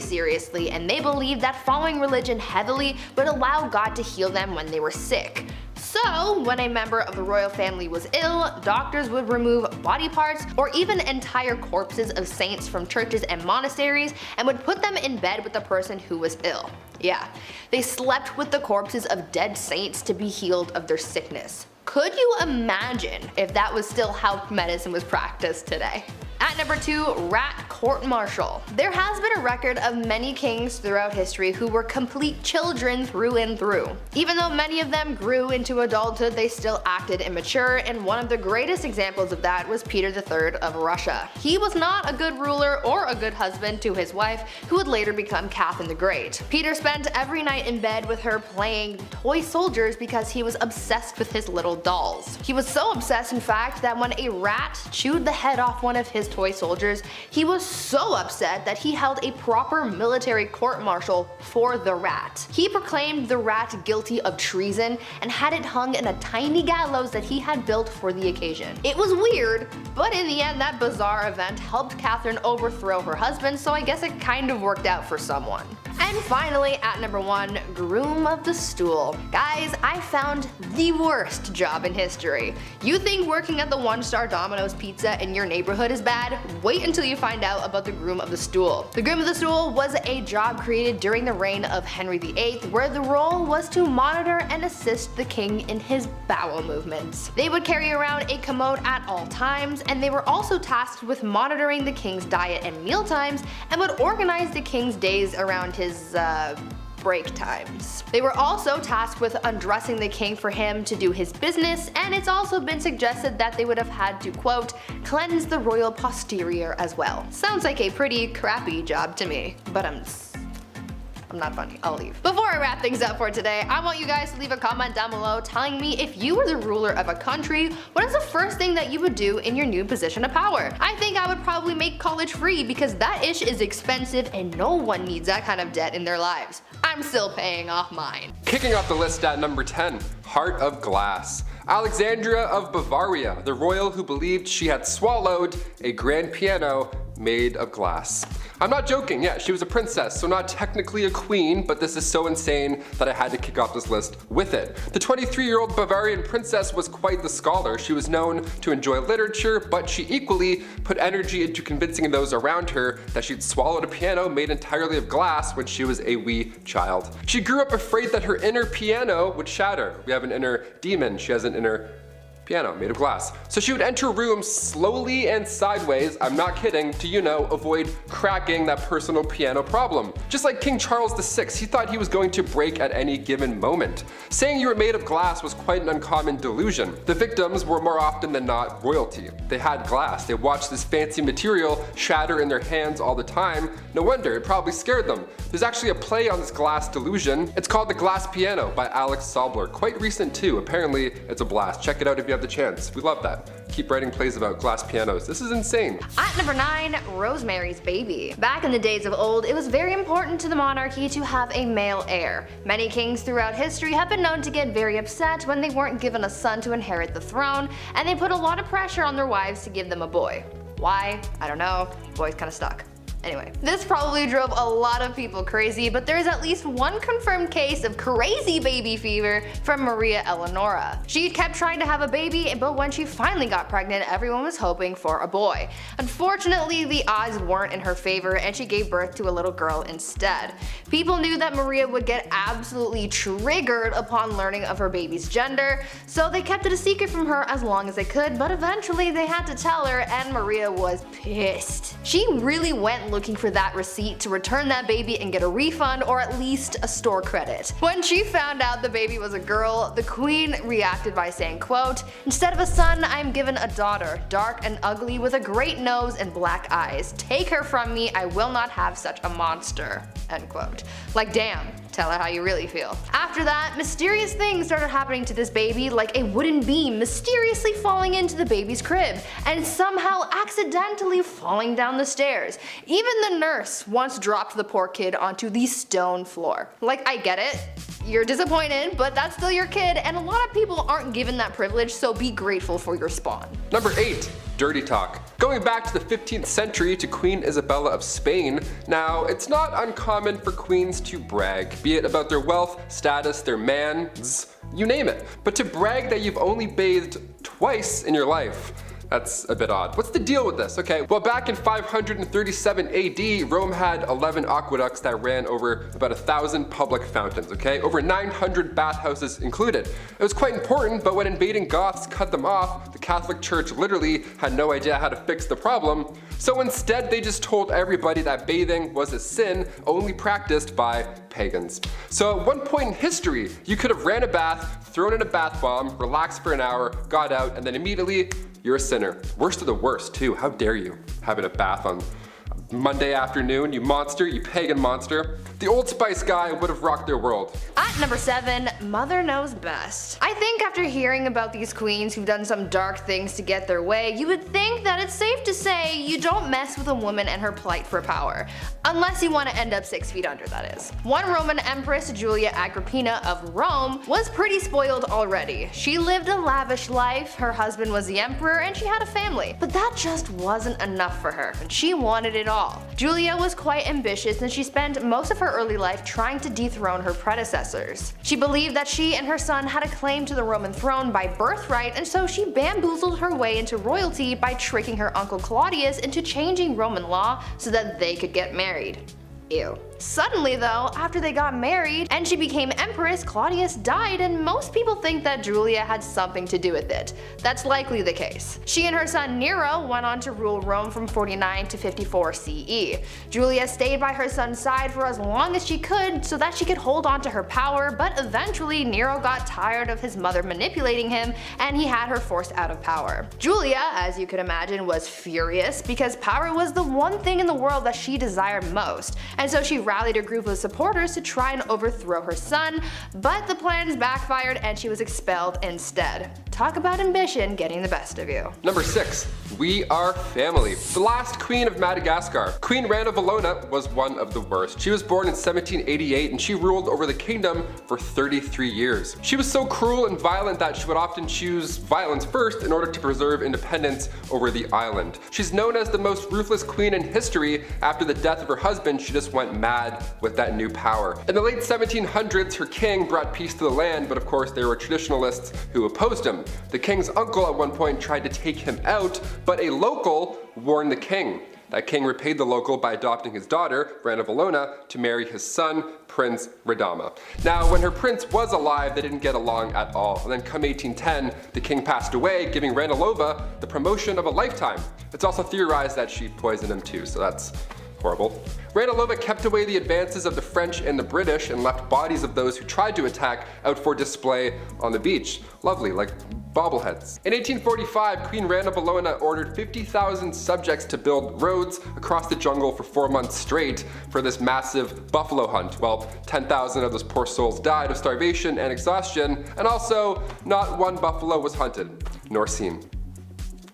seriously, and they believed that following religion heavily would allow God to heal them when they were sick. So, when a member of the royal family was ill, doctors would remove body parts or even entire corpses of saints from churches and monasteries and would put them in bed with the person who was ill. Yeah, they slept with the corpses of dead saints to be healed of their sickness. Could you imagine if that was still how medicine was practiced today? At number 2, rat court-martial. There has been a record of many kings throughout history who were complete children through and through. Even though many of them grew into adulthood, they still acted immature, and one of the greatest examples of that was Peter III of Russia. He was not a good ruler or a good husband to his wife, who would later become Catherine the Great. Peter spent every night in bed with her playing toy soldiers because he was obsessed with his little dolls. He was so obsessed, in fact, that when a rat chewed the head off one of his toy soldiers, he was so upset that he held a proper military court-martial for the rat. He proclaimed the rat guilty of treason and had it hung in a tiny gallows that he had built for the occasion. It was weird, but in the end that bizarre event helped Catherine overthrow her husband, so I guess it kind of worked out for someone. And finally, at number 1, groom of the stool. Guys, I found the worst job in history. You think working at the 1-star Domino's Pizza in your neighborhood is bad? Wait until you find out about the groom of the stool. The groom of the stool was a job created during the reign of Henry VIII, where the role was to monitor and assist the king in his bowel movements. They would carry around a commode at all times, and they were also tasked with monitoring the king's diet and meal times, and would organize the king's days around his break times. They were also tasked with undressing the king for him to do his business, and it's also been suggested that they would have had to, quote, cleanse the royal posterior as well. Sounds like a pretty crappy job to me, but I'm not funny, I'll leave. Before I wrap things up for today, I want you guys to leave a comment down below telling me if you were the ruler of a country, what is the first thing that you would do in your new position of power? I think I would probably make college free because that ish is expensive and no one needs that kind of debt in their lives. I'm still paying off mine. Kicking off the list at number 10, Heart of Glass. Alexandria of Bavaria, the royal who believed she had swallowed a grand piano made of glass. I'm not joking, yeah, she was a princess, so not technically a queen, but this is so insane that I had to kick off this list with it. The 23-year-old Bavarian princess was quite the scholar. She was known to enjoy literature, but she equally put energy into convincing those around her that she'd swallowed a piano made entirely of glass when she was a wee child. She grew up afraid that her inner piano would shatter. We have an inner demon, she has an inner piano made of glass. So she would enter rooms slowly and sideways, I'm not kidding, to, you know, avoid cracking that personal piano problem. Just like King Charles VI, he thought he was going to break at any given moment. Saying you were made of glass was quite an uncommon delusion. The victims were more often than not royalty. They had glass, they watched this fancy material shatter in their hands all the time. No wonder, it probably scared them. There's actually a play on this glass delusion. It's called The Glass Piano by Alex Sobler. Quite recent too, apparently it's a blast. Check it out if you have the chance. We love that. Keep writing plays about glass pianos. This is insane. At number 9, Rosemary's Baby. Back in the days of old, it was very important to the monarchy to have a male heir. Many kings throughout history have been known to get very upset when they weren't given a son to inherit the throne, and they put a lot of pressure on their wives to give them a boy. Why? I don't know. The boy's kinda stuck. Anyway, this probably drove a lot of people crazy, but there is at least one confirmed case of crazy baby fever from Maria Eleonora. She kept trying to have a baby, but when she finally got pregnant, everyone was hoping for a boy. Unfortunately, the odds weren't in her favor, and she gave birth to a little girl instead. People knew that Maria would get absolutely triggered upon learning of her baby's gender, so they kept it a secret from her as long as they could, but eventually they had to tell her, and Maria was pissed. She really went looking for that receipt to return that baby and get a refund or at least a store credit. When she found out the baby was a girl, the queen reacted by saying, quote, "Instead of a son, I am given a daughter, dark and ugly with a great nose and black eyes. Take her from me, I will not have such a monster." End quote. Like, damn, tell her how you really feel. After that, mysterious things started happening to this baby, like a wooden beam mysteriously falling into the baby's crib and somehow accidentally falling down the stairs. Even the nurse once dropped the poor kid onto the stone floor. Like, I get it, you're disappointed, but that's still your kid, and a lot of people aren't given that privilege, so be grateful for your spawn. Number 8, dirty talk. Going back to the 15th century to Queen Isabella of Spain, now it's not uncommon for queens to brag, be it about their wealth, status, their mans, you name it. But to brag that you've only bathed twice in your life, that's a bit odd. What's the deal with this? Okay, well, back in 537 AD, Rome had 11 aqueducts that ran over about 1,000 public fountains, okay? Over 900 bathhouses included. It was quite important, but when invading Goths cut them off, the Catholic Church literally had no idea how to fix the problem. So instead, they just told everybody that bathing was a sin only practiced by pagans. So at one point in history, you could have ran a bath, thrown in a bath bomb, relaxed for an hour, got out, and then immediately you're a sinner. Worst of the worst, too. How dare you? Having a bath on Monday afternoon, you monster, you pagan monster. The Old Spice guy would have rocked their world. At number 7, Mother Knows Best. I think after hearing about these queens who've done some dark things to get their way, you would think that it's safe to say you don't mess with a woman and her plight for power. Unless you want to end up 6 feet under, that is. One Roman Empress, Julia Agrippina of Rome, was pretty spoiled already. She lived a lavish life, her husband was the emperor, and she had a family. But that just wasn't enough for her, and she wanted it all. Julia was quite ambitious, and she spent most of her early life trying to dethrone her predecessors. She believed that she and her son had a claim to the Roman throne by birthright, and so she bamboozled her way into royalty by tricking her uncle Claudius into changing Roman law so that they could get married. Ew. Suddenly though, after they got married and she became empress, Claudius died, and most people think that Julia had something to do with it. That's likely the case. She and her son Nero went on to rule Rome from 49 to 54 CE. Julia stayed by her son's side for as long as she could so that she could hold on to her power, but eventually Nero got tired of his mother manipulating him and he had her forced out of power. Julia, as you could imagine, was furious because power was the one thing in the world that she desired most, and so she rallied a group of supporters to try and overthrow her son, but the plans backfired and she was expelled instead. Talk about ambition getting the best of you. Number 6. We are family. The last queen of Madagascar. Queen Rana Valona was one of the worst. She was born in 1788 and she ruled over the kingdom for 33 years. She was so cruel and violent that she would often choose violence first in order to preserve independence over the island. She's known as the most ruthless queen in history. After the death of her husband, she just went mad with that new power. In the late 1700s, her king brought peace to the land, but of course there were traditionalists who opposed him. The king's uncle at one point tried to take him out, but a local warned the king. That king repaid the local by adopting his daughter, Rana Valona, to marry his son, Prince Radama. Now, when her prince was alive, they didn't get along at all. And then come 1810, the king passed away, giving Ranilova the promotion of a lifetime. It's also theorized that she poisoned him too, so that's horrible. Ranilova kept away the advances of the French and the British and left bodies of those who tried to attack out for display on the beach. Lovely, like bobbleheads. In 1845, Queen Rana Valona ordered 50,000 subjects to build roads across the jungle for 4 months straight for this massive buffalo hunt. Well, 10,000 of those poor souls died of starvation and exhaustion, and also not one buffalo was hunted nor seen.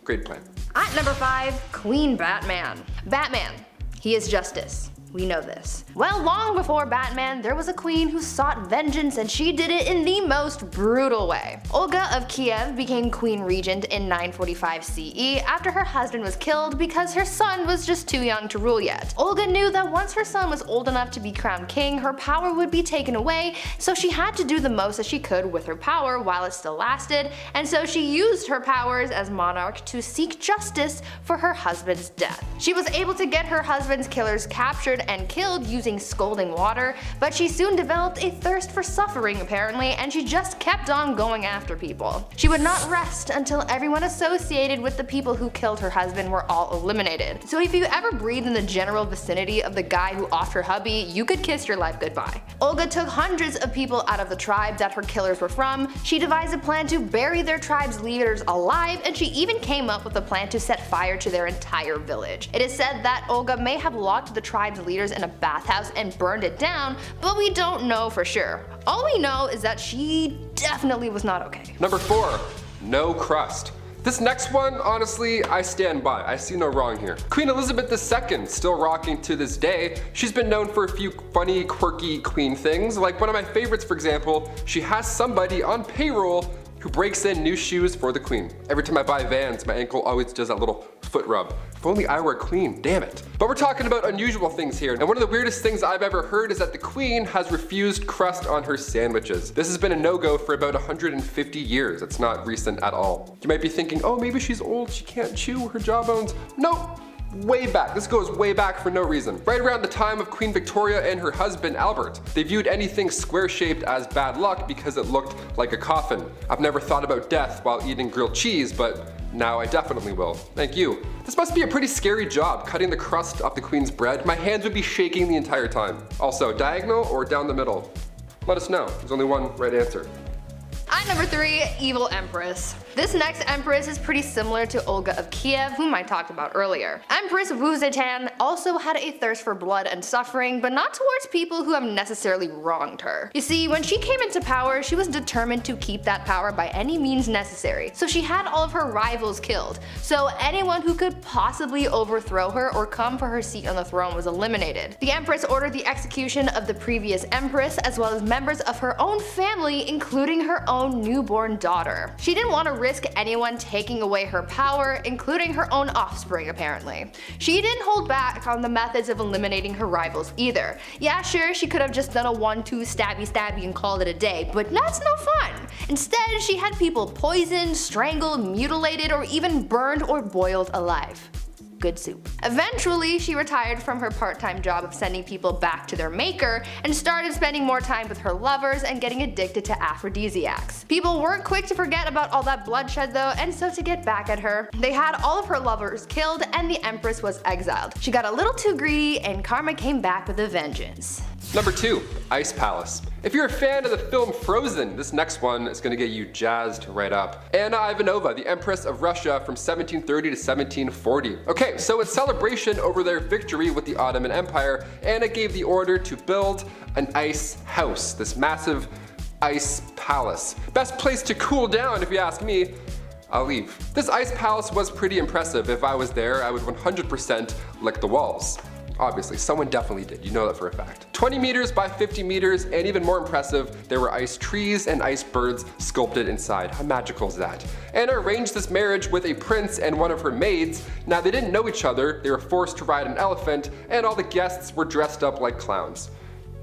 Great plan. At number 5, Queen Batman. Batman. He is justice. We know this. Well, long before Batman, there was a queen who sought vengeance, and she did it in the most brutal way. Olga of Kiev became queen regent in 945 CE after her husband was killed because her son was just too young to rule yet. Olga knew that once her son was old enough to be crowned king, her power would be taken away, so she had to do the most that she could with her power while it still lasted, and so she used her powers as monarch to seek justice for her husband's death. She was able to get her husband's killers captured and killed using scalding water, but she soon developed a thirst for suffering apparently, and she just kept on going after people. She would not rest until everyone associated with the people who killed her husband were all eliminated. So if you ever breathed in the general vicinity of the guy who offed her hubby, you could kiss your life goodbye. Olga took hundreds of people out of the tribe that her killers were from. She devised a plan to bury their tribe's leaders alive, and she even came up with a plan to set fire to their entire village. It is said that Olga may have locked the tribe's leaders in a bathhouse and burned it down, but we don't know for sure. All we know is that she definitely was not okay. Number 4, no crust. This next one, honestly, I stand by. I see no wrong here. Queen Elizabeth II, still rocking to this day. She's been known for a few funny, quirky queen things. Like one of my favorites, for example, she has somebody on payroll who breaks in new shoes for the queen. Every time I buy Vans, my ankle always does that little foot rub. If only I were a queen, damn it. But we're talking about unusual things here, and one of the weirdest things I've ever heard is that the queen has refused crust on her sandwiches. This has been a no-go for about 150 years. It's not recent at all. You might be thinking, oh, maybe she's old, she can't chew her jawbones. Nope. Way back. This goes way back for no reason. Right around the time of Queen Victoria and her husband Albert. They viewed anything square-shaped as bad luck because it looked like a coffin. I've never thought about death while eating grilled cheese, but now I definitely will. Thank you. This must be a pretty scary job, cutting the crust off the queen's bread. My hands would be shaking the entire time. Also, diagonal or down the middle? Let us know. There's only one right answer. At number 3, Evil Empress. This next empress is pretty similar to Olga of Kiev, whom I talked about earlier. Empress Wu Zetian also had a thirst for blood and suffering, but not towards people who have necessarily wronged her. You see, when she came into power, she was determined to keep that power by any means necessary, so she had all of her rivals killed. So anyone who could possibly overthrow her or come for her seat on the throne was eliminated. The empress ordered the execution of the previous empress, as well as members of her own family, including her own newborn daughter. She didn't want to risk anyone taking away her power, including her own offspring apparently. She didn't hold back on the methods of eliminating her rivals either. Yeah, sure, she could have just done a 1-2 stabby stabby and called it a day, but that's no fun. Instead, she had people poisoned, strangled, mutilated, or even burned or boiled alive. Good soup. Eventually, she retired from her part-time job of sending people back to their maker and started spending more time with her lovers and getting addicted to aphrodisiacs. People weren't quick to forget about all that bloodshed though, and so to get back at her, they had all of her lovers killed and the empress was exiled. She got a little too greedy and karma came back with a vengeance. Number 2, Ice Palace. If you're a fan of the film Frozen, this next one is gonna get you jazzed right up. Anna Ivanova, the Empress of Russia from 1730 to 1740. Okay, so in celebration over their victory with the Ottoman Empire, Anna gave the order to build an ice house, this massive ice palace. Best place to cool down if you ask me. I'll leave. This ice palace was pretty impressive. If I was there, I would 100% lick the walls. Obviously, someone definitely did, you know that for a fact. 20 meters by 50 meters, and even more impressive, there were ice trees and ice birds sculpted inside. How magical is that? Anna arranged this marriage with a prince and one of her maids. Now they didn't know each other, they were forced to ride an elephant, and all the guests were dressed up like clowns.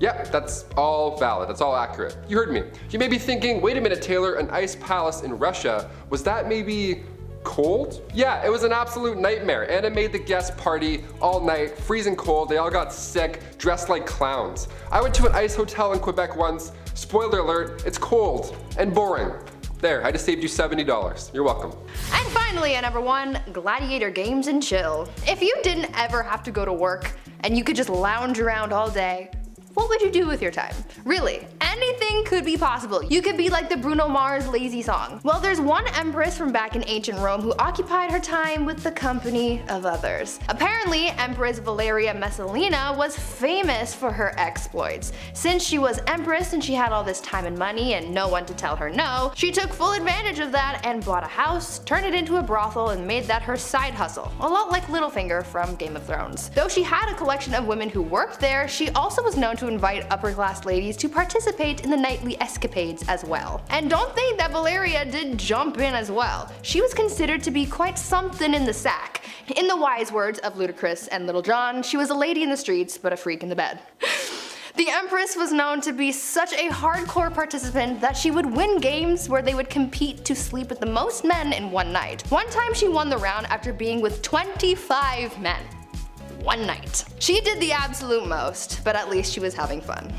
Yep, that's all valid, that's all accurate. You heard me. You may be thinking, wait a minute Taylor, an ice palace in Russia, was that maybe cold? Yeah, it was an absolute nightmare. Anna made the guest party all night, freezing cold, they all got sick, dressed like clowns. I went to an ice hotel in Quebec once, spoiler alert, it's cold and boring. There, I just saved you $70. You're welcome. And finally at number 1, Gladiator Games and Chill. If you didn't ever have to go to work and you could just lounge around all day, what would you do with your time? Really, anything could be possible. You could be like the Bruno Mars Lazy song. Well, there's one empress from back in ancient Rome who occupied her time with the company of others. Apparently, Empress Valeria Messalina was famous for her exploits. Since she was empress and she had all this time and money and no one to tell her no, she took full advantage of that and bought a house, turned it into a brothel, and made that her side hustle. A lot like Littlefinger from Game of Thrones. Though she had a collection of women who worked there, she also was known to invite upper-class ladies to participate in the nightly escapades as well. And don't think that Valeria did jump in as well. She was considered to be quite something in the sack. In the wise words of Ludacris and Little John, she was a lady in the streets, but a freak in the bed. The Empress was known to be such a hardcore participant that she would win games where they would compete to sleep with the most men in one night. One time she won the round after being with 25 men. One night. She did the absolute most, but at least she was having fun.